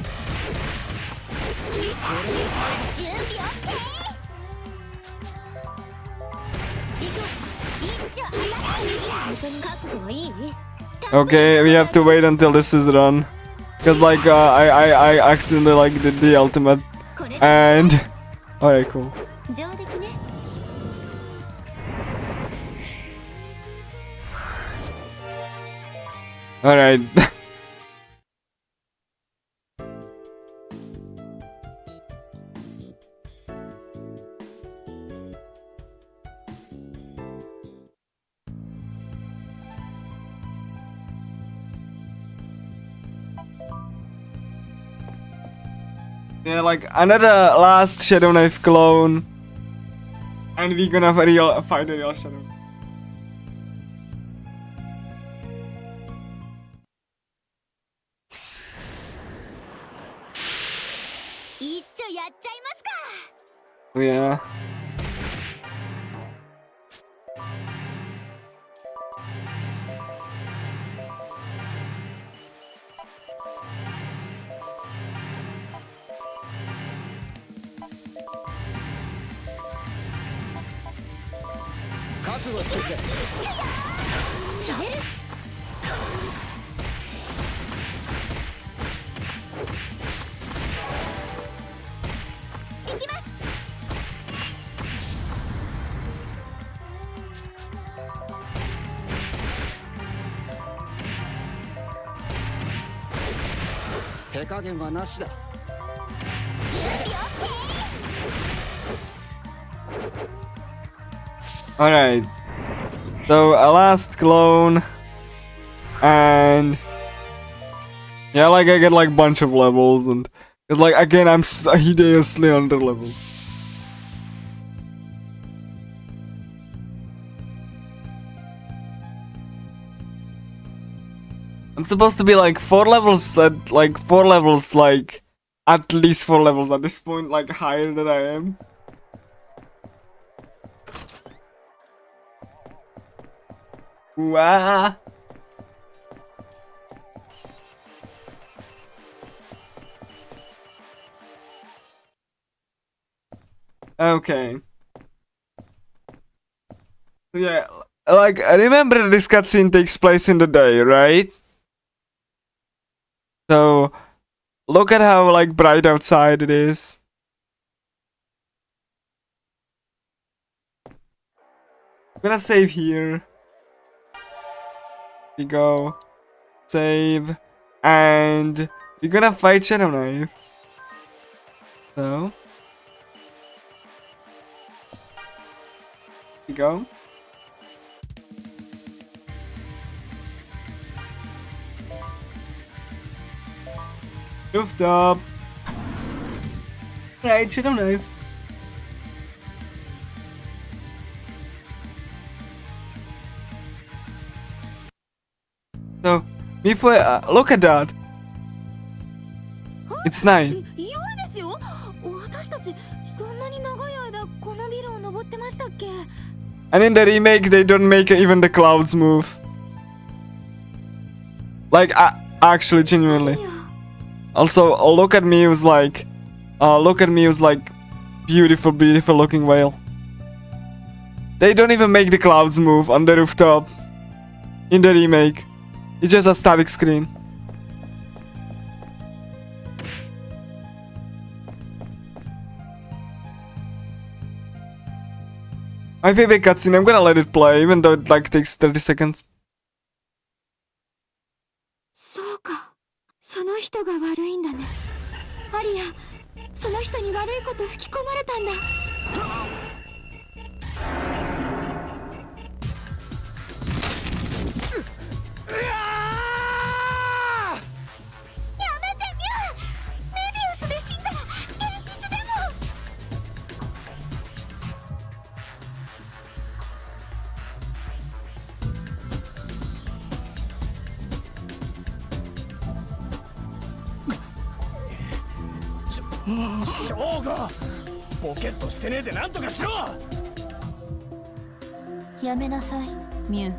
Okay, we have to wait until this is run. Cause like I accidentally like did the ultimate and alright, cool. Alright. Yeah, like another last Shadow Knife clone, and we're gonna fight a real Shadow. Yeah. Alright. So a last clone. And yeah, like I get like bunch of levels, and it's like again I'm hideously under leveled. I'm supposed to be like 4 levels at like 4 levels, like at least 4 levels at this point, like higher than I am. Wow. Okay. So yeah, like I remember this cutscene takes place in the day, right? So look at how like bright outside it is. I'm gonna save here. We go. Save. And we're gonna fight Shadow Knife. So we go. Rooftop. Right, Shadow Knife. So, look at that. It's night. 夜ですよ。私たちそんなに長い間このビルを登ってましたっけ？ And in the remake, they don't make even the clouds move. Like, actually, genuinely. Also, look at me, who's like, beautiful, beautiful looking whale. They don't even make the clouds move on the rooftop. In the remake, it's just a static screen. My favorite cutscene, I'm gonna let it play, even though it like takes 30 seconds. そうか。その人が悪いんだね。アリア、その人に悪いこと吹き込まれたんだ。やめてミュウ！メビウスで死んだら現実でも。ショウゴ、ボケっとしてねえでなんとかしろ。やめなさいミュウ。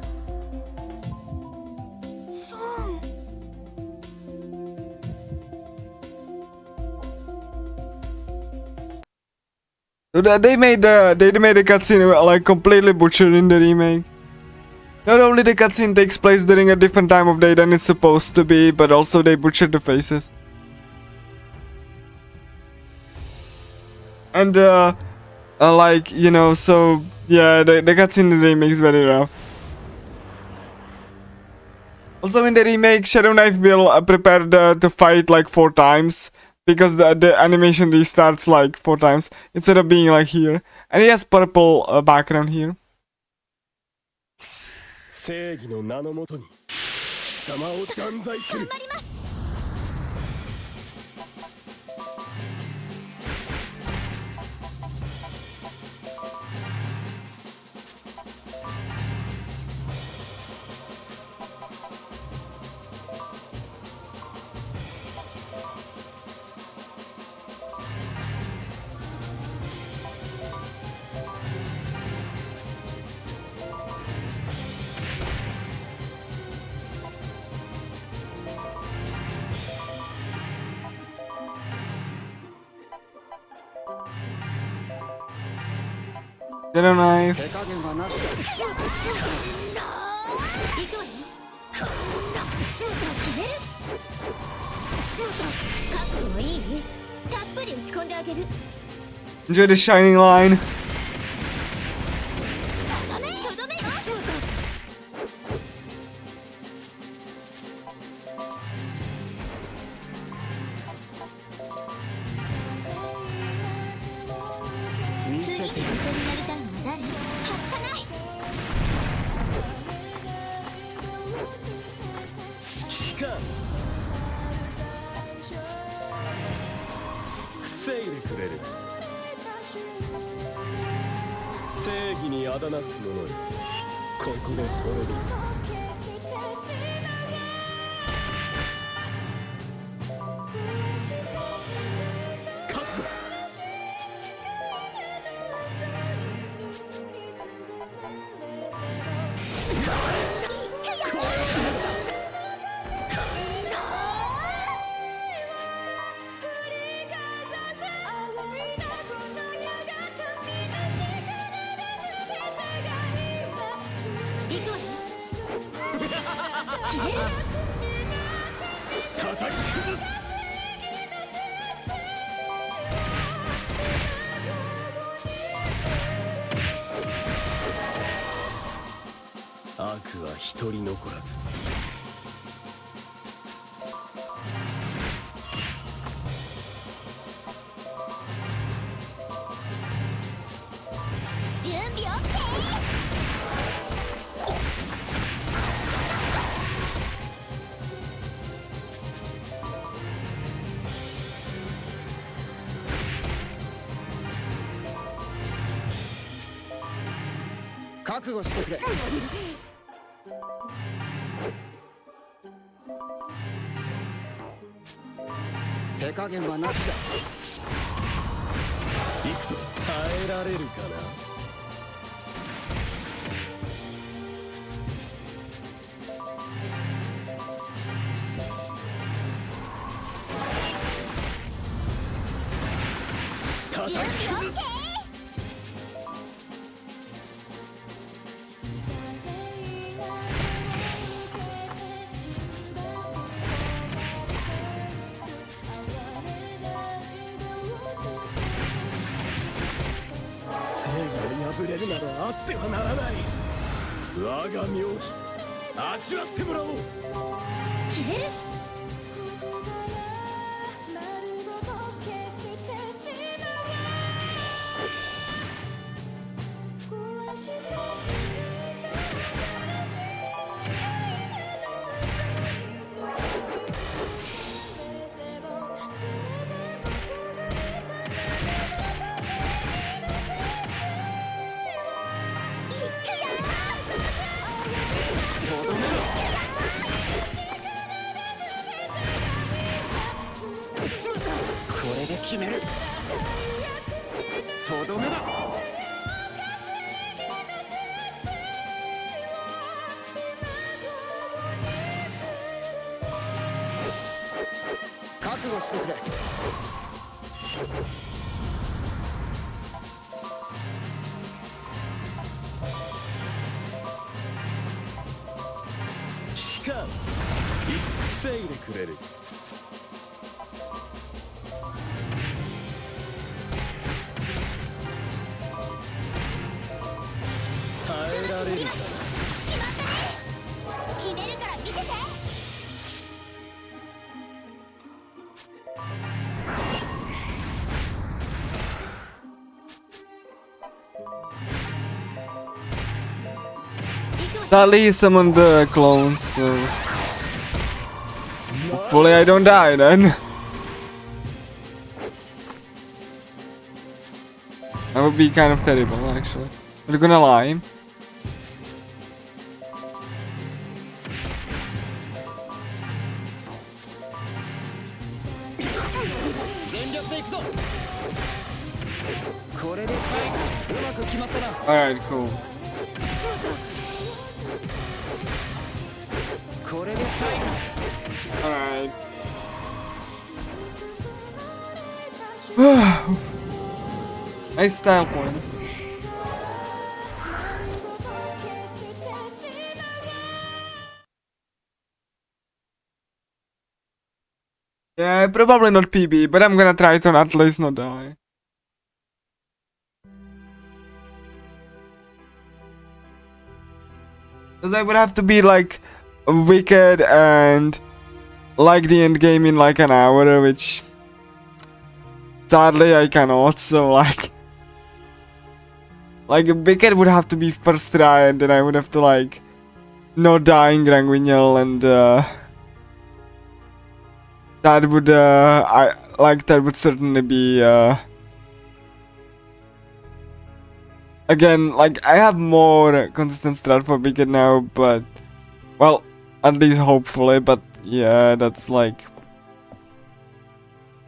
ショーン。So they made the cutscene like completely butchered in the remake. Not only the cutscene takes place during a different time of day than it's supposed to be, but also they butchered the faces. And like, you know, so yeah, the cutscene in the remake is very rough. Also in the remake, Shadow Knife will prepare to fight like 4 times. Because the animation restarts like 4 times instead of being like here. And he has purple background here. 正義の名のもとに貴様を断罪する。Shadow Knife. 手加減はなしだ。行くわよ。シュートを決める。シュート、覚悟もいい？たっぷり打ち込んであげる。 Enjoy the shining line. とどめよ。シュート。見せて次に人になりたいのは誰？はっかない。でくれる。正義にあだなす者よ、ここで滅びる。覚悟。叩き崩す。悪は一人残らず。準備 OK。覚悟してくれ。手加減はなしだ。行くぞ。耐えられるかな。叩き崩す。破れるなどあってはならない。我が妙義、味わってもらおう。消える。これで決める。とどめだ。覚悟してくれ。しかん、いつく防いでくれる。耐えられるかな。決まったね。決めるから見てて。Sadly, he summoned the clones, so hopefully I don't die then. That would be kind of terrible, actually. Not gonna lie. Alright, cool. Alright. Nice style points. Yeah, probably not PB, but I'm gonna try to at least not die. Because I would have to be like wicked and like the end game in like an hour, which sadly I cannot. So like wicked would have to be first try, and then I would have to like not die in Grand Vignal, and that would like that would certainly be again, like I have more consistent strat for Wicked now, but well, at least hopefully, but yeah, that's like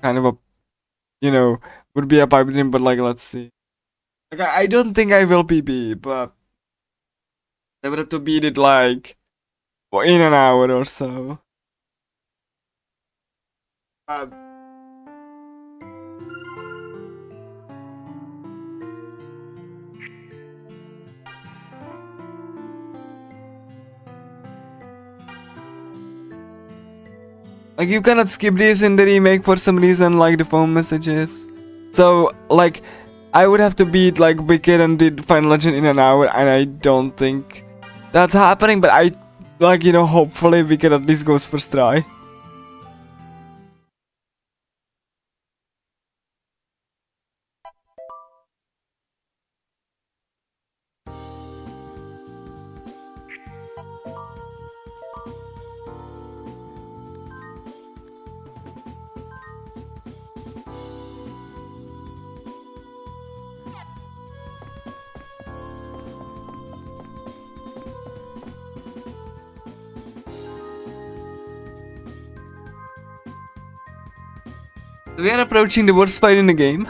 kind of a, you know, would be a pipe dream, but like let's see. Like I don't think I will PB, but I would have to beat it like in an hour or so. Like you cannot skip this in the remake for some reason, like the phone messages. So like I would have to beat like Wicked and did Final Legend in an hour, and I don't think that's happening, but I like, you know, hopefully Wicked at least goes first try. We are approaching the worst fight in the game.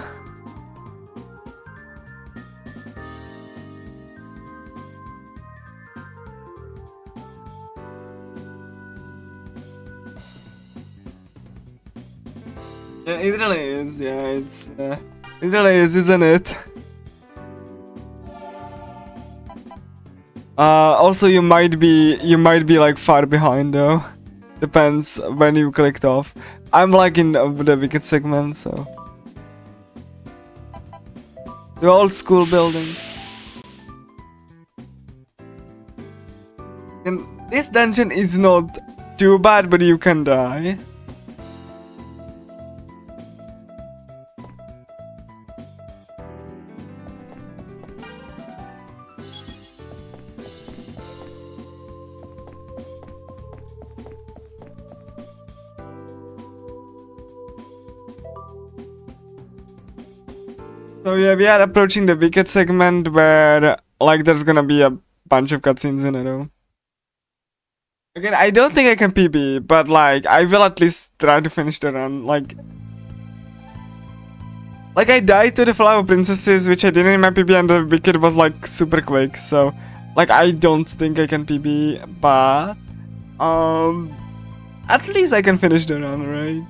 Yeah, it really is. Yeah, it's it really is, isn't it? Also you might be like far behind though. Depends when you clicked off. I'm like in the Wicked segment, so the old school building. And this dungeon is not too bad, but you can die. So yeah, we are approaching the Wicked segment where like there's gonna be a bunch of cutscenes in a row. Again, I don't think I can PB, but like I will at least try to finish the run. Like I died to the Flower Princesses, which I did in my PB, and the Wicked was like super quick. So like I don't think I can PB, but at least I can finish the run, right?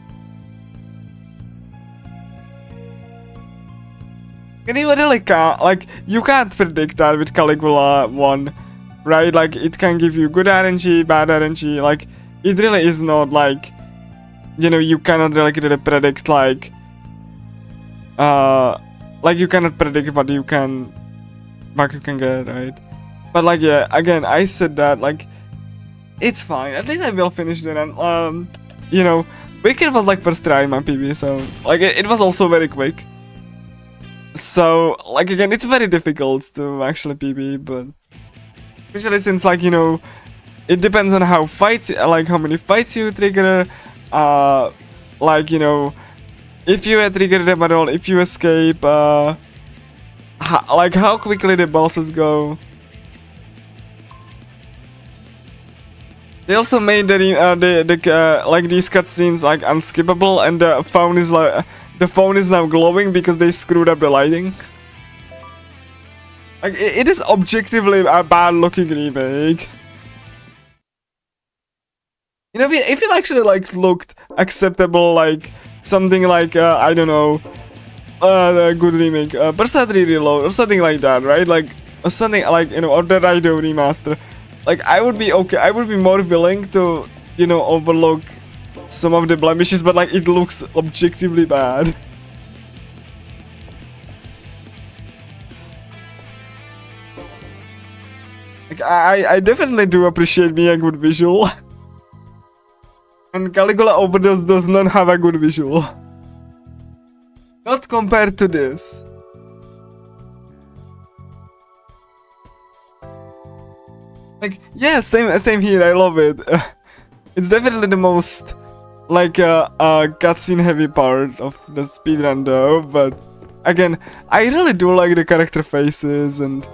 And even really can't, like, you can't predict that with Caligula 1, right? Like, it can give you good RNG, bad RNG, like, it really is not, like, you know, you cannot really predict, like, you cannot predict what you can get, right? But, like, yeah, again, I said that, like, it's fine, at least I will finish the run, you know, Wicked was, like, first try in my PB, so, like, it was also very quick. So, like, again, it's very difficult to actually PB, but especially since, like, you know, it depends on how fights, like, how many fights you trigger, like, you know, if you trigger them at all, if you escape, like, how quickly the bosses go. They also made like, these cutscenes, like, unskippable, and the phone is, like, the phone is now glowing because they screwed up the lighting. Like, it is objectively a bad-looking remake. You know, if it actually, like, looked acceptable, like, something like, I don't know, a good remake, Berserker Reload, or something like that, right? Like, or something like, you know, or the Raido remaster. Like, I would be okay, I would be more willing to, you know, overlook some of the blemishes, but like it looks objectively bad. Like I definitely do appreciate me a good visual. And Caligula Overdose does not have a good visual. Not compared to this. Like, yeah, same here, I love it. It's definitely the most like a cutscene heavy part of the speedrun though, but again, I really do like the character faces and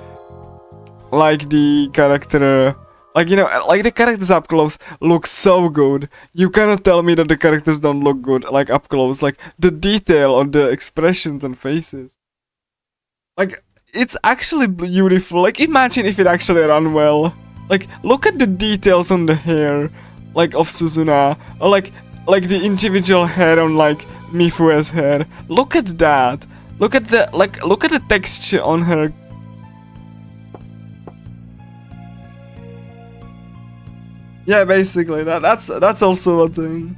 like the character, like, you know, like the characters up close look so good. You cannot tell me that the characters don't look good, like up close, like the detail on the expressions and faces. Like, it's actually beautiful. Like, imagine if it actually ran well. Like, look at the details on the hair, like, of Suzuna, or like the individual hair on, like, Mifue's hair. Look at that. Look at the, like, look at the texture on her. Yeah, basically, that's also a thing.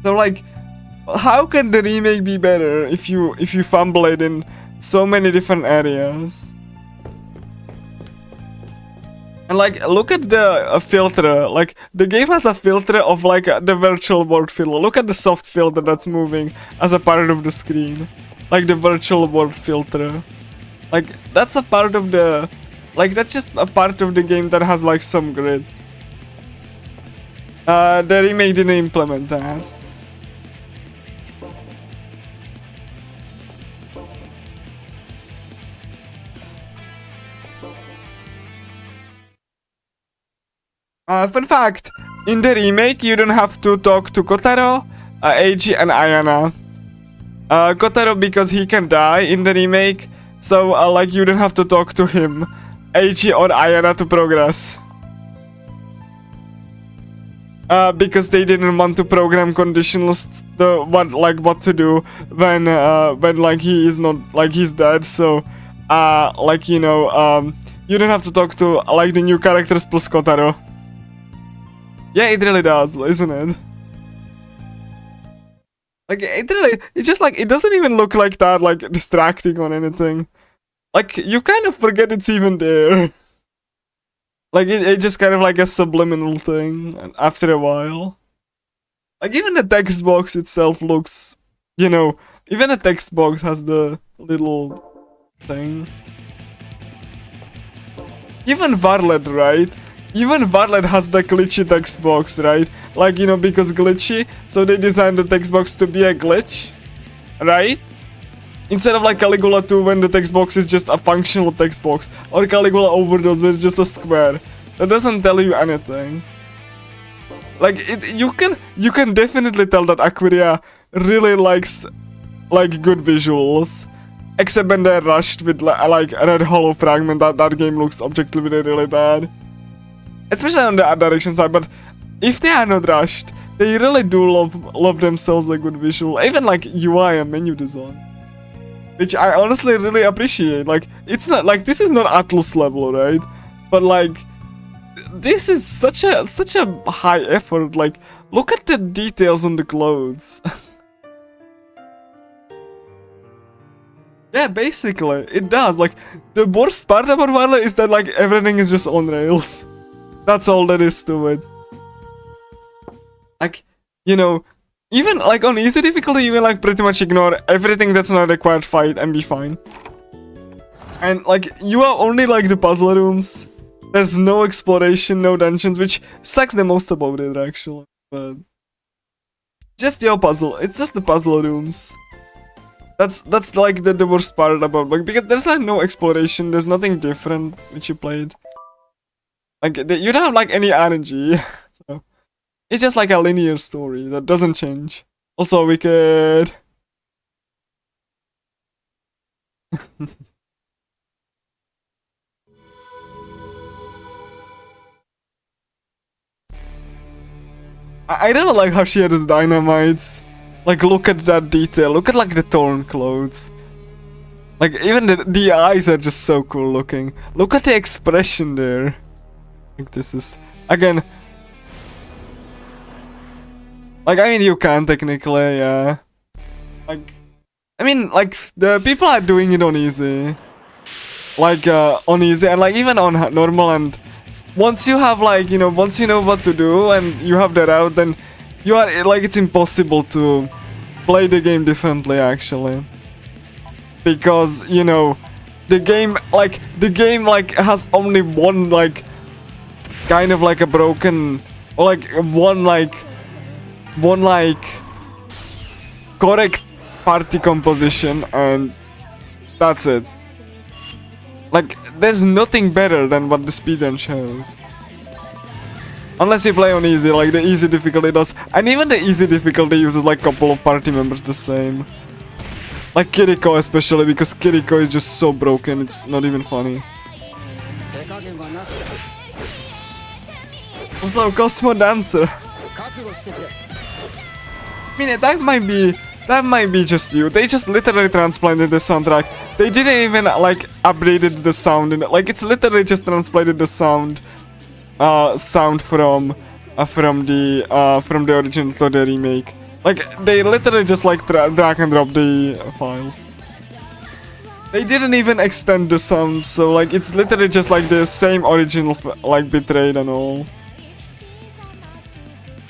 So, like, how can the remake be better if you fumble it in so many different areas? And like, look at the filter. Like, the game has a filter of like the virtual world filter. Look at the soft filter that's moving as a part of the screen. Like the virtual world filter. Like, that's a part of the, like, that's just a part of the game that has like some grid. The remake didn't implement that. Fun fact, in the remake you don't have to talk to Kotaro, Eiji and Ayana. Kotaro because he can die in the remake, so like you don't have to talk to him, Eiji or Ayana to progress. Because they didn't want to program conditionals what to do when like he is not, like he's dead, so like, you know, you don't have to talk to like the new characters plus Kotaro. Yeah, it really does, isn't it? Like, it's just like, it doesn't even look like that, like, distracting or anything. Like, you kind of forget it's even there. Like, it just kind of like a subliminal thing after a while. Like, even the text box itself looks, you know, even the text box has the little thing. Even Varlet, right? Even Varlet has the glitchy text box, right? Like, you know, because glitchy, so they designed the text box to be a glitch, right? Instead of like Caligula 2 when the text box is just a functional text box, or Caligula Overdose where it's just a square. That doesn't tell you anything. Like, you can definitely tell that AQURIA really likes like good visuals. Except when they're rushed with like a Red Hollow Fragment, that game looks objectively really bad. Especially on the art direction side, but if they are not rushed, they really do love themselves a good visual, even like UI and menu design, which I honestly really appreciate. Like, it's not like, this is not Atlus level, right? But like, this is such a high effort. Like, look at the details on the clothes. Yeah, basically, it does. Like, the worst part about Violet is that like everything is just on rails. That's all there is to it. Like, you know, even like on easy difficulty, you can like pretty much ignore everything that's not a required fight and be fine. And like, you have only like the puzzle rooms. There's no exploration, no dungeons, which sucks the most about it actually. But just your puzzle. It's just the puzzle rooms. That's like the worst part about, like, because there's like no exploration. There's nothing different which you played. Like, you don't have like any RNG, so it's just like a linear story that doesn't change. Also wicked. I don't like how she has dynamites. Like, look at that detail. Look at like the torn clothes. Like, even the eyes are just so cool looking. Look at the expression there. Like, this is, again, like, I mean, you can technically, yeah. Like, I mean, like, the people are doing it on easy. Like, on easy, and like, even on normal, and once you have, like, you know, once you know what to do, and you have the route, then you are, like, it's impossible to play the game differently, actually. Because, you know, the game, like, has only one, like, kind of like a broken or like one correct party composition, and that's it. Like, there's nothing better than what the speedrun shows. Unless you play on easy, like the easy difficulty does. And even the easy difficulty uses like couple of party members the same. Like Kiriko especially, because Kiriko is just so broken, it's not even funny. 手加減はなしだ Also, Cosmo Dancer. 覚悟してくれ I mean, that might be just you. They just literally transplanted the soundtrack. They didn't even like updated the sound in it. Like, it's literally just transplanted the sound from the original to the remake. Like, they literally just like drag and drop the files. They didn't even extend the sound, so like it's literally just like the same original like bitrate and all.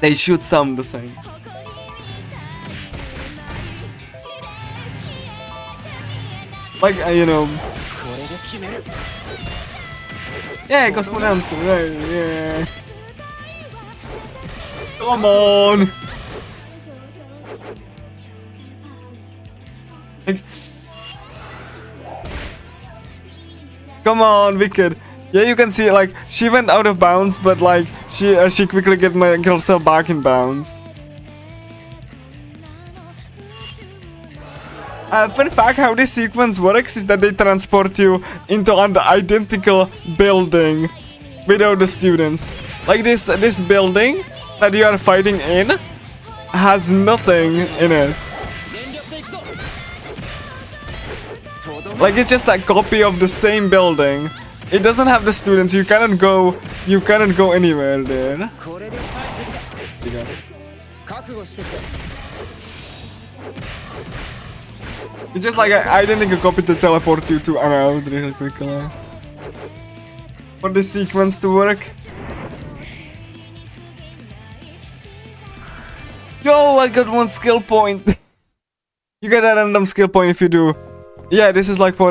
They should sound the same. Like, you know. これで決める Yeah, Cosmo Dancer, right, yeah. Come on! Like, come on, Wicked. Yeah, you can see, like, she went out of bounds, but like, she quickly get herself back in bounds. Fun fact, how this sequence works is that they transport you into an identical building without the students. Like this building that you are fighting in has nothing in it. Like, it's just a copy of the same building. It doesn't have the students. You cannot go anywhere there. これで最速だ Yeah. 覚悟してくれ It's just like an identical copy to teleport you to an out really quickly. For this sequence to work. Yo, I got one skill point. You get a random skill point if you do. Yeah, this is like for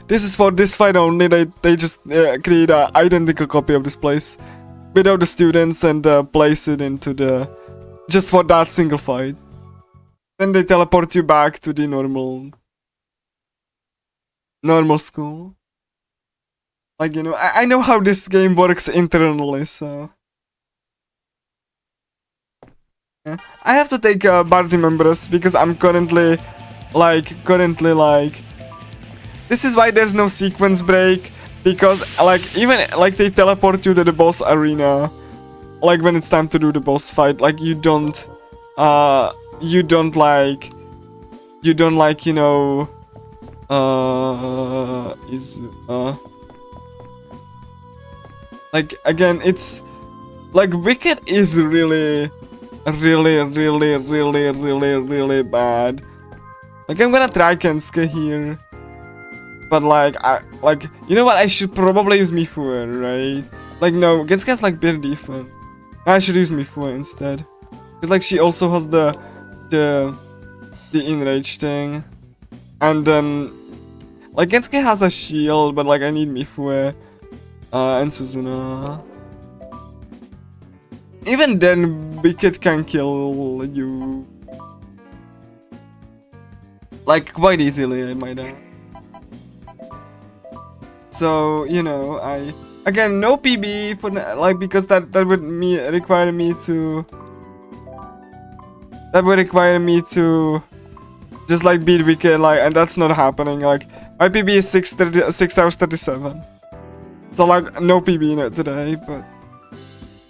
this fight only. They just create an identical copy of this place without the students and place it into the just for that single fight. Then they teleport you back to the normal school. Like, you know, I know how this game works internally, so yeah. I have to take party members because I'm currently like this is why there's no sequence break, because like even like they teleport you to the boss arena like when it's time to do the boss fight. Like you don't you know like again, it's like Wicked is really bad. Like I'm gonna try Kensuke here, but like you know what, I should probably use Mifue, right? Like no, Kensuke's like better defense. I should use Mifue instead, cause like she also has the enrage thing, and then like Kensuke has a shield, but like I need Mifue and Suzuna. Even then, Wicked can kill you like quite easily, I might add. So you know, I again no PB for like, because that would require me to just like beat Wicked, like, and that's not happening. Like my PB is 6 hours 37, so like no PB in it today, but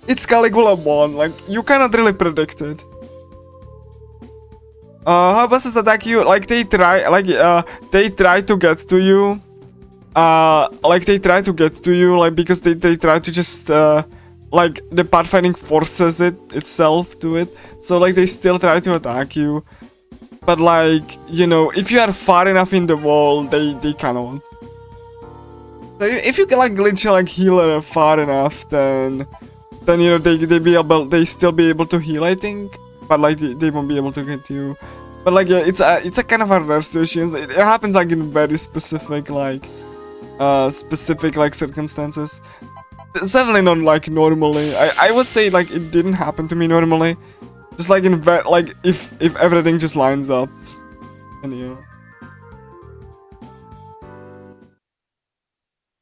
it's Caligula 1, like you cannot really predict it. How bosses attack you? Like they try to get to you. Like they try to get to you, like because they try to just like the pathfinding forces it itself to it. So like they still try to attack you. But like, you know, if you are far enough in the wall, they cannot. So if you can like glitch like healer far enough, then you know they still be able to heal, I think. But like they won't be able to get you. But like yeah, it's a kind of a rare situation. It happens like in very specific like circumstances. Certainly not like normally. I would say like it didn't happen to me normally. Just like in like if everything just lines up. And yeah.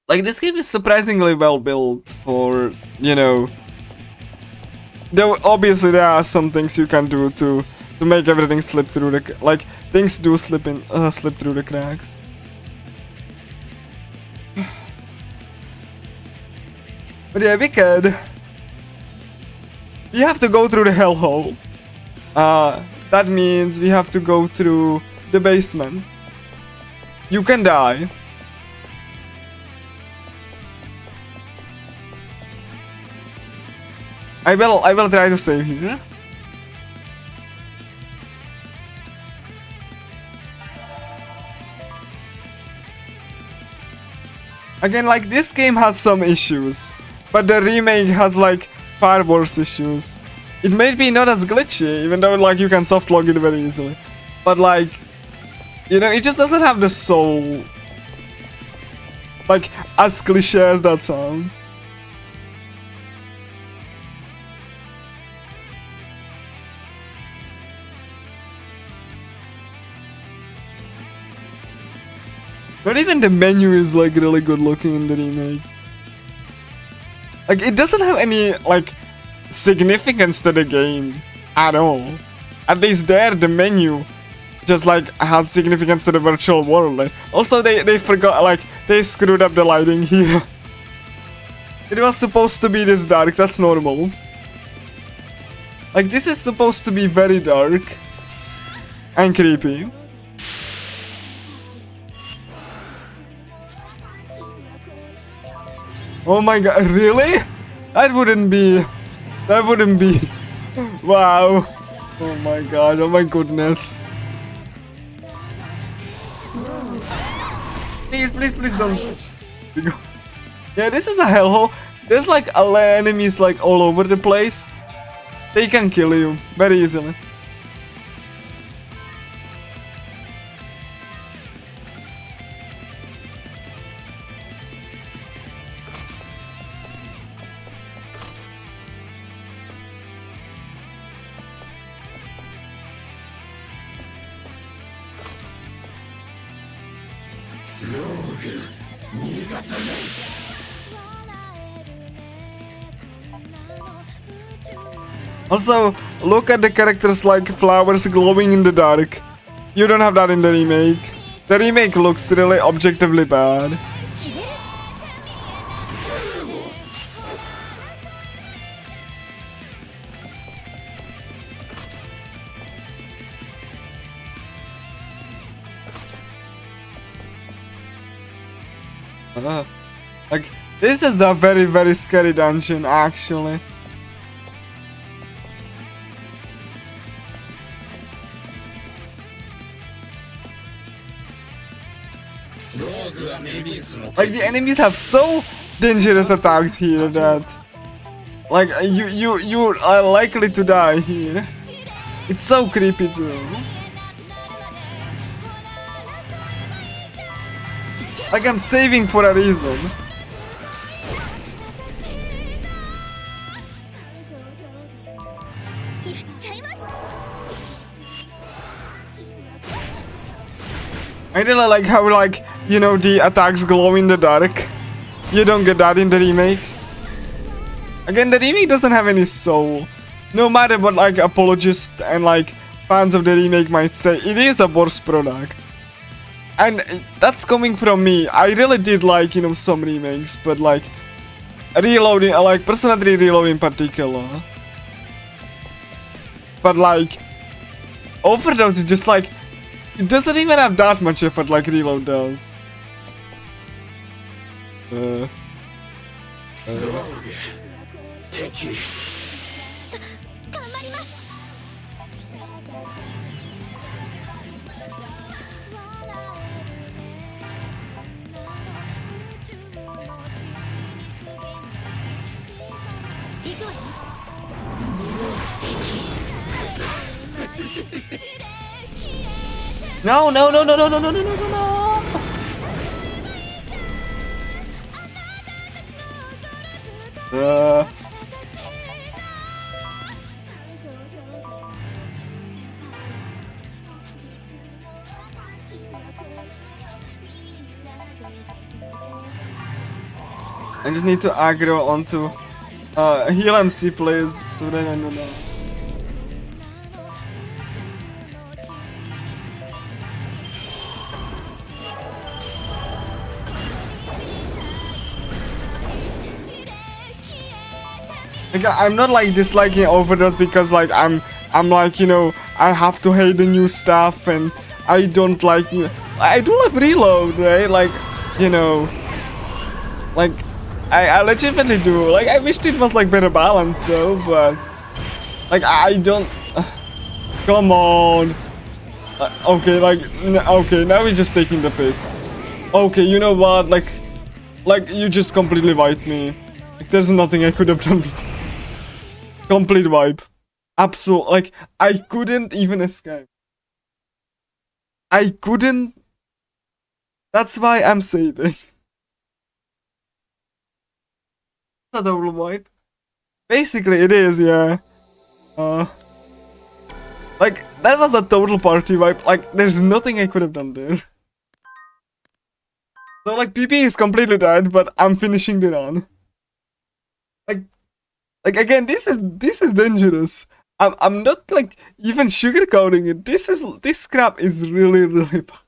Like this game is surprisingly well built for, you know. Though obviously there are some things you can do to make everything slip through the like things do slip through the cracks. But yeah, Wicked. We have to go through the hellhole. That means we have to go through the basement. You can die. I will try to save here. Again, like this game has some issues, but the remake has like far worse issues. It may be not as glitchy, even though like you can soft log it very easily, but like, you know, it just doesn't have the soul. Like as cliche as that sounds. Not even the menu is like really good looking in the remake. Like it doesn't have any like significance to the game at all. At least there the menu just like has significance to the virtual world. Like, also they forgot, like they screwed up the lighting here. It was supposed to be this dark, that's normal. Like this is supposed to be very dark and creepy. Oh my god, really? That wouldn't be... Wow. Oh my god, oh my goodness. Please don't... Yeah, this is a hellhole. There's like enemies like all over the place. They can kill you very easily. Also, look at the characters like flowers glowing in the dark. You don't have that in the remake. The remake looks really objectively bad. Like, this is a very, very scary dungeon, actually. Like, the enemies have so dangerous attacks here that, like, you are likely to die here. It's so creepy too. Like, I'm saving for a reason. I really like how, like, you know, the attacks glow in the dark. You don't get that in the remake. Again, the remake doesn't have any soul. No matter what, like, apologists and, like, fans of the remake might say, it is a worse product. And that's coming from me. I really did like, you know, some remakes, but like Reloading, I like Persona 3 Reload in particular. But like Overdose is just like, it doesn't even have that much effort like Reload does. No, no, no, no, no, no, no, no, no, no. I just need to aggro onto heal MC please, so then I don't know. Like, I'm not like disliking Overdose because like I'm like, you know, I have to hate the new stuff and I don't like, I do love Reload, right? Like, you know, like I legitimately do. Like, I wished it was like better balanced though, but like I don't. Come on. Okay, like okay, now we're just taking the piss. Okay, you know what? Like you just completely wiped me. Like, there's nothing I could have done with it. Complete wipe. Absolute. Like, I couldn't even escape. I couldn't. That's why I'm saving. A double wipe. Basically, it is, yeah. Like, that was a total party wipe. Like, there's nothing I could have done there. So, like, PP is completely dead, but I'm finishing the run. Like again, this is dangerous. I'm not like even sugarcoating it. This crap is really bad.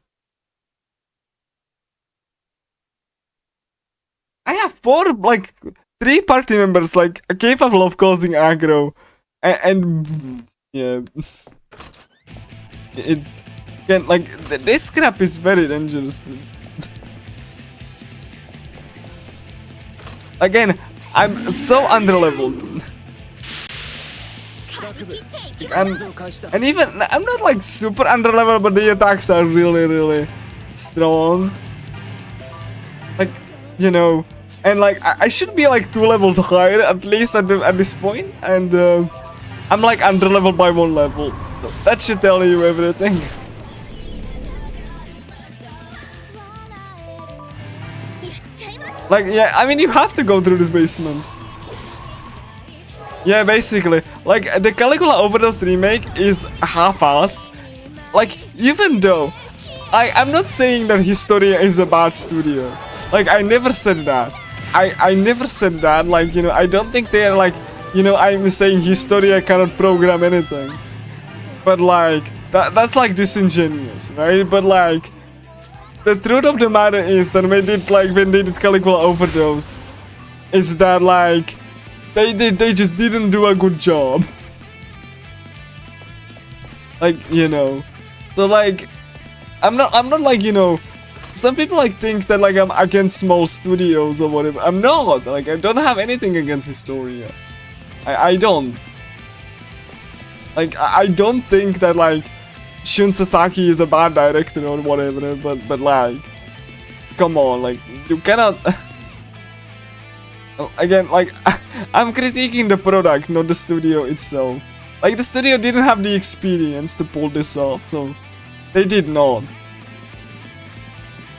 I have 3 party members like capable of causing aggro, and yeah, it can like this crap is very dangerous. Again, I'm so underleveled. And even I'm not like super underleveled, but the attacks are really strong. Like, you know, and like I should be like 2 levels higher at least at this point, and I'm like underleveled by 1 level. So that should tell you everything. Like, yeah, I mean, you have to go through this basement. Yeah, basically. Like, the Caligula Overdose remake is half-assed. Like, even though I'm not saying that Historia is a bad studio. Like, I never said that. I never said that. Like, you know, I don't think they're like, you know, I'm saying Historia cannot program anything. But, like, that's like disingenuous, right? But, like, the truth of the matter is that when they did Caligula Overdose, is that like they just didn't do a good job. Like, you know, so like I'm not like, you know, some people like think that like I'm against small studios or whatever. I'm not. Like, I don't have anything against Historia. I don't. Like, I don't think that like Shun Sasaki is a bad director or whatever, but like, come on, like, you cannot. Again, like, I'm critiquing the product, not the studio itself. Like, the studio didn't have the experience to pull this off, so they did not.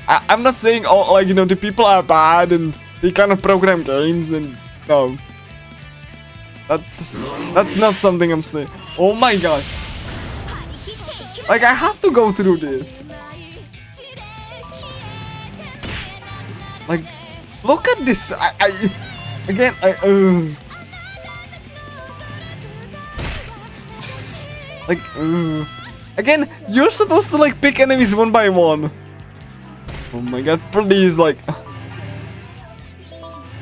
I'm not saying all, like, you know, the people are bad and they cannot program games, and no, that's not something I'm saying. Oh my god. Like, I have to go through this. Like, look at this. Again, like, again, you're supposed to like pick enemies 1 by 1. Oh my god, please, like,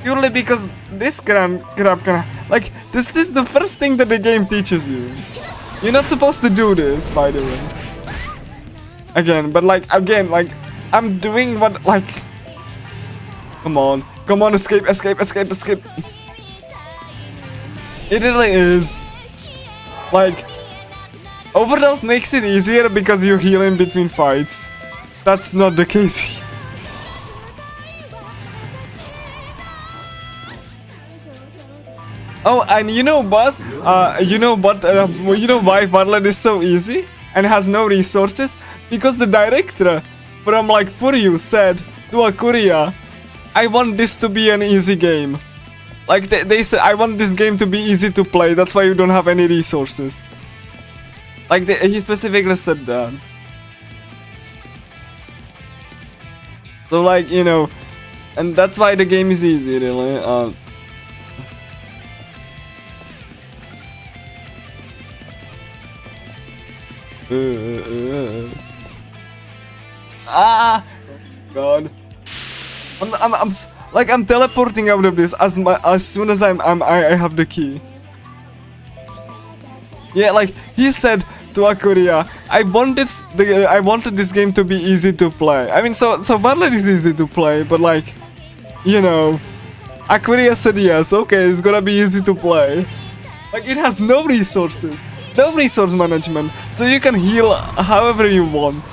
purely because this crap can, like, this is the first thing that the game teaches you. You're not supposed to do this, by the way. Again, but like, again, like, I'm doing what, like, come on, escape. It really is. Like, Overdose makes it easier because you heal in between fights. That's not the case here. Oh, and you know what? You know why Barlet is so easy and has no resources? Because the director from like FuRyu said to AQURIA, I want this to be an easy game. Like they said, I want this game to be easy to play. That's why you don't have any resources. Like he specifically said that. So like, you know, and that's why the game is easy, really. God. I'm teleporting out of this as soon as I have the key. Yeah, like he said to AQURIA, I wanted this game to be easy to play. I mean, so Violet is easy to play, but like, you know, AQURIA said yes, okay, it's gonna be easy to play. Like it has no resources, no resource management, so you can heal however you want.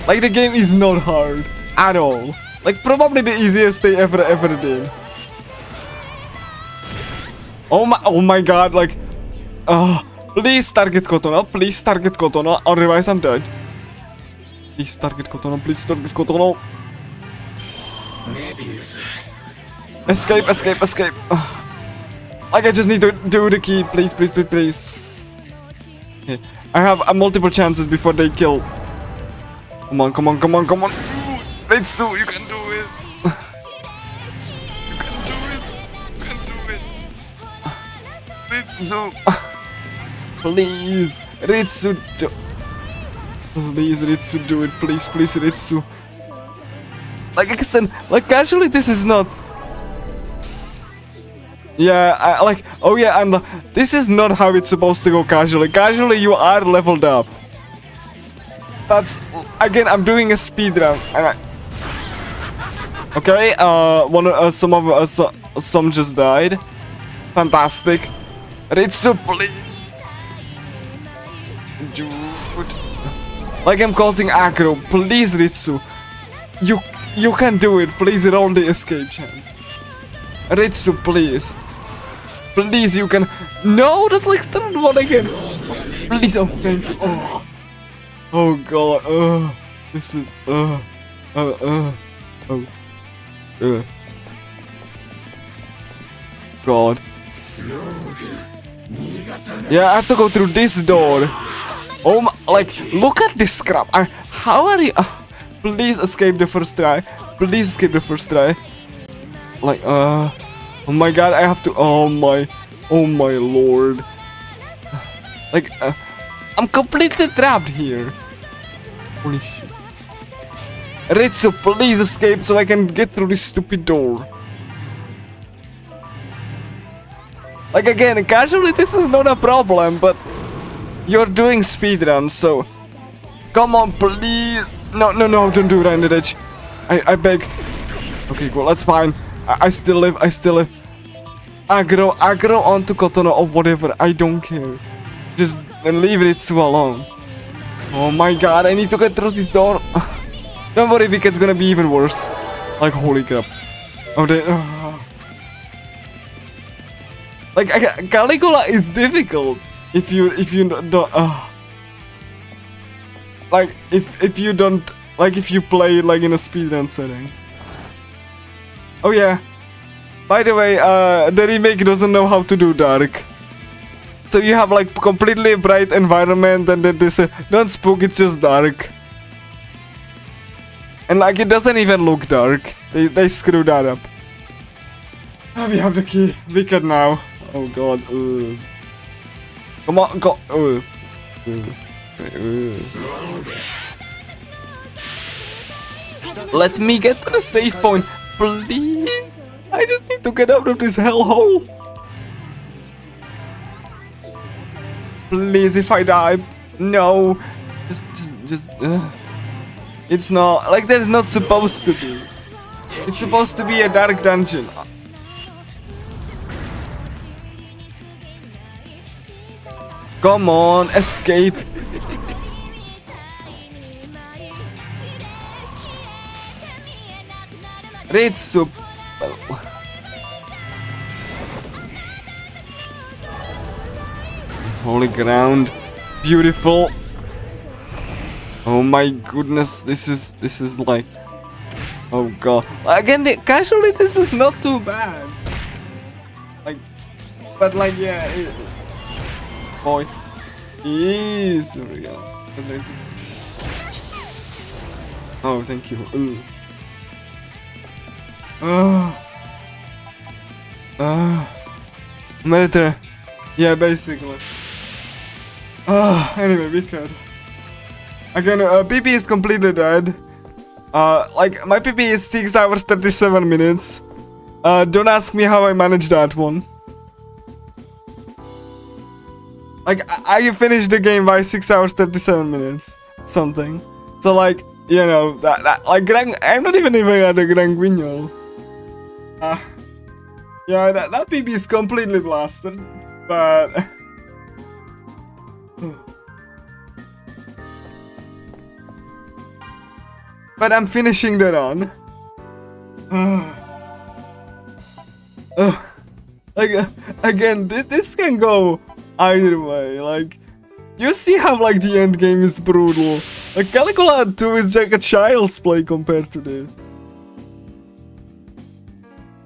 Like the game is not hard at all. Like probably the easiest they ever did. Oh my god, like please target Kotono, please target Kotono, otherwise I'm dead. Please target Kotono, please target Kotono. Escape, escape, escape. Like I just need to do the key, please, please, please, please. Okay. I have multiple chances before they kill. Come on, come on, come on, come on. Ritsu, you can do it. You can do it. You can do it. Ritsu. Please. Ritsu, please, Ritsu, do it. Please, please, Ritsu. Like I said, like casually this is not. Yeah, oh yeah, and this is not how it's supposed to go casually. Casually you are leveled up. That's, again, I'm doing a speedrun. Okay, some just died. Fantastic. Ritsu, please. Dude. Like I'm causing aggro. Please, Ritsu. You can do it. Please roll the escape chance. Ritsu, please. Please, you can. No, that's like third one again. Please, oh, thank you. Oh god. This is. God. Yeah, I have to go through this door. Oh my, like, look at this crap. How are you? Please escape the first try. Please escape the first try. Like, oh my god, I have to. Oh my lord. Like, I'm completely trapped here. Holy shit. Ritsu, please escape so I can get through this stupid door. Like again, casually this is not a problem, but you're doing speedrun, so come on, please. No, don't do it on the edge. I beg. Okay, cool, that's fine. I still live. Aggro onto Kotono or whatever. I don't care. Just leave Ritsu alone. Oh my god, I need to get through this door. Don't worry, Vika's gonna be even worse. Like, holy crap. Oh, they. Like, Caligula is difficult if you don't. Like, if you don't, like, if you play like in a speedrun setting. Oh yeah. By the way, the remake doesn't know how to do dark. So you have like completely bright environment, and then they say, don't spook, it's just dark. And like it doesn't even look dark. They screw that up. We have the key. We can now. Oh god. Come on, go. Let me get to the save point, please. I just need to get out of this hellhole. Please, if I die, no. Just. It's not like there's not supposed to be. It's supposed to be a dark dungeon. Come on, escape. Ritsu. Holy ground. Beautiful. Oh my goodness, this is like, oh god. Again, casually this is not too bad. Like, but like, yeah, boy, he's real. Oh, thank you. Military. Yeah, basically. Anyway, we could. Again, PP is completely dead. Like, my PP is 6 hours 37 minutes. Don't ask me how I managed that one. Like, I finished the game by 6 hours 37 minutes. Something. So, like, you know, that like, I'm not even at the Gran Guignol. Yeah, that PP is completely blasted. But... but I'm finishing the run. Like, again, this can go either way. Like, you see how, like, the end game is brutal. Like, Caligula 2 is like a child's play compared to this.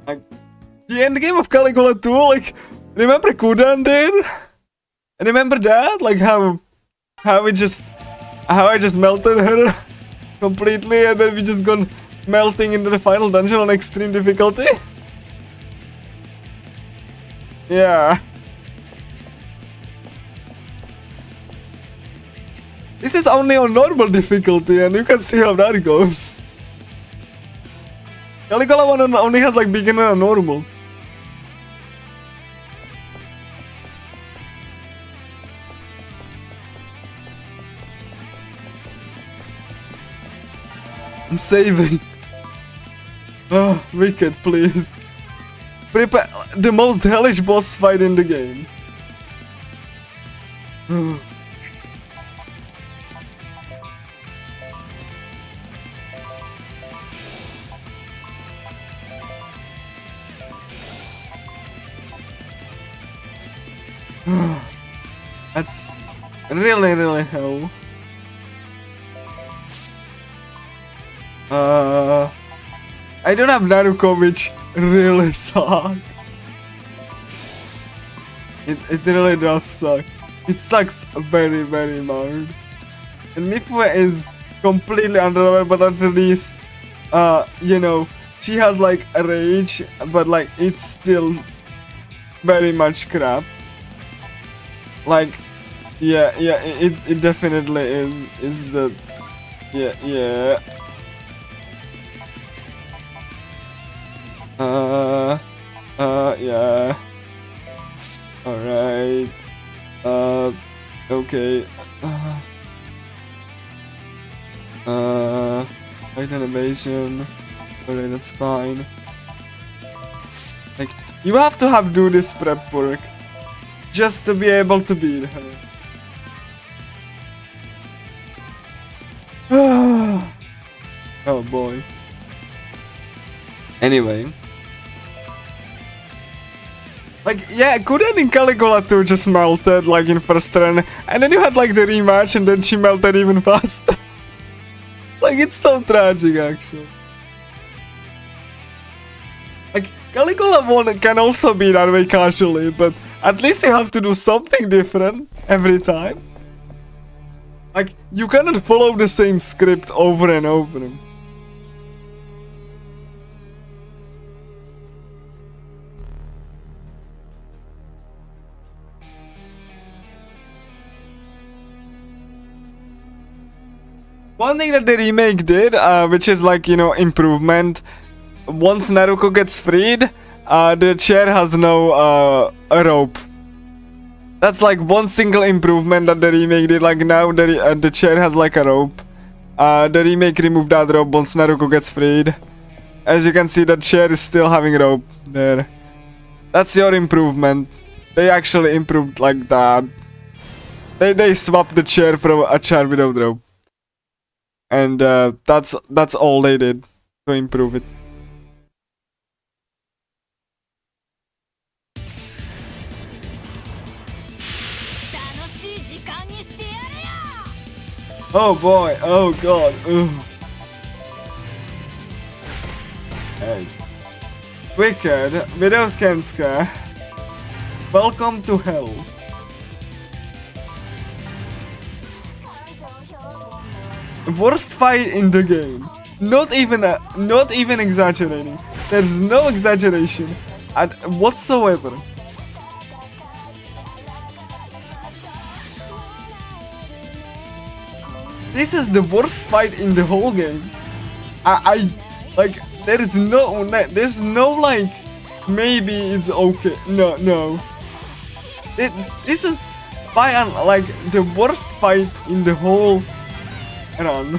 Like, the end game of Caligula 2, like, remember Kudan there? Remember that? Like, how I just melted her completely, and then we just gone melting into the final dungeon on extreme difficulty? Yeah. This is only on normal difficulty, and you can see how that goes. Caligula 1 only has like beginner and normal. I'm saving. Oh, Wicked, please. Prepare the most hellish boss fight in the game. That's really hell. I don't have Naruto, which really sucks. It really does suck. It sucks very much. And Mifue is completely underleveled, but at least, you know, she has like a rage, but like it's still very much crap. Like, yeah, it definitely is the, yeah. Yeah. Alright. Okay. Fight an evasion. Alright, that's fine. Like, you have to do this prep work just to be able to beat her. Oh boy. Anyway. Like, yeah, Kudan in Caligula 2 just melted, like, in first run. And then you had, like, the rematch, and then she melted even faster. Like, it's so tragic, actually. Like, Caligula 1 can also be that way casually, but at least you have to do something different every time. Like, you cannot follow the same script over and over. One thing that the remake did, which is like, you know, improvement. Once Naruto gets freed, the chair has no a rope. That's like one single improvement that the remake did. Like now the chair has like a rope. The remake removed that rope once Naruto gets freed. As you can see, the chair is still having rope there. That's your improvement. They actually improved like that. They swapped the chair from a chair without rope. And that's all they did to improve it. Oh boy, oh god, ugh. Hey. Wicked, without Kensuke. Welcome to hell. Worst fight in the game. Not even exaggerating. There's no exaggeration whatsoever. This is the worst fight in the whole game. I like there's no like maybe it's okay. No. This is by like the worst fight in the whole run.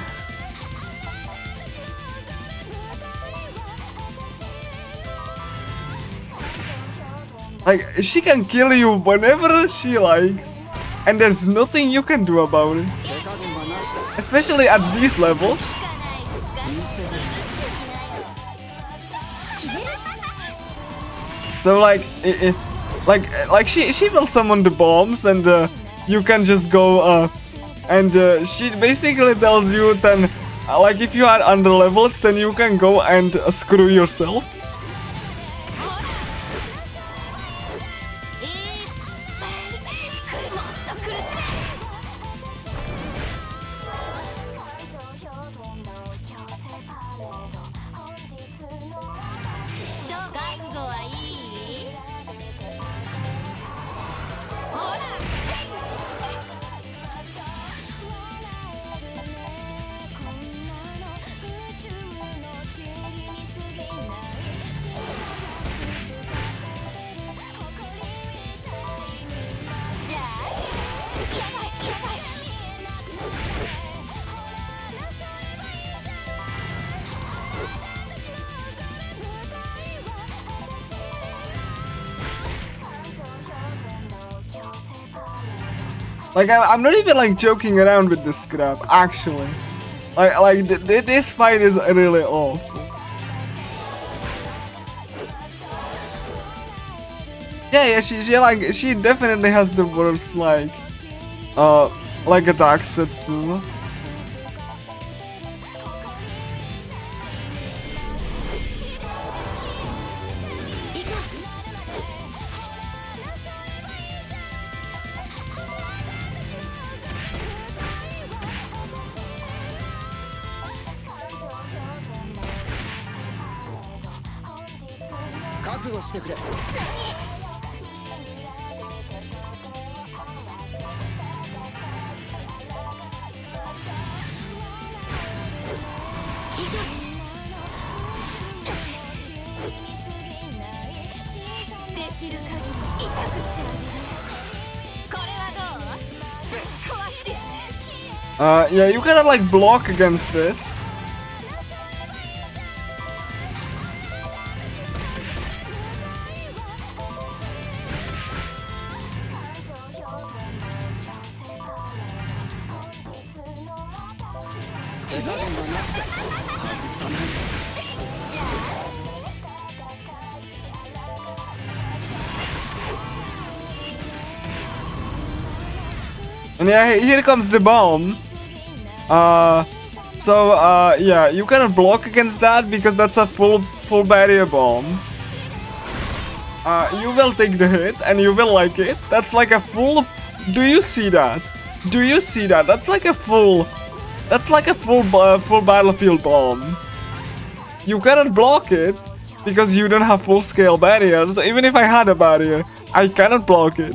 Like she can kill you whenever she likes, and there's nothing you can do about it. Especially at these levels. So like, like she will summon the bombs, and you can just go. And she basically tells you then, like if you are under leveled, then you can go and screw yourself. Like I'm not even like joking around with this crap. Actually, this fight is really awful. Yeah. She definitely has the worst like attack set too. Yeah, you cannot like block against this. And yeah, here comes the bomb. Yeah, you cannot block against that because that's a full barrier bomb. You will take the hit and you will like it. That's like a full. Do you see that? Do you see that? That's like a full. That's like a full battlefield bomb. You cannot block it because you don't have full scale barriers. Even if I had a barrier, I cannot block it.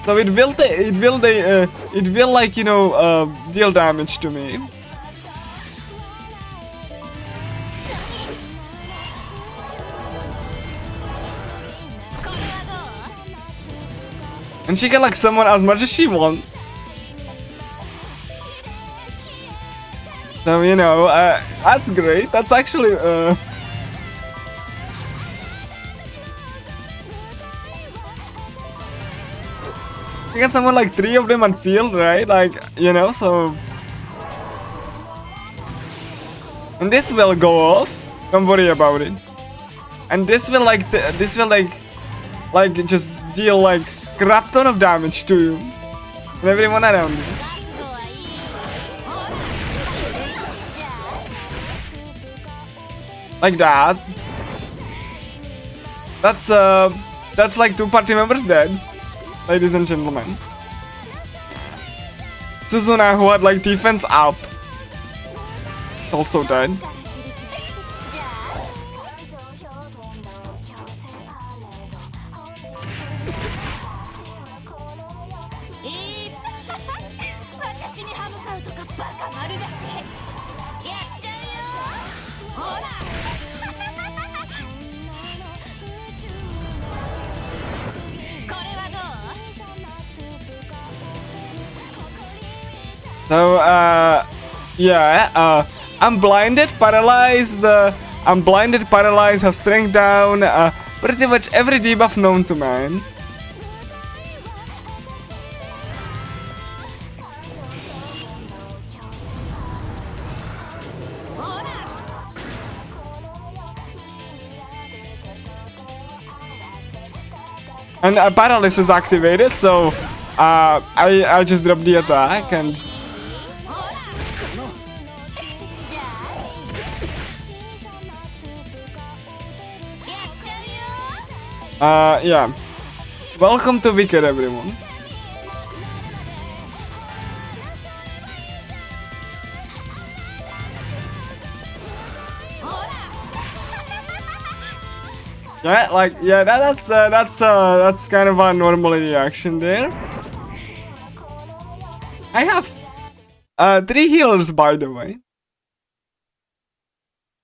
So it will like, you know, deal damage to me. And she can like summon as much as she wants. So, you know, that's great. That's actually, you can summon like 3 of them on field, right? Like, you know, so... And this will go off. Don't worry about it. And this will like, just deal like crap ton of damage to you. And everyone around you. Like that. That's That's like 2 party members dead, ladies and gentlemen. Suzuna, who had like defense up, also dead. So, yeah, I'm blinded, paralyzed, have strength down, pretty much every debuff known to man. And paralysis is activated, so I just dropped the attack and yeah. Welcome to Wicked, everyone. Yeah, like, yeah, that's kind of a normal reaction there. I have 3 healers, by the way.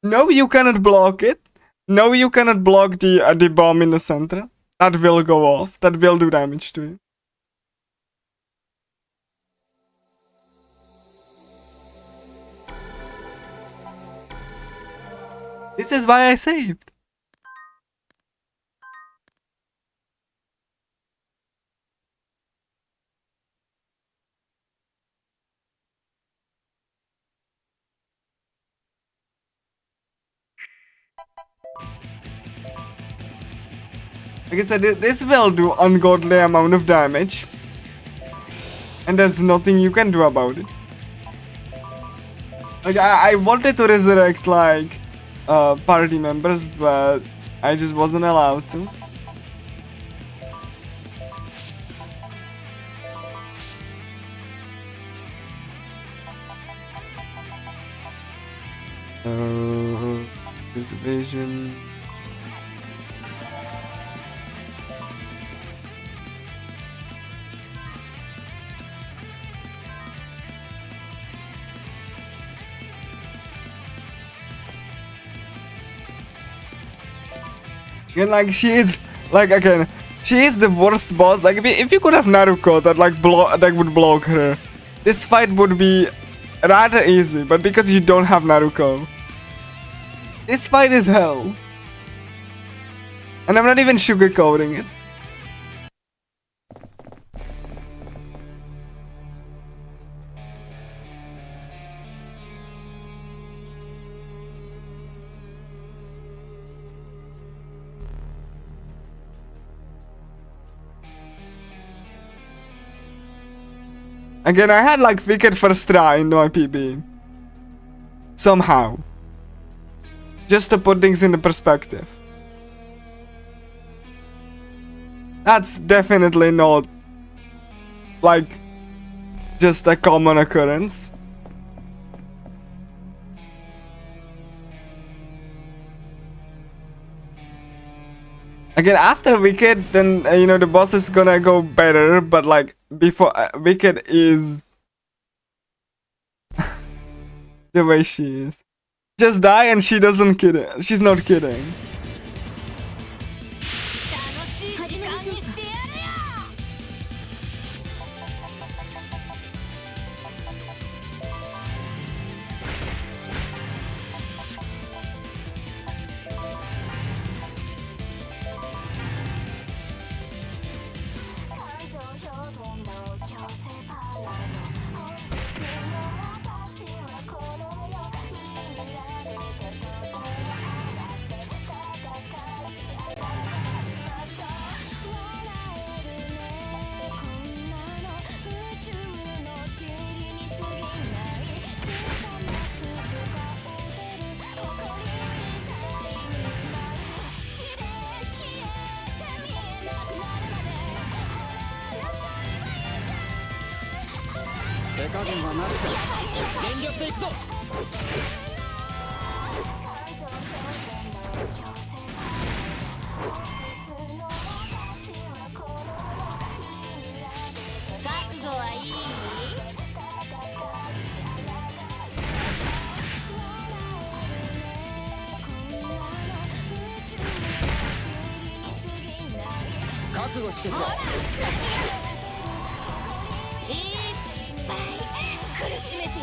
No, you cannot block it. No, you cannot block the bomb in the center. That will go off. That will do damage to you. This is why I saved. Like I said, this will do ungodly amount of damage. And there's nothing you can do about it. Like, I wanted to resurrect, like, party members, but I just wasn't allowed to. Preservation. And like she is the worst boss. Like if you could have Naruto that would block her, this fight would be rather easy. But because you don't have Naruto, this fight is hell. And I'm not even sugarcoating it. Again, I had like wicked first try in my PB. Somehow. Just to put things into perspective. That's definitely not like just a common occurrence. Again, after Wicked, then you know the boss is gonna go better, but like before Wicked is the way she is. Just die and she doesn't kid it. She's not kidding. 手加減はなしだ。全力でいくぞ。覚悟はいい？覚悟してくれ。いっぱい苦しめてやる。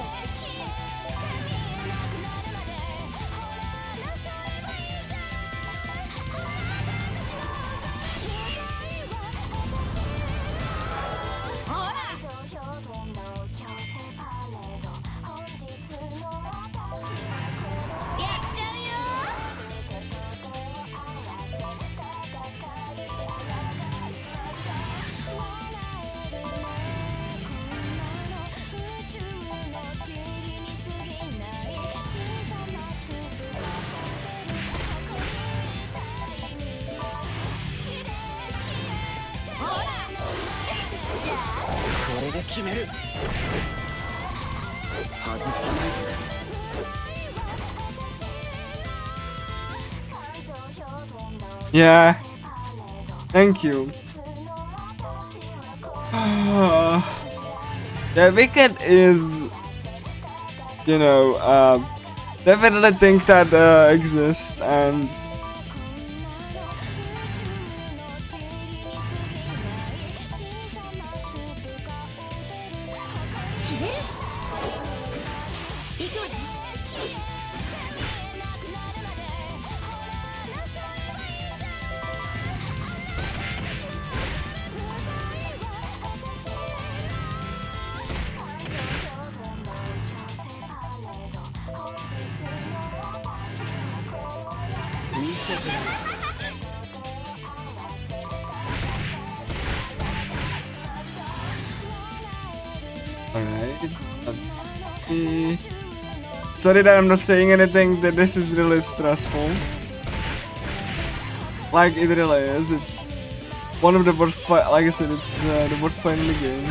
ほらやっちゃうよ。ほらじゃあこれで決める。外さない。Yeah. Thank you. Yeah, Wicked is, definitely think that exists, and alright, let's see. Sorry that I'm not saying anything, that this is really stressful. Like, it really is. It's one of the worst fight, like I said, it's the worst fight in the game.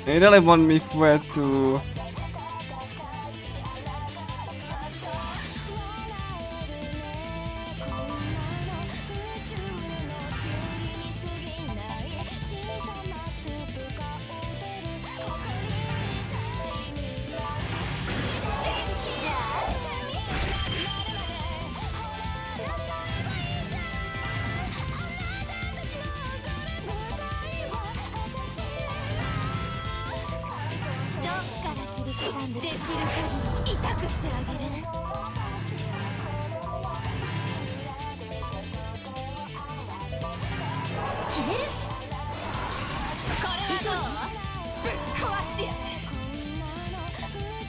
They really want me to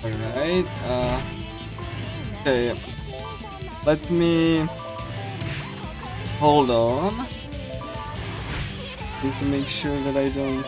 Alright, okay, let me hold on. Need to make sure that I don't.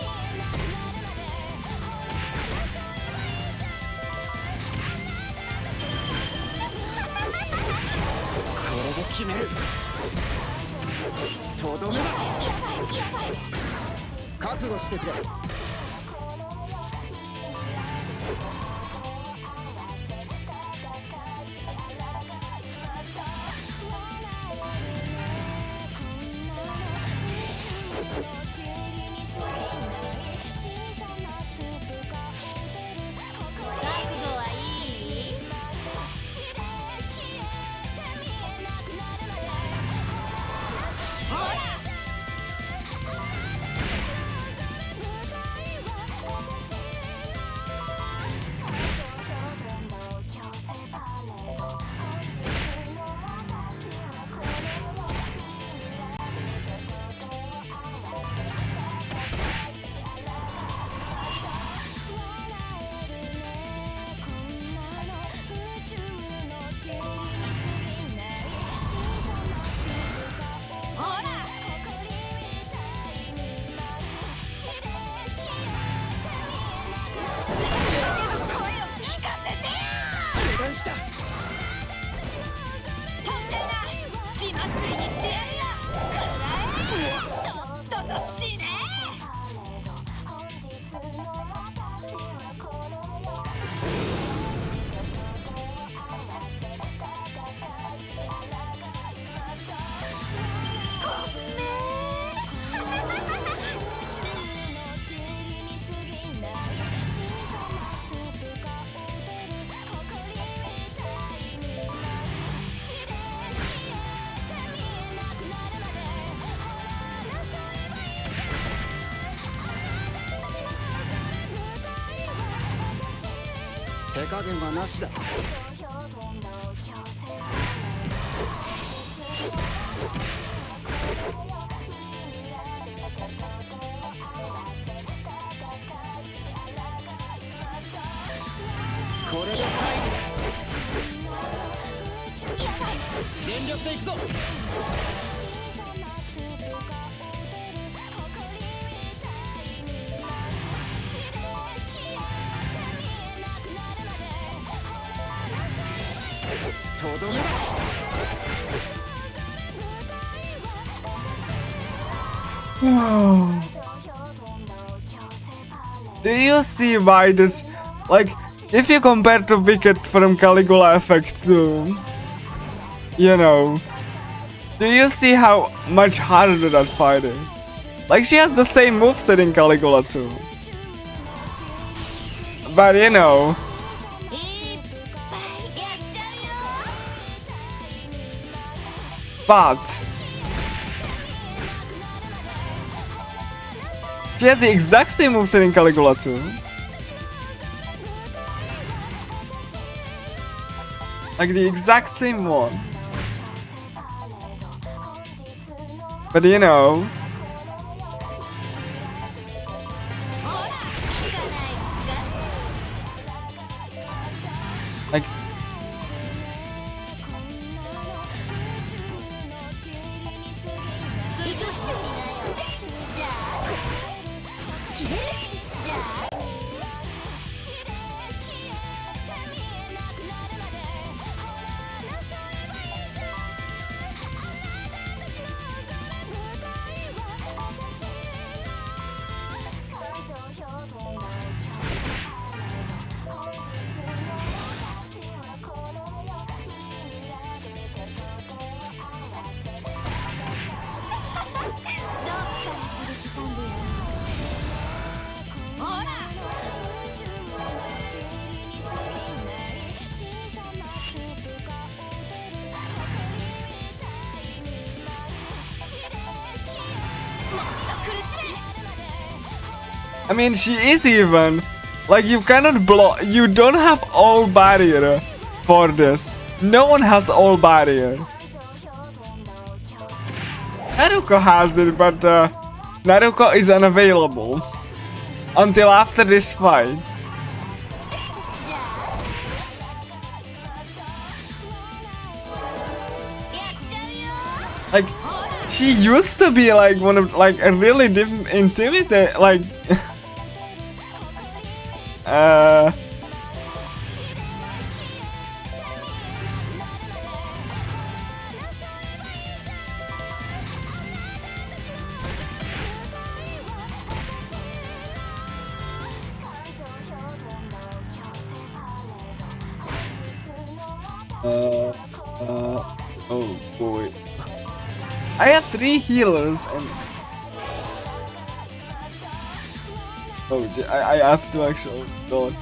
手加減はなしだ。これで最後だ。全力でいくぞ。とどめだ。Do you see why this, like, if you compare to Wicked from Caligula Effect 2, you know, do you see how much harder that fight is? Like, she has the same moveset in Caligula 2. But you know, いっぱいやっちゃうよ。 but she has the exact same moveset in Caligula 2. Like the exact same one. But you know, ほら、聞かないか。 like, 崩してみなよ。じゃあ決める。じゃあどっから切り刻んでやる。ほら。 I mean, she is even. Like, you cannot block. You don't have all barrier for this. No one has all barrier. Naruko has it, but Naruko is unavailable until after this fight. Like, she used to be like one of like a really intimidating, like. Oh boy. I have 3 healers and I have to actually go.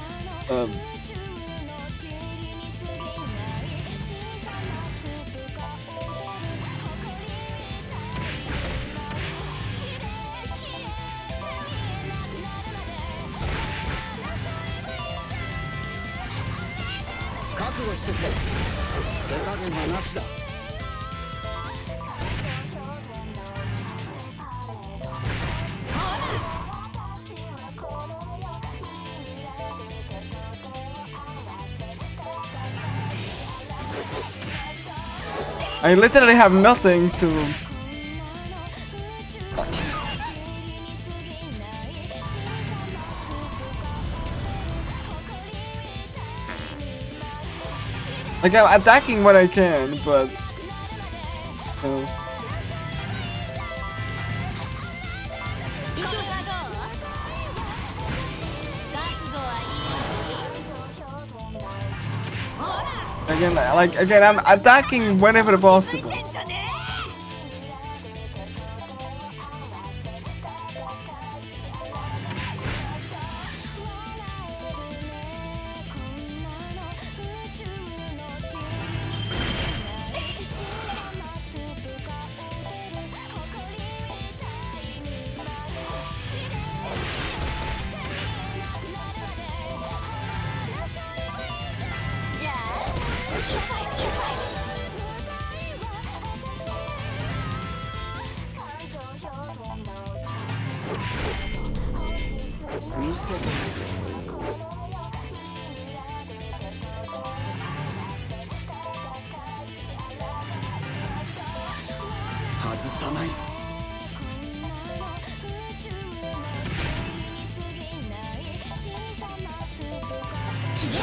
I literally have nothing to. Like, I'm attacking what I can, but. Again, I'm attacking whenever possible. 見せてやる外さない消える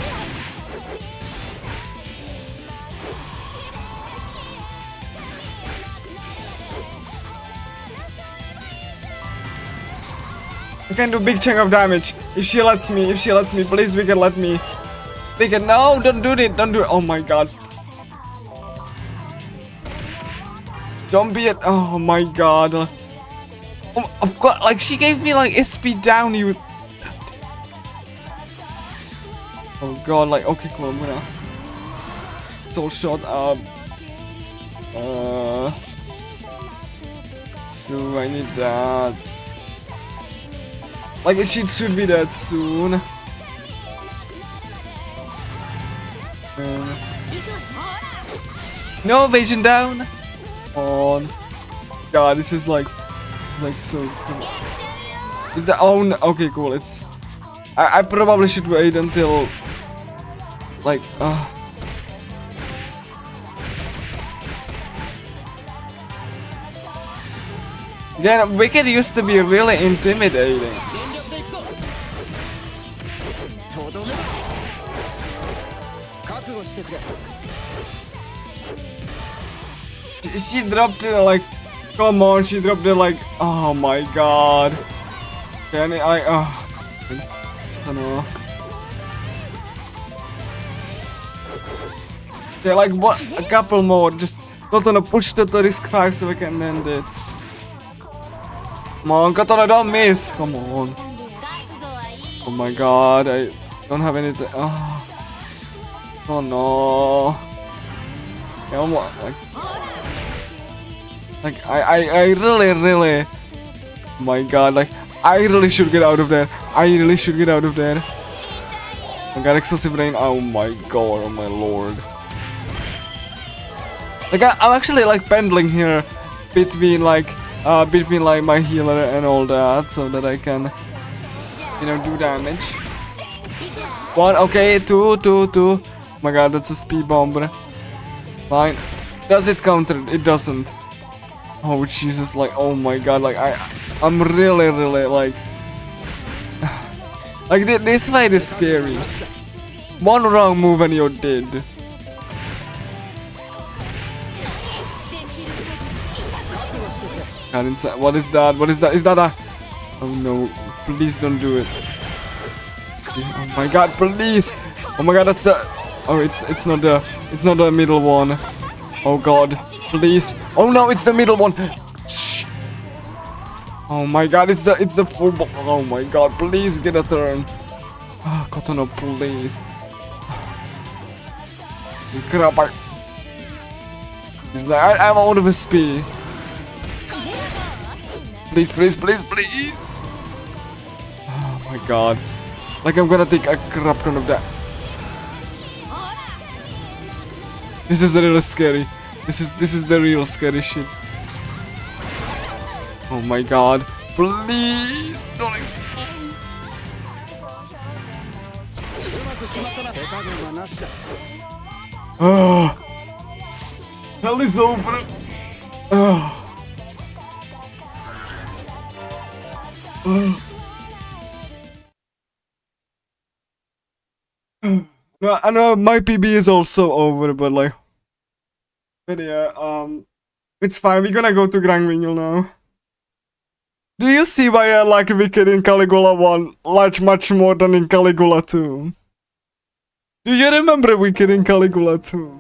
I can do big chunk of damage. If she lets me, please Vika let me. Vika, no, don't do it, don't do it. Oh my god. Don't be it. Oh my god. Oh, of course, like she gave me like SP down, you. Oh god, like, okay, cool, I'm gonna. It's all shot up. So I need that. Like, it should be that soon. No evasion down. On. God, this is like, it's like so cool. Is that oh no, okay, cool. It's. I probably should wait until. Like, Then Wicked used to be really intimidating. 全力でいくぞとどめだ覚悟してくれ She dropped it like, come on, she dropped it like, oh my god. Can I don't know. Yeah, like what? A couple more. Just Katana push the risk 5 so we can end it. Come on, Katana, don't miss. Come on. 覚悟はいい Oh my god, I don't have anything. Oh no. Yeah, like I really. Oh my god, like I really should get out of there. I got explosive rain. Oh my god, oh my lord. Like I'm actually like pendling here between like my healer and all that so that I can, you know, do damage. 1, okay, 2. Oh my god, that's a speed bomb. Fine. Does it counter? It doesn't. Oh Jesus, like oh my god, like I'm really like like this fight is scary. One wrong move and you're dead. God, inside. What is that? Is that a? Oh no! Please don't do it. Oh my god! Please! Oh my god! That's the. Oh, it's not the middle one. Oh god! Please! Oh no! It's the middle one. Shh. Oh my god! It's the full. Oh my god! Please get a turn. Ah, Kotono, please. Crap! I'm out of SP. Please. Oh my god. Like I'm gonna take a crap ton of that. This is really scary. This is the real scary shit. Oh my god. Please don't explode. 手加減はなしだ Ah. Hell is over. Ah. No, I know my PB is also over, but like, but yeah, it's fine. We're gonna go to Grangwingel now. Do you see why I like Wicked in Caligula 1 much more than in Caligula 2? Do you remember Wicked in Caligula 2?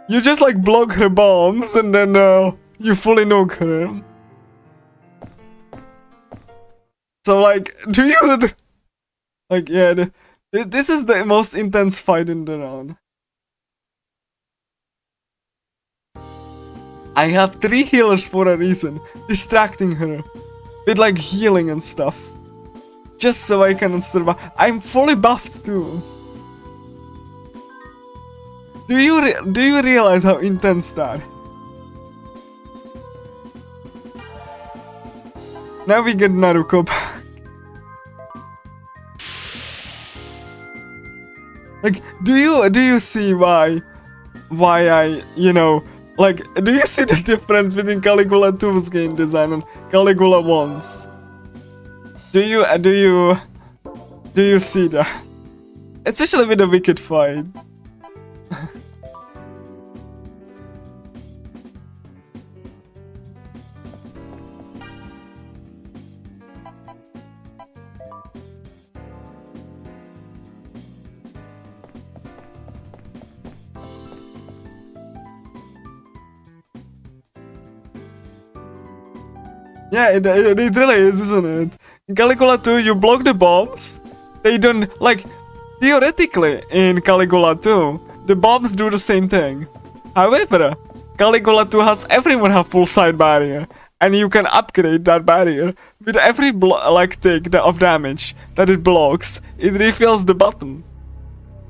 You just like block her bombs and then you fully nuke her. So like, do you like yeah? This is the most intense fight in the round. I have 3 healers for a reason, distracting her with like healing and stuff, just so I can survive. I'm fully buffed too. Do you realize how intense that? Now we get Naruko back. Like, do you see why I, you know, like, do you see the difference between Caligula 2's game design and Caligula 1's? Do you see that? Especially with the wicked fight. Yeah, it really is, isn't it? In Caligula 2, you block the bombs. They don't, like, theoretically, in Caligula 2, the bombs do the same thing. However, Caligula 2 has everyone have full side barrier, and you can upgrade that barrier. With every tick of damage that it blocks, it refills the button.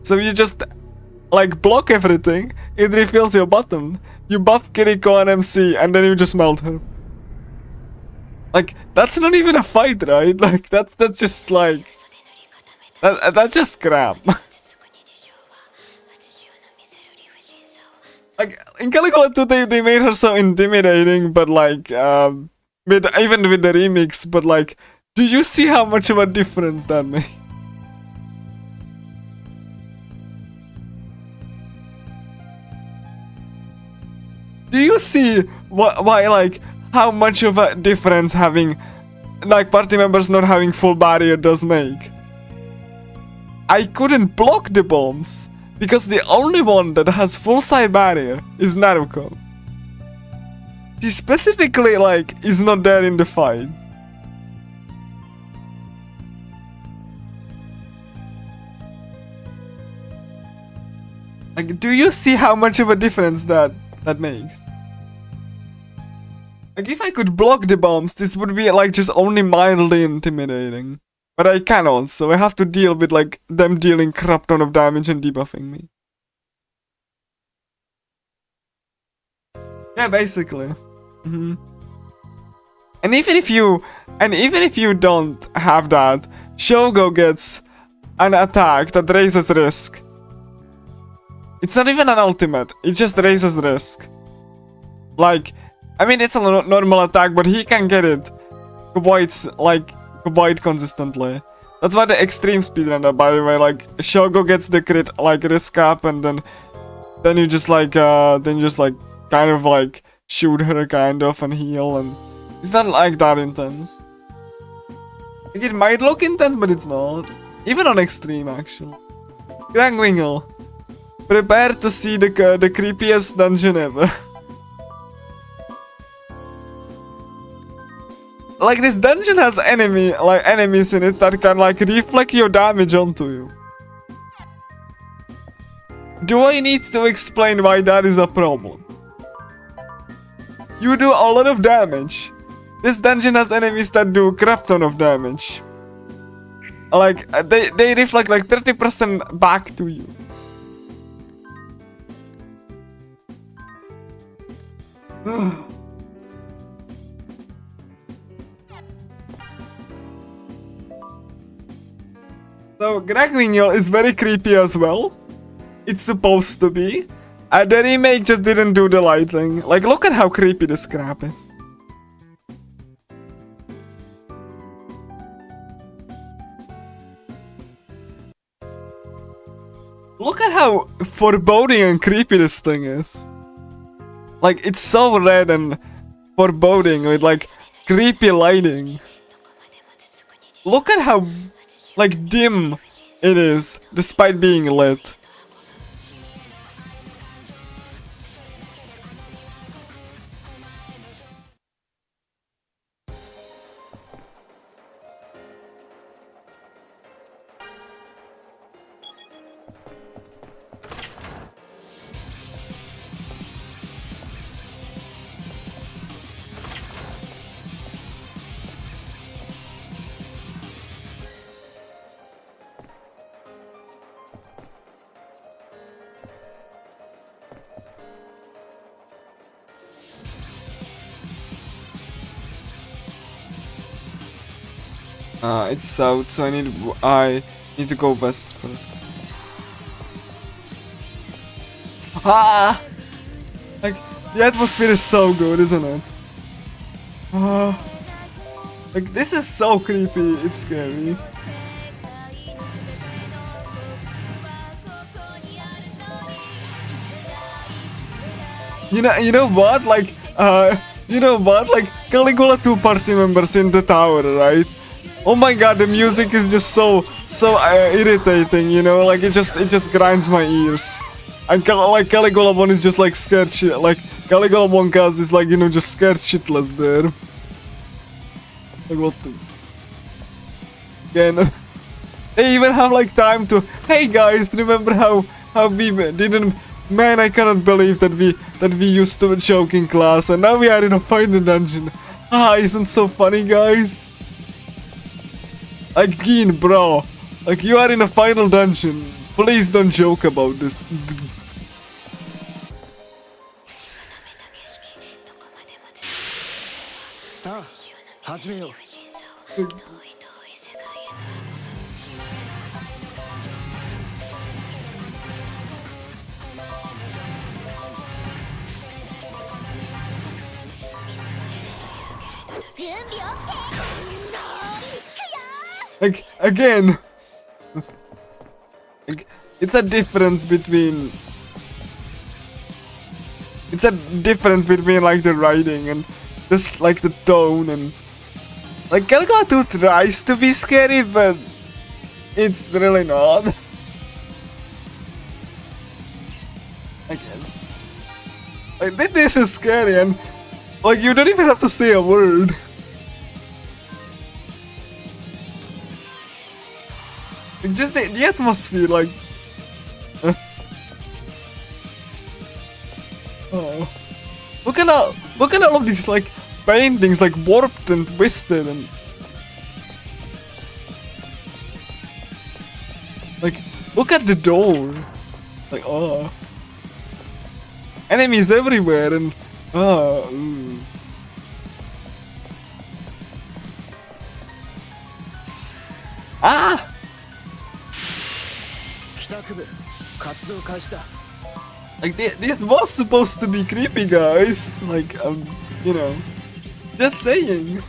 So you just, like, block everything, it refills your button. You buff Kiriko and MC, and then you just melt her. Like, that's not even a fight, right? Like, that's just like... That's just crap. Like, in Caligula 2, they made her so intimidating, but like, even with the remix, but like, do you see how much of a difference that made? Do you see why, like, how much of a difference having, like, party members not having full barrier does make? I couldn't block the bombs, because the only one that has full side barrier is Naruko. She specifically, like, is not there in the fight. Like, do you see how much of a difference that makes? Like, if I could block the bombs, this would be, like, just only mildly intimidating. But I cannot, so I have to deal with, like, them dealing crap ton of damage and debuffing me. Yeah, basically. And even if you don't have that, Shogo gets an attack that raises risk. It's not even an ultimate, it just raises risk. Like, I mean, it's a normal attack, but he can get it quite consistently. That's why the extreme speedrunner, by the way, like, Shogo gets the crit, like, risk up, and then you just, like, kind of, like, shoot her, kind of, and heal, and it's not, like, that intense. Like, it might look intense, but it's not. Even on extreme, actually. Grangwingle. Prepare to see the creepiest dungeon ever. Like, this dungeon has enemies in it that can, like, reflect your damage onto you. Do I need to explain why that is a problem? You do a lot of damage. This dungeon has enemies that do crap ton of damage. Like, they reflect like 30% back to you. So, Greg is very creepy as well. It's supposed to be. The remake just didn't do the lighting. Like, look at how creepy this crap is. Look at how foreboding and creepy this thing is. Like, it's so red and foreboding with, like, creepy lighting. Look at how, like, dim it is, despite being lit. It's south, so I need to go west first. Ah! Like, the atmosphere is so good, isn't it? Like, this is so creepy, it's scary. You know what? Like, you know what? Like, Caligula 2 party members in the tower, right? Oh my god, the music is just so irritating, you know? Like, it just grinds my ears. And like, Caligula 1 is just like scared shit. Like, Caligula 1 cast is like, you know, just scared shitless there. Like, what the... Again, they even have like time to... Hey guys, remember how we didn't... Man, I cannot believe that we used to joke in class and now we are in a final dungeon. Isn't so funny, guys? Like, Keen, bro. Like, you are in a final dungeon. Please don't joke about this. Sa, 始めよう。準備 OK。 Like, again. Like, it's a difference between... It's a difference between, like, the writing and just, like, the tone and... Like, Caligula 2 tries to be scary, but... It's really not. Like, this is scary and... Like, you don't even have to say a word. Just the atmosphere, like... Oh. Look at all of these, like, paintings, like, warped and twisted and... Like, look at the door. Like, oh. Enemies everywhere and... Oh. Ooh. Ah! 帰宅部、活動開始だ。 Like, this was supposed to be creepy, guys. Like, you know, just saying.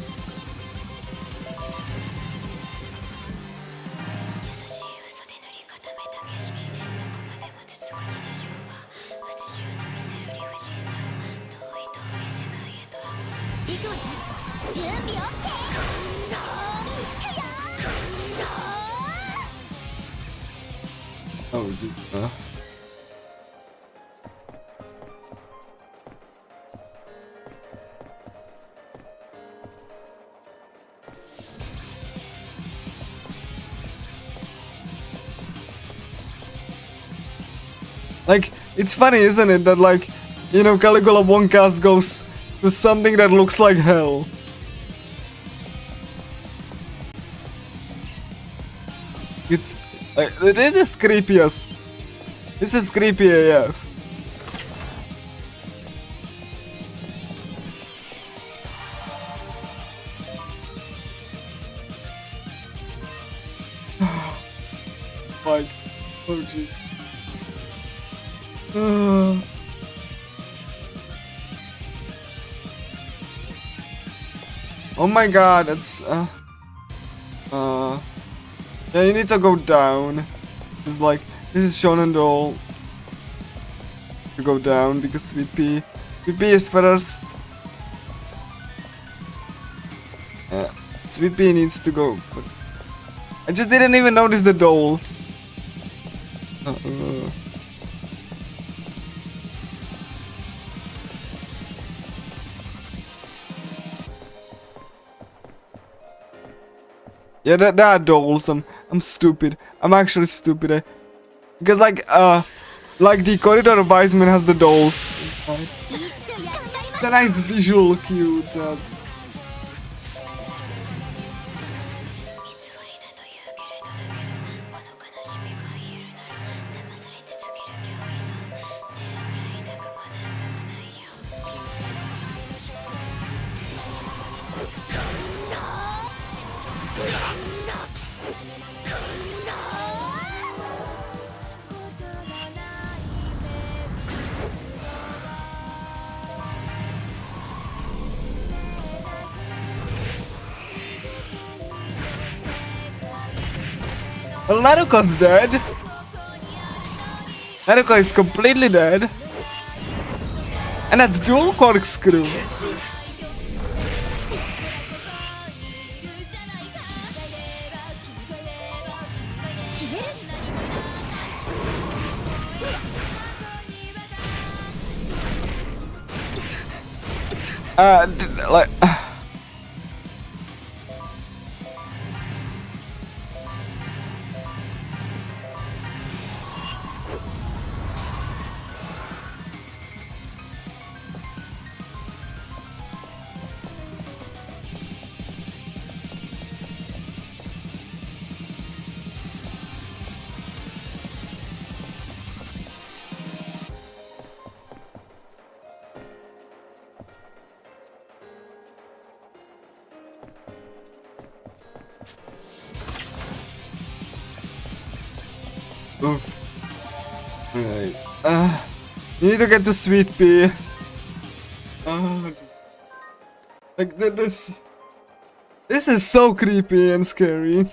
Oh, geez. Like, it's funny, isn't it, that, like, you know, Caligula 1 cast goes to something that looks like hell. It's, like, this is creepy as... This is creepy AF. Like, oh gee. Oh my god, it's yeah, you need to go down. It's like, this is shonen doll to go down because Sweet Pea is first. Yeah, Sweet Pea needs to go. I just didn't even notice the dolls. Yeah, there are dolls. I'm stupid. I'm actually stupid. Because like the corridor of Wiseman has the dolls. It's a nice visual cue. Well, Naruko's dead. Naruko is completely dead. And that's dual corkscrew. Like... Oof. Alright. You need to get to Sweet Pea. Like this is so creepy and scary.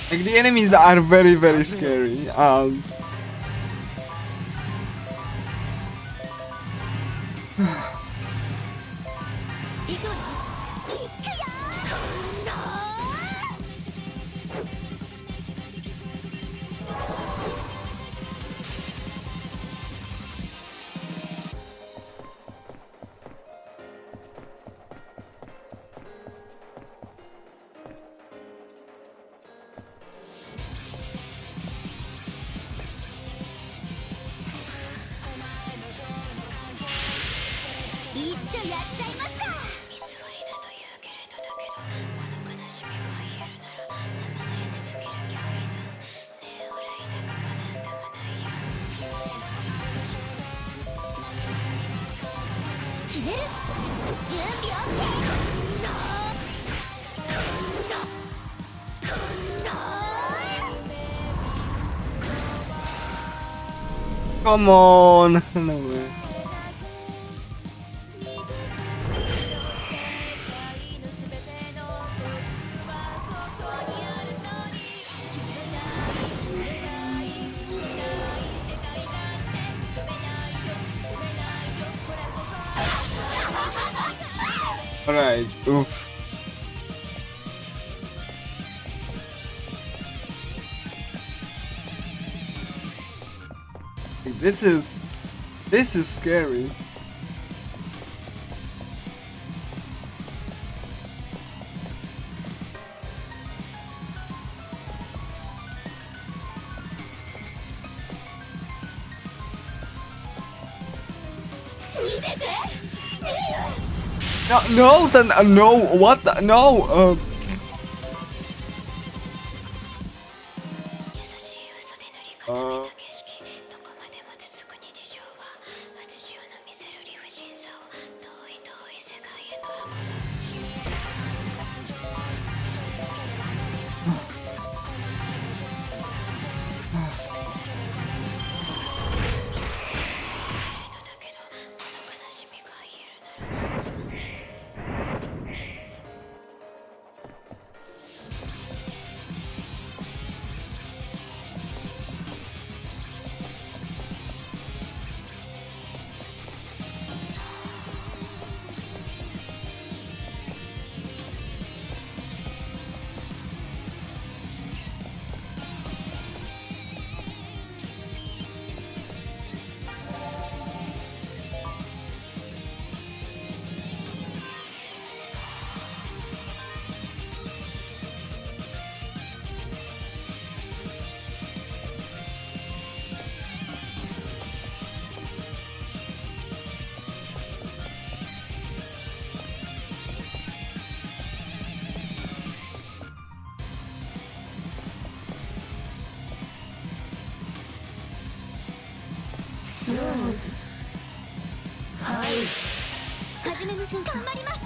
Like the enemies are very, very scary. Come on! No way. Alright, oof. This is scary. No, then no, what? No, 始めましょう。頑張ります。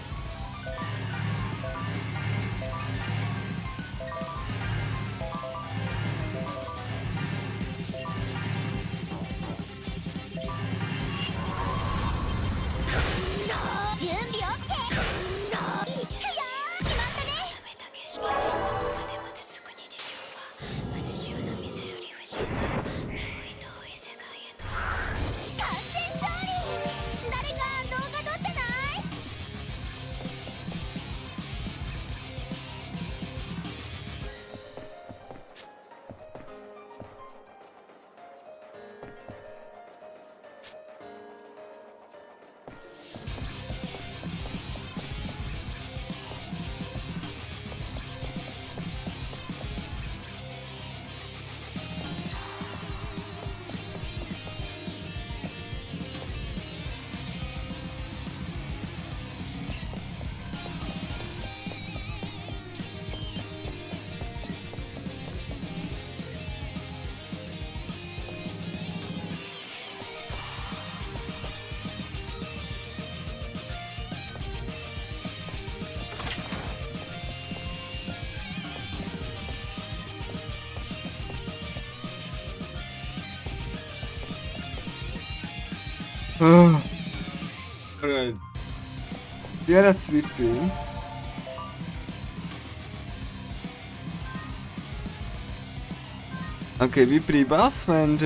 準備 OK。 いくよ。決まったね。完全勝利。誰か動画撮ってない？Alright. Yeah, that's sweet pea. Okay, we pre-buff and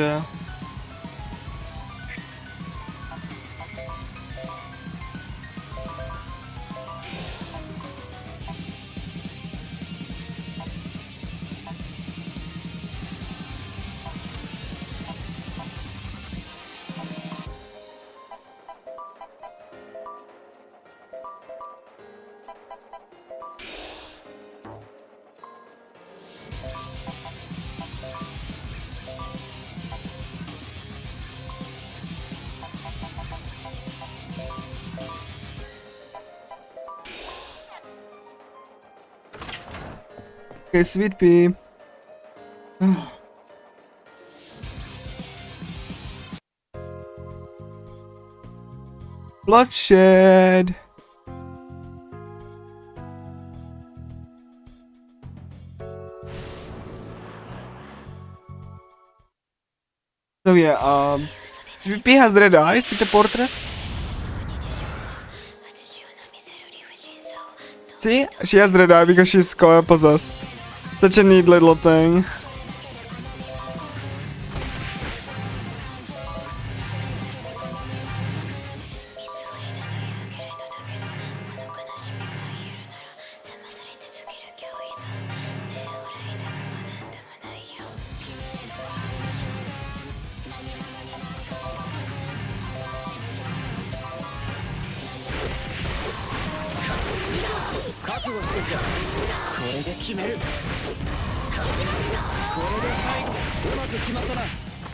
okay, sweet pea. Bloodshed. So yeah, sweet pea has red eyes in the portrait. See, she has red eye because she's possessed. Such a neat little thing.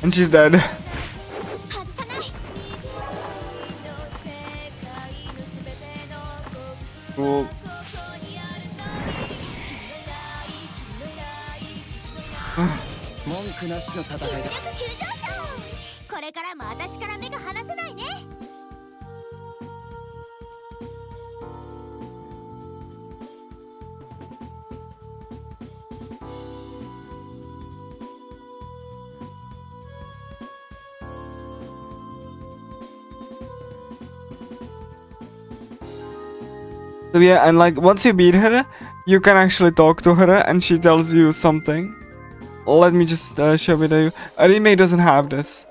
And she's dead. Cool. 文句なしの戦いだ。実力急上昇。これからも私から目が離せないね。So yeah, and like once you beat her, you can actually talk to her and she tells you something. Let me just show it to you. A remake doesn't have this.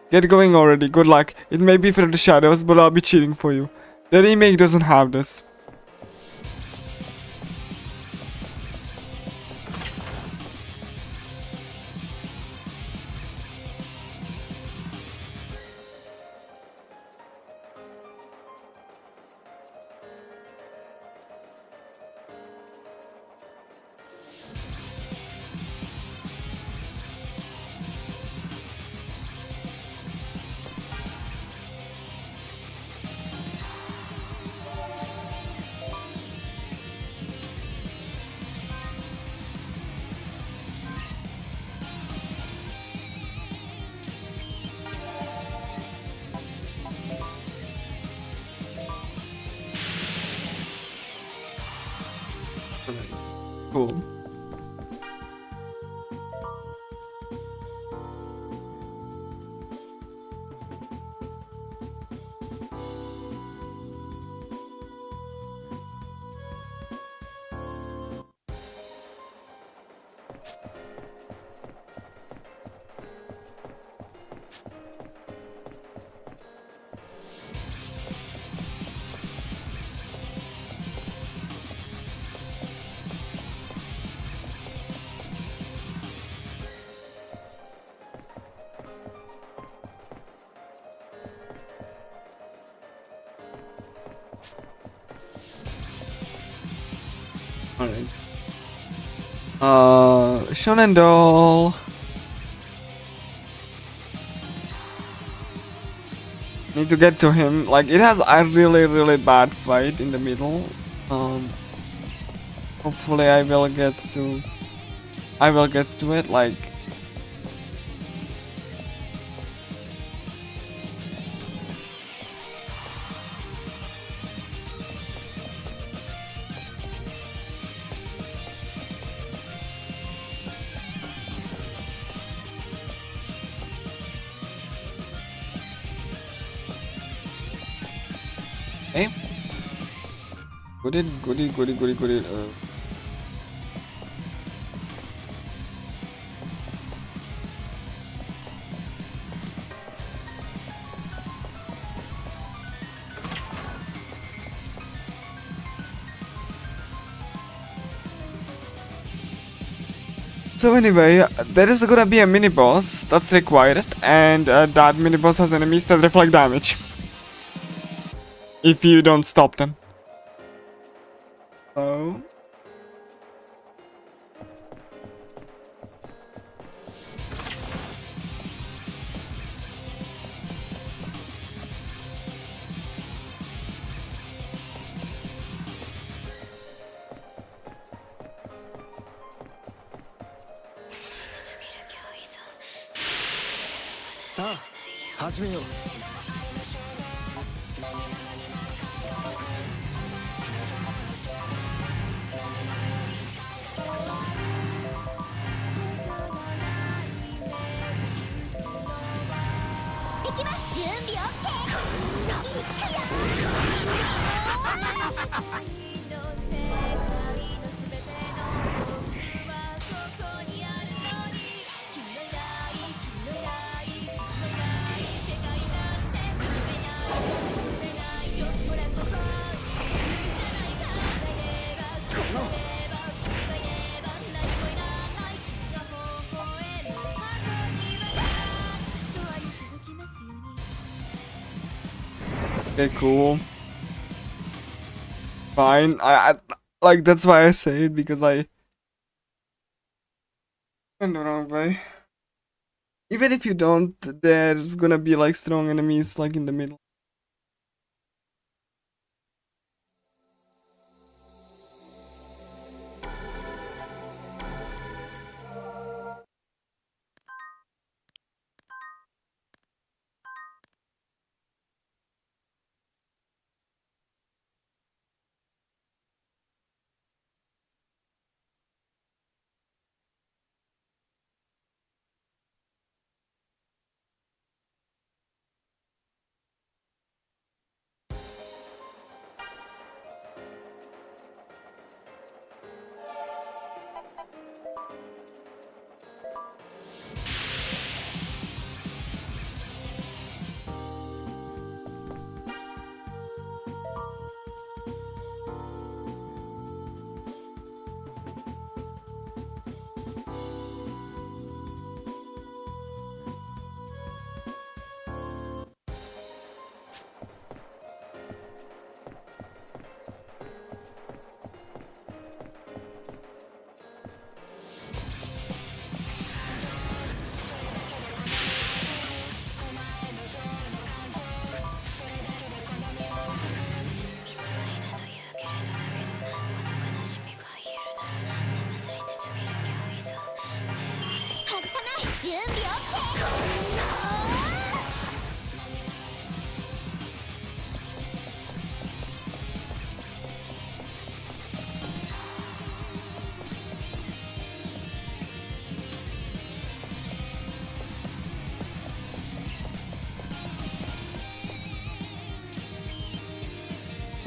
Get going already, good luck. It may be for the shadows, but I'll be cheating for you. The remake doesn't have this. cool. Alright. Shonen Doll. Need to get to him. Like, it has a really bad fight in the middle. Hopefully I will get to it. Like, hey. Goody. So anyway, there is gonna be a mini boss that's required, and that mini boss has enemies that reflect damage if you don't stop them. Soさあ始めよう。できます。準備 OK。いくよ。okay, cool. Fine. I like, that's why I say it, because I went the wrong way. Even if you don't, there's gonna be like strong enemies like in the middle.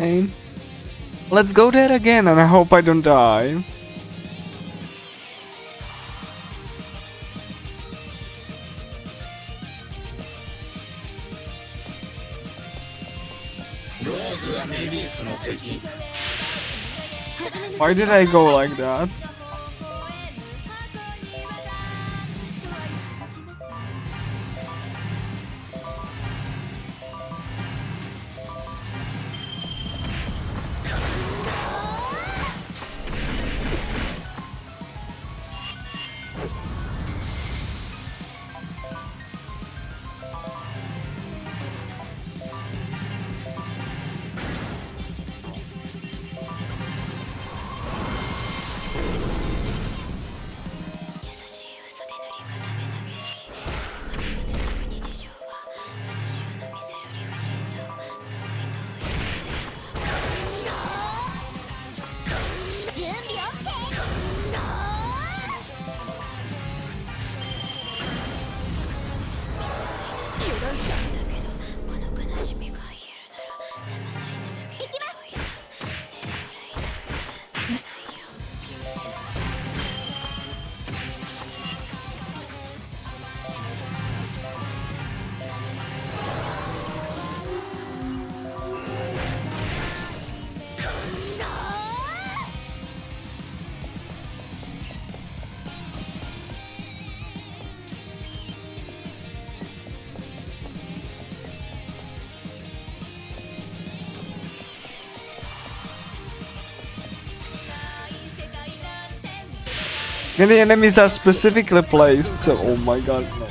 Okay. Let's go there again, and I hope I don't die. Why did I go like that? Many enemies are specifically placed, so oh my god, no.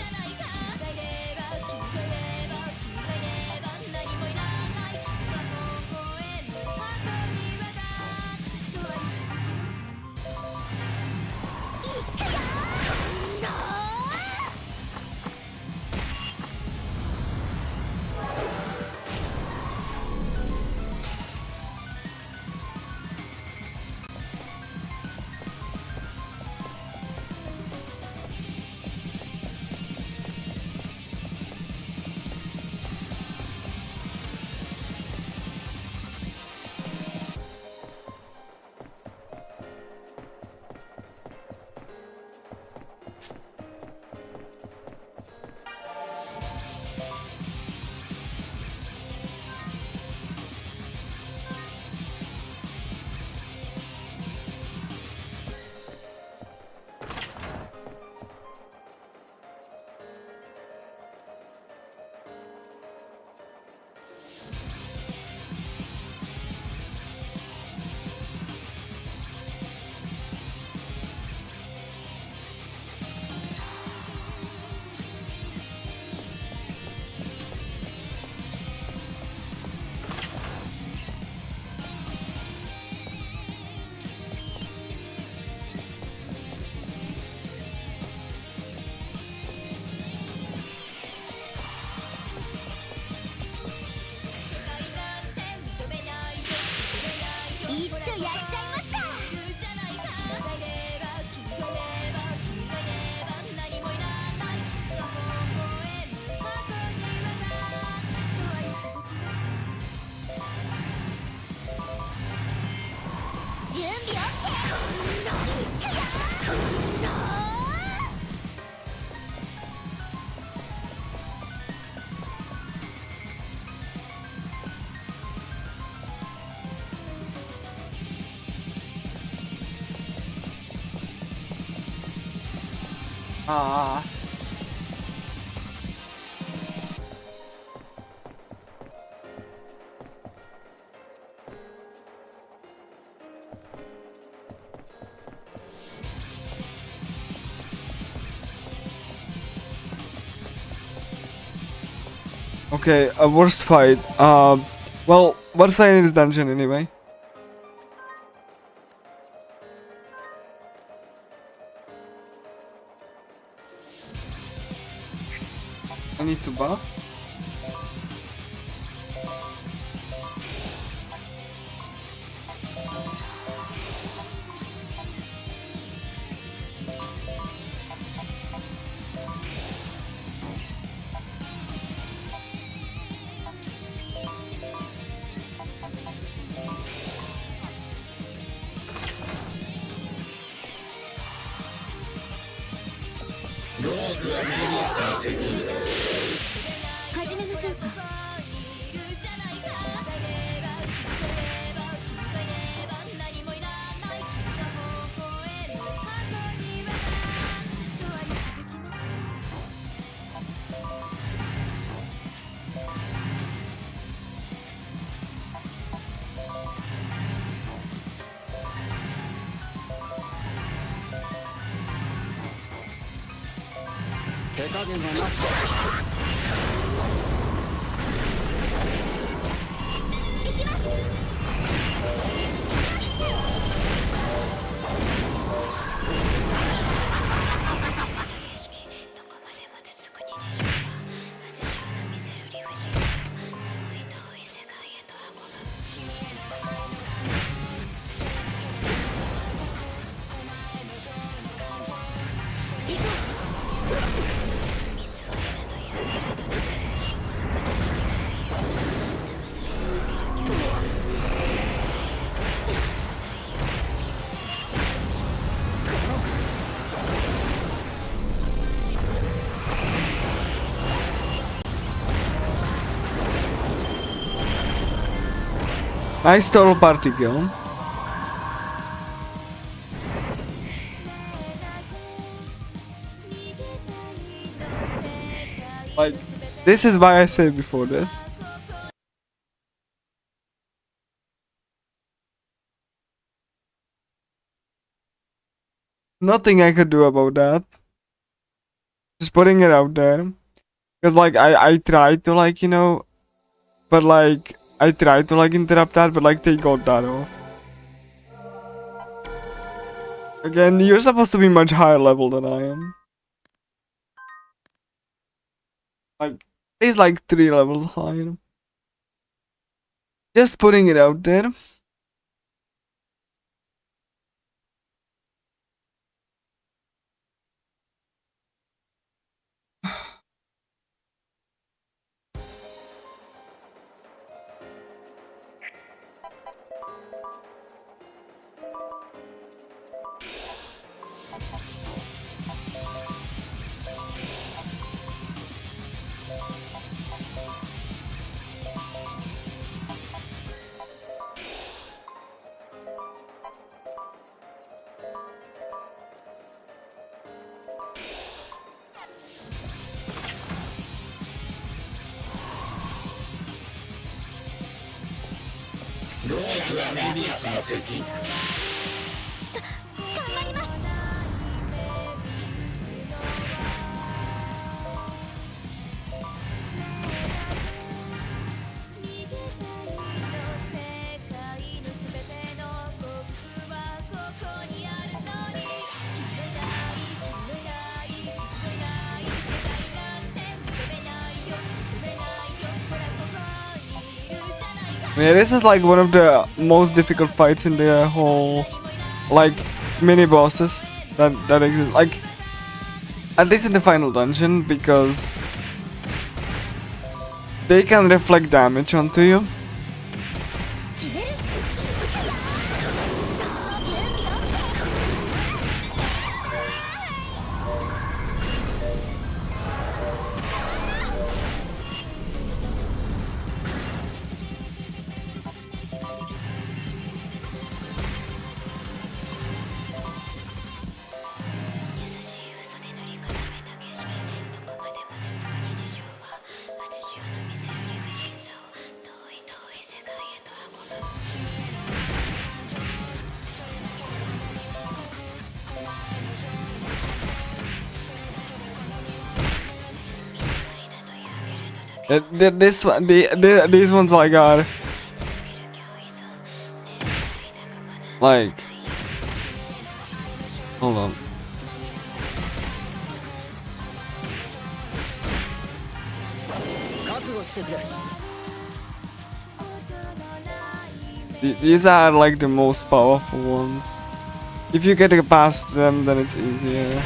Okay, a worst fight. Well, worst fight in this dungeon anyway. I need to buff. しょうか。手加減はなし。Nice total party kill. Like, this is why I said before this. Nothing I could do about that. Just putting it out there. Because, like, I tried to, like, you know, but, like, I tried to, like, interrupt that, but, like, they got that off. Again, you're supposed to be much higher level than I am. Like, he's like 3 levels higher. Just putting it out there. Yeah, this is like one of the most difficult fights in the whole, like, mini bosses that exist. Like, at least in the final dungeon, because they can reflect damage onto you. This one, these ones like are like, hold on. These are like the most powerful ones. If you get past them, then it's easier.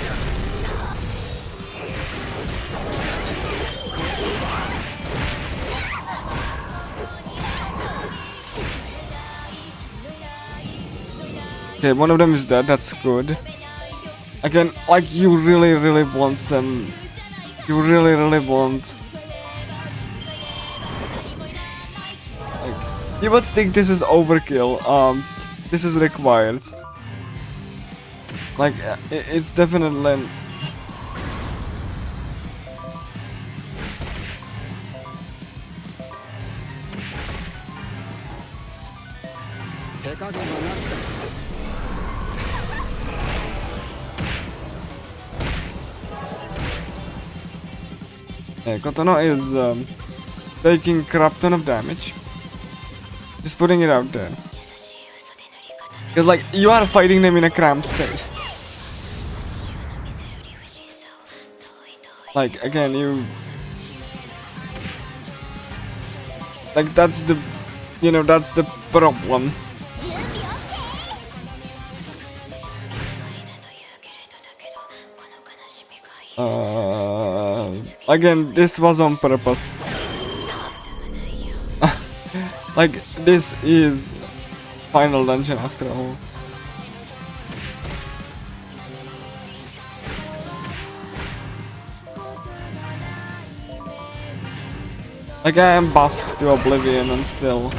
Okay, one of them is dead, that's good. Again, like, you really want them. You really want you would think this is overkill. This is required. Like, it's definitely. 手加減はなしだ。Yeah, Kotono is taking crap ton of damage. Just putting it out there. Because like, you are fighting them in a cramped space. Like, again, you... Like, that's the... You know, that's the problem. Again, this was on purpose. Like, this is final dungeon after all. Like, I am buffed to oblivion and still.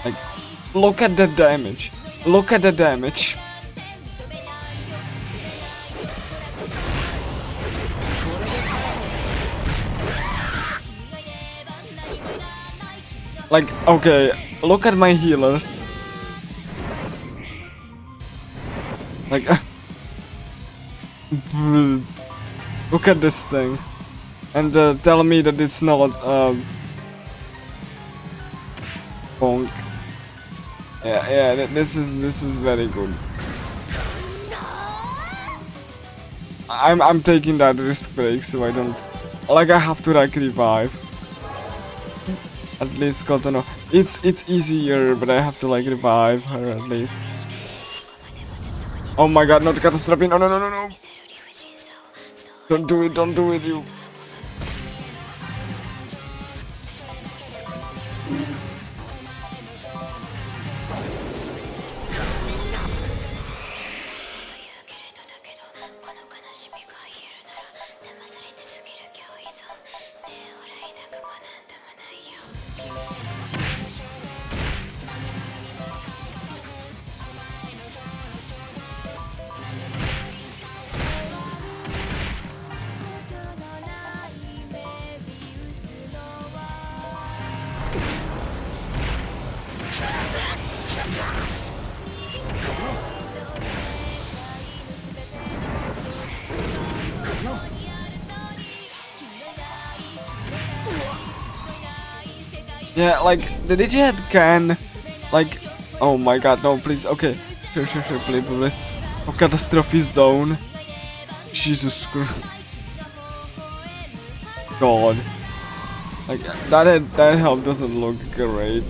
Like, look at the damage. Look at the damage. Like, okay, look at my healers. Like, look at this thing. And tell me that it's not, bonk. Yeah, this is very good. I'm taking that risk break, so I don't, like, I have to like revive. At least Kotono. It's easier, but I have to like revive her at least. Oh my god, not catastrophe! No! Don't do it, you. Yeah, like, the Digihead can, like, oh my god, no, please, okay, sure, please, oh, catastrophe zone, Jesus Christ, God, like, that help doesn't look great.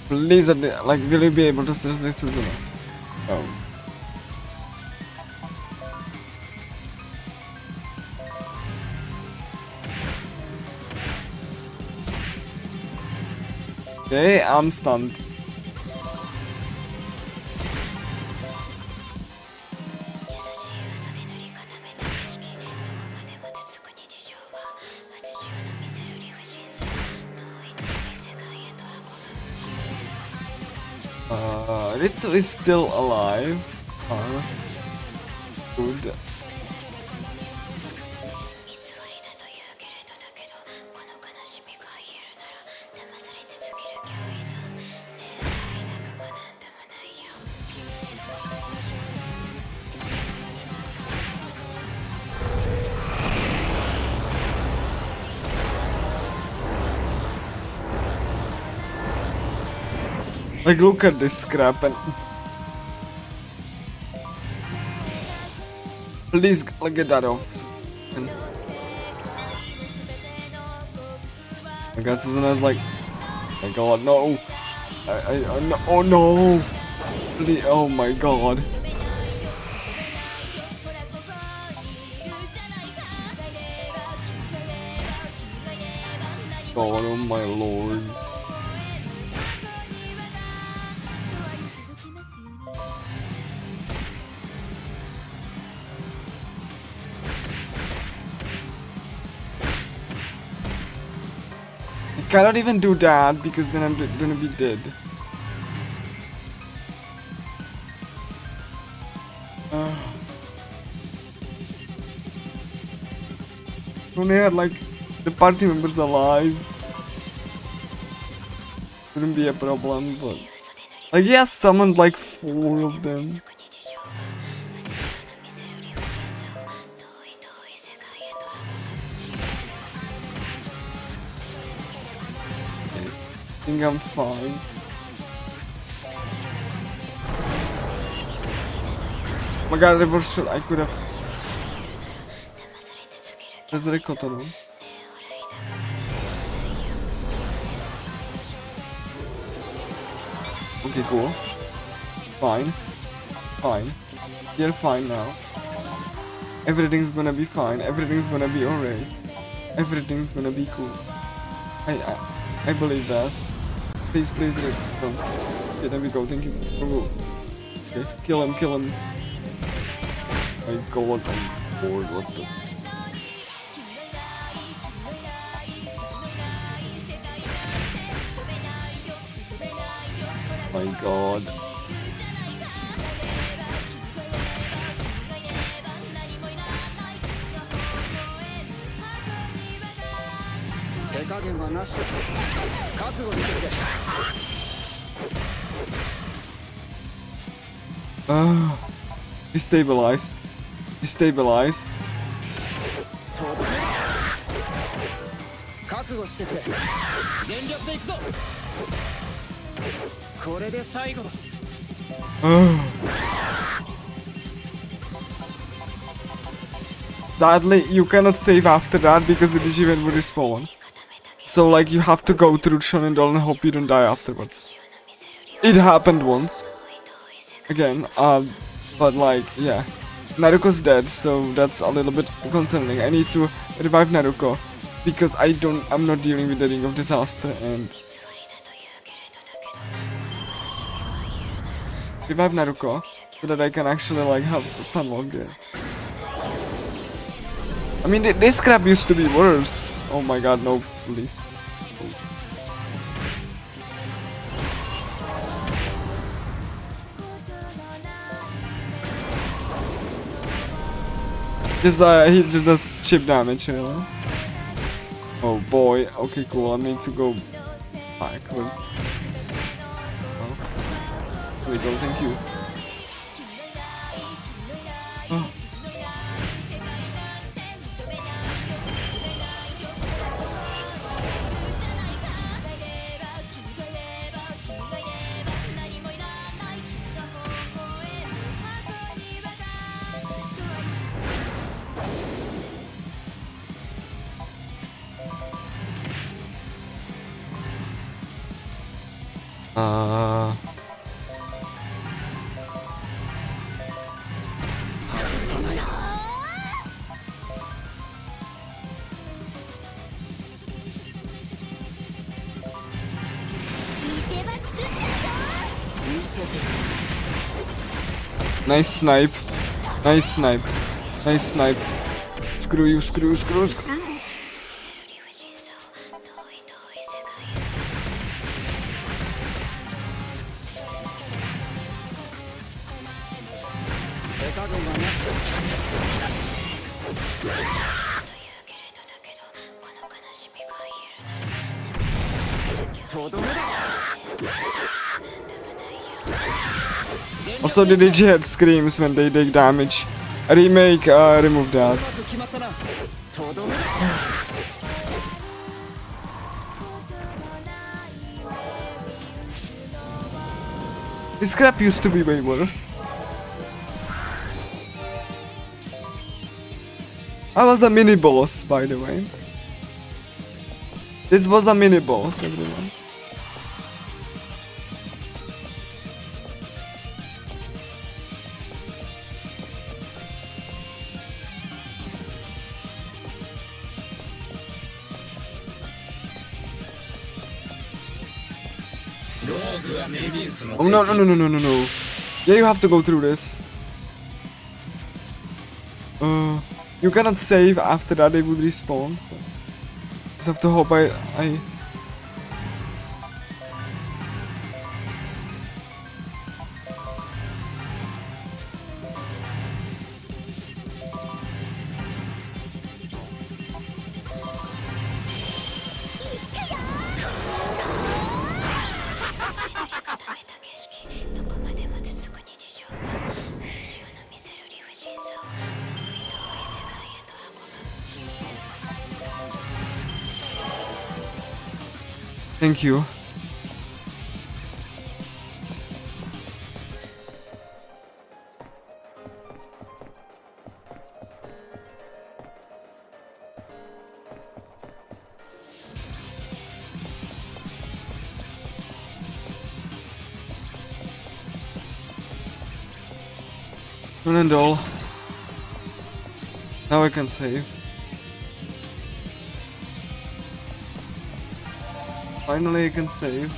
Please, like, will you be able to stress this as well? Oh. Okay, I'm stunned. Ritsu is still alive. Good. Like, look at this crap and... Please, like, get that off. And... I got Suzuna's like... Oh my god, no! No, oh no! Please, oh my god. God, oh my lord. cannot even do that because then I'm gonna be dead. Only had like the party members alive. Wouldn't be a problem, but like he has summoned like 4 of them. I think I'm fine. Oh my god, reverse shot, I could have resurrected Kotono. Okay, cool. Fine. Fine. You're fine now. Everything's gonna be fine. Everything's gonna be alright. Everything's gonna be cool. I believe that. Please, please, let's go. Okay, there we go. Thank you. Oh, okay, kill him, kill him. My god, I'm bored. What the? My god. Destabilized. Destabilized. Sadly, you cannot save after that because the Digiven will respawn. So like you have to go through Shonendol and hope you don't die afterwards. It happened once. Again, but like, yeah. Naruko's dead, so that's a little bit concerning. I need to revive Naruko because I'm not dealing with the Ring of Disaster and revive Naruko so that I can actually like have a stun lock there. I mean, this crap used to be worse. Oh my god, no, please. He just does chip damage, you know? Oh boy, okay, cool, I need to go backwards. Oh. There we go, thank you. Oh. Nice snipe. Nice snipe. Nice snipe. Screw you, screw, screw, screw. Also, the Digihead screams when they take damage. A remake, remove that. This crap used to be way worse. I was a mini boss, by the way. This was a mini boss, everyone. Oh no no no no no no no. Yeah, you have to go through this. You cannot save after that, they would respawn, so just have to hope I Thank you. And all. Now I can save. Finally I can save.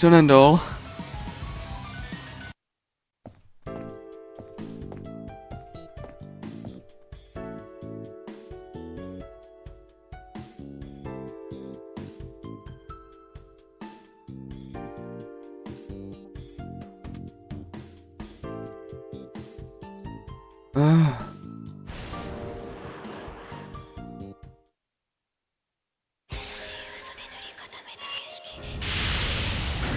Done and all. Ah.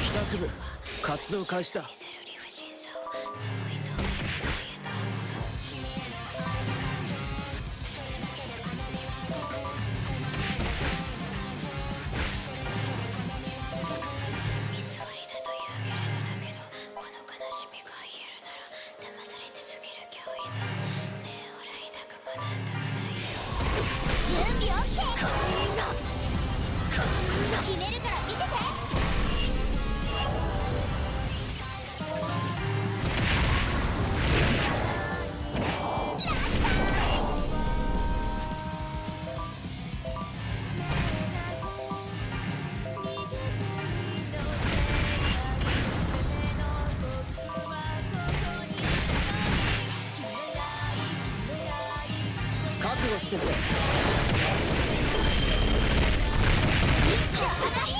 帰宅部活動開始だ。準備 OK。 決めるから見てて。覚悟してくれ。じゃあいい。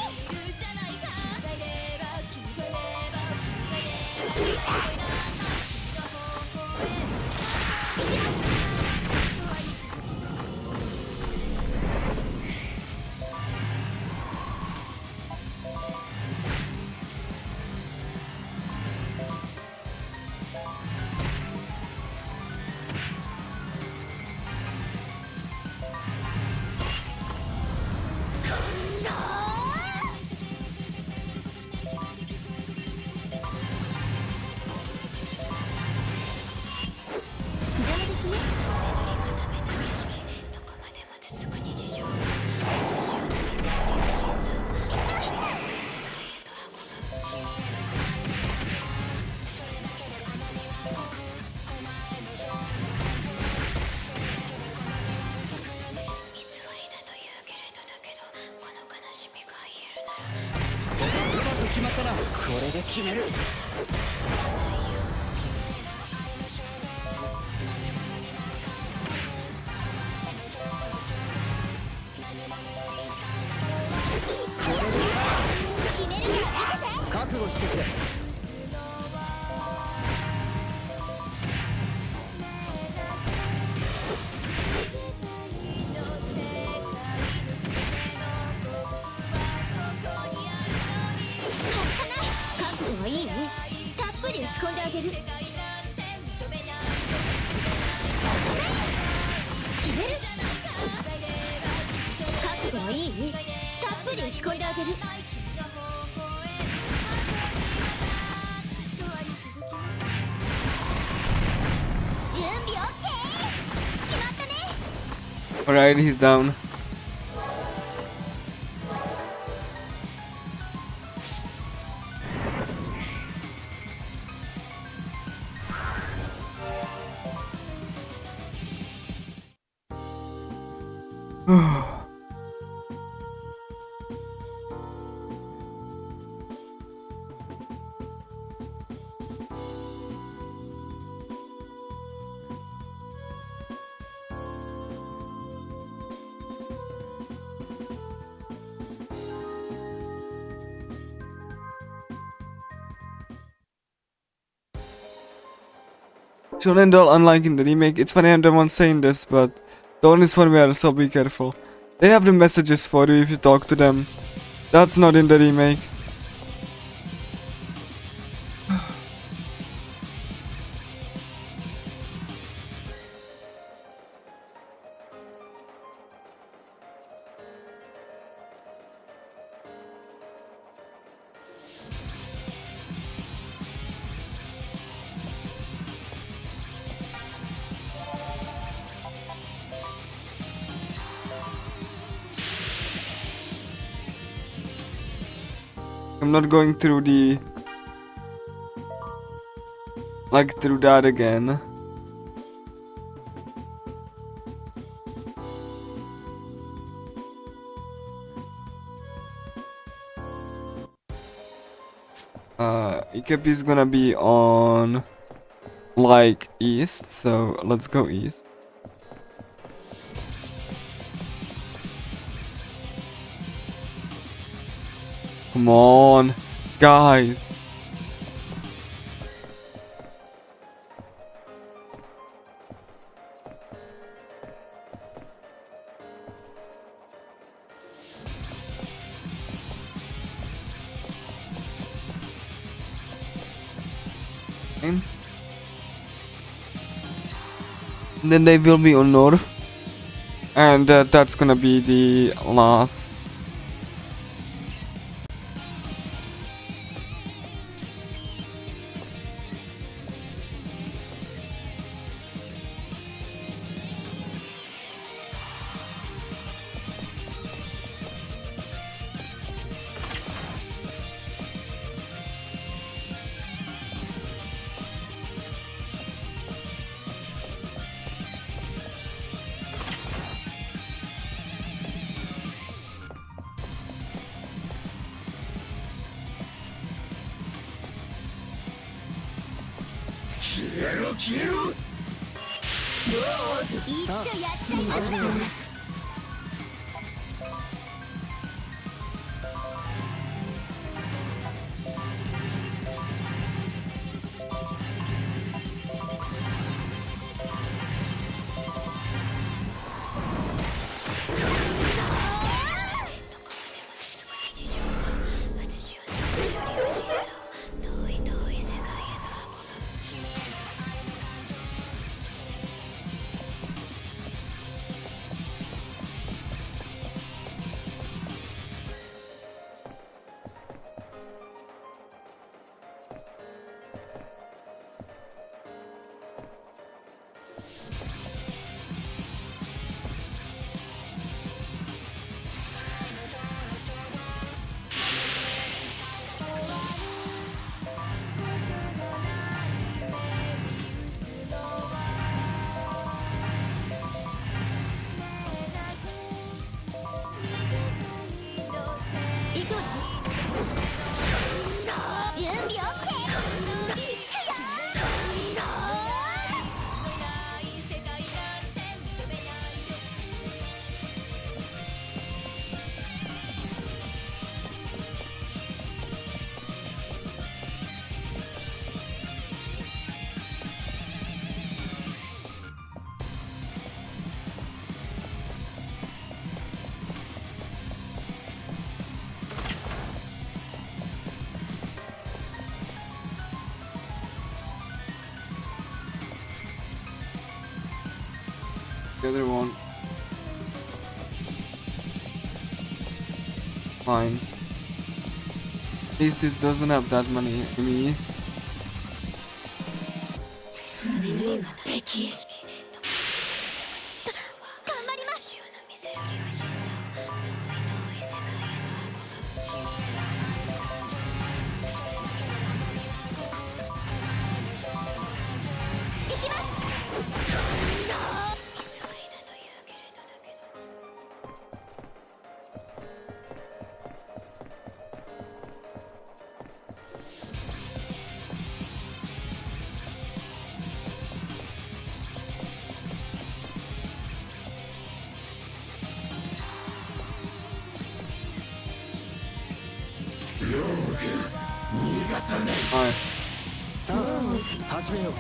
決まったな。これで決める。決めるから見てて。覚悟してくれ。覚悟はいい？たっぷり打ち込んであげる。決める。覚悟はいい？たっぷり打ち込んであげる。準備 OK。 決まったね。 Alright, he's down. Shonen Doll unlike in the remake. It's funny I'm the one saying this, but the one is one where, so be careful. They have the messages for you if you talk to them. That's not in the remake. I'm not going through the... like through that again. Ikep is gonna be on like east, so let's go east. Come on, guys. And then they will be on north, and that's gonna be the last. The other one. Fine. At least this doesn't have that many enemies. Alright. さあ始めよう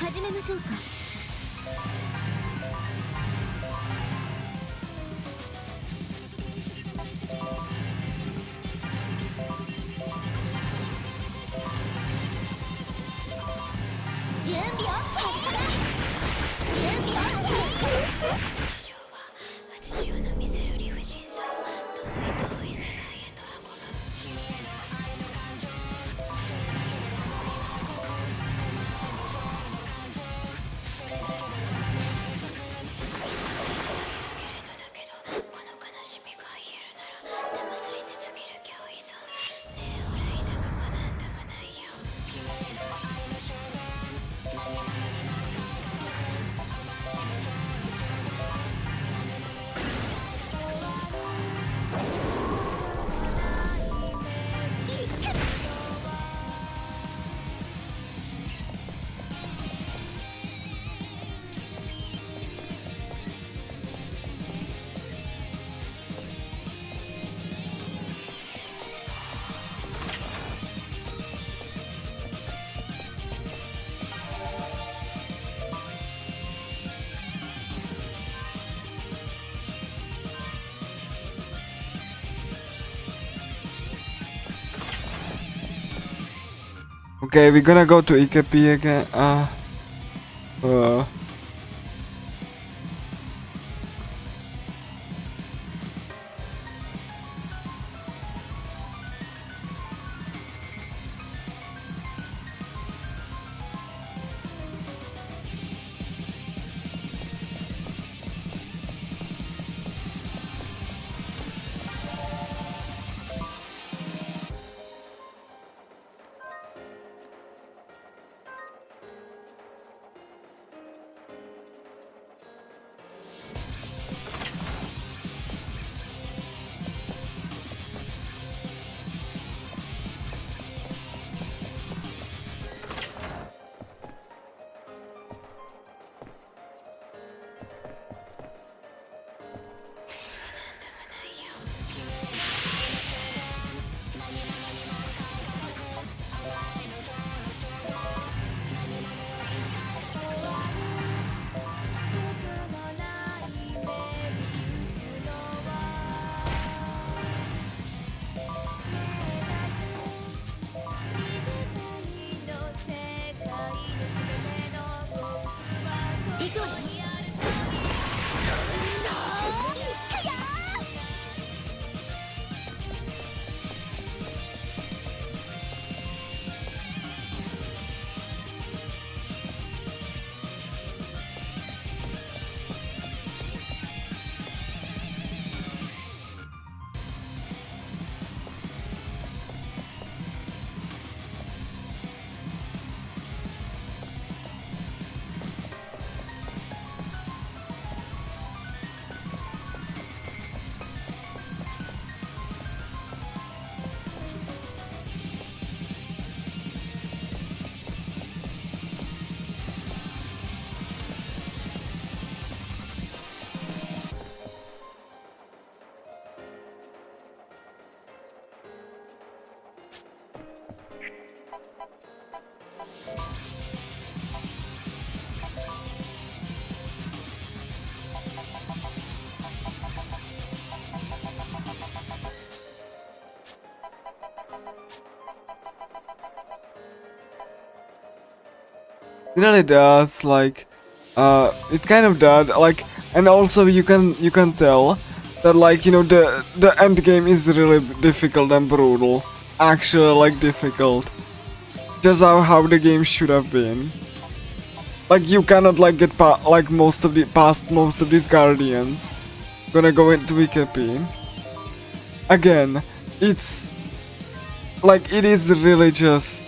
始めましょうか。準備 OK。 準備 OK。 80の見せる理不尽さ遠い世界へと運ぶだけどこの悲しみが癒えるなら騙され続ける脅威さねえほら痛くもなんでもないよOkay, we're gonna go to AQURIA again. It really does, like, it kind of does, like, and also you can tell that, like, you know, the end game is really difficult and brutal, actually, like, difficult, just how the game should have been. Like, you cannot, like, get past most of these guardians, gonna go into Wikipede. Again, it's like it is really just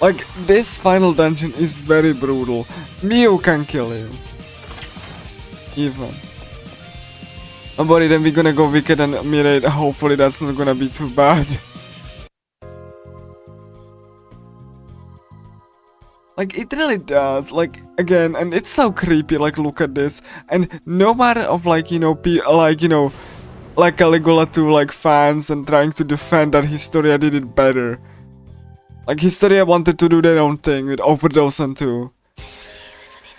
like this final dungeon is very brutal. Mew can kill you. Even. But then we're gonna go Wicked and Mirade. Hopefully that's not gonna be too bad. Like, it really does, like, again, and it's so creepy, like, look at this, and no matter of, like, you know, like Caligula 2, like, fans and trying to defend that Historia did it better. Like, Historia wanted to do their own thing with Overdose and 2.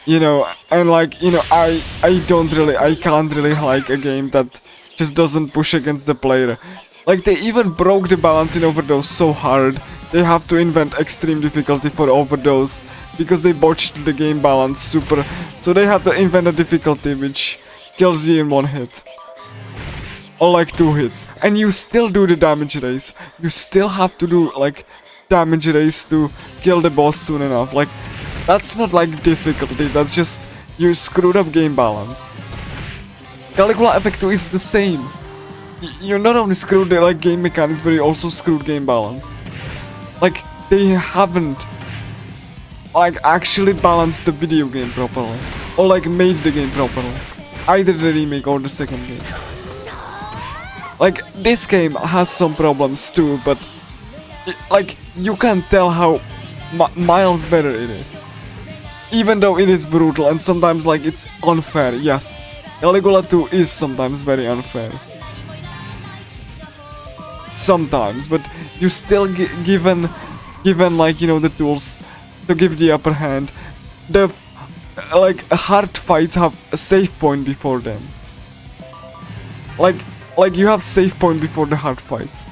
You know, and, like, you know, I can't really like a game that just doesn't push against the player. Like, they even broke the balance in Overdose so hard. They have to invent extreme difficulty for Overdose because they botched the game balance super. So they have to invent a difficulty which kills you in 1 hit. Or like 2 hits. And you still do the damage race. You still have to do like damage race to kill the boss soon enough. Like, that's not like difficulty, that's just you screwed up game balance. Caligula Effect 2 is the same. You not only screwed the like game mechanics, but you also screwed game balance. Like, they haven't like actually balanced the video game properly, or like made the game properly, either the remake or the second game. Like, this game has some problems too, but like you can tell how miles better it is, even though it is brutal and sometimes like it's unfair. Yes, Caligula 2 is sometimes very unfair. Sometimes, but you still given like, you know, the tools to give the upper hand. The like hard fights have a save point before them. Like you have save point before the hard fights.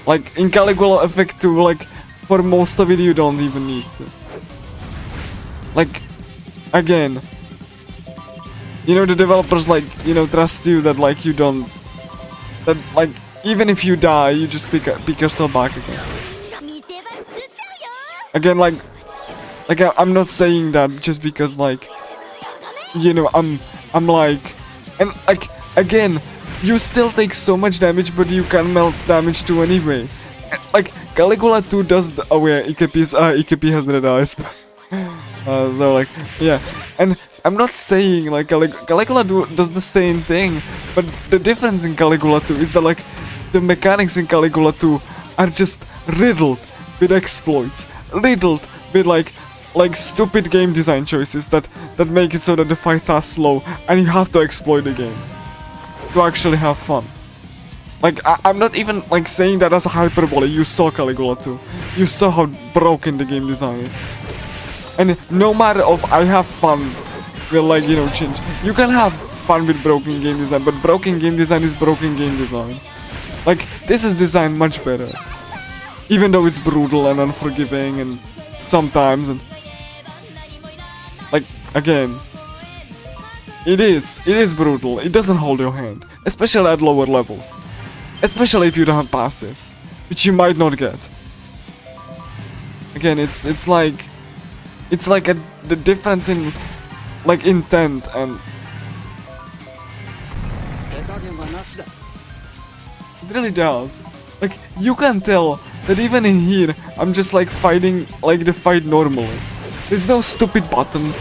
Like in Caligula Effect 2, like for most of it you don't even need to. Like, again, you know, the developers like, you know, trust you that like you don't. That, like, even if you die, you just pick yourself back again. Again, like I'm not saying that just because, like, you know, I'm like, and like, again, you still take so much damage, but you can melt damage too anyway. Like, Caligula 2 does the, oh yeah, EKP has red eyes. So like, yeah, and I'm not saying like Caligula does the same thing, but the difference in Caligula 2 is that like the mechanics in Caligula 2 are just riddled with exploits, riddled with like stupid game design choices that make it so that the fights are slow and you have to exploit the game to actually have fun. Like, I'm not even like saying that as a hyperbole. You saw Caligula 2, you saw how broken the game design is. And no matter of I have fun will, like, you know, change. You can have fun with broken game design, but broken game design is broken game design. Like, this is designed much better. Even though it's brutal and unforgiving and sometimes, and like, again, it is brutal. It doesn't hold your hand, especially at lower levels. Especially if you don't have passives, which you might not get. Again, it's like the difference in like intent and it really does. Like, you can tell that even in here I'm just like fighting like the fight normally. There's no stupid button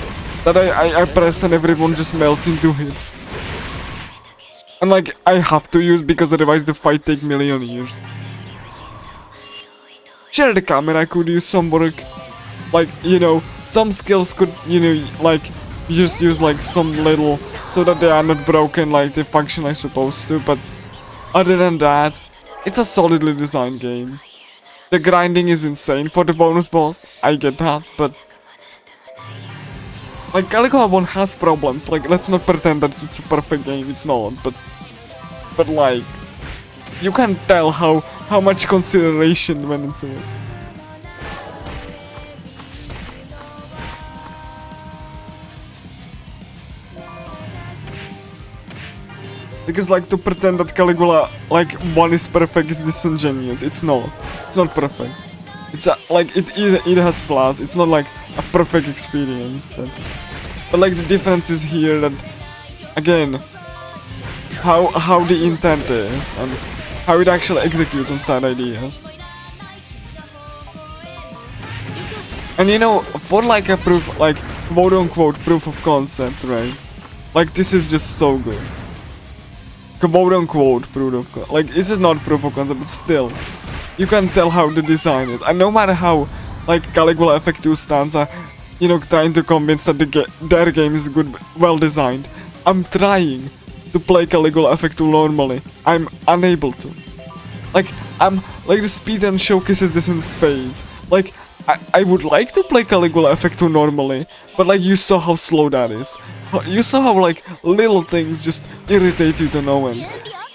that I press and everyone just melts in 2 hits. And like I have to use because otherwise the fight take million years. Sure, the camera could use some work. Like, you know, some skills could, you know, like, you just use like some little so that they are not broken like they function like supposed to, but other than that, it's a solidly designed game. The grinding is insane for the bonus boss, I get that, but like Caligula 1 has problems. Like, let's not pretend that it's a perfect game, it's not, but like, you can tell how much consideration went into it. Because like to pretend that Caligula like 1 is perfect is disingenuous. It's not. It's not perfect. It's like it has flaws. It's not like a perfect experience. But like the difference is here that, again, how the intent is and how it actually executes on side ideas. And you know, for like a proof, like quote unquote proof of concept, right? Like this is just so good. Quote unquote proof of concept. Like this is not proof of concept, but still, you can tell how the design is. And no matter how, like Caligula Effect 2 stands are, you know, trying to convince that their game is good, well designed. I'm trying to play Caligula Effect 2 normally. I'm unable to. Like the speedrun showcases this in spades. Like I would like to play Caligula Effect 2 normally, but like you saw how slow that is. You saw how like little things just irritate you to no end.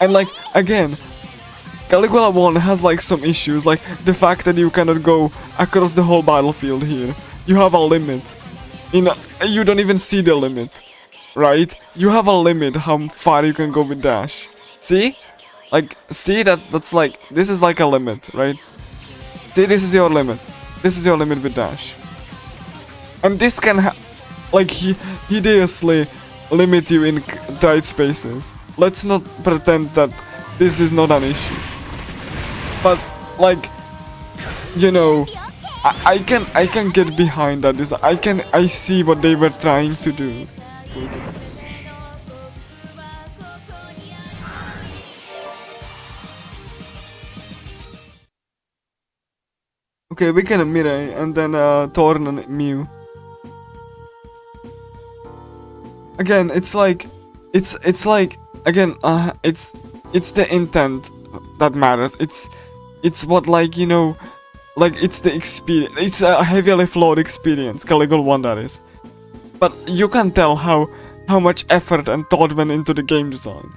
And like again, Caligula 1 has like some issues, like the fact that you cannot go across the whole battlefield here. You have a limit. You don't even see the limit, right? You have a limit how far you can go with dash. See? Like, see that's like, this is like a limit, right? See, this is your limit. This is your limit with dash. And this can like hideously limit you in tight spaces. Let's not pretend that this is not an issue. But like, you know, I can get behind that. I see what they were trying to do. Okay, we can Mirai and then Torn and Mew. Again, it's like again, it's the intent that matters. It's what, like, you know, like it's the experience. It's a heavily flawed experience, Caligula 1 that is. But you can tell how much effort and thought went into the game design.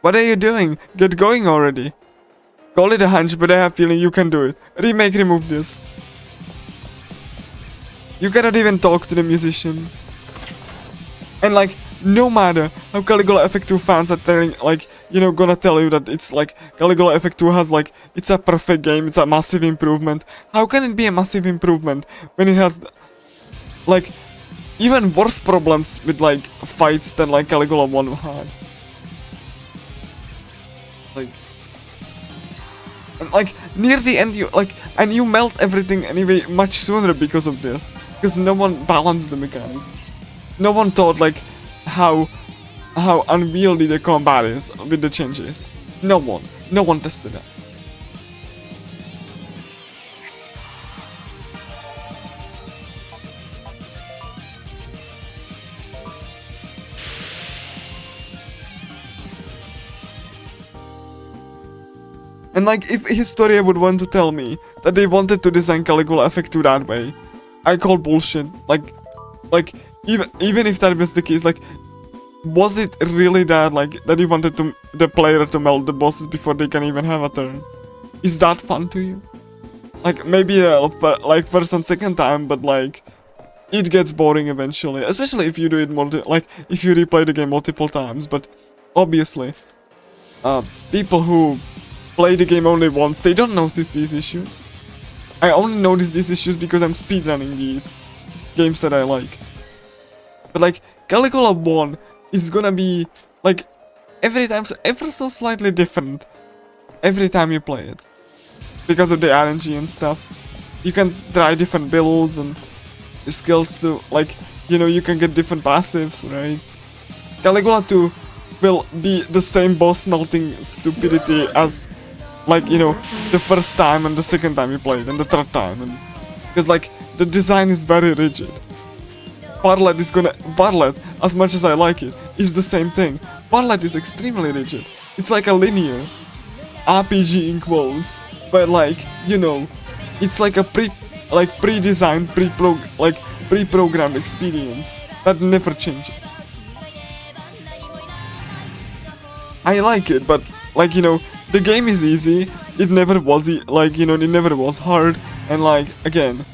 What are you doing? Get going already. Call it a hunch, but I have a feeling you can do it. Remove this. You cannot even talk to the musicians. And like, no matter how Caligula Effect 2 fans are telling, like, you know, gonna tell you that it's like, Caligula Effect 2 has like, it's a perfect game, it's a massive improvement. How can it be a massive improvement when it has, like, even worse problems with like, fights than like Caligula 1 had? Like, and like near the end you like, and you melt everything anyway much sooner because of this, because no one balanced the mechanics. No one thought like how unwieldy the combat is with the changes. No one tested that. And like, if Historia would want to tell me that they wanted to design Caligula Effect 2 that way, I call bullshit. Like even if that was the case, like, was it really that, like, that you wanted the player to melt the bosses before they can even have a turn? Is that fun to you? Like, maybe like first and second time, but like, it gets boring eventually, especially if you do it if you replay the game multiple times. But obviously, people who play the game only once, they don't notice these issues. I only notice these issues because I'm speedrunning these games that I like. But like, Caligula 1 is gonna be like every time ever so slightly different every time you play it, because of the RNG and stuff. You can try different builds and skills to, like, you know, you can get different passives, right? Caligula 2 will be the same boss melting stupidity as, like, you know, the first time and the second time you play it and the third time, and because like the design is very rigid. Barlet, as much as I like it, is the same thing. Barlet is extremely rigid. It's like a linear RPG in quotes, but like, you know, it's like a pre-designed, pre-programmed experience that never changes. I like it, but like, you know, the game is easy. It never was like, you know, it never was hard, and like, again,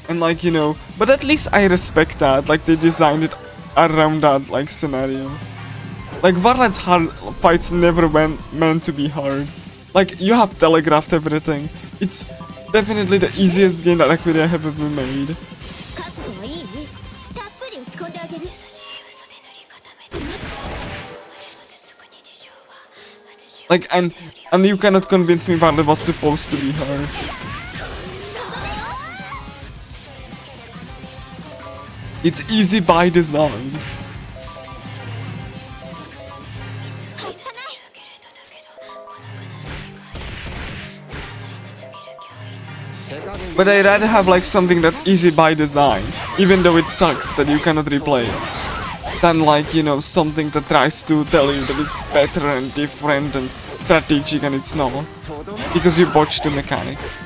and like, you know, but at least I respect that, like, they designed it around that, like, scenario. Like Varlet's hard fights never meant to be hard. Like you have telegraphed everything. It's definitely the easiest game that AQURIA have ever made. 覚悟はいい？たっぷり打ち込んであげる。 Like and you cannot convince me Varlet was supposed to be hard. It's easy by design. But I'd rather have like something that's easy by design, even though it sucks that you cannot replay it, than like, you know, something that tries to tell you that it's better and different and strategic and it's not, because you botched the mechanics.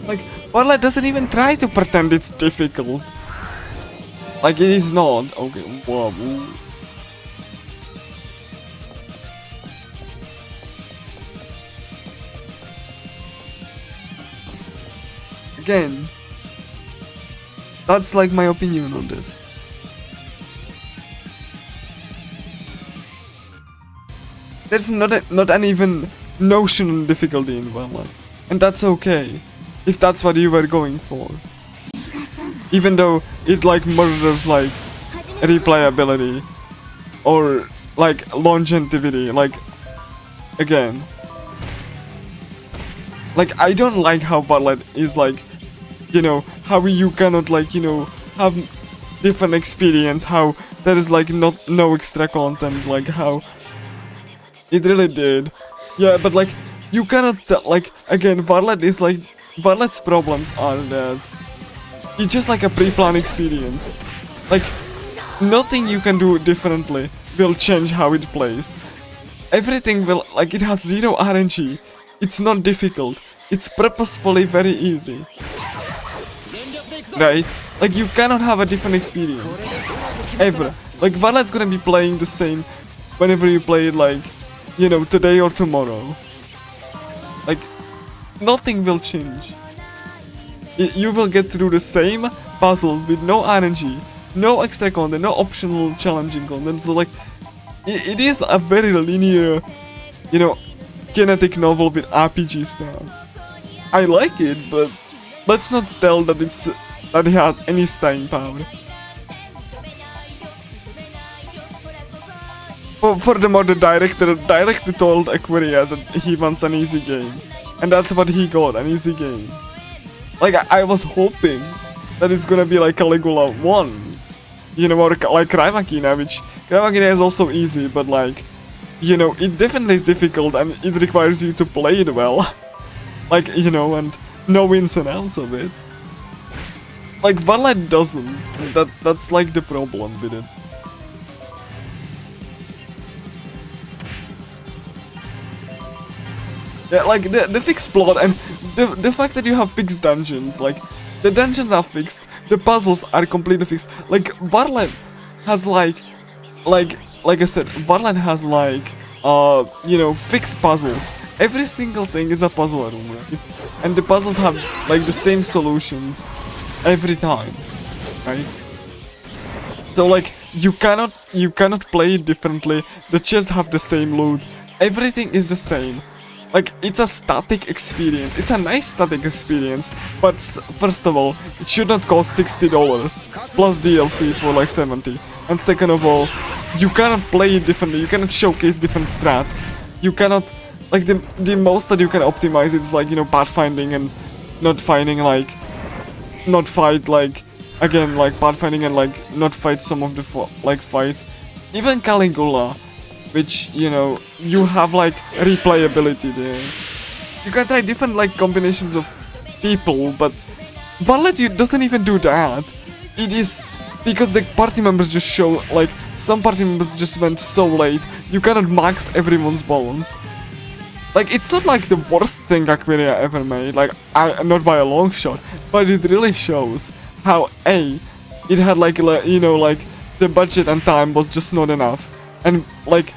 Like, Varlet doesn't even try to pretend it's difficult. Like, it is not. Okay, whoa. Again, that's like my opinion on this. There's not an even notional difficulty in Varlet, and that's okay, if that's what you were going for. Even though it like murders like replayability or like longevity, like again. Like I don't like how Varlet is like, you know, how you cannot like, you know, have different experience, how there is like no extra content, like how it really did. Yeah, but like you cannot like again Varlet is like Varlet's problems are that it's just like a pre-planned experience. Like nothing you can do differently will change how it plays. Everything will like it has zero RNG. It's not difficult. It's purposefully very easy. Right? Like you cannot have a different experience. Ever. Like Varlet's gonna be playing the same whenever you play it, like, you know, today or tomorrow. Like nothing will change. You will get through the same puzzles with no RNG, no extra content, no optional challenging content. So like it is a very linear, you know, kinetic novel with RPG stuff. I like it, but let's not tell that it has any staying power. Furthermore, the director told AQURIA that he wants an easy game, and that's what he got, an easy game. Like I was hoping that it's gonna be like Caligula 1, you know, or like Cry Machina, which Cry Machina is also easy, but like, you know, it definitely is difficult and it requires you to play it well. Like, you know, and know ins and outs of it. Like Varlet doesn't. That's like the problem with it. Yeah, like the fixed plot and the fact that you have fixed dungeons, like the dungeons are fixed, the puzzles are completely fixed. Like Varlet has like I said, Varlet has like you know, fixed puzzles. Every single thing is a puzzle room, right? And the puzzles have like the same solutions every time, right? So like you cannot play it differently. The chests have the same loot. Everything is the same. Like, it's a static experience. It's a nice static experience, but first of all, it should not cost $60 plus DLC for like 70. And second of all, you cannot play it differently. You cannot showcase different strats. You cannot, like, the most that you can optimize is like, you know, pathfinding and not finding like, not fight like, again, like pathfinding and like not fight some of the fights. Even Caligula, which, you know, you have like replayability there. You can try different like combinations of people, but Varlet doesn't even do that. It is because the party members just show, like, some party members just went so late, you cannot max everyone's bones. Like, it's not like the worst thing AQURIA ever made, like, not by a long shot, but it really shows how A, it had like, you know, like, the budget and time was just not enough. And like,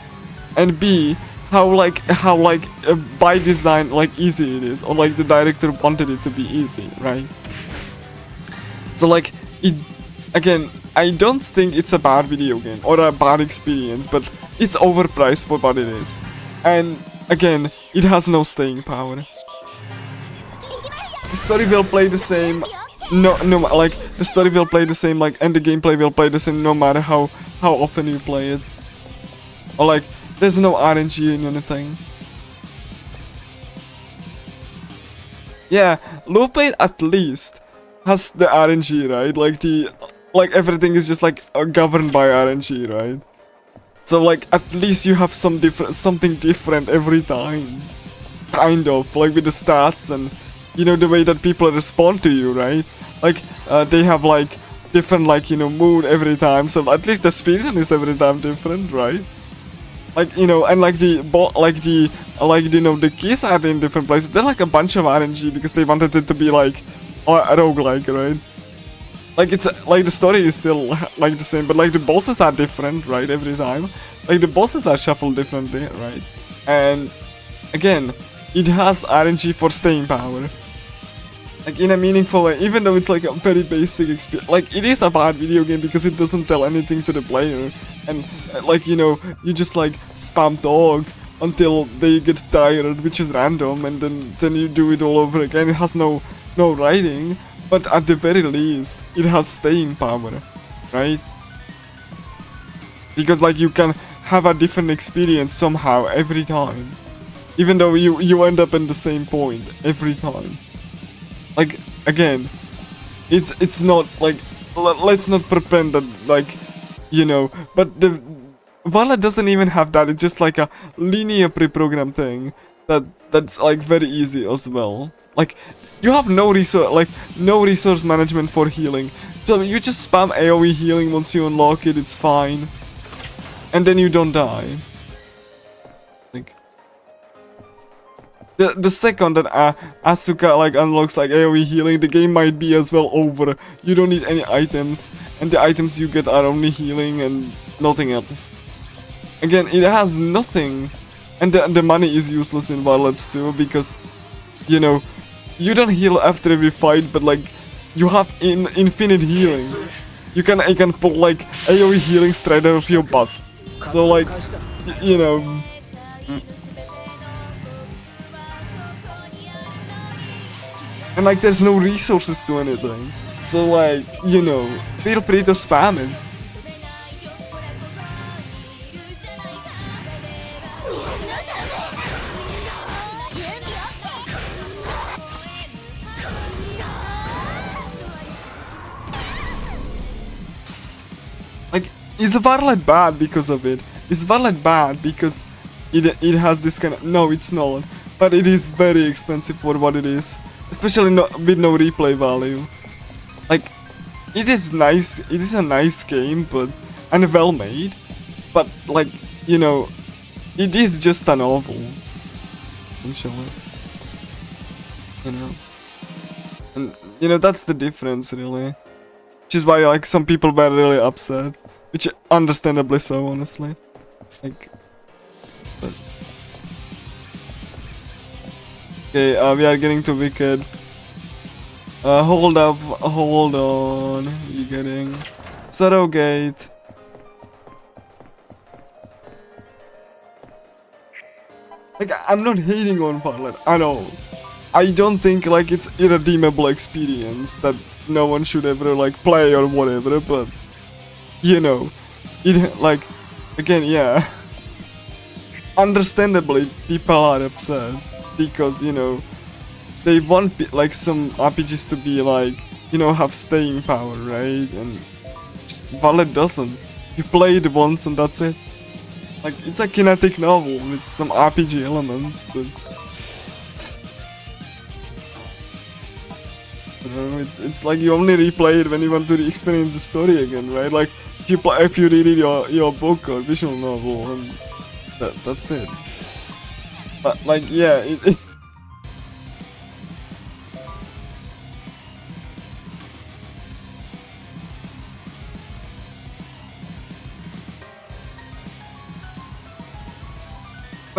and B, by design like easy it is, or like the director wanted it to be easy, right? So like it, again, I don't think it's a bad video game or a bad experience, but it's overpriced for what it is. And again, it has no staying power. The story will play the same. No, like the story will play the same, like, and the gameplay will play the same no matter how often you play it. Or like, there's no RNG in anything. Yeah, low plate at least has the RNG, right? Like everything is just like governed by RNG, right? So like at least you have something different every time, kind of, like with the stats and you know the way that people respond to you, right? Like they have like different like, you know, mood every time, so at least the speedrun is every time different, right? Like, you know, and like the you know, the keys are in different places. They're like a bunch of RNG because they wanted it to be like a roguelike, right? Like it's like the story is still like the same, but like the bosses are different, right? Every time, like the bosses are shuffled differently, right? And again, it has RNG for staying power, like in a meaningful way, even though it's like a very basic experience. Like it is a bad video game because it doesn't tell anything to the player, and like, you know, you just like spam dog until they get tired, which is random, and then you do it all over again. It has no writing, but at the very least it has staying power, right? Because like you can have a different experience somehow every time, even though you end up in the same point every time. Like again, it's not like, let's not pretend that, like, you know, but the Valor doesn't even have that. It's just like a linear pre-programmed thing that's like very easy as well. Like you have no resource management for healing, so you just spam AoE healing once you unlock it. It's fine, and then you don't die. Like the second that Asuka like unlocks like AoE healing, the game might be as well over. You don't need any items, and the items you get are only healing and nothing else. Again, it has nothing, and the money is useless in Violet too, because, you know, you don't heal after every fight, but like you have infinite healing. You can pull like AoE healing straight out of your butt. So like, you know. And like there's no resources to anything. So like, you know, feel free to spam it. Like, is Varlet bad because of it? Is Varlet bad because it has this kind of... No, it's not. But it is very expensive for what it is. Especially with no replay value. Like, it is nice. It is a nice game, and well made. But like, you know, it is just a novel. Essentially. You know. And you know, that's the difference really. Which is why like some people were really upset. Which understandably so, honestly. Like, but... Okay, we are getting to Wicked. Hold on. You getting Surrogate. Like, I'm not hating on Violet at all. I don't think like it's irredeemable experience that no one should ever like play or whatever, but you know, it like, again, yeah. Understandably, people are upset because, you know, they want like some RPGs to be like, you know, have staying power, right? And just Violet doesn't. You play it once and that's it. Like, it's a kinetic novel with some RPG elements, but you know, it's like you only replay it when you want to experience the story again, right? Like if you read your book or visual novel, and that's it. But like, yeah,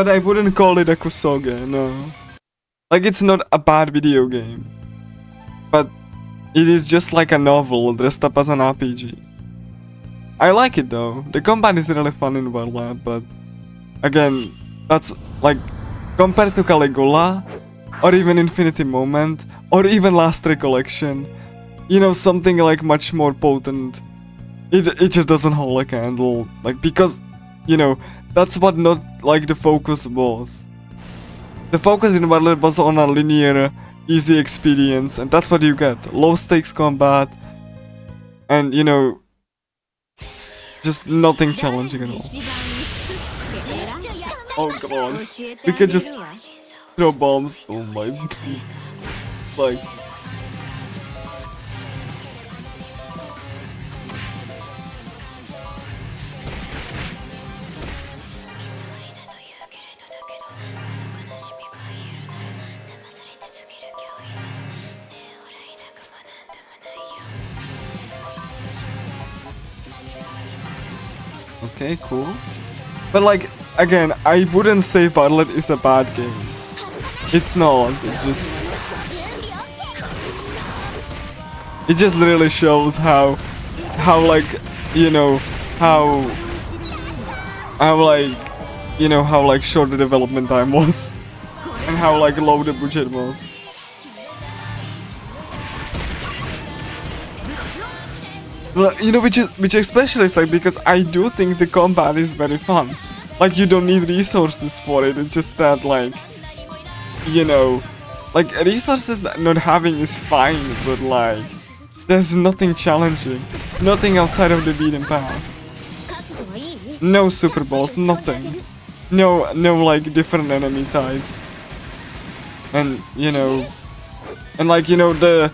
But I wouldn't call it a kusoge, no. Like, it's not a bad video game. But it is just like a novel dressed up as an RPG. I like it though. The combat is really fun in World Lab, but again, that's like compared to Caligula or even Infinity Moment or even Last Recollection, you know, something like much more potent. It just doesn't hold a candle, like, because, you know, that's what not like the focus was. The focus in World Lab was on a linear, easy experience, and that's what you get. Low stakes combat, and you know, just nothing challenging at all. Oh god, we can just throw bombs. Oh my, like. Okay, cool. But like, again, I wouldn't say Bartlett is a bad game. It's not, it's just... It just really shows how like, you know, how like, you know, how like short the development time was. And how like low the budget was. You know, which especially is like, because I do think the combat is very fun. Like, you don't need resources for it, it's just that, like, you know, like, resources that not having is fine, but like, there's nothing challenging, nothing outside of the beaten path. No super boss, nothing. No like different enemy types. And you know, and like, you know, the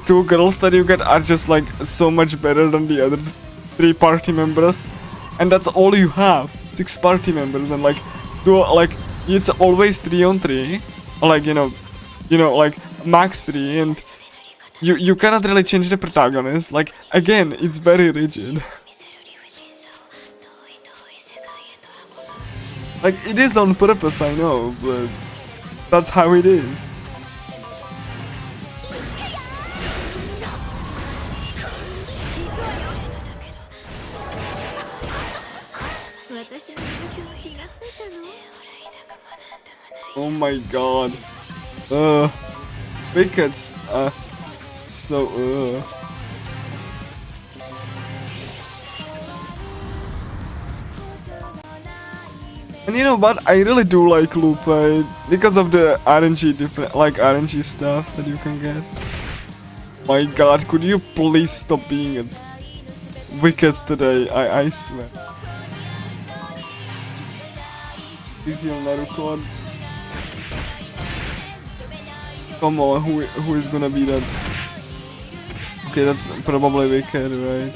two girls that you get are just like so much better than the other 3 party members, and that's all you have. 6 party members, and like it's always 3 on 3, or like, you know, like max 3, and you cannot really change the protagonist. Like, again, it's very rigid. Like, it is on purpose, I know, but that's how it is. Oh my god. Wickets, so, And you know what, I really do like Lupe because of the RNG stuff that you can get. My god, could you please stop being a wicked today, I swear. Please heal Naruto. Come on, who is gonna be that? Okay, that's probably Wicked, right?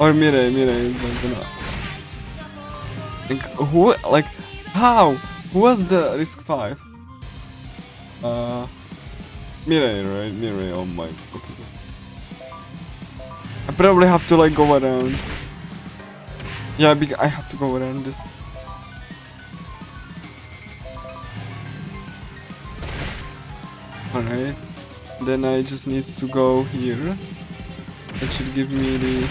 Or Mirei is like gonna... Who, like, how? Who was the risk 5? Mirei, right? Mirei, oh my, okay. I probably have to like go around. Yeah, because I have to go around this. Alright, then I just need to go here. That should give me the...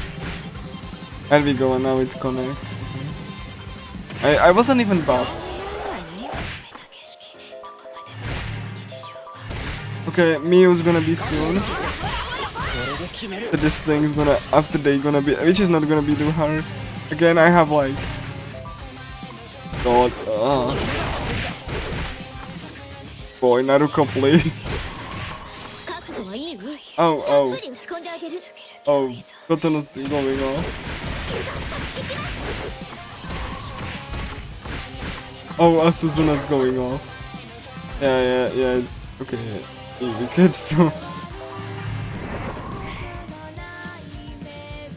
There we go, and now it connects. I wasn't even bad. Okay, Mio's gonna be soon. This thing's gonna... After they gonna be... Which is not gonna be too hard. Again, I have like... God, Boy, Naruto, please. Oh, Kotono's going off. Oh, Suzuna's going off. Yeah, it's okay. Yeah, we get to.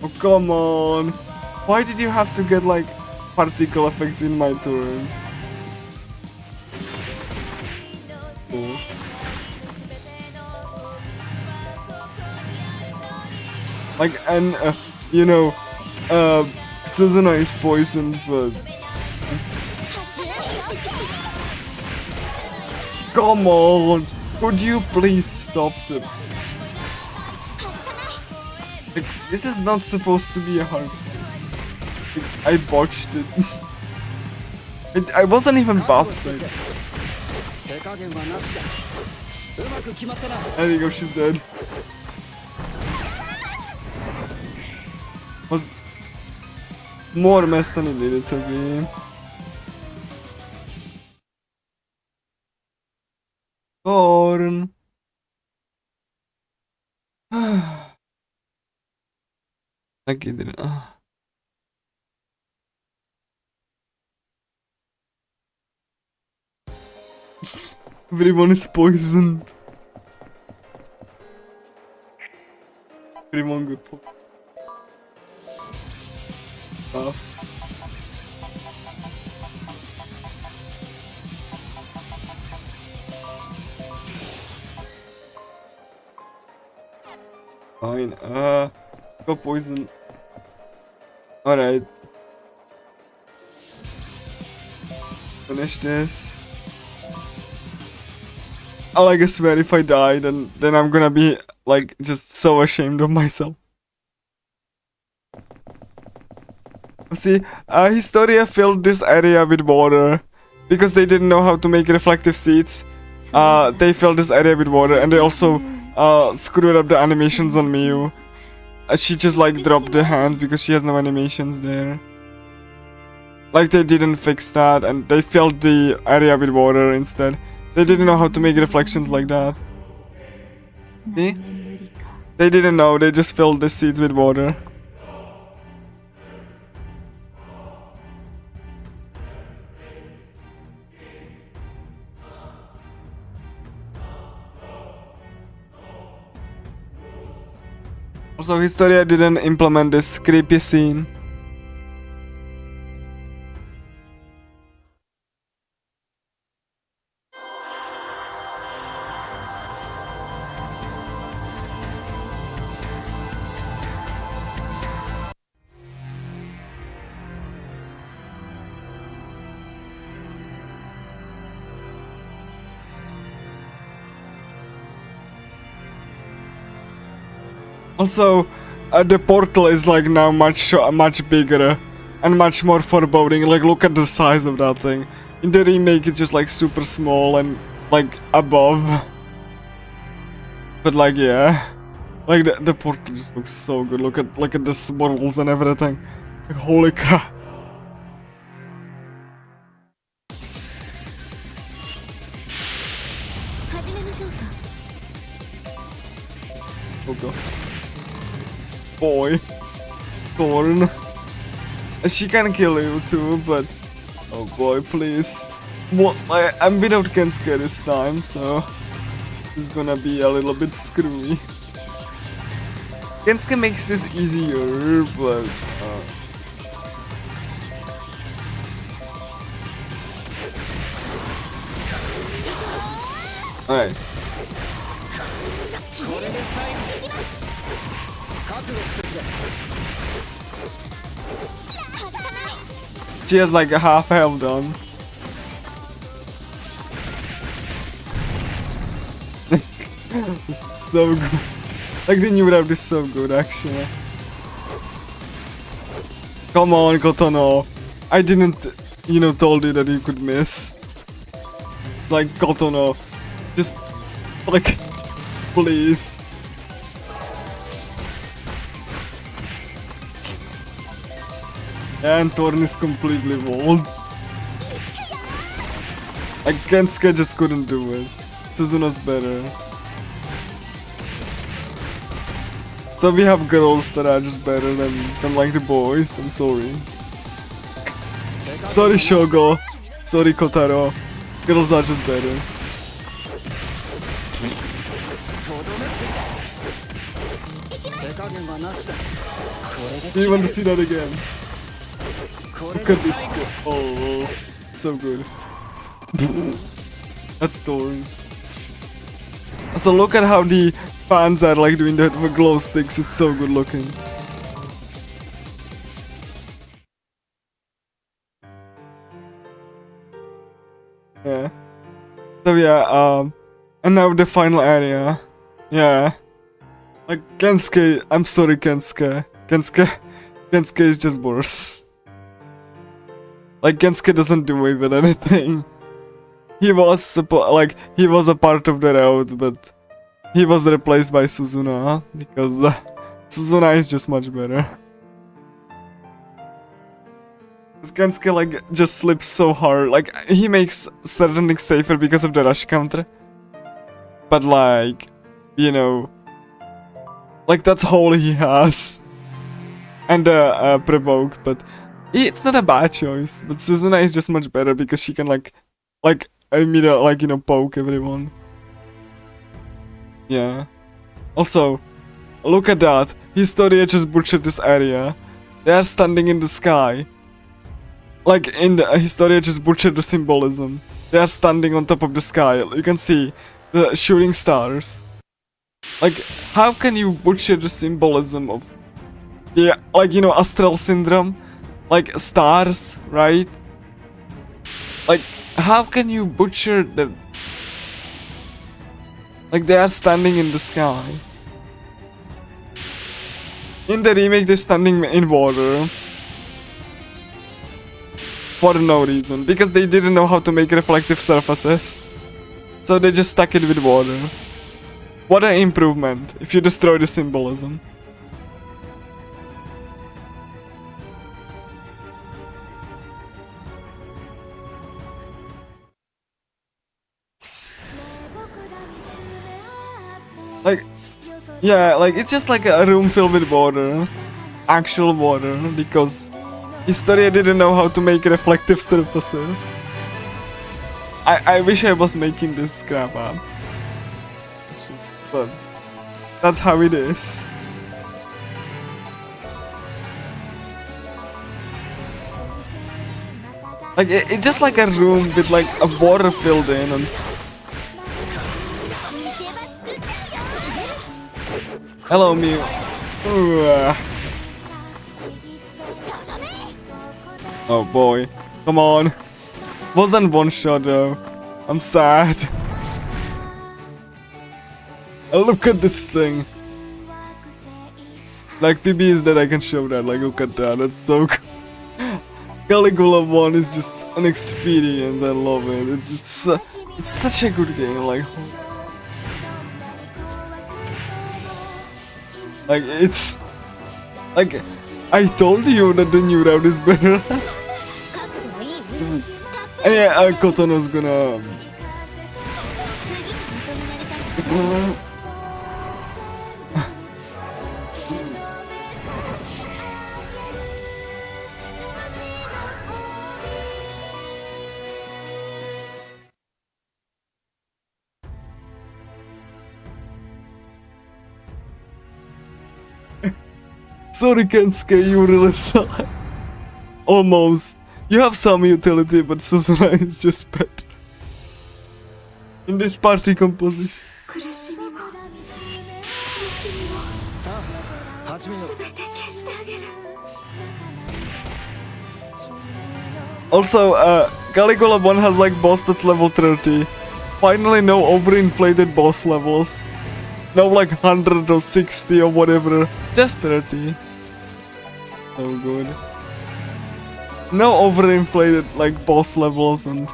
Oh, come on. Why did you have to get like particle effects in my turn? Cool. Like, and you know, Suzuna is poisoned, but Come on! Could you please stop the... Like, this is not supposed to be a hard... Like, I botched it. I wasn't even buffed. Like. 手加減はなしだ。うまく決まったな。 There you go, she's dead. Was more mess than it needed to be. Torn. Like it didn't. Everyone is poisoned. Everyone got poisoned. Fine. Got poisoned. Alright. Finish this. I swear if I die, then I'm gonna be like just so ashamed of myself. See, Historia filled this area with water because they didn't know how to make reflective seats. They filled this area with water, and they also screwed up the animations on Miyu. She just like dropped the hands because she has no animations there. Like they didn't fix that, and they filled the area with water instead. They didn't know how to make reflections like that. See? They didn't know, they just filled the seats with water. Also, Historia didn't implement this creepy scene. Also, the portal is like now much bigger and much more foreboding. Like, look at the size of that thing. In the remake, it's just like super small and like above. But like, yeah, like the portal just looks so good. Look at the swirls and everything. Like, holy crap! Oh god. Boy. Thorn. She can kill you too, but... Oh boy, please. What? I'm without Kensuke this time, so... This is gonna be a little bit screwy. Kensuke makes this easier, but... Alright. She has like a half health done. So good. Like the new route is so good actually. Come on, Kotono. I didn't, told you that you could miss. It's like, Kotono. Just, like, please. And Thorn is completely walled. Like, Kensuke just couldn't do it. Suzuna's better. So we have girls that are just better than like the boys. I'm sorry. Sorry, Shogo. Sorry, Kotaro. Girls are just better. Do you want to see that again? Look at this. Oh, so good. That's Thorn. So look at how the fans are like doing that with glow sticks. It's so good looking. Yeah. So yeah, and now the final area. Yeah. Like Kensuke, I'm sorry Kensuke. Kensuke is just worse. Like Kensuke doesn't do even anything. He was he was a part of the road, but he was replaced by Suzuna because Suzuna is just much better. Because Kensuke like just slips so hard. Like he makes certain things safer because of the rush counter. But like, you know, like that's all he has. And provoke, but it's not a bad choice. But Suzuna is just much better because she can like immediately like, you know, poke everyone. Yeah. Also, look at that. Historia just butchered this area. They are standing in the sky. Like in the Historia just butchered the symbolism. They are standing on top of the sky. You can see the shooting stars. Like, how can you butcher the symbolism of the, like, you know, astral syndrome? Like stars, right? Like, how can you butcher the... Like, they are standing in the sky. In the remake, they're standing in water. For no reason. Because they didn't know how to make reflective surfaces. So they just stuck it with water. What an improvement, if you destroy the symbolism. Like, yeah, like it's just like a room filled with water. Actual water, because Historia didn't know how to make reflective surfaces. I wish I was making this crap up. But that's how it is. Like, it's just like a room with like a water filled in and... Hello, Mew. Oh boy. Come on. Wasn't one shot though. I'm sad. Look at this thing. Like, Phoebe is that I can show that. Like, look at that. That's so cool. Caligula 1 is just an experience. I love it. It's such a good game. Like it's like I told you that the new route is better. And yeah, Cotton was gonna. Sorry, Kensuke, you really suck. Almost. You have some utility, but Suzuna is just better. In this party composition. Also, Caligula 1 has like boss that's level 30. Finally, no overinflated boss levels. No like 100 or 60 or whatever. Just 30. So good. No overinflated like boss levels and...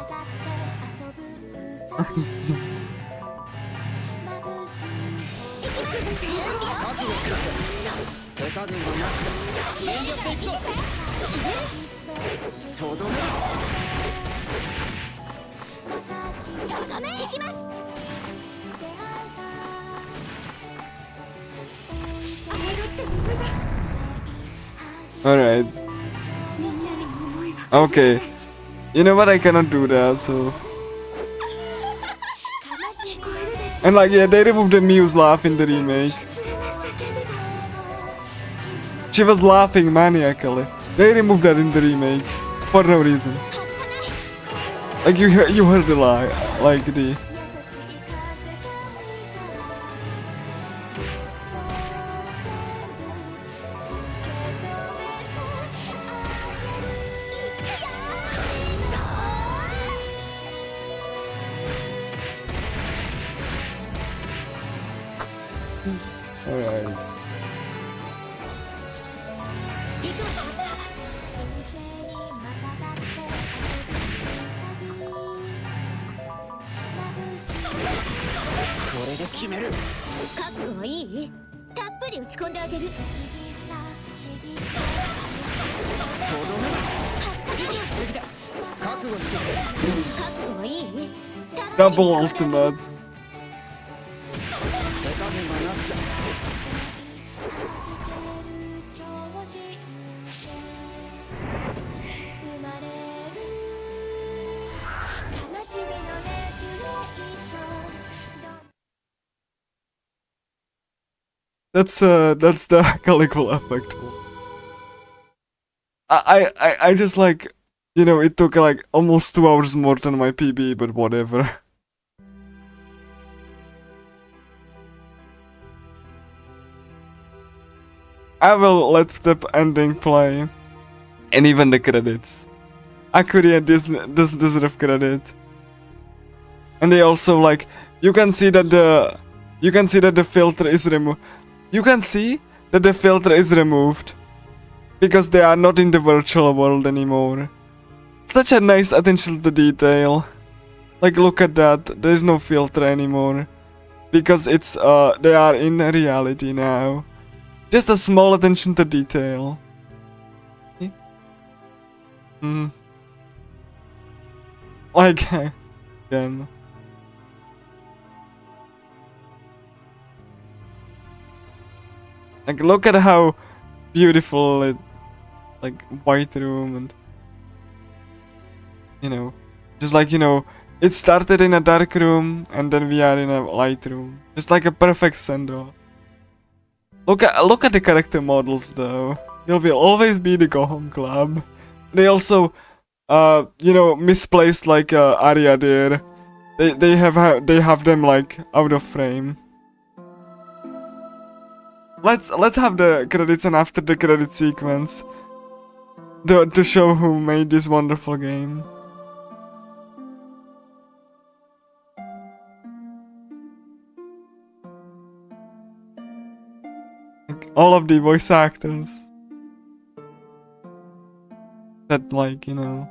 Alright. Okay. You know what, I cannot do that, so... And like, yeah, they removed the Mew's laugh in the remake. She was laughing maniacally. They removed that in the remake. For no reason. Like, you heard the lie. Like, the... Alright. 行くぞ。これで決める。覚悟はいい？たっぷり打ち込んであげる。とどめ次だ。覚悟する。覚悟はいい？たっぷり Double 打ち込んであげ ultimate. る。手加減はなしだ。That's the Caligula Effect. I just like, you know, it took like almost 2 hours more than my PB, but whatever. I will let the ending play, and even the credits. AQURIA doesn't deserve credit, and they also like, you can see that the filter is removed. You can see that the filter is removed because they are not in the virtual world anymore. Such a nice attention to detail. Like, look at that. There is no filter anymore because it's they are in reality now. Just a small attention to detail. Like, again. Like, look at how beautiful it, like, white room and, you know, just like, you know, it started in a dark room and then we are in a light room. Just like a perfect send-off. Look at the character models though. You will always be the Go Home Club. They also, you know, misplaced like Arya there. They have them like out of frame. Let's have the credits and after the credit sequence to show who made this wonderful game. Like, all of the voice actors that, like, you know,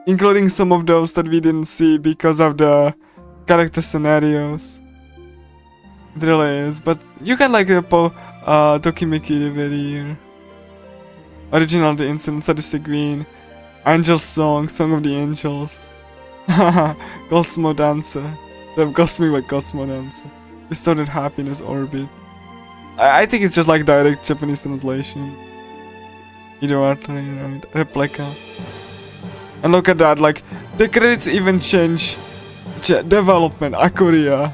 including some of those that we didn't see because of the character scenarios. It really is, but you can like Tokimeki Reverie, Original the Incident, Sadistic Queen, Angel's Song, Song of the Angels, Cosmo Dancer, the Cosmic Cosmo Dancer, Distorted Happiness Orbit. I think it's just like direct Japanese translation. Either artery, right? Replica. And look at that, like the credits even change. Development, AQURIA.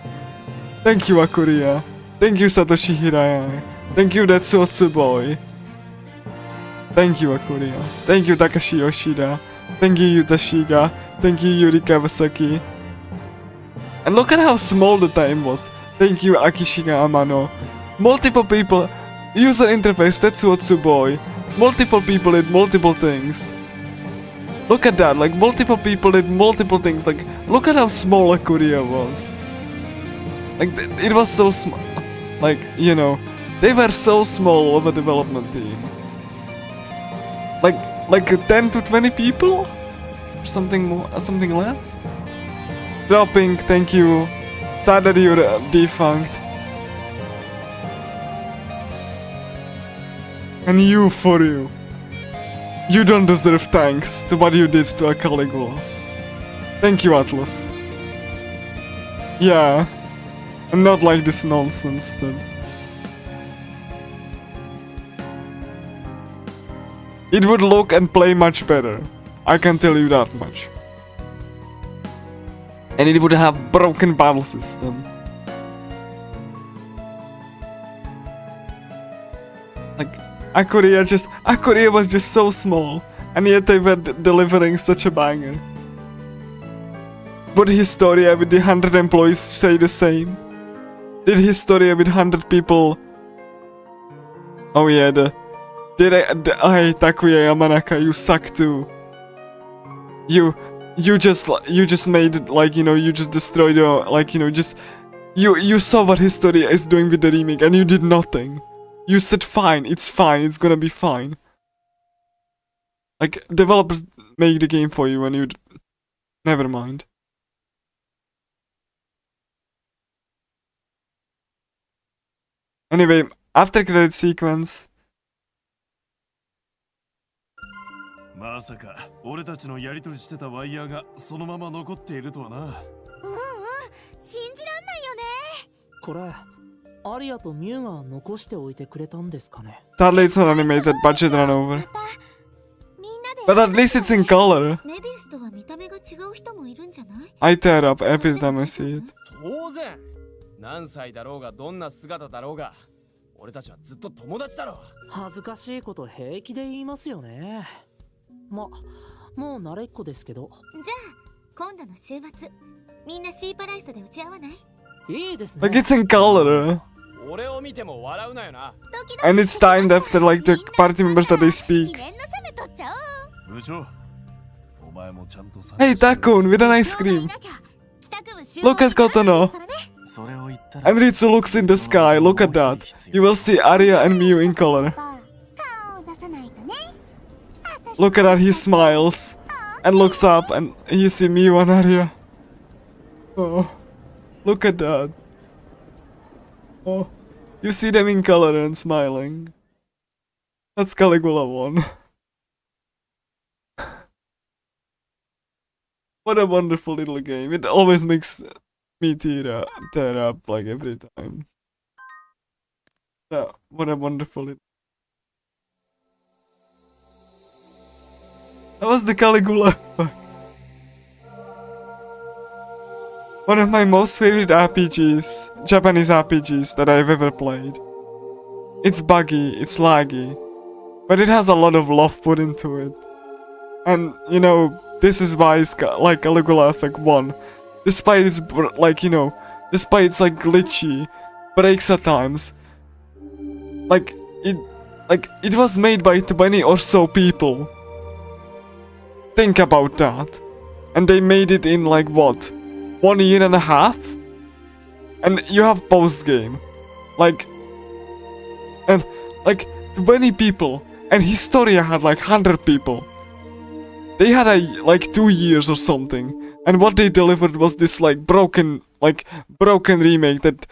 Thank you, AQURIA. Thank you, Satoshi Hirai. Thank you, Tetsuotsu Boy. Thank you, AQURIA. Thank you, Takashi Yoshida. Thank you, Yuta Shiga. Thank you, Yuri Kawasaki. And look at how small the time was. Thank you, Akishiga Amano. Multiple people. User interface, Tetsuotsu Boy. Multiple people did multiple things. Look at that, like multiple people did multiple things, like look at how small AQURIA was. Like it was so small, like, you know, they were so small of a development team. Like 10 to 20 people? Or something more, something less? Dropping, thank you. Sad that you're defunct. And you, FuRyu. You don't deserve thanks to what you did to a Caligula. Thank you, Atlas. Yeah, and not like this nonsense then. It would look and play much better. I can tell you that much. And it would have broken battle system. Like, AQURIA was just so small, and yet they were delivering such a banger. Would Historia with the 100 employees say the same? Did Historia with 100 people... Oh yeah, Takuya Yamanaka, you suck too. You you just made it, like, you know, you just destroyed your, like, you know, just you saw what history is doing with the remake and you did nothing. You said fine, it's gonna be fine. Like, developers make the game for you and you never mind. Anyway, after credit sequence. まさか俺たちのやり取りしてたワイヤーがそのまま残っているとはな。うんうん、信じらんないよね。これアリアとミュウが残しておいてくれたんですかね。 Sadly, it's not animated, budget ran over. みんなで But at least it's in color. メビウスとは見た目が違う人もいるんじゃない？ I tear up every time I see it. 当然。何歳だろうがどんな姿だろうが、俺たちはずっと友達だろ。恥ずかしいこと平気で言いますよね。もう慣れっこですけど。じゃあ今度の週末みんなシーパライスで打ち合わない？いいですね。 Like, it's in color. 俺を見ても笑うなよな。 And it's timed after, like, the party members that they 記 speak. 念の写メ撮っちゃおう。部長、お前もちゃんと参加 Hey, しろ。 Takun, with an ice cream. Look at Kotono. それを言ったら And Ritsu looks in the sky. Look at that. You will see Arya and Miu in color. 顔を出さないとね。 Look at that, he smiles. And looks up, and you see Miu and Arya. Oh, look at that. Oh, you see them in color and smiling. That's Caligula 1. What a wonderful little game. It always makes me tear up like every time. Yeah, what a wonderful little... That was the Caligula Effect. One of my most favorite RPGs, Japanese RPGs that I've ever played. It's buggy, it's laggy, but it has a lot of love put into it. And, you know, this is why it's got, like, Caligula Effect 1. Despite its, like, you know, despite it's, like, glitchy, breaks at times. Like, it was made by 20 or so people. Think about that. And they made it in, like, what? 1 year and a half? And you have post-game. Like... And, like, 20 people. And Historia had, like, 100 people. They had, like, 2 years or something. And what they delivered was this, like, broken remake that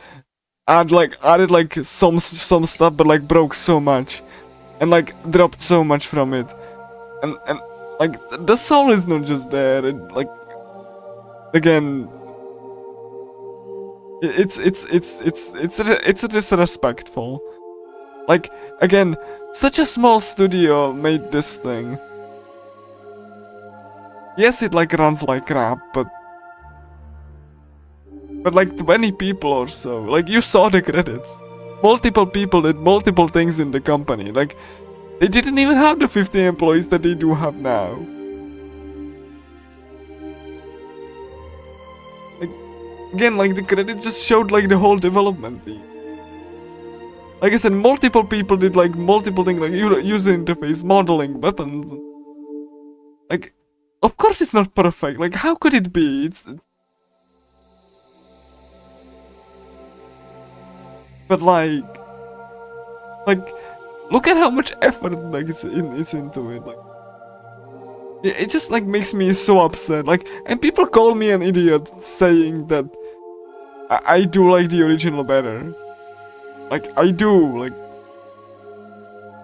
added, like, some stuff, but, like, broke so much. And, like, dropped so much from it. And like, the soul is not just there, it, like, again, it's disrespectful. Like, again, such a small studio made this thing. Yes, it, like, runs like crap, but like 20 people or so, like, you saw the credits. Multiple people did multiple things in the company, like, they didn't even have the 50 employees that they do have now. Like, again, like, the credits just showed, like, the whole development team. Like I said, multiple people did, like, multiple things, like, user interface, modeling, weapons. Like, of course it's not perfect, like, how could it be? But, like, look at how much effort, like, it's into it, like, it just, like, makes me so upset, like, and people call me an idiot saying that I do like the original better, like, I do, like,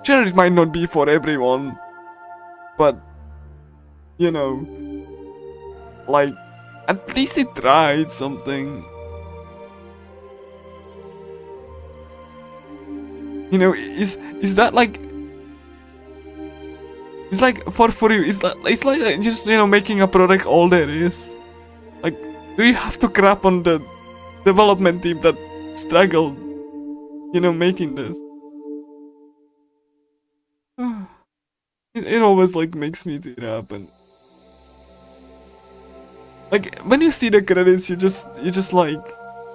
sure, it might not be for everyone, but, you know, like, at least it tried something. You know, is that, like, it's like for FuRyu, it's like just, you know, making a product all there is. Like, do you have to crap on the development team that struggled, you know, making this? It always, like, makes me tear up, and like, when you see the credits, you just like,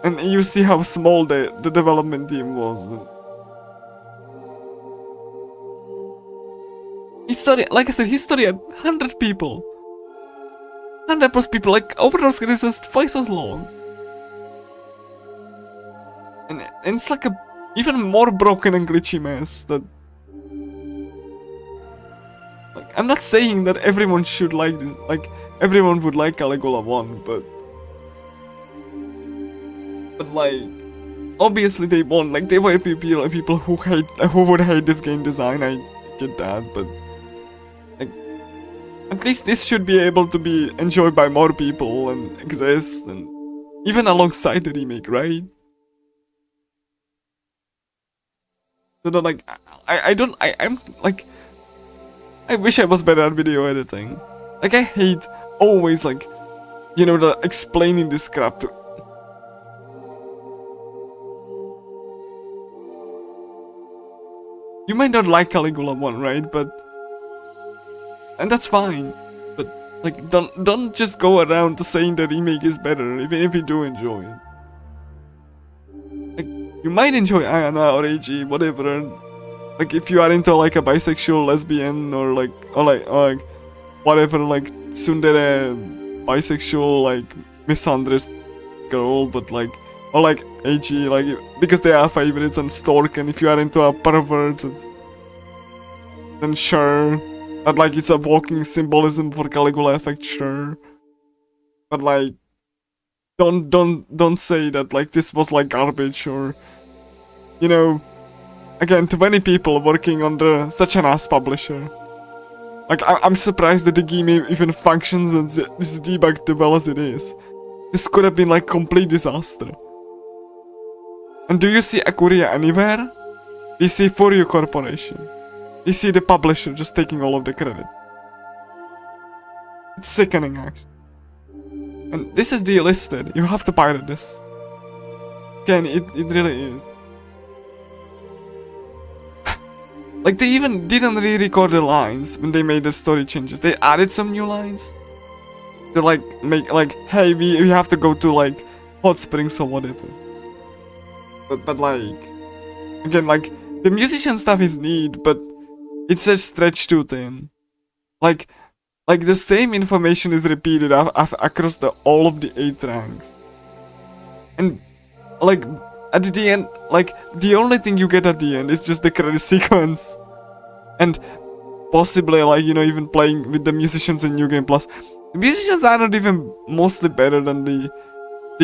and you see how small the development team was. History, like I said, History had 100 people. 100% people, like, Overdose is just twice as long. And it's like a even more broken and glitchy mess that... Like, I'm not saying that everyone should like this, like, everyone would like Caligula 1, but like, obviously they won't, like, there were people who would hate this game design, I get that, but like, at least this should be able to be enjoyed by more people and exist, and even alongside the remake, right? So that, like, I'm like, I wish I was better at video editing. Like, I hate always, like, you know, the explaining this crap to... You might not like Caligula 1, right? But... And that's fine. But, like, don't just go around saying the remake is better, even if you do enjoy it. Like, you might enjoy Ayana or AG, whatever. Like, if you are into, like, a bisexual lesbian, or like whatever, like, tsundere, bisexual, like, misandrist girl, but, like, or, like, AG, like, because they are favorites, and Stork, and if you are into a pervert, then sure. But, like, it's a walking symbolism for Caligula Effect, sure. But, like, don't say that, like, this was, like, garbage, or, you know... Again, 20 people working under such an ass publisher. Like, I'm surprised that the game even functions and is debugged well as it is. This could have been, like, complete disaster. And do you see AQURIA anywhere? You see FuRyu Corporation. You see the publisher just taking all of the credit. It's sickening, actually. And this is delisted. You have to pirate this. Again, it really is. Like, they even didn't re-record the lines when they made the story changes. They added some new lines. To, like, make, like, hey, we have to go to, like, hot springs or whatever. But like, again, like, the musician stuff is neat, but it's just stretched too thin. Like the same information is repeated across all of the 8 ranks. And, like, at the end, like, the only thing you get at the end is just the credit sequence. And possibly, like, you know, even playing with the musicians in New Game Plus. The musicians are not even mostly better than the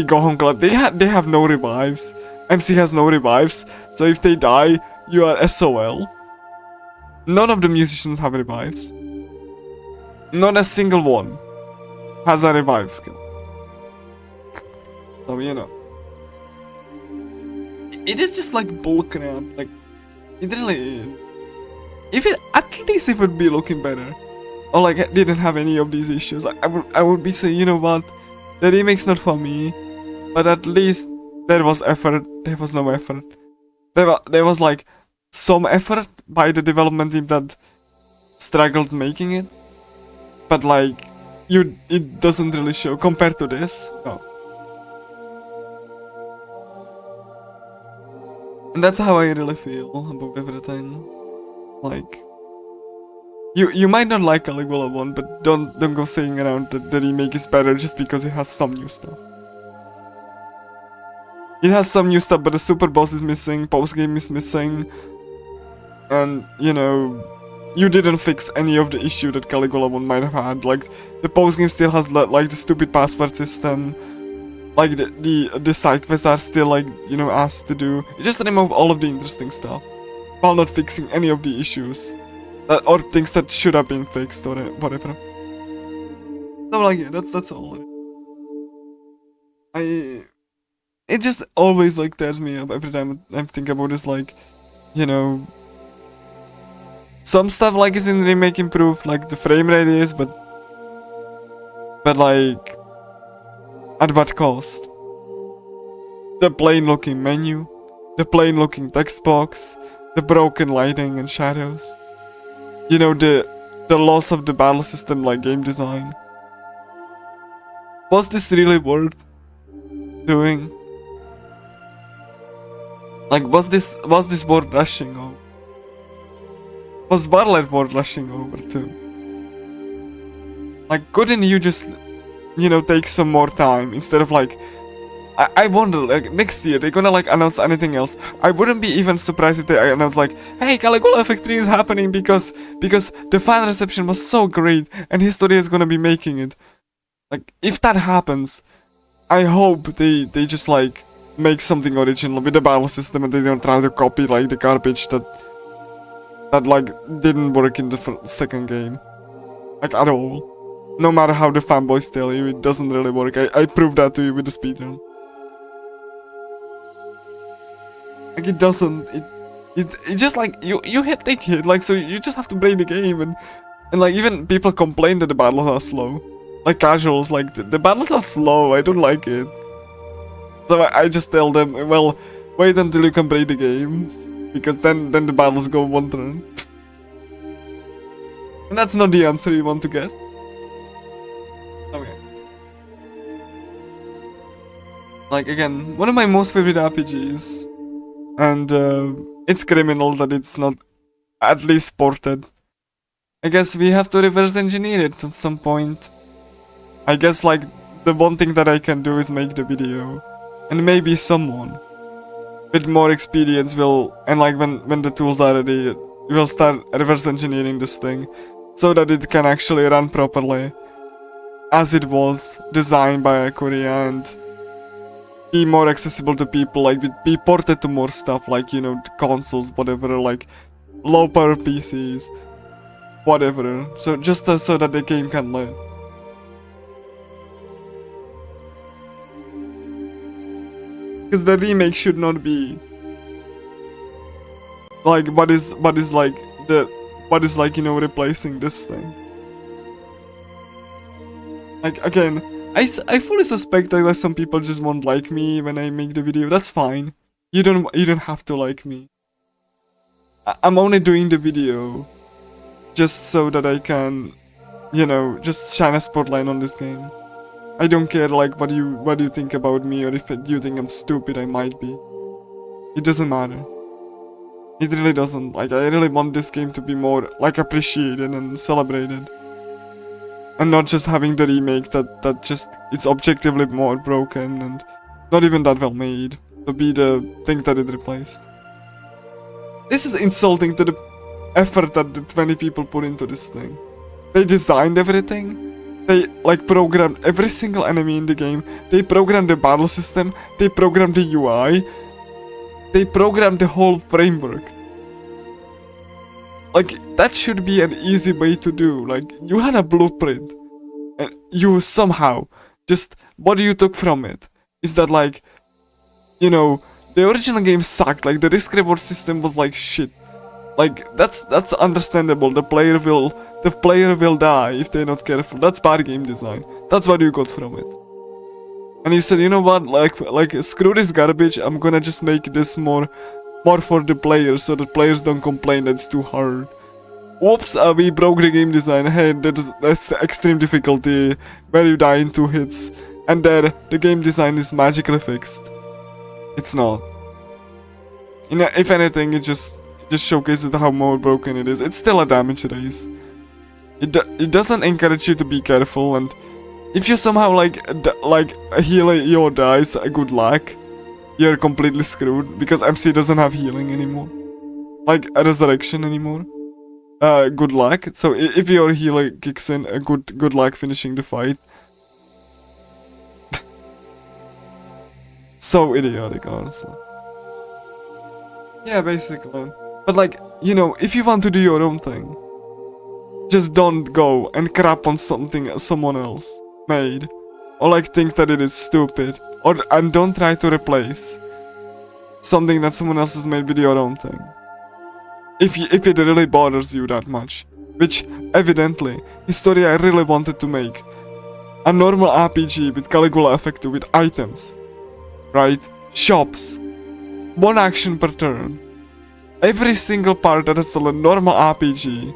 Go Home Club. They have no revives. MC has no revives. So if they die, you are SOL. None of the musicians have revives. Not a single one has a revive skill. So, you know. It is just like bullcrap, like, it really is. If it, at least if it would be looking better, or like it didn't have any of these issues, I would be saying, you know what, the remake's not for me, but at least there was effort. There was no effort. There was like some effort by the development team that struggled making it, but like, it doesn't really show compared to this, no. And that's how I really feel about everything. Like, you might not like Caligula 1, but don't go saying around that the remake is better just because it has some new stuff. It has some new stuff, but the super boss is missing, postgame is missing, and, you know, you didn't fix any of the issue that Caligula 1 might have had. Like, the postgame still has, like, the stupid password system. Like, the side quests are still, like, you know, asked to do. You just remove all of the interesting stuff, while not fixing any of the issues. Or things that should have been fixed, or whatever. So, like, yeah, that's all. It just always, like, tears me up every time I think about this, like, you know... Some stuff, like, is in remake improved, like, the frame rate is, but, like... At what cost? The plain looking menu, the plain looking text box, the broken lighting and shadows. You know, the loss of the battle system, like game design. Was this really worth doing? Like, was this worth rushing over? Was Barlet worth rushing over too? Like, couldn't you just you know, take some more time instead of like, I wonder, like, next year they're gonna like announce anything else. I wouldn't be even surprised if they announce like, hey, Caligula Effect 3 is happening because the fan reception was so great and history is gonna be making it. Like, if that happens, I hope they just like make something original with the battle system and they don't try to copy like the garbage that like didn't work in the second game. Like, at all. No matter how the fanboys tell you, it doesn't really work. I proved that to you with the speedrun. Like, it doesn't, it just like, you hit, take hit, like, so you just have to break the game, and like, even people complain that the battles are slow. Like, casuals, like, the battles are slow, I don't like it. So I just tell them, well, wait until you can break the game, because then the battles go one turn. And that's not the answer you want to get. Okay. Like, again, one of my most favorite RPGs. And it's criminal that it's not at least ported. I guess we have to reverse engineer it at some point. I guess like the one thing that I can do is make the video. And maybe someone with more experience will, and like when the tools are ready, will start reverse engineering this thing. So that it can actually run properly. As it was designed by AQURIA and be more accessible to people, like be ported to more stuff, like, you know, consoles, whatever, like low power PCs, whatever. So just so that the game can live. Because the remake should not be like what is like you know, replacing this thing. Like, again, I fully suspect that like, some people just won't like me when I make the video. That's fine. You don't have to like me. I'm only doing the video just so that I can, you know, just shine a spotlight on this game. I don't care like what you think about me, or if you think I'm stupid. I might be. It doesn't matter. It really doesn't. Like, I really want this game to be more like appreciated and celebrated. And not just having the remake that just, it's objectively more broken and not even that well made to be the thing that it replaced. This is insulting to the effort that the 20 people put into this thing. They designed everything. They like programmed every single enemy in the game. They programmed the battle system. They programmed the UI. They programmed the whole framework. Like, that should be an easy way to do. Like, you had a blueprint. And you somehow, just, what you took from it is that, like, you know, the original game sucked. Like, the risk reward system was like shit. Like, that's understandable. The player will die if they're not careful. That's bad game design. That's what you got from it. And you said, you know what, like screw this garbage, I'm gonna just make this more for the players, so that players don't complain that it's too hard. Whoops, we broke the game design. Hey, that's extreme difficulty, where you die in 2 hits. And there, the game design is magically fixed. It's not. You know, if anything, it just showcases how more broken it is. It's still a damage race. It doesn't encourage you to be careful, and if you somehow like heal your dice, good luck. You're completely screwed, because MC doesn't have healing anymore. Like, a resurrection anymore. Good luck. So if your healer kicks in, good luck finishing the fight. So idiotic, honestly. Yeah, basically. But like, you know, if you want to do your own thing, just don't go and crap on something someone else made. Or like think that it is stupid. And don't try to replace something that someone else has made with your own thing. If it really bothers you that much. Which, evidently, Historia really wanted to make a normal RPG with Caligula Effect with items. Right? Shops. 1 action per turn. Every single part that is a normal RPG.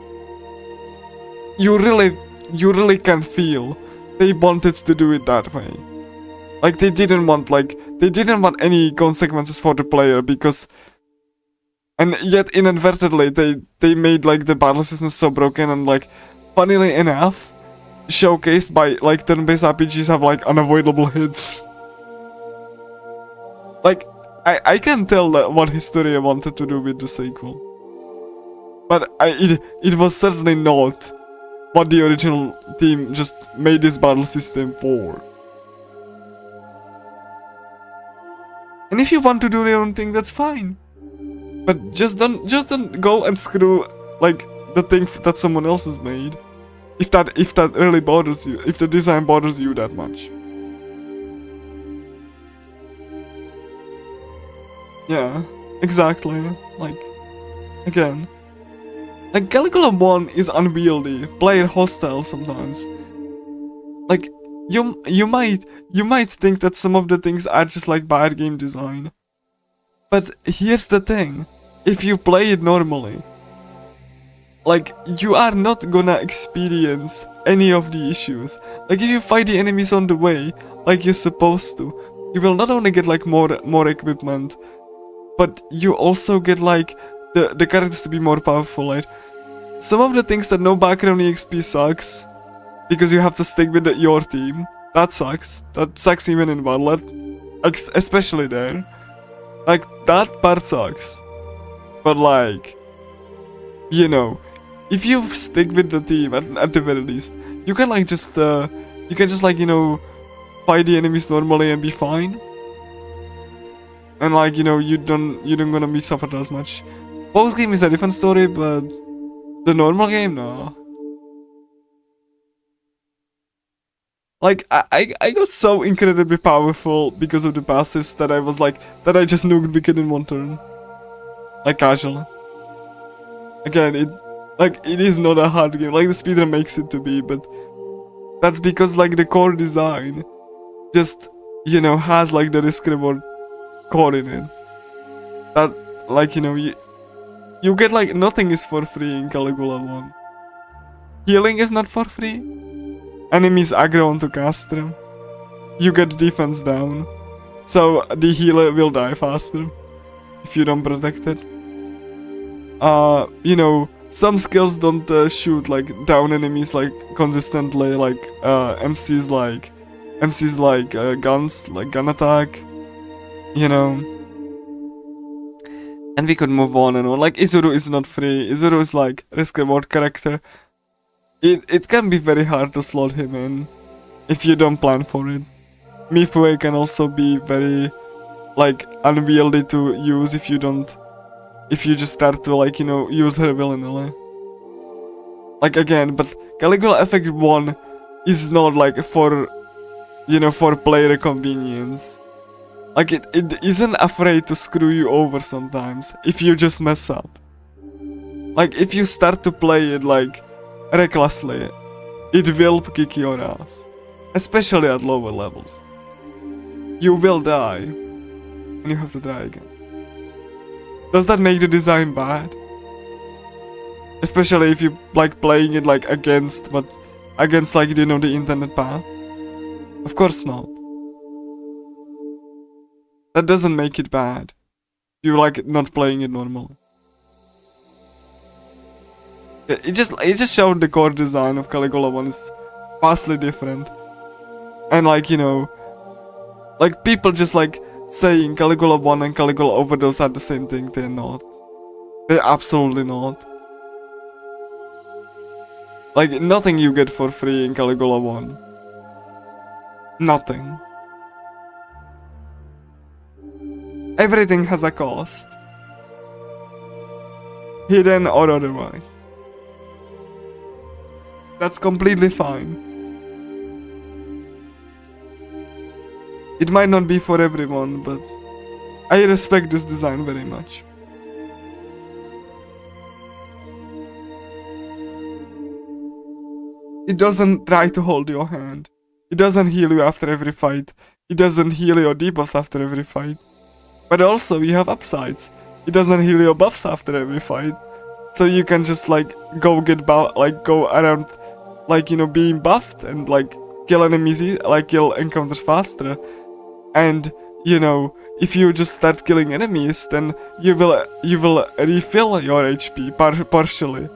You really can feel they wanted to do it that way. Like, they didn't want any consequences for the player, because, and yet inadvertently they made like the battle system so broken, and like, funnily enough, showcased by like turn-based RPGs have like unavoidable hits. Like, I can tell what Historia wanted to do with the sequel. But it was certainly not what the original team just made this battle system for. And if you want to do your own thing, that's fine. But just don't go and screw like the thing that someone else has made. If that really bothers you, if the design bothers you that much. Yeah, exactly. Like, again. Like, Caligula 1 is unwieldy, player hostile sometimes. Like, you might think that some of the things are just like bad game design. But here's the thing, if you play it normally, like, you are not gonna experience any of the issues. Like, if you fight the enemies on the way, like you're supposed to, you will not only get like more equipment, but you also get like the characters to be more powerful, right? Some of the things that no background EXP sucks, because you have to stick with your team. That sucks. That sucks even in Valor, especially there. Like, that part sucks. But like, you know, if you stick with the team at the very least, you can like just like, you know, fight the enemies normally and be fine. And like, you know, you don't gonna be suffered as much. Post game is a different story, but the normal game, no. Like, I got so incredibly powerful because of the passives that I was like, that I just nuked Wicked in one turn. Like, casually. Again, it is not a hard game, like the speedrun makes it to be, but that's because like the core design just, you know, has like the risk reward core in it. That, like, you know, you get like, nothing is for free in Caligula 1. Healing is not for free. Enemies aggro onto caster. You get defense down. So the healer will die faster if you don't protect it. You know, some skills don't shoot like down enemies like consistently, like MCs like guns, like gun attack. You know. And we could move on and on. Like, Izuru is not free. Izuru is like risk reward character. It can be very hard to slot him in if you don't plan for it. Mifue can also be very like unwieldy to use if you just start to like, you know, use her willy-nilly. Like, again, but Caligula Effect 1 is not like for, you know, for player convenience. Like, it isn't afraid to screw you over sometimes if you just mess up. Like, if you start to play it like recklessly, it will kick your ass. Especially at lower levels. You will die. And you have to try again. Does that make the design bad? Especially if you like playing it like against like, you know, the intended path? Of course not. That doesn't make it bad. You like not playing it normally. It just showed the core design of Caligula 1 is vastly different. And like, you know, like people just like saying Caligula 1 and Caligula Overdose are the same thing. They're not. They're absolutely not. Like, nothing you get for free in Caligula 1. Nothing. Everything has a cost. Hidden or otherwise. That's completely fine. It might not be for everyone, but I respect this design very much. It doesn't try to hold your hand. It doesn't heal you after every fight. It doesn't heal your debuffs after every fight. But also, you have upsides. It doesn't heal your buffs after every fight. So you can just like go around, like, you know, being buffed and like kill enemies, like kill encounters faster. And, you know, if you just start killing enemies, then you will refill your HP partially.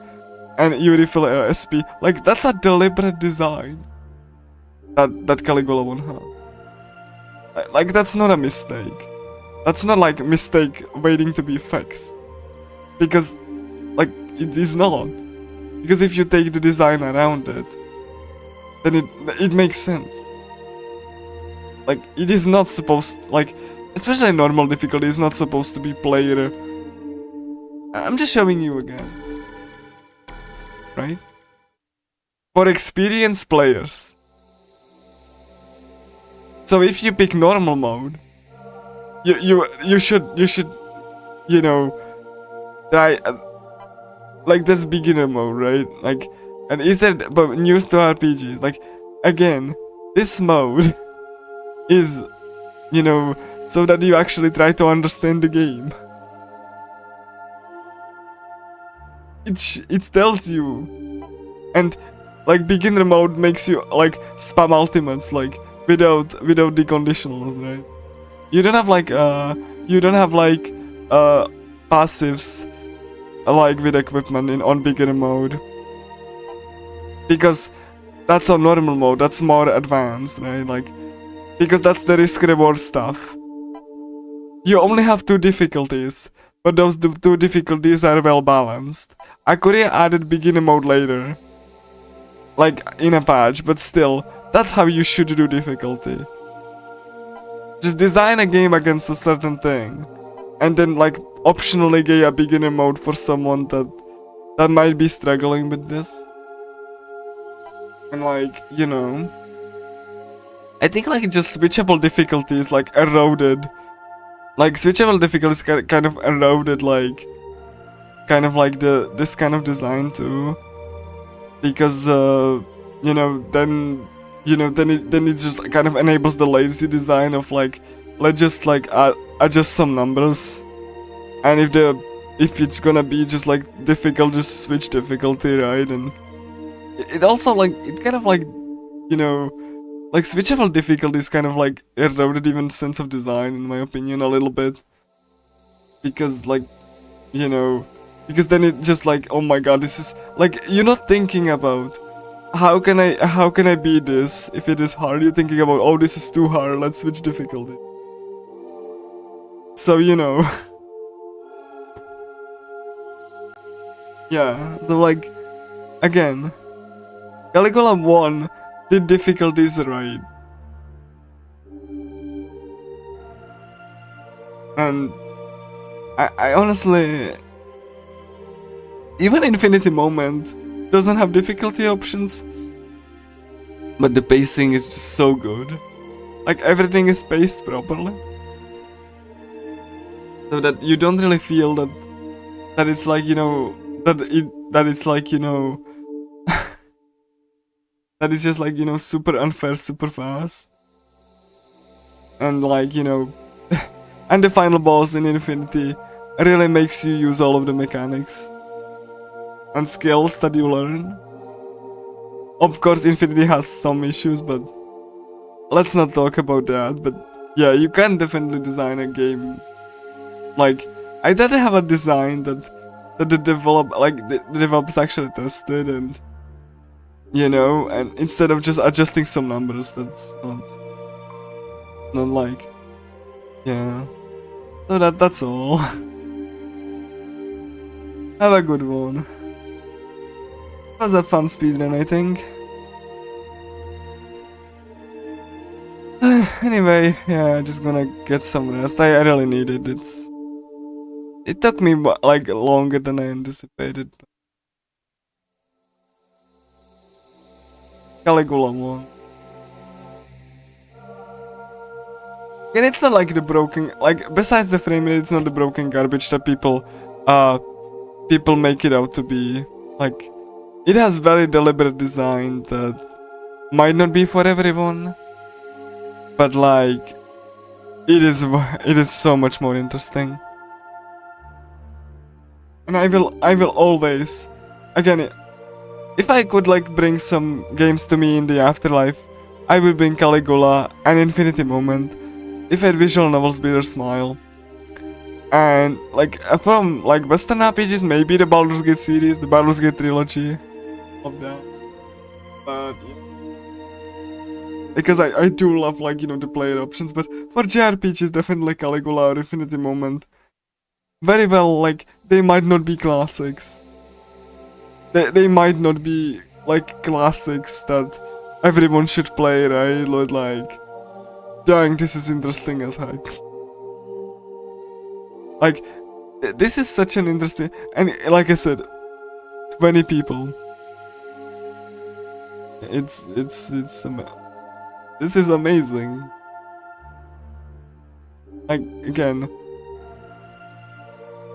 and you refill SP. Like, that's a deliberate design that Caligula one had. Like, that's not a mistake. That's not like a mistake waiting to be fixed. Because, like, it is not. Because if you take the design around it, then it makes sense. Like, it is not supposed, like, especially normal difficulty is not supposed to be player. I'm just showing you again. Right? For experienced players. So if you pick normal mode, you should, you know, try, like, this beginner mode, right? Like, and is that, but news to RPGs, like, again, this mode is, you know, so that you actually try to understand the game. It tells you, and like beginner mode makes you like spam ultimates like without the conditionals, right? You don't have like passives like with equipment on beginner mode, because that's on normal mode. That's more advanced, right? Like, because that's the risk reward stuff. You only have 2 difficulties, but those 2 difficulties are well balanced. AQURIA added beginner mode later, like in a patch, but still, that's how you should do difficulty. Just design a game against a certain thing, and then like optionally get a beginner mode for someone that might be struggling with this. And like, you know, I think like just switchable difficulty is like eroded. Like switchable difficulty is kind of eroded like this kind of design too, because you know, then it just kind of enables the lazy design of like, let's just like adjust some numbers, and if it's gonna be just like difficult, just switch difficulty, right? And it also like, it kind of like, you know, like switchable difficulty is kind of like eroded even sense of design, in my opinion, a little bit, because like, you know, because then it just like, oh my god, this is like, you're not thinking about how can I beat this if it is hard. You're thinking about, oh, this is too hard, let's switch difficulty. So, you know, yeah, so like, again, Caligula 1 did difficulties right, and I honestly, even Infinity Moment doesn't have difficulty options, but the pacing is just so good. Like, everything is paced properly, so that you don't really feel that it's like, you know, that it's like, you know, that it's just like, you know, super unfair, super fast, and like, you know, and the final boss in Infinity really makes you use all of the mechanics and skills that you learn. Of course, Infinity has some issues, but let's not talk about that. But yeah, you can definitely design a game. Like, I'd rather have a design that the developers actually tested, and you know, and instead of just adjusting some numbers, that's not like, yeah. So that's all. Have a good one. Was a fun speedrun, I think. Anyway, yeah, just gonna get some rest. I really need it. It took me like longer than I anticipated. Caligula 1. And it's not like the broken, like, besides the frame rate, it's not the broken garbage that people make it out to be. Like, it has very deliberate design that might not be for everyone, but like, it is so much more interesting. And I will always, again, if I could like bring some games to me in the afterlife, I would bring Caligula and Infinity Moment. If I had visual novels, Bitter Smile, And like from like Western RPGs, maybe the Baldur's Gate series, the Baldur's Gate trilogy of that. But because I do love like the player options, but for JRPGs definitely Caligula or Infinity Moment. Very well, like they might not be classics. They might not be like classics that everyone should play, right? Like, dang, this is interesting as heck. Like, this is such an interesting, and like I said, 20 people. This is amazing. Like again,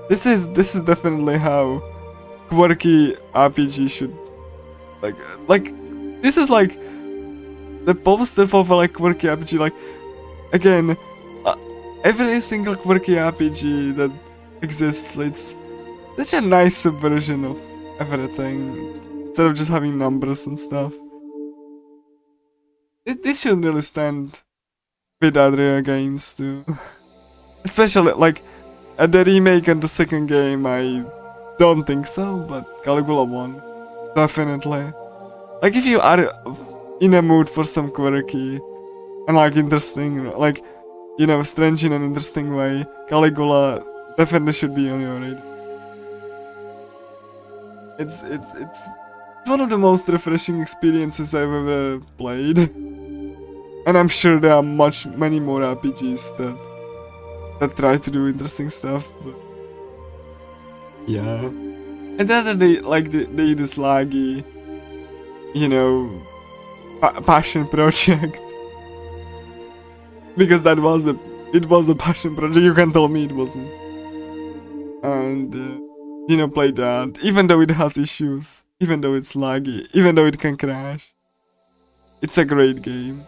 this is definitely how quirky RPG should like this is like the poster for like quirky RPG. Like again, every single quirky RPG that exists, it's such a nice subversion of everything instead of just having numbers and stuff. This should really stand with AQURIA games too. Especially like the remake and the second game, I don't think so, but Caligula 1, definitely. Like if you are in a mood for some quirky and like interesting, like strange in an interesting way, Caligula definitely should be on your radar. It's one of the most refreshing experiences I've ever played, and I'm sure there are many more RPGs that try to do interesting stuff. But yeah, and then they this laggy, passion project, because it was a passion project. You can tell me it wasn't, and play that even though it has issues, even though it's laggy, even though it can crash. It's a great game,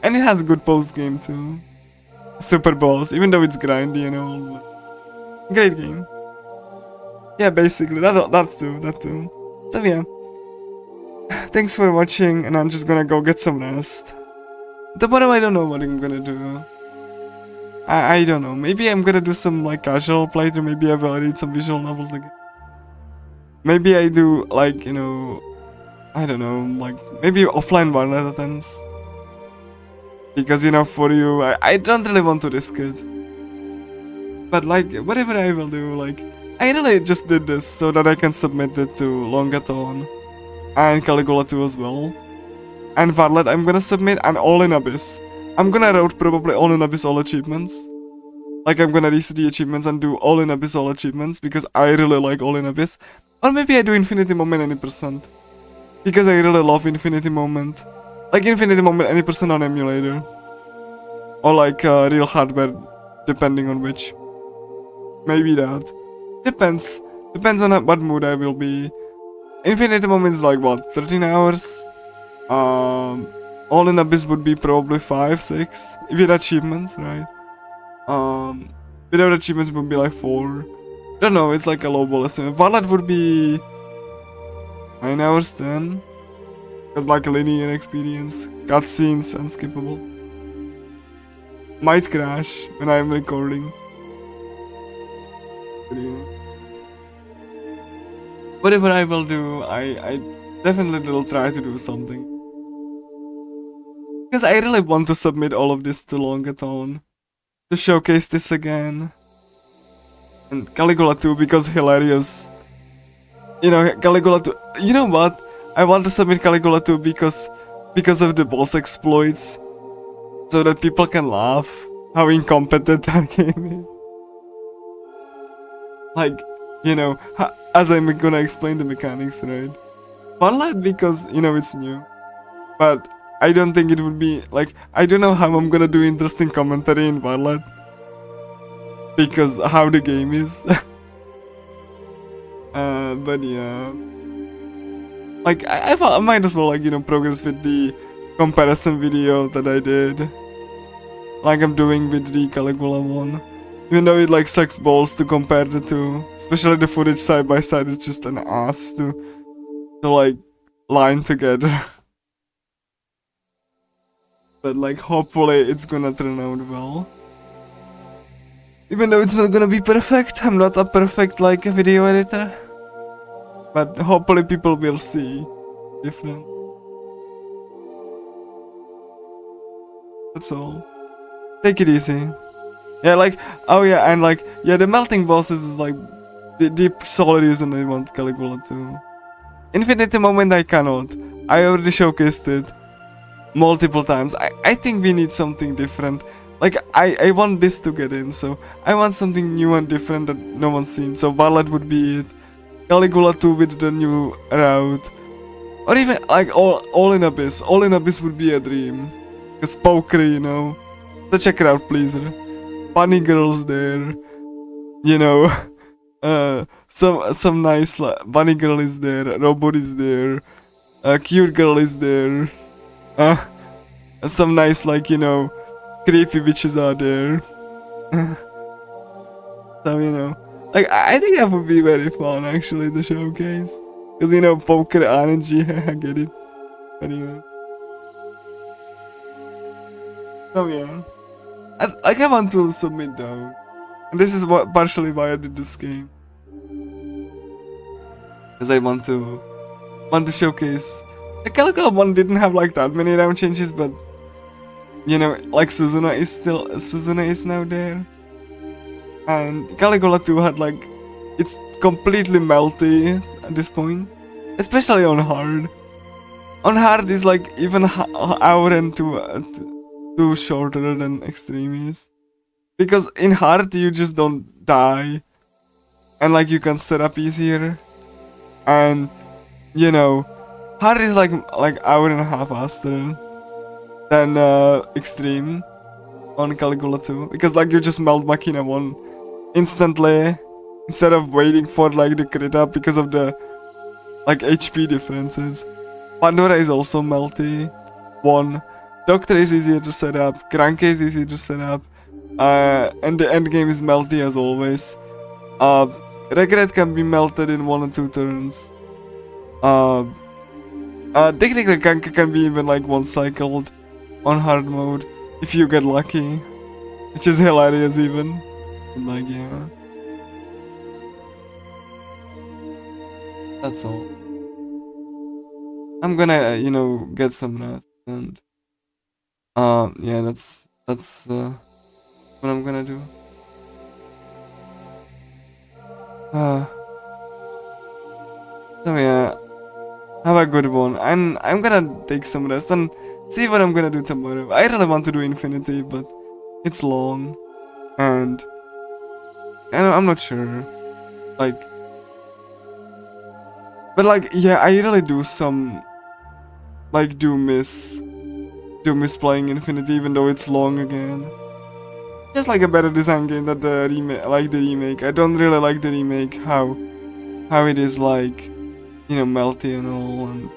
and it has a good post game too. Super boss, even though it's grindy and all. Great game. Yeah, basically that too. So yeah, thanks for watching, and I'm just gonna go get some rest. Tomorrow I don't know what I'm gonna do. I don't know. Maybe I'm gonna do some like casual playthrough. Maybe I will read some visual novels again. Maybe I do like I don't know, like maybe offline Warnet attempts. Because FuRyu, I don't really want to risk it. But like whatever I will do, like I really just did this so that I can submit it to Longathon and Caligula 2 as well. And Varlet I'm gonna submit, and All in Abyss. I'm gonna route probably All in Abyss all achievements. Like I'm gonna reset the achievements and do All in Abyss all achievements because I really like All in Abyss. Or maybe I do Infinity Moment any percent. Because I really love Infinity Moment. Like Infinity Moment any percent on emulator. Or like real hardware, depending on which. Maybe that. Depends. Depends on what mood I will be. Infinity Moment is like what, 13 hours? All in Abyss would be probably 5, 6. With achievements, right? Without achievements would be like 4. Don't know, it's like a lowball estimate. Varlet would be 9 hours, 10. Because like a linear experience. Cutscenes, unskippable. Might crash when I'm recording. But yeah. Whatever I will do, I definitely will try to do something. Because I really want to submit all of this to Longathon. To showcase this again. And Caligula 2 because hilarious. Caligula 2. You know what? I want to submit Caligula 2 because of the boss exploits. So that people can laugh how incompetent that game is. Like, as I'm gonna explain the mechanics, right? Varlet because, it's new. But I don't think it would be, like, I don't know how I'm gonna do interesting commentary in Varlet. Because how the game is. But yeah. Like, I might as well, like, progress with the comparison video that I did. Like I'm doing with the Caligula 1. Even though it, like, sucks balls to compare the two. Especially the footage side by side is just an ass to like, line together. But, like, hopefully it's gonna turn out well. Even though it's not gonna be perfect, I'm not a perfect like video editor. But hopefully people will see different. That's all. Take it easy. Yeah, like, oh yeah, and like, yeah, the melting bosses is like the sole reason I want Caligula to. Infinity moment I cannot. I already showcased it multiple times. I think we need something different. Like, I want this to get in, so I want something new and different that no one's seen. So Barlet would be it. Caligula 2 with the new route. Or even, like, all in Abyss. All in Abyss would be a dream. Cause poker, you know. So check it out, please. Bunny girls there. You know. Some nice bunny girl is there. Robot is there. Cute girl is there. Some nice, like, you know, creepy bitches are there. So, you know, like, I think that would be very fun, actually, the showcase. Because, you know, poker energy, I get it. But, you know. So, yeah. I want to submit those. And this is what partially why I did this game. Because I want to showcase. The Caligula one didn't have like that many round changes, but you know, like Suzuna is now there. And Caligula 2 had like, it's completely melty at this point. Especially on hard. On hard is like even hour and two shorter than extreme is. Because in hard you just don't die. And like you can set up easier. And you know, hard is like hour and a half faster than extreme on Caligula 2. Because like you just melt Machina 1 instantly instead of waiting for like the crit up because of the like HP differences. Pandora is also melty 1. Doctor is easier to set up. Cranky is easier to set up. And the end game is melty as always. Regret can be melted in 1 or 2 turns. Technically Kanka can be even like one cycled on hard mode if you get lucky, which is hilarious even. And like, yeah, that's all. I'm gonna you know, get some rest and yeah, that's what I'm gonna do. So yeah, have a good one. And I'm gonna take some rest and see what I'm gonna do tomorrow. I really want to do Infinity, but it's long, and I'm not sure. Like, but like, yeah, I really do miss playing Infinity, even though it's long again. Just like a better design game than the remake. I don't really like the remake, how it is like, you know, melty and all, and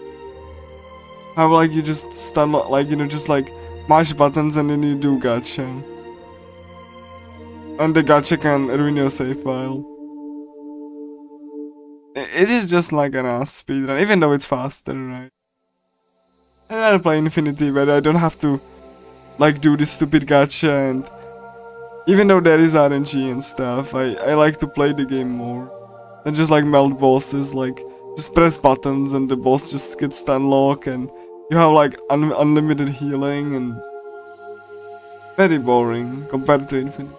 how like you just stun, like, you know, just like mash buttons and then you do gacha. And the gacha can ruin your save file. It is just like an ass speedrun, even though it's faster, right? I'd rather play Infinity where I don't have to like do this stupid gacha, and even though there is RNG and stuff, I like to play the game more than just like melt bosses. Like, just press buttons and the boss just gets stun lock, and you have like unlimited healing, and very boring compared to Infinite.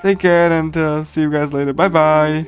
Take care and see you guys later. Bye bye.